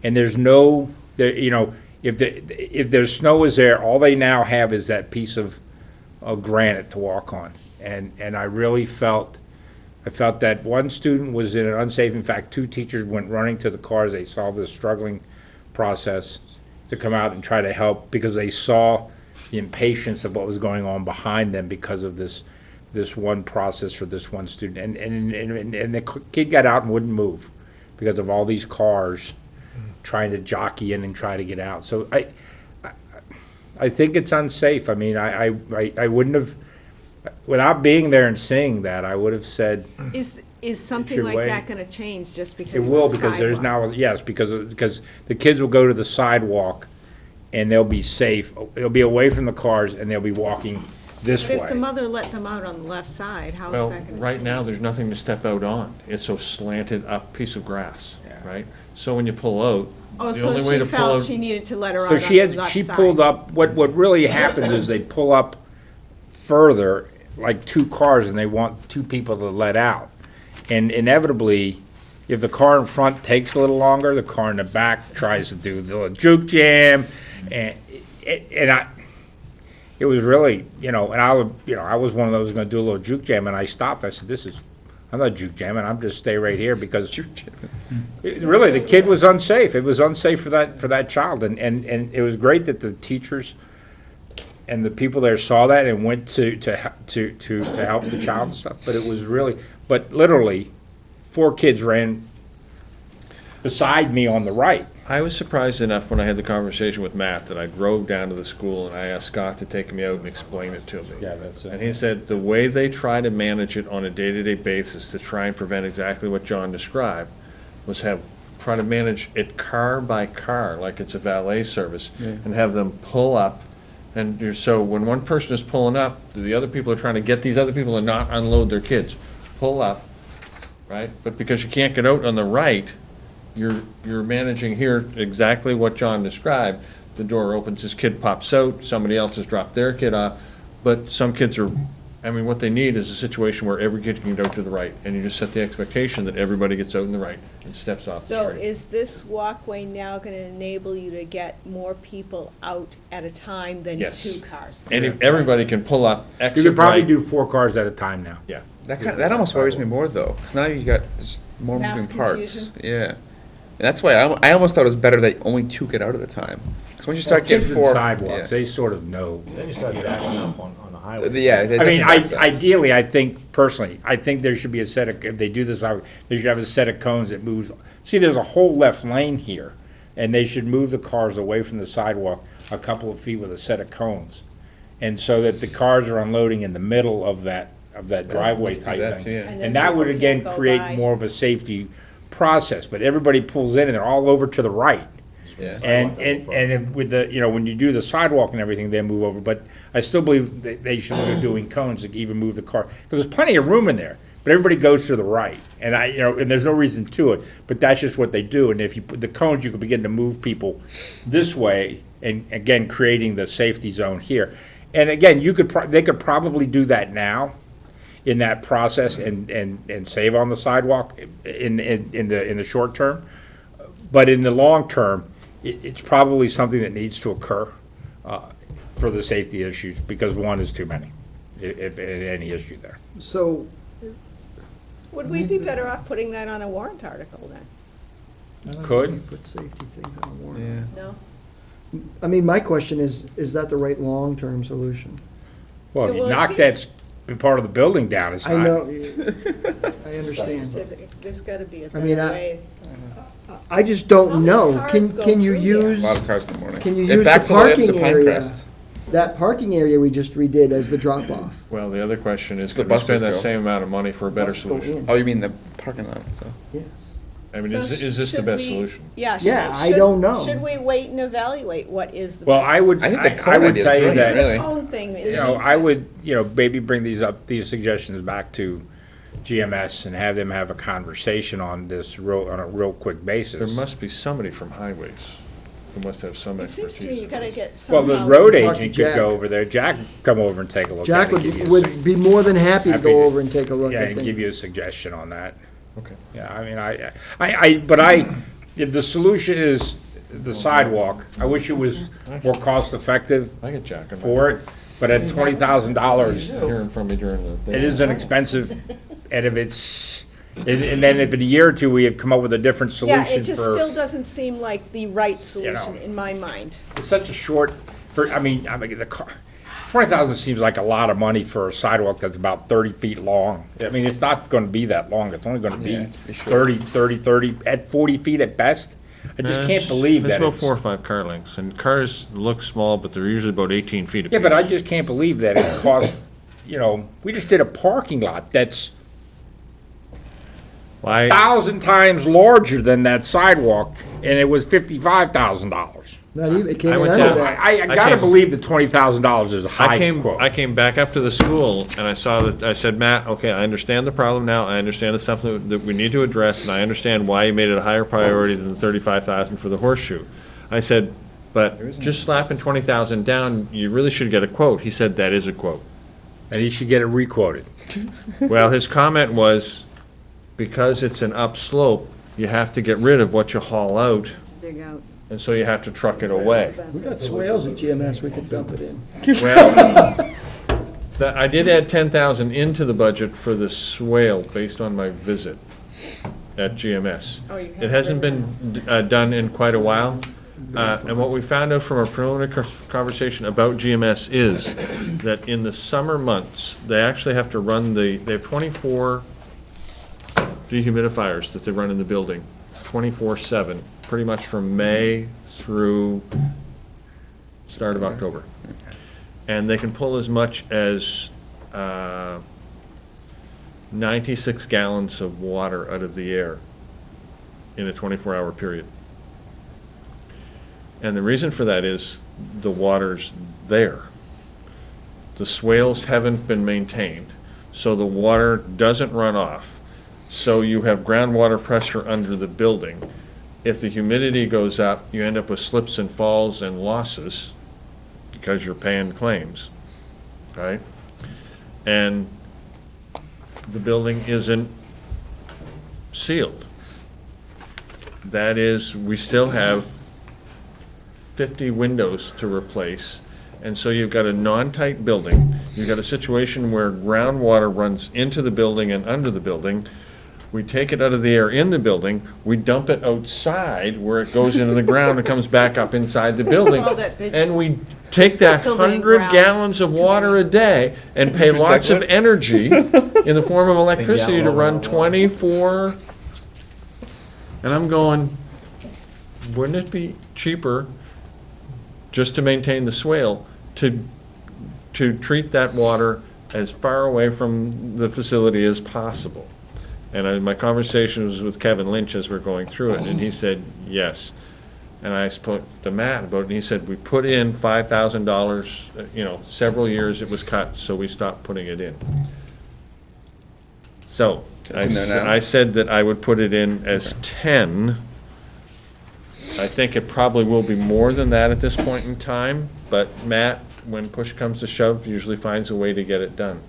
And there's no, you know, if there's snow is there, all they now have is that piece of granite to walk on. And I really felt that one student was in an unsafe, in fact, 2 teachers went running to the cars, they saw this struggling process to come out and try to help, because they saw the impatience of what was going on behind them because of this one process for this one student. And the kid got out and wouldn't move because of all these cars trying to jockey in and try to get out. So I think it's unsafe. I mean, I wouldn't have, without being there and seeing that, I would have said, Is something should like wait. that gonna change just because it of will, the because there's sidewalk? now, yes, because the kids will go to the sidewalk and they'll be safe. They'll be away from the cars and they'll be walking this But if the way. mother let them out on the left side, how is Well, that gonna right now, change? there's nothing to step out on. It's a slanted up piece of grass, Yeah. right? So when you pull out, Oh, the so only way she to pull felt out. she needed to let her out So on she the had, left she side. pulled up, what really happens is they pull up further, like two cars, and they want two people to let out. And inevitably, if the car in front takes a little longer, the car in the back tries to do the little juke jam, and it was really, and I was one of those gonna do a little juke jam, and I stopped, I said, I'm not juke jamming, I'm just stay right here, because really, the kid was unsafe, it was unsafe for that child, and it was great that the teachers and the people there saw that and went to help the child and stuff, but it was really, but literally, 4 kids ran beside me on the right. I was surprised enough when I had the conversation with Matt that I drove down to the school and I asked Scott to take me out and explain it to me. Yeah, that's it. And he said the way they try to manage it on a day-to-day basis to try and prevent exactly what John described was try to manage it car by car, like it's a valet service, and have them pull up. And so when one person is pulling up, the other people are trying to get these other people to not unload their kids. Pull up, right? But because you can't get out on the right, you're managing here exactly what John described. The door opens, this kid pops out, somebody else has dropped their kid off, but some kids are, what they need is a situation where every kid can get out to the right, and you just set the expectation that everybody gets out in the right and steps off the So street. is this walkway now gonna enable you to get more people out at a time than Yes. 2 cars? And if everybody can pull up, You exit could probably right. do 4 cars at a time now. Yeah. That almost worries me more, though, because now you got this more Mass moving parts. confusion. Yeah. And that's why I almost thought it was better that only 2 get out at a time. Because once you start getting Kids 4. and sidewalks, they sort of know. Then you start backing up on the highway. Yeah. they I mean, definitely back that. ideally, I think, personally, I think there should be a set of, if they do this, they should have a set of cones that moves. See, there's a whole left lane here, and they should move the cars away from the sidewalk a couple of feet with a set of cones. And so that the cars are unloading in the middle of that driveway do type that thing. too, yeah. And then And that would, people again, can't go create by. more of a safety process, but everybody pulls in and they're all over to the right. Yeah. And if with the, when you do the sidewalk and everything, they move over, but I still believe they should look at doing cones to even move the car, because there's plenty of room in there, but everybody goes to the right, and and there's no reason to it, but that's just what they do, and if you put the cones, you can begin to move people this way, and again, creating the safety zone here. And again, they could probably do that now, in that process, and save on the sidewalk in the short term. But in the long term, it's probably something that needs to occur for the safety issues, because one is too many, if any issue there. So, Would we be better off putting that on a warrant article then? I don't Could. think we put safety things on the warrant. Yeah. No? I mean, my question is that the right long-term solution? Well, if you Well, it knock seems- that part of the building down, it's I not. know, I understand. There's gotta be a I mean, better way. I just How don't many know. cars go Can you through there? A use lot of cars in the morning. can you It use the backs all the way up to parking area? Pinecrest. That parking area we just redid as the drop-off? Well, the other question is, The can we spend buses that go. same amount of money for a better Buses go solution? in. Oh, you mean the parking lot, so. Yes. I mean, So is this the should best we- solution? Yeah. Yeah, I don't know. Should we wait and evaluate what is the best? Well, I would, I think the I cone would idea is tell you brilliant, that, really. The cone thing. in the I meantime. would, maybe bring these suggestions back to GMS and have them have a conversation on this on a real quick basis. There must be somebody from highways who must have some It seems to me you expertise. gotta get Well, somehow. the road Talk to agent could Jack. go over there, Jack, come over and take a look Jack at it. and give you a would be more than happy to Happy go to- over and take a look Yeah, at and give things. you a suggestion on that. Okay. Yeah, I mean, if the solution is the sidewalk, I wish it was more cost-effective I get Jack. on my for it, but at $20,000, Hearing from me during the day. it is an expensive, and if it's, and then if in a year or two, we have come up with a different Yeah, solution it just still for, doesn't seem like the right solution in my mind. it's such a short, I mean, the car, 20,000 seems like a lot of money for a sidewalk that's about 30 feet long. I mean, it's not gonna be that long, it's only gonna be Yeah, it's pretty short. 30, at 40 feet at best. I just can't believe that It's about it's. 4 or 5 car lengths, and cars look small, but they're usually about 18 feet apiece. Yeah, but I just can't believe that it cost, we just did a parking lot that's Why, 1,000 times larger than that sidewalk, and it was $55,000. Not even, it came I in went under down- that. I gotta came- believe the $20,000 is a high quote. I came back up to the school and I saw that, I said, Matt, okay, I understand the problem now, I understand it's something that we need to address, and I understand why you made it a higher priority than the 35,000 for the horseshoe. I said, but just slapping 20,000 down, you really should get a quote. He said, that is a quote. And he should get it requoted. Well, his comment was, because it's an upslope, you have to get rid of what you haul out, Dig out. and so you have to truck it away. We got swales at GMS, we could dump it in. Well, I did add 10,000 into the budget for the swale based on my visit at GMS. Oh, you It have hasn't to- been done in quite a while. And what we found out from our preliminary conversation about GMS is that in the summer months, they actually have to run they have 24 dehumidifiers that they run in the building, 24/7, pretty much from May through start of October. And they can pull as much as 96 gallons of water out of the air in a 24-hour period. And the reason for that is the water's there. The swales haven't been maintained, so the water doesn't run off. So you have groundwater pressure under the building. If the humidity goes up, you end up with slips and falls and losses because you're paying claims, right? And the building isn't sealed. That is, we still have 50 windows to replace, and so you've got a non-tight building. You've got a situation where groundwater runs into the building and under the building. We take it out of the air in the building, we dump it outside where it goes into the ground and comes back up inside the building. All that bitch- And we take that Building 100 grounds. gallons of water a day and pay lots of energy in the form of electricity to run 24. And I'm going, wouldn't it be cheaper just to maintain the swale, to treat that water as far away from the facility as possible? And my conversation was with Kevin Lynch as we're going through it, and he said, yes. And I spoke to Matt about it, and he said, we put in $5,000, several years it was cut, so we stopped putting it in. So, It's in there now? I said that I would put it in as 10. I think it probably will be more than that at this point in time, but Matt, when push comes to shove, usually finds a way to get it done.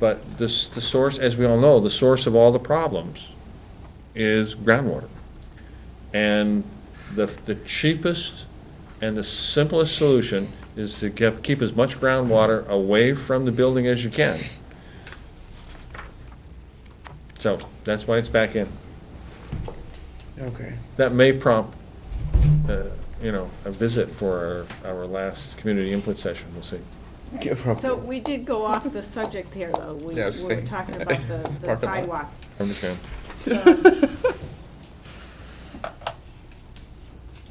But the source, as we all know, the source of all the problems is groundwater. And the cheapest and the simplest solution is to keep as much groundwater away from the building as you can. So, that's why it's back in. Okay. That may prompt, a visit for our last community input session, we'll see. So we did go off the subject here, though. We Yeah, I was were saying. talking about the Parking lot. sidewalk. I understand.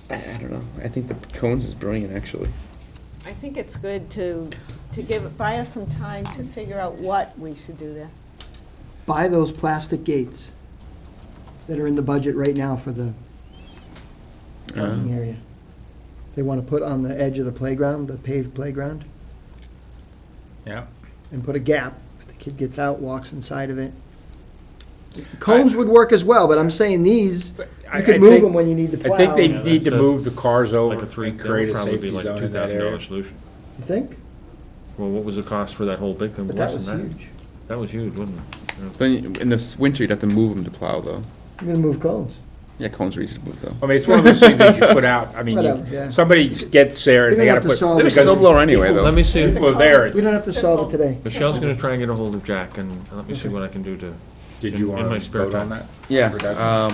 I don't know. I think the cones is brilliant, actually. I think it's good to buy us some time to figure out what we should do there. Buy those plastic gates that are in the budget right now for the parking area. They want to put on the edge of the playground, the paved playground, Yeah. and put a gap. If the kid gets out, walks inside of it. Cones would work as well, but I'm saying these, I you could move them when you need to plow. I think they Yeah, need to that's move the cars over Like a three, and that create would a probably be safety like a zone in that area. $2,000 solution. You think? Well, what was the cost for that whole big thing? But Less that was than that. huge. That was huge, wasn't it? Yeah. Then in this winter, you'd have to move them to plow, though. You're gonna move cones. Yeah, cones are easy to move, though. I mean, it's one of those things that you put out, I mean, Whatever, yeah. somebody gets there We and they don't gotta have to put. solve There's it. a snow blower anyway, though. Let me see, Well, there, We don't have to solve it today. Michelle's gonna try and get a hold of Jack, and let me see what I can do to, did you in my want to spare vote on time. that? Yeah,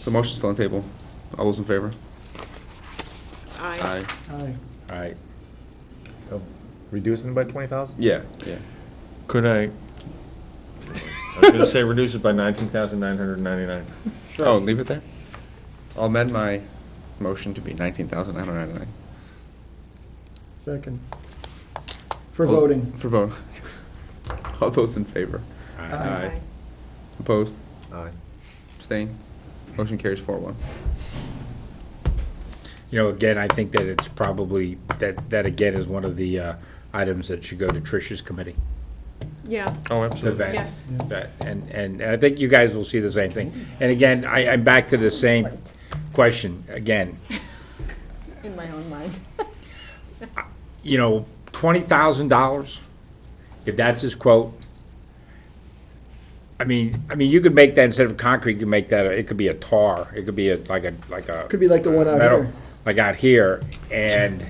so motion's still on the table. All those in favor? I Aye. All right. Reducing by 20,000? Yeah, yeah. could I was gonna say reduce it by 19,999. Oh, leave it there? I'll amend my motion to be 19,999. Second. For Well, voting. For vote. All those in favor? Aye. Opposed? Aye. Abstain? Motion carries 4-1. You know, again, I think that it's probably, that again is one of the items that should go to Trish's committee. Yeah, Oh, to absolutely. vet. yes. Vet. And I think you guys will see the same thing. And again, I'm back to the same question, again, In my own mind. you know, $20,000, if that's his quote. I mean, you could make that, instead of concrete, you could make that, it could be a tar, it could be like a. Could be like the one out metal, here. like out here, and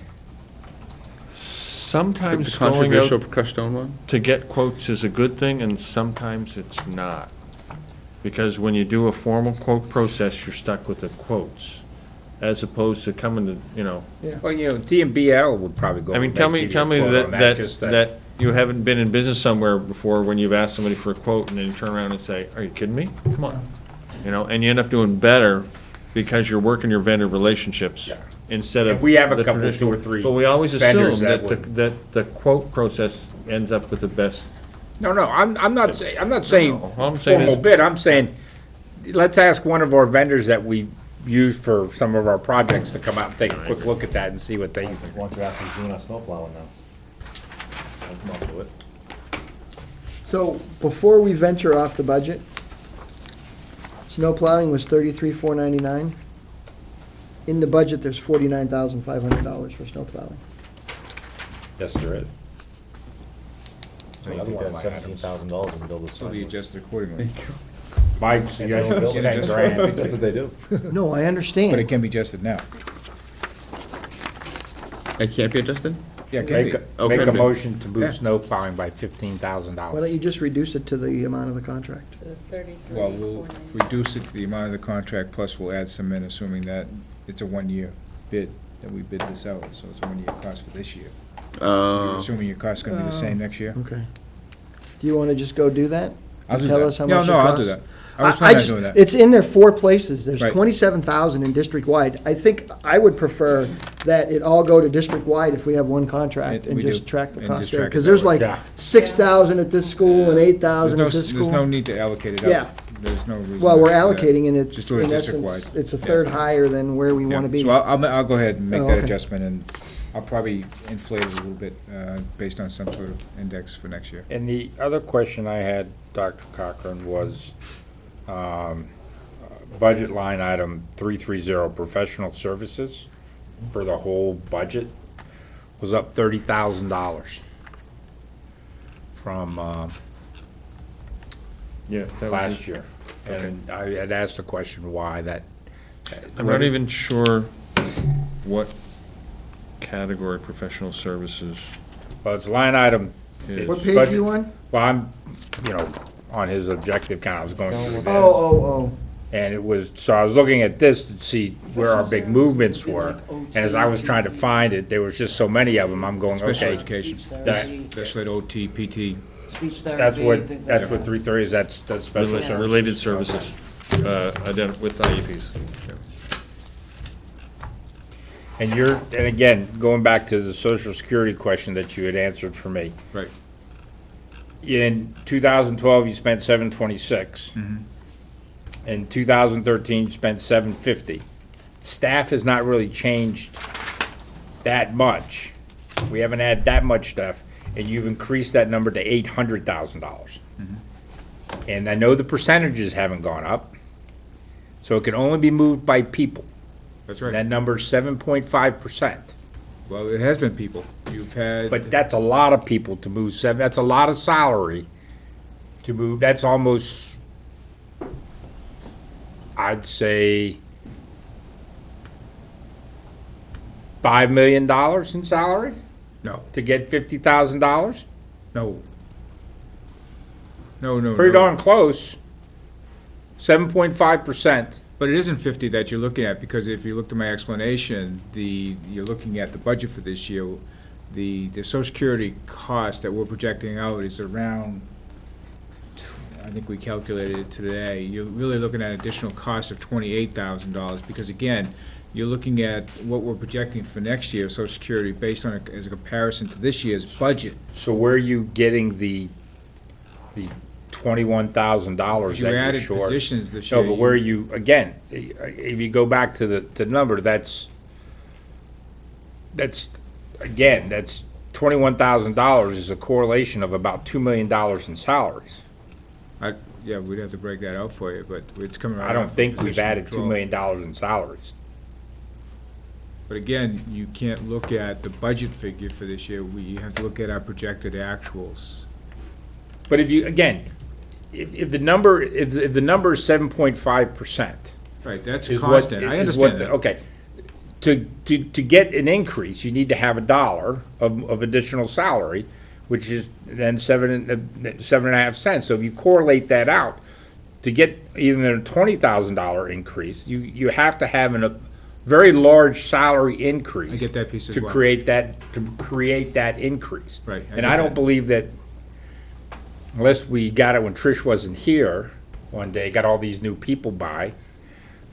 Sometimes The going controversial out crushed stone one? to get quotes is a good thing, and sometimes it's not. Because when you do a formal quote process, you're stuck with the quotes, as opposed to coming to, you know. well, you know, DMBL would probably go. I mean, and tell give me, you tell a me quote on that, just that you haven't been in business somewhere before when you've asked somebody for a quote, and then you turn around and say, are you kidding me? Come on. You know, and you end up doing better because you're working your vendor relationships Yeah. instead of. If we have a the couple, traditional- 2 or 3 But we always vendors assume that that the quote process ends up with the best. No, I'm not saying No, all I'm saying formal is- bid, I'm saying, let's ask one of our vendors that we use for some of our projects to come out and take a quick look at that and see what they. Why don't you ask who's doing our snow plowing now? I'll come up with it. So before we venture off the budget, snow plowing was $33,499. In the budget, there's $49,500 for snow plowing. Yes, there is. I Another think one of that's my items. $17,000 and build a So we sign. adjusted accordingly. My And they suggestion don't is build 10 it. grand. That's what they do. No, I But it understand. can be adjusted now. It can't be adjusted? Yeah, it can Make be. make a Okay. motion to Yeah. move snow plowing by Why $15,000. don't you just reduce it to the amount of the contract? Well, we'll reduce it to the amount of the contract, plus we'll add some in, assuming that it's a one-year bid, that we bid this out, so it's a one-year cost for this year. You're assuming your cost's gonna be the same next year? Okay. Do you want to just go do that? I'll do Tell that. us how No, much it no, I'll do costs? that. I was I planning on just- doing that. It's in there 4 places. There's Right. 27,000 in district-wide. I think I would prefer that it all go to district-wide if we have one contract And and we just do. track the And cost just there. track it Because that there's way. like Yeah. 6,000 at this school and 8,000 at this There's no school. need to allocate it Yeah. out. There's no reason. Well, we're to do that. allocating and it's, Just do it in essence, district-wide. it's a Yeah. third higher than where we Yeah. want to be. So I'll go ahead and make Oh, that okay. adjustment, and I'll probably inflate it a little bit, based on some sort of index for next year. And the other question I had, Dr. Cochran, was budget line item 330, professional services for the whole budget was up $30,000 from Yeah. that was last it. year. And I had asked the question why that. I'm not even sure what category professional services Well, it's line item. is. What page budget- are you on? Well, I'm, on his objective count, I was going through this. Oh. And it was, so I was looking at this to see where our big movements were. And as I was trying to find it, there was just so many of them, I'm going, Special okay, education, Speech that- therapy, special ed, OT, PT. speech that's therapy, what, things like that's what that. 330 is, that's special Rela- services. Related services, with IEPs. And and again, going back to the social security question that you had answered for me. Right. In 2012, you spent 726. Mm-hmm. In 2013, you spent 750. Staff has not really changed that much. We haven't had that much stuff, and you've increased that number to $800,000. And I know the percentages haven't gone up, so it can only be moved by people. That's And right. that number's 7.5%. Well, it has been people. You've had. But that's a lot of people to move that's a lot of salary to move, that's almost, I'd say, $5 million in salary No, to get $50,000? no. No. Pretty darn close. 7.5%. But it isn't 50 that you're looking at, because if you looked at my explanation, you're looking at the budget for this year, the social security cost that we're projecting out is around, I think we calculated it today, you're really looking at additional cost of $28,000, because again, you're looking at what we're projecting for next year, social security, based on, as a comparison to this year's budget. So where are you getting the $21,000 You that you're added short? positions this year. No, but where you, again, if you go back to the number, that's again, that's $21,000 is a correlation of about $2 million in salaries. Yeah, we'd have to break that out for you, but it's coming right I don't off think we've position added control. $2 million in salaries. But again, you can't look at the budget figure for this year, you have to look at our projected actuals. But if you, again, if the number is 7.5%. Right, that's is what- constant, I is understand what- that. Okay. To get an increase, you need to have $1 of additional salary, which is then 7.5 cents. So if you correlate that out, to get even a $20,000 increase, you have to have a very large salary increase. I get that piece as to well. create that increase. Right, I And get I don't that. believe that, unless we got it when Trish wasn't here one day, got all these new people by,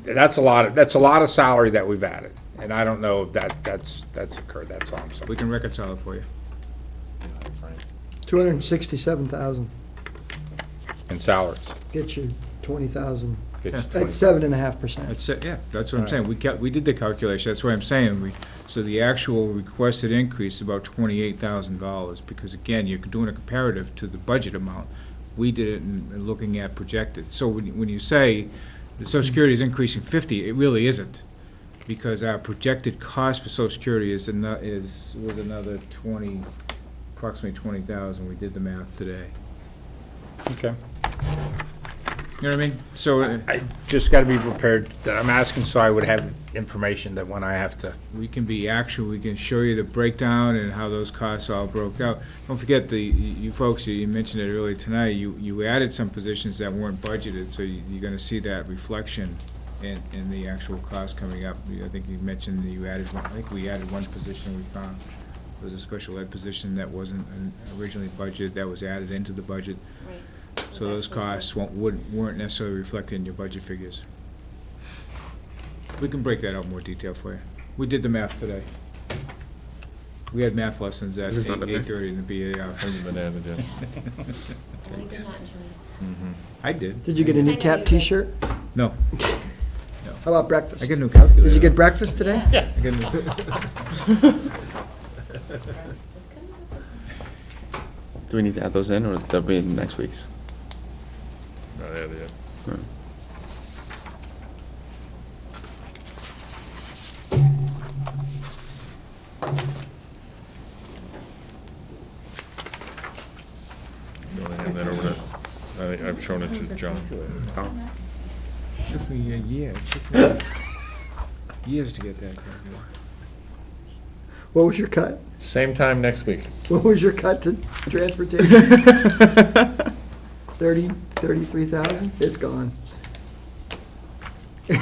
that's a lot of salary that we've added. And I don't know if that's occurred, that's all I'm saying. We can reconcile it for you. 267,000 In salaries. gets you 20,000. It's That's 20. 7.5%. That's it, yeah, that's what I'm saying, we did the calculation, that's what I'm saying, so the actual requested increase is about $28,000, because again, you're doing a comparative to the budget amount. We did it in looking at projected, so when you say the Social Security is increasing 50, it really isn't, because our projected cost for Social Security was another approximately 20,000, we did the math today. Okay. You know what I mean? So, I just gotta be prepared, that I'm asking so I would have information that when I have to. we can be actual, we can show you the breakdown and how those costs all broke out. Don't forget, you folks, you mentioned it earlier tonight, you added some positions that weren't budgeted, so you're gonna see that reflection in the actual cost coming up. I think you mentioned that I think we added one position we found. It was a special ed position that wasn't originally budgeted, that was added into the budget. Right. So those costs weren't necessarily reflected in your budget figures. We can break that out in more detail for you. We did the math today. We had math lessons at This is not the- 8:30 in the BA office. Hasn't been added yet. I did. Did you get a kneecap T-shirt? No, How about breakfast? I got a new calculator. Did you get breakfast today? I got a new- Do we need to add those in, or they'll be in next week's? Not added yet. You wanna hand that over to, I've shown it to John. Took me a year. It took me years to get that calculator. What was your cut? Same time next week. What was your cut to transportation? 33,000? It's gone. You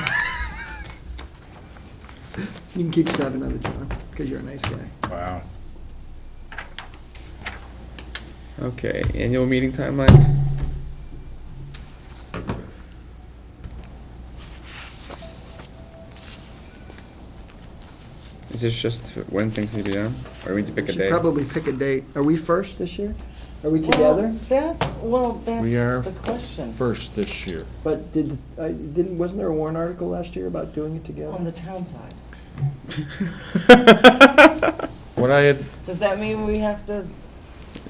can keep 7 of it, John, because you're a nice guy. Wow. Okay, annual meeting timelines? Is this just when things need to be done, or we need to pick a Should day? probably pick a date. Are we first this year? Are we together? That's We are the question. First this year. But wasn't there a warrant article last year about doing it together? On the town side. What I had, Does that mean we have to,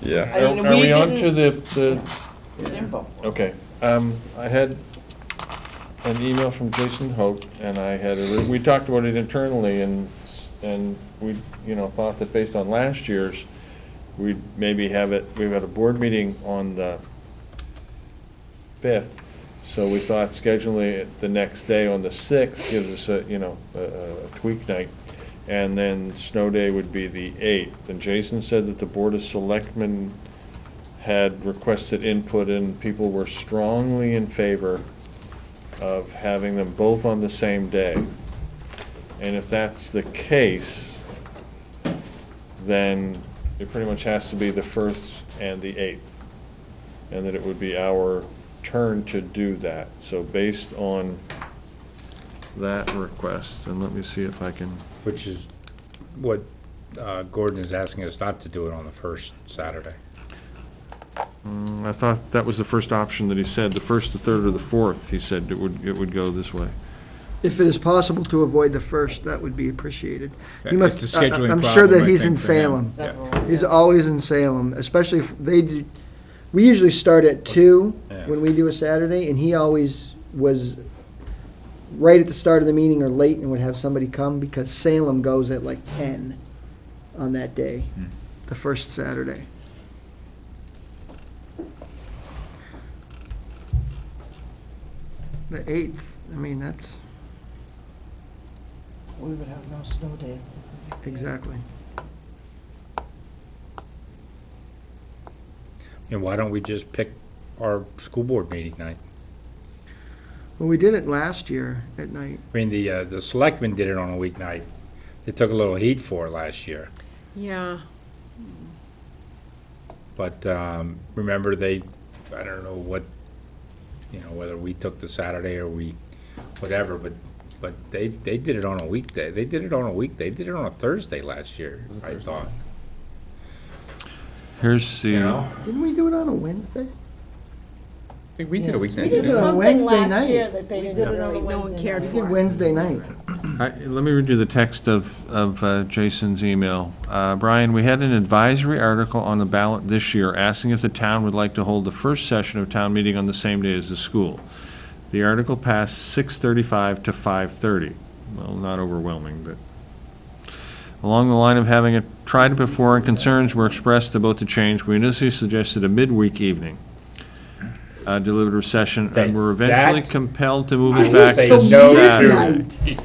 Yeah. I mean, are we we on didn't- to we didn't vote for it. okay. I had an email from Jason Hope, and we talked about it internally, and we, thought that based on last year's, we'd maybe we've got a board meeting on the 5th, so we thought scheduling it the next day on the 6th gives us a tweak night, and then snow day would be the 8th. And Jason said that the Board of Selectmen had requested input, and people were strongly in favor of having them both on the same day. And if that's the case, then it pretty much has to be the 1st and the 8th. And that it would be our turn to do that. So based on that request, and let me see if I can, Which is what Gordon is asking us not to do it on the first Saturday. I thought that was the first option that he said, the 1st, the 3rd, or the 4th, he said it would go this way. If it is possible to avoid the first, that would be appreciated. He It's must, a scheduling I'm sure problem, that I he's in think, for him. Salem. Several, He's yes. always in Salem, especially if they do, we usually start at 2 Yeah. when we do a Saturday, and he always was right at the start of the meeting or late and would have somebody come, because Salem goes at like 10 on that day, the first Saturday. The 8th, I mean, that's, We would have no snow day. exactly. And why don't we just pick our school board meeting night? Well, we did it last year at night. I mean, the selectmen did it on a weeknight. They took a little heat for it last year. Yeah, But remember, I don't know what, whether we took the Saturday or whatever, but they did it on a weekday. They did it on a weekday. They did it on a Thursday last year, I thought. Here's the. You know? Didn't we do it on a Wednesday? I think we did a Yes. weeknight. We did didn't it we? on Wednesday night. that they did it on a Wednesday night. We did Wednesday night. Let me read you the text of Jason's email. Brian, we had an advisory article on the ballot this year asking if the town would like to hold the first session of town meeting on the same day as the school. The article passed 6:35 to 5:30. Well, not overwhelming, but along the line of having it tried it before and concerns were expressed about the change, we initially suggested a midweek evening deliberative session, and were eventually That- compelled to move I it will back say to no to. Saturday.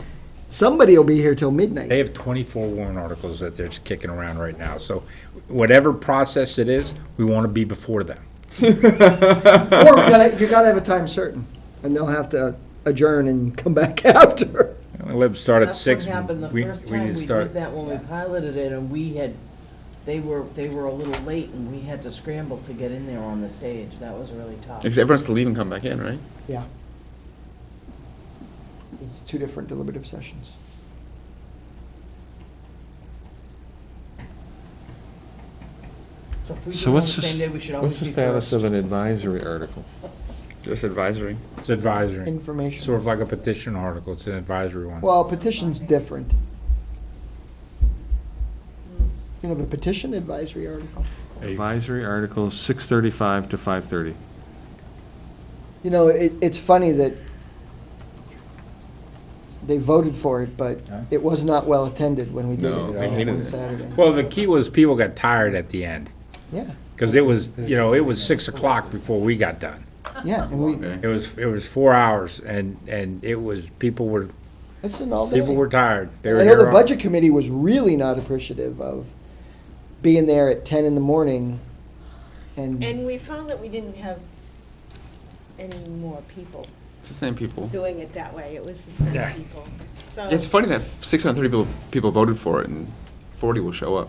Somebody will be here till midnight. They have 24 warrant articles that they're just kicking around right now. So whatever process it is, we want to be before them. Or you gotta have a time certain, and they'll have to adjourn and come back after. Let's start at That's 6. what happened the first time we did that, when we piloted it, and they were a little late, and we had to scramble to get in there on the stage. That was really tough. Because everyone's to leave and come back in, right? Yeah. It's 2 different deliberative sessions. So if we do So it on the what's the, same day, we should always what's the be status first. of an advisory article? Just advisory. It's advisory. Information. Sort of like a petition article. It's an advisory one. Well, petition's different. You know, the petition advisory article. Advisory article, 6:35 to 5:30. You know, it's funny that they voted for it, but Huh? it was not well attended when we did No, it I on hated one it. Saturday. Well, the key was people got tired at the end. Yeah, Because it was, it was 6 o'clock before we got done. yeah, and we, Okay. It was 4 hours, and it was, people were it's an all day. tired. They were I know here the all- budget committee was really not appreciative of being there at 10 in the morning and, and we found that we didn't have any more people It's the same people. doing it that way. It was the same Yeah. people. So, It's funny that 630 people voted for it and 40 will show up.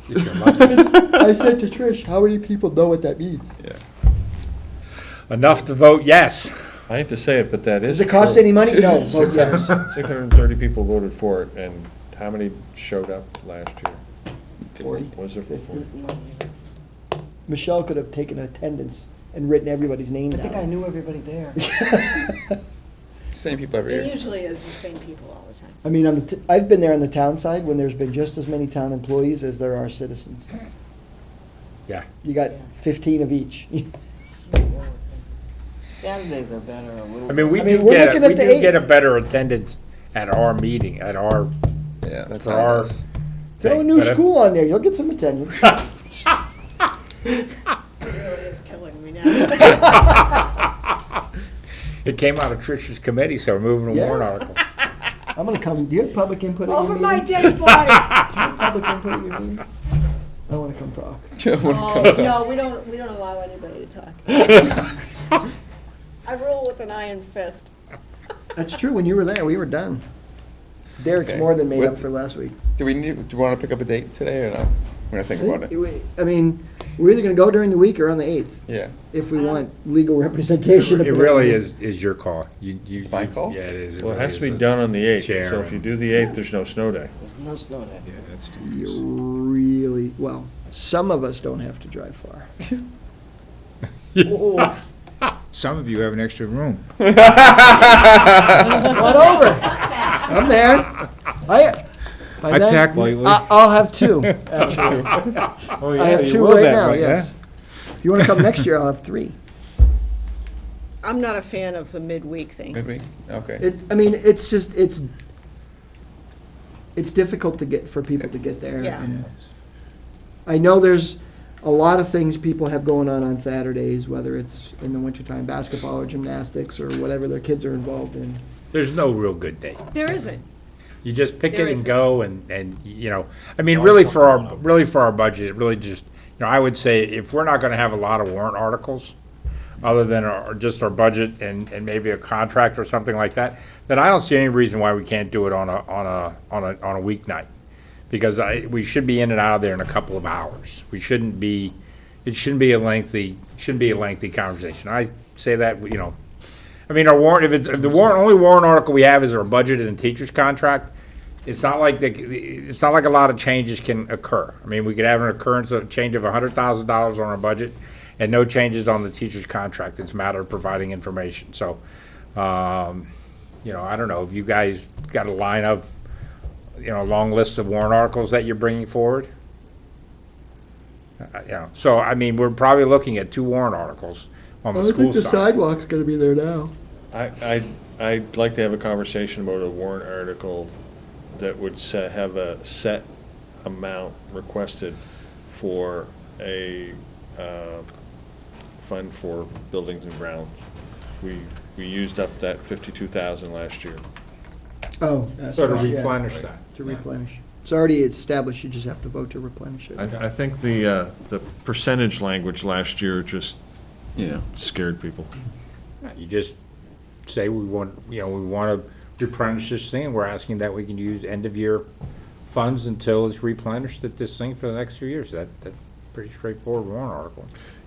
I said to Trish, how many people know what that means? Yeah. Enough to vote yes. I hate to say it, but that is. Does it cost any money? No, vote yes. 630 people voted for it, and how many showed up last year? 40, Was there 50. 40? Michelle could have taken attendance and written everybody's name I think I down. knew everybody there. Same people every it year. usually is the same people all the time. I mean, I've been there on the town side when there's been just as many town employees as there are citizens. Yeah. You got 15 of each. Saturdays are better, a little. I mean, we I mean, do we're get, looking we at the do get a 8th. better attendance at our meeting, at our, Yeah, that's for how it our is. Throw a thing. new But if- school on there, you'll get some attendance. It really is killing me now. It came out of Trish's committee, so we're moving a Yeah. warrant article. I'm gonna come, do you have public input at your Over meeting? my dead body. Do you have public input at your meeting? I wanna come talk. Oh, no, we don't allow anybody to talk. I rule with an iron fist. That's true, when you were there, we were done. Derek's Okay. more than made up What- for last week. Do we want to pick up a date today or no? We're going to think about it. I mean, we're either gonna go during the week or on the 8th, Yeah. if we want legal representation. It really is your call. You. My call? Yeah, it is. Well, it really has to be is. done on the 8th, Chair so if you and- do the 8th, there's no snow day. There's no snow day. Yeah, that's You really, well, some of us don't have to drive far. Oh, Some of you have an extra room. Come on over. I'm there. By I then, pack lightly. I'll have two, actually. Oh, I have two right now, yes. If you want to come next year, I'll have three. I'm not a fan of the midweek thing. Midweek? Okay. I mean, it's just, it's difficult to get, for people to get there. Yeah. and I know there's a lot of things people have going on Saturdays, whether it's in the wintertime, basketball or gymnastics or whatever their kids are involved in. There's no real good day. There isn't. You just pick There it and isn't. go and, you know, I mean, really for our budget, it really just, you know, I would say if we're not gonna have a lot of warrant articles, other than just our budget and maybe a contract or something like that, then I don't see any reason why we can't do it on a weeknight. Because we should be in and out of there in a couple of hours. It shouldn't be a lengthy conversation. I say that, you know, I mean, our warrant, if the only warrant article we have is our budget and the teacher's contract, it's not like a lot of changes can occur. I mean, we could have an occurrence of change of $100,000 on our budget and no changes on the teacher's contract. It's a matter of providing information. So, you know, I don't know if you guys got a line of, you know, a long list of warrant articles that you're bringing forward. You know, so I mean, we're probably looking at 2 warrant articles on the school side. sidewalk's gonna be there now. I'd like to have a conversation about a warrant article that would have a set amount requested for a fund for buildings and grounds. We used up that 52,000 last year. Oh. So to yeah, replenish right, that. To replenish. It's already established, you just have to vote to replenish it. I think the percentage language last year just Yeah. scared people. You just say we want to replenish this thing, and we're asking that we can use end-of-year funds until it's replenished at this thing for the next few years. That's pretty straightforward warrant article.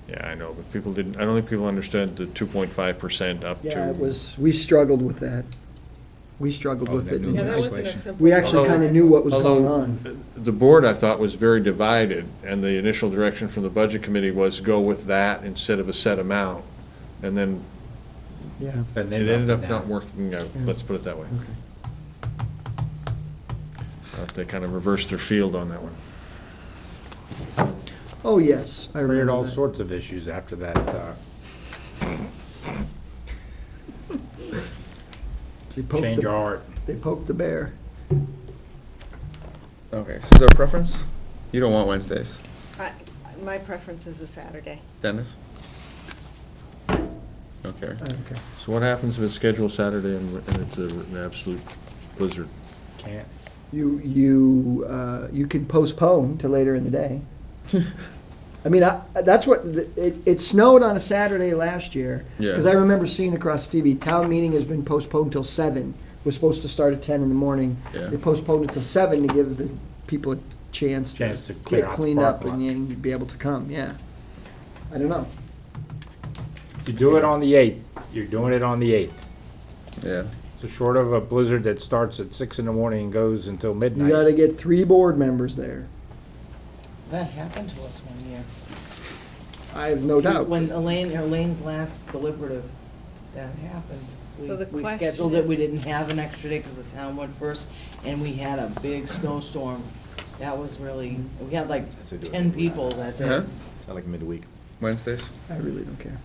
Yeah, I know, but people didn't, I don't think people understood the 2.5% up to. Yeah, we struggled with that. We struggled Oh, with that it. new Yeah, that wasn't a legislation. simple. We actually kind of knew what was going Although, on. The board, I thought, was very divided, and the initial direction from the budget committee was go with that instead of a set amount. And then Yeah. it ended up not working out, Yeah. let's put it that way. They kind of reversed their field on that one. Oh, yes, I Created remember all that. sorts of issues after that, They poked change the- of heart. They poked the bear. Okay, so is there a preference? You don't want Wednesdays. My preference is a Saturday. Dennis? Okay. Okay. So what happens if it's scheduled Saturday and it's an absolute blizzard? Can't. You can postpone to later in the day. I mean, that's what, it snowed on a Saturday last year. Yeah. Because I remember seeing across TV, town meeting has been postponed till 7. Was supposed to start at 10 in the morning. Yeah. They postponed it till 7 to give the people a chance to clear get out the cleaned up parking lot. and be able to come, yeah. I don't know. If you do it on the 8th, you're doing it on the 8th. Yeah. So short of a blizzard that starts at 6 in the morning and goes until You midnight. gotta get 3 board members there. That happened to us one year. I have no doubt. When Elaine's last deliberative, that happened. So the We question scheduled it, we is- didn't have an extra day because the town went first, and we had a big snowstorm. That was really, we had like Yes, they do it 10 every year. people that Uh-huh. day. It's not like midweek. I Wednesdays? really don't care.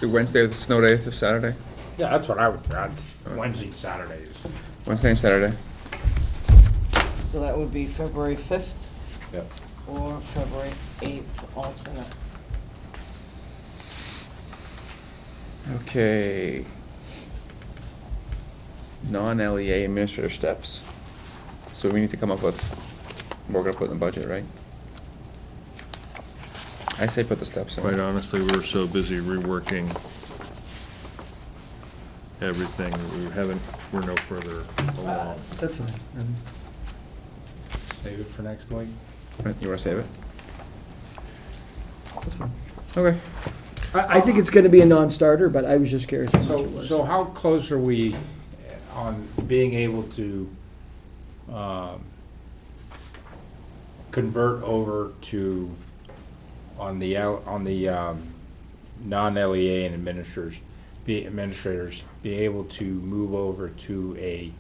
Do Wednesday or the snow day or Saturday? Yeah, that's what I would, Wednesday, Saturdays. Wednesday and Saturday. So that would be February 5th Yep. or February 8th alternate. Okay. Non-LEA administrative steps. So we need to come up with, we're gonna put in the budget, right? I say put the steps in. Quite honestly, we were so busy reworking everything, we're no further along. That's fine. Save it for next week. You wanna save it? That's fine. Okay. I think it's gonna be a non-starter, but I was just curious how much it was. So how close are we on being able to convert over to, on the non-LEA and administrators be able to move over to a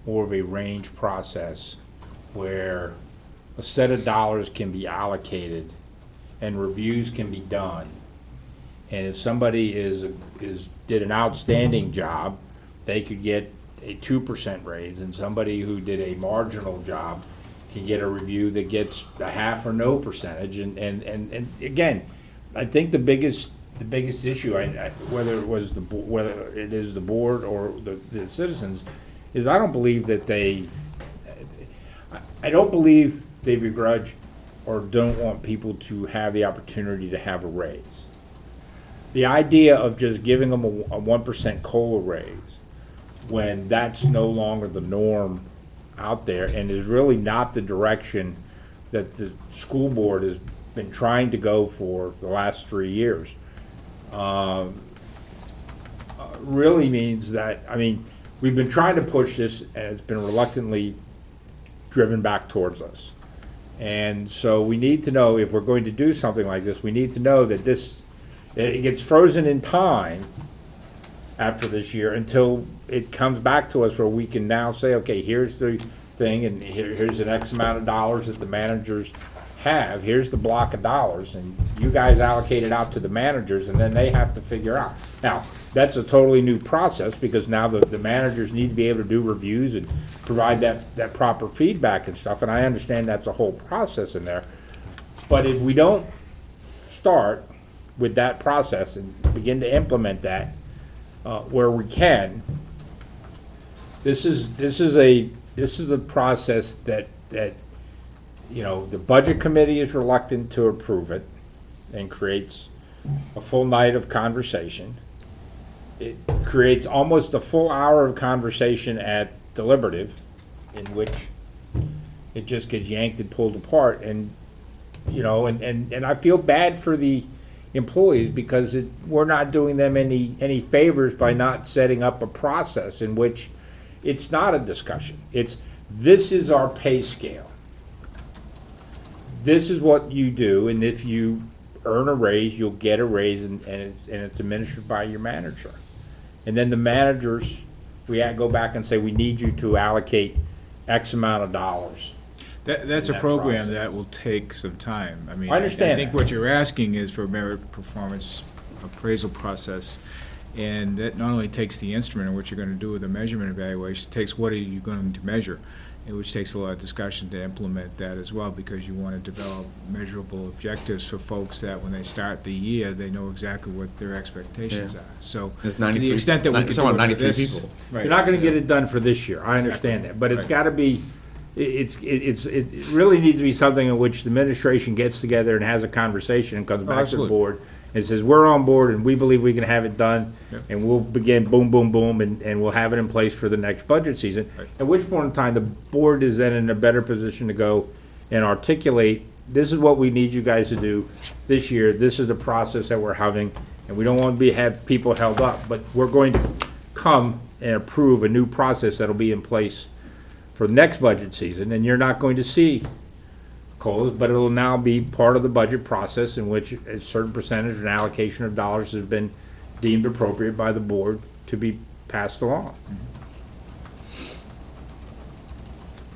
more of a range process where a set of dollars can be allocated and reviews can be done. And if somebody did an outstanding job, they could get a 2% raise, and somebody who did a marginal job can get a review that gets a half or no percentage. And again, I think the biggest issue, whether it is the board or the citizens, is I don't believe that I don't believe they begrudge or don't want people to have the opportunity to have a raise. The idea of just giving them a 1% COLA raise when that's no longer the norm out there and is really not the direction that the school board has been trying to go for the last 3 years, really means that, I mean, we've been trying to push this and it's been reluctantly driven back towards us. And so we need to know, if we're going to do something like this, we need to know that it gets frozen in time after this year until it comes back to us where we can now say, okay, here's the thing, and here's an X amount of dollars that the managers have, here's the block of dollars, and you guys allocate it out to the managers, and then they have to figure out. Now, that's a totally new process, because now the managers need to be able to do reviews and provide that proper feedback and stuff, and I understand that's a whole process in there. But if we don't start with that process and begin to implement that where we can, this is a process that you know, the budget committee is reluctant to approve it and creates a full night of conversation. It creates almost a full hour of conversation at deliberative, in which it just gets yanked and pulled apart. And, you know, and I feel bad for the employees, because we're not doing them any favors by not setting up a process in which it's not a discussion. This is our pay scale. This is what you do, and if you earn a raise, you'll get a raise, and it's administered by your manager. And then the managers, we go back and say, we need you to allocate X amount of dollars. That's in a that program process. that will take some time. I mean, I understand I think that. what you're asking is for a merit performance appraisal process, and that not only takes the instrument and what you're going to do with the measurement evaluation, it takes what are you going to measure, and which takes a lot of discussion to implement that as well, because you want to develop measurable objectives for folks that when they start the year, they know exactly what their expectations are. So There's to 93 the extent that we could do it for 93 this. people. Right. You're not gonna get it done for this year, I understand that, but it's Right. gotta be, it really needs to be something in which the administration gets together and has a conversation and comes back to the absolutely. board and says, we're on board and we believe we can have it done, Yep. and we'll begin boom, boom, boom, and we'll have it in place for the next budget season. Right. At which point in time, the board is then in a better position to go and articulate, this is what we need you guys to do this year, this is the process that we're having, and we don't want to have people held up, but we're going to come and approve a new process that'll be in place for the next budget season, and you're not going to see COLAs, but it'll now be part of the budget process in which a certain percentage and allocation of dollars has been deemed appropriate by the board to be passed along.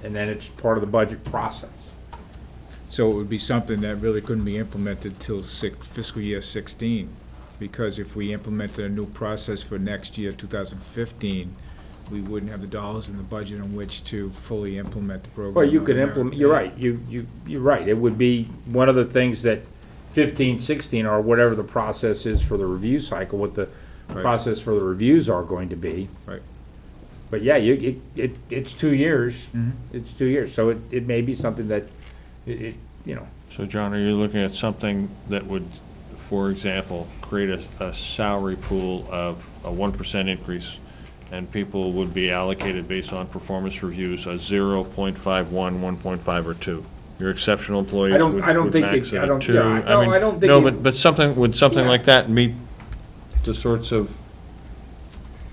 And then it's part of the budget process. So it would be something that really couldn't be implemented till fiscal year 16, because if we implemented a new process for next year, 2015, we wouldn't have the dollars in the budget in which to fully implement the program. Well, you on could merit. implement, you're right, you're right. It would be one of the things that 15, 16, or whatever the process is for the review cycle, what the Right. process for the reviews are going to be. Right. But yeah, it's 2 years. Mhm. It's 2 years, so it may be something that, you know. So John, are you looking at something that would, for example, create a salary pool of a 1% increase, and people would be allocated based on performance reviews, a 0.51, 1.5, or 2? Your exceptional employees I don't would think max they- it I at don't- 2. yeah, no, mean, I don't think No, it- but would something Yeah. like that meet the sorts of,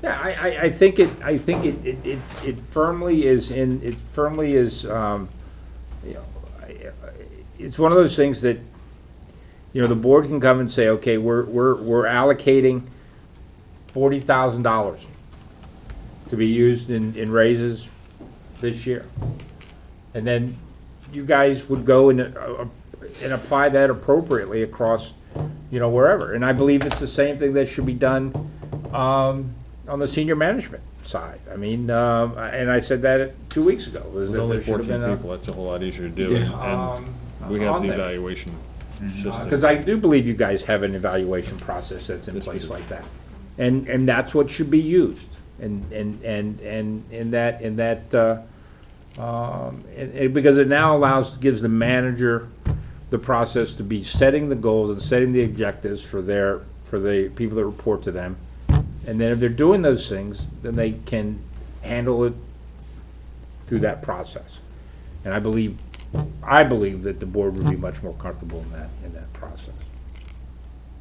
Yeah, I think it firmly is you know, it's one of those things that You know, the board can come and say, okay, we're allocating $40,000 to be used in raises this year. And then you guys would go and apply that appropriately across, you know, wherever. And I believe it's the same thing that should be done on the senior management side. I mean, and I said that 2 weeks ago. There's only 14 people, that's a whole lot easier to do, and we have on the there. evaluation system. Because I do believe you guys have an evaluation process that's in Yes, we place do. like that. And that's what should be used. And because it now gives the manager the process to be setting the goals and setting the objectives for the people that report to them. And then if they're doing those things, then they can handle it through that process. And I believe that the board would be much more comfortable in that process.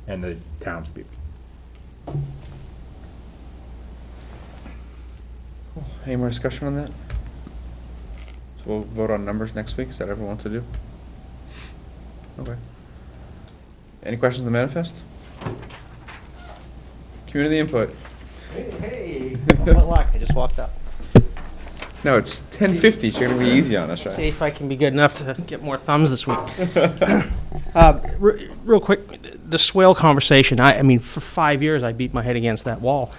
And the townspeople. Any more discussion on that? So we'll vote on numbers next week, is that what everyone wants to do? Okay. Any questions on the manifest? Community input. Hey, what luck, I just walked up. No, it's 10:50, so you're gonna be easy on us, See right? if I can be good enough to get more thumbs this week. Real quick, the swale conversation, I mean, for 5 years, I beat my head against that wall.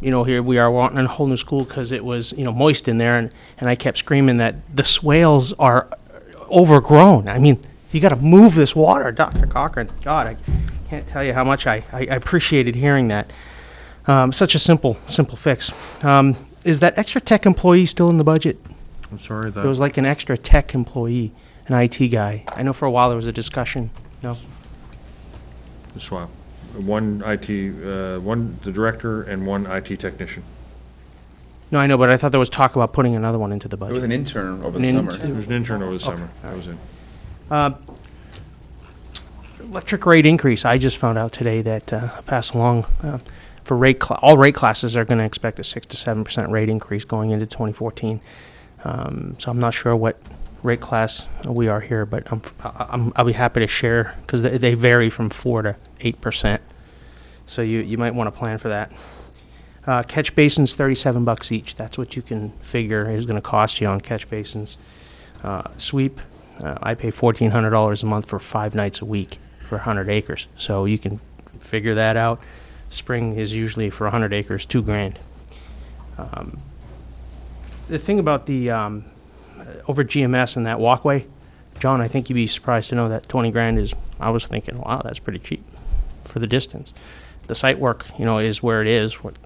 You know, here we are wanting a whole new school because it was, you know, moist in there, and I kept screaming that the swales are overgrown. I mean, you gotta move this water, Dr. Cochran. God, I can't tell you how much I appreciated hearing that. Such a simple fix. Is that extra tech employee still in the budget? I'm sorry, There was like an extra tech employee, an IT guy. I know for a while there was a discussion. No? the swap. One the director and one IT technician. No, I know, but I thought there was talk about putting another one into the There was budget. an intern over An the intern. summer. There was an intern over the summer, that was it. Electric rate increase, I just found out today that passed along for all rate classes are going to expect a 6 to 7% rate increase going into 2014. So I'm not sure what rate class we are here, but I'll be happy to share because they vary from 4 to 8%. So you might want to plan for that. Catch basins, $37 each. That's what you can figure is going to cost you on catch basins. Sweep, I pay $1,400 a month for 5 nights a week for 100 acres. So you can figure that out. Spring is usually for 100 acres, $2,000. The thing about the over GMS and that walkway, John, I think you'd be surprised to know that 20 grand is. I was thinking, wow, that's pretty cheap for the distance. The site work, is where it is. What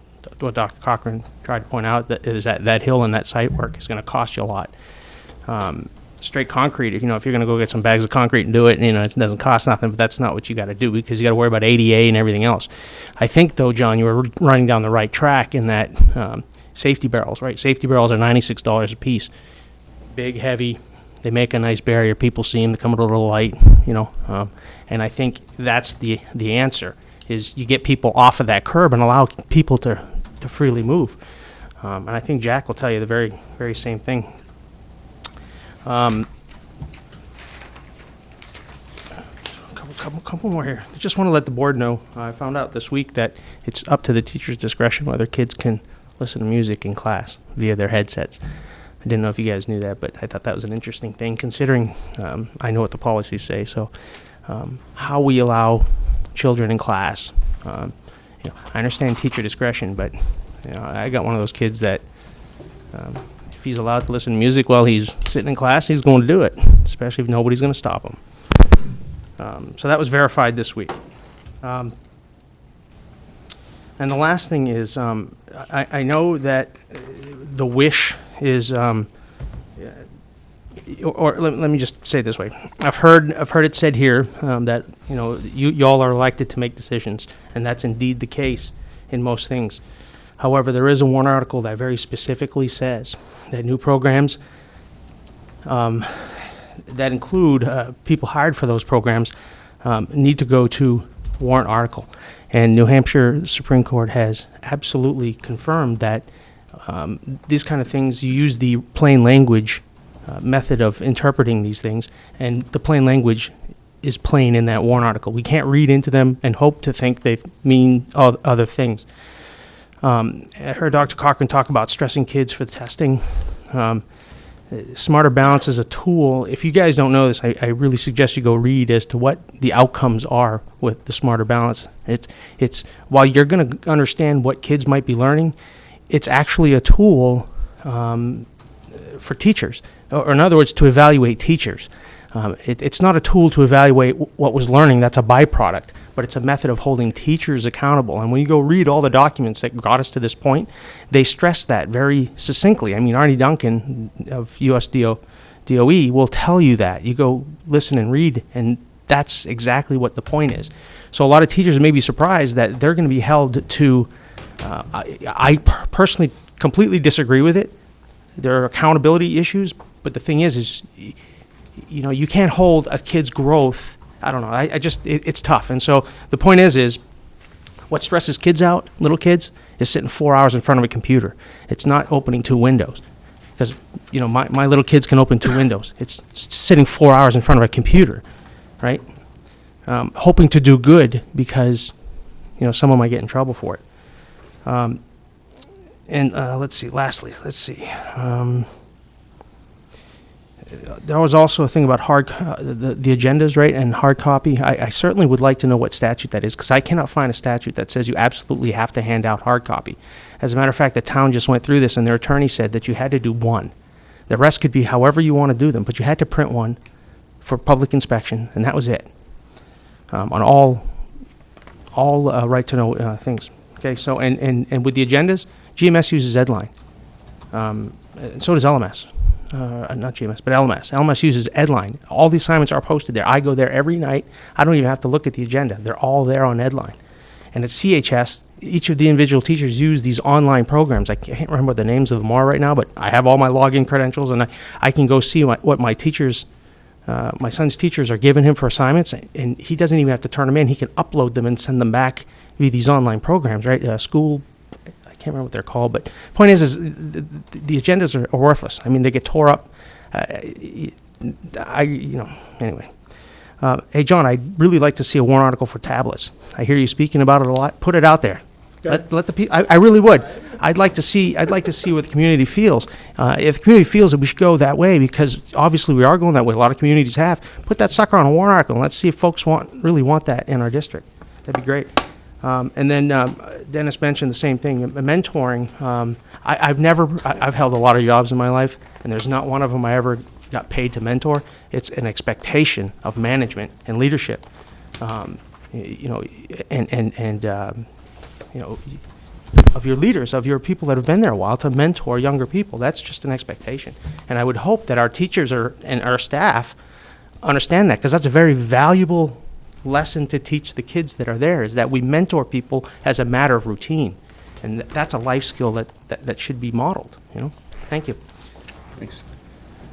Dr. Cochran tried to point out that is that hill and that site work is going to cost you a lot. Straight concrete, if you're going to go get some bags of concrete and do it, it doesn't cost nothing, but that's not what you got to do because you got to worry about ADA and everything else. I think, though, John, you were running down the right track in that safety barrels, right? Safety barrels are $96 a piece. Big, heavy. They make a nice barrier. People see them. They come with a little light, and I think that's the answer is you get people off of that curb and allow people to freely move. And I think Jack will tell you the very, very same thing. Couple more here. I just want to let the board know, I found out this week that it's up to the teacher's discretion whether kids can listen to music in class via their headsets. I didn't know if you guys knew that, but I thought that was an interesting thing considering I know what the policies say. So how we allow children in class, I understand teacher discretion, but I got one of those kids that if he's allowed to listen to music while he's sitting in class, he's going to do it, especially if nobody's going to stop him. So that was verified this week. And the last thing is, I know that the wish is, or let me just say it this way. I've heard it said here that y'all are elected to make decisions, and that's indeed the case in most things. However, there is a warrant article that very specifically says that new programs that include people hired for those programs need to go to warrant article. And New Hampshire Supreme Court has absolutely confirmed that these kind of things, you use the plain language method of interpreting these things, and the plain language is plain in that warrant article. We can't read into them and hope to think they mean other things. I heard Dr. Cochran talk about stressing kids for the testing. Smarter Balance is a tool. If you guys don't know this, I really suggest you go read as to what the outcomes are with the Smarter Balance. It's while you're going to understand what kids might be learning, it's actually a tool for teachers, or in other words, to evaluate teachers. It's not a tool to evaluate what was learning. That's a byproduct, but it's a method of holding teachers accountable. And when you go read all the documents that got us to this point, they stress that very succinctly. I mean, Arnie Duncan of US DOE will tell you that. You go listen and read, and that's exactly what the point is. So a lot of teachers may be surprised that they're going to be held to, I personally completely disagree with it. There are accountability issues, but the thing is you know, you can't hold a kid's growth. I don't know. It's tough. And so the point is what stresses kids out, little kids, is sitting 4 hours in front of a computer. It's not opening 2 windows. Because, you know, my little kids can open 2 windows. It's sitting 4 hours in front of a computer, right? Hoping to do good because, you know, someone might get in trouble for it. Let's see, lastly, there was also a thing about the agendas, right, and hard copy. I certainly would like to know what statute that is, because I cannot find a statute that says you absolutely have to hand out hard copy. As a matter of fact, the town just went through this, and their attorney said that you had to do one. The rest could be however you want to do them, but you had to print one for public inspection, and that was it, on all right-to-know things. Okay, so, and with the agendas, GMS uses Edline. And so does LMS. Not GMS, but LMS. LMS uses Edline. All the assignments are posted there. I go there every night. I don't even have to look at the agenda. They're all there on Edline. And at CHS, each of the individual teachers use these online programs. I can't remember what the names of them are right now, but I have all my login credentials, and I can go see what my teachers, my son's teachers are giving him for assignments, and he doesn't even have to turn them in. He can upload them and send them back via these online programs, right? School, I can't remember what they're called, but the point is the agendas are worthless. I mean, they get tore up. Anyway. Hey, John, I'd really like to see a warrant article for tablets. I hear you speaking about it a lot. Put it out there. Let the people. I really would. I'd like to see what the community feels. If the community feels that we should go that way, because obviously we are going that way. A lot of communities have. Put that sucker on a warrant article, and let's see if folks really want that in our district. That'd be great. And then Dennis mentioned the same thing. Mentoring. I've held a lot of jobs in my life, and there's not one of them I ever got paid to mentor. It's an expectation of management and leadership, of your leaders, of your people that have been there a while, to mentor younger people. That's just an expectation. And I would hope that our teachers and our staff understand that, because that's a very valuable lesson to teach the kids that are there, is that we mentor people as a matter of routine. And that's a life skill that should be modeled, Thank you. Thanks.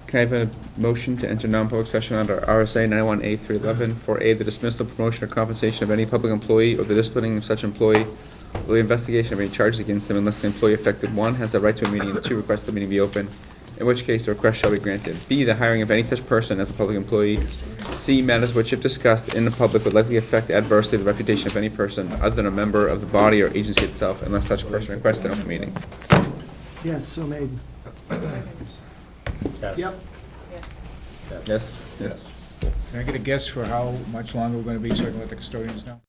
Can I have a motion to enter non-public session under RSA 91A through 11 for A, the dismissal, promotion, or compensation of any public employee, or the disciplining of such employee, or the investigation of any charges against them, unless the employee affected, 1, has the right to a meeting, and 2, requests the meeting be open, in which case the request shall be granted. B, the hiring of any such person as a public employee. C, matters which, if discussed in the public, would likely affect adversely the reputation of any person other than a member of the body or agency itself, unless such person requests an open meeting. Yes, so made. Yes. Yep. Yes? Yes. Can I get a guess for how much longer we're gonna be, so I can let the custodians know?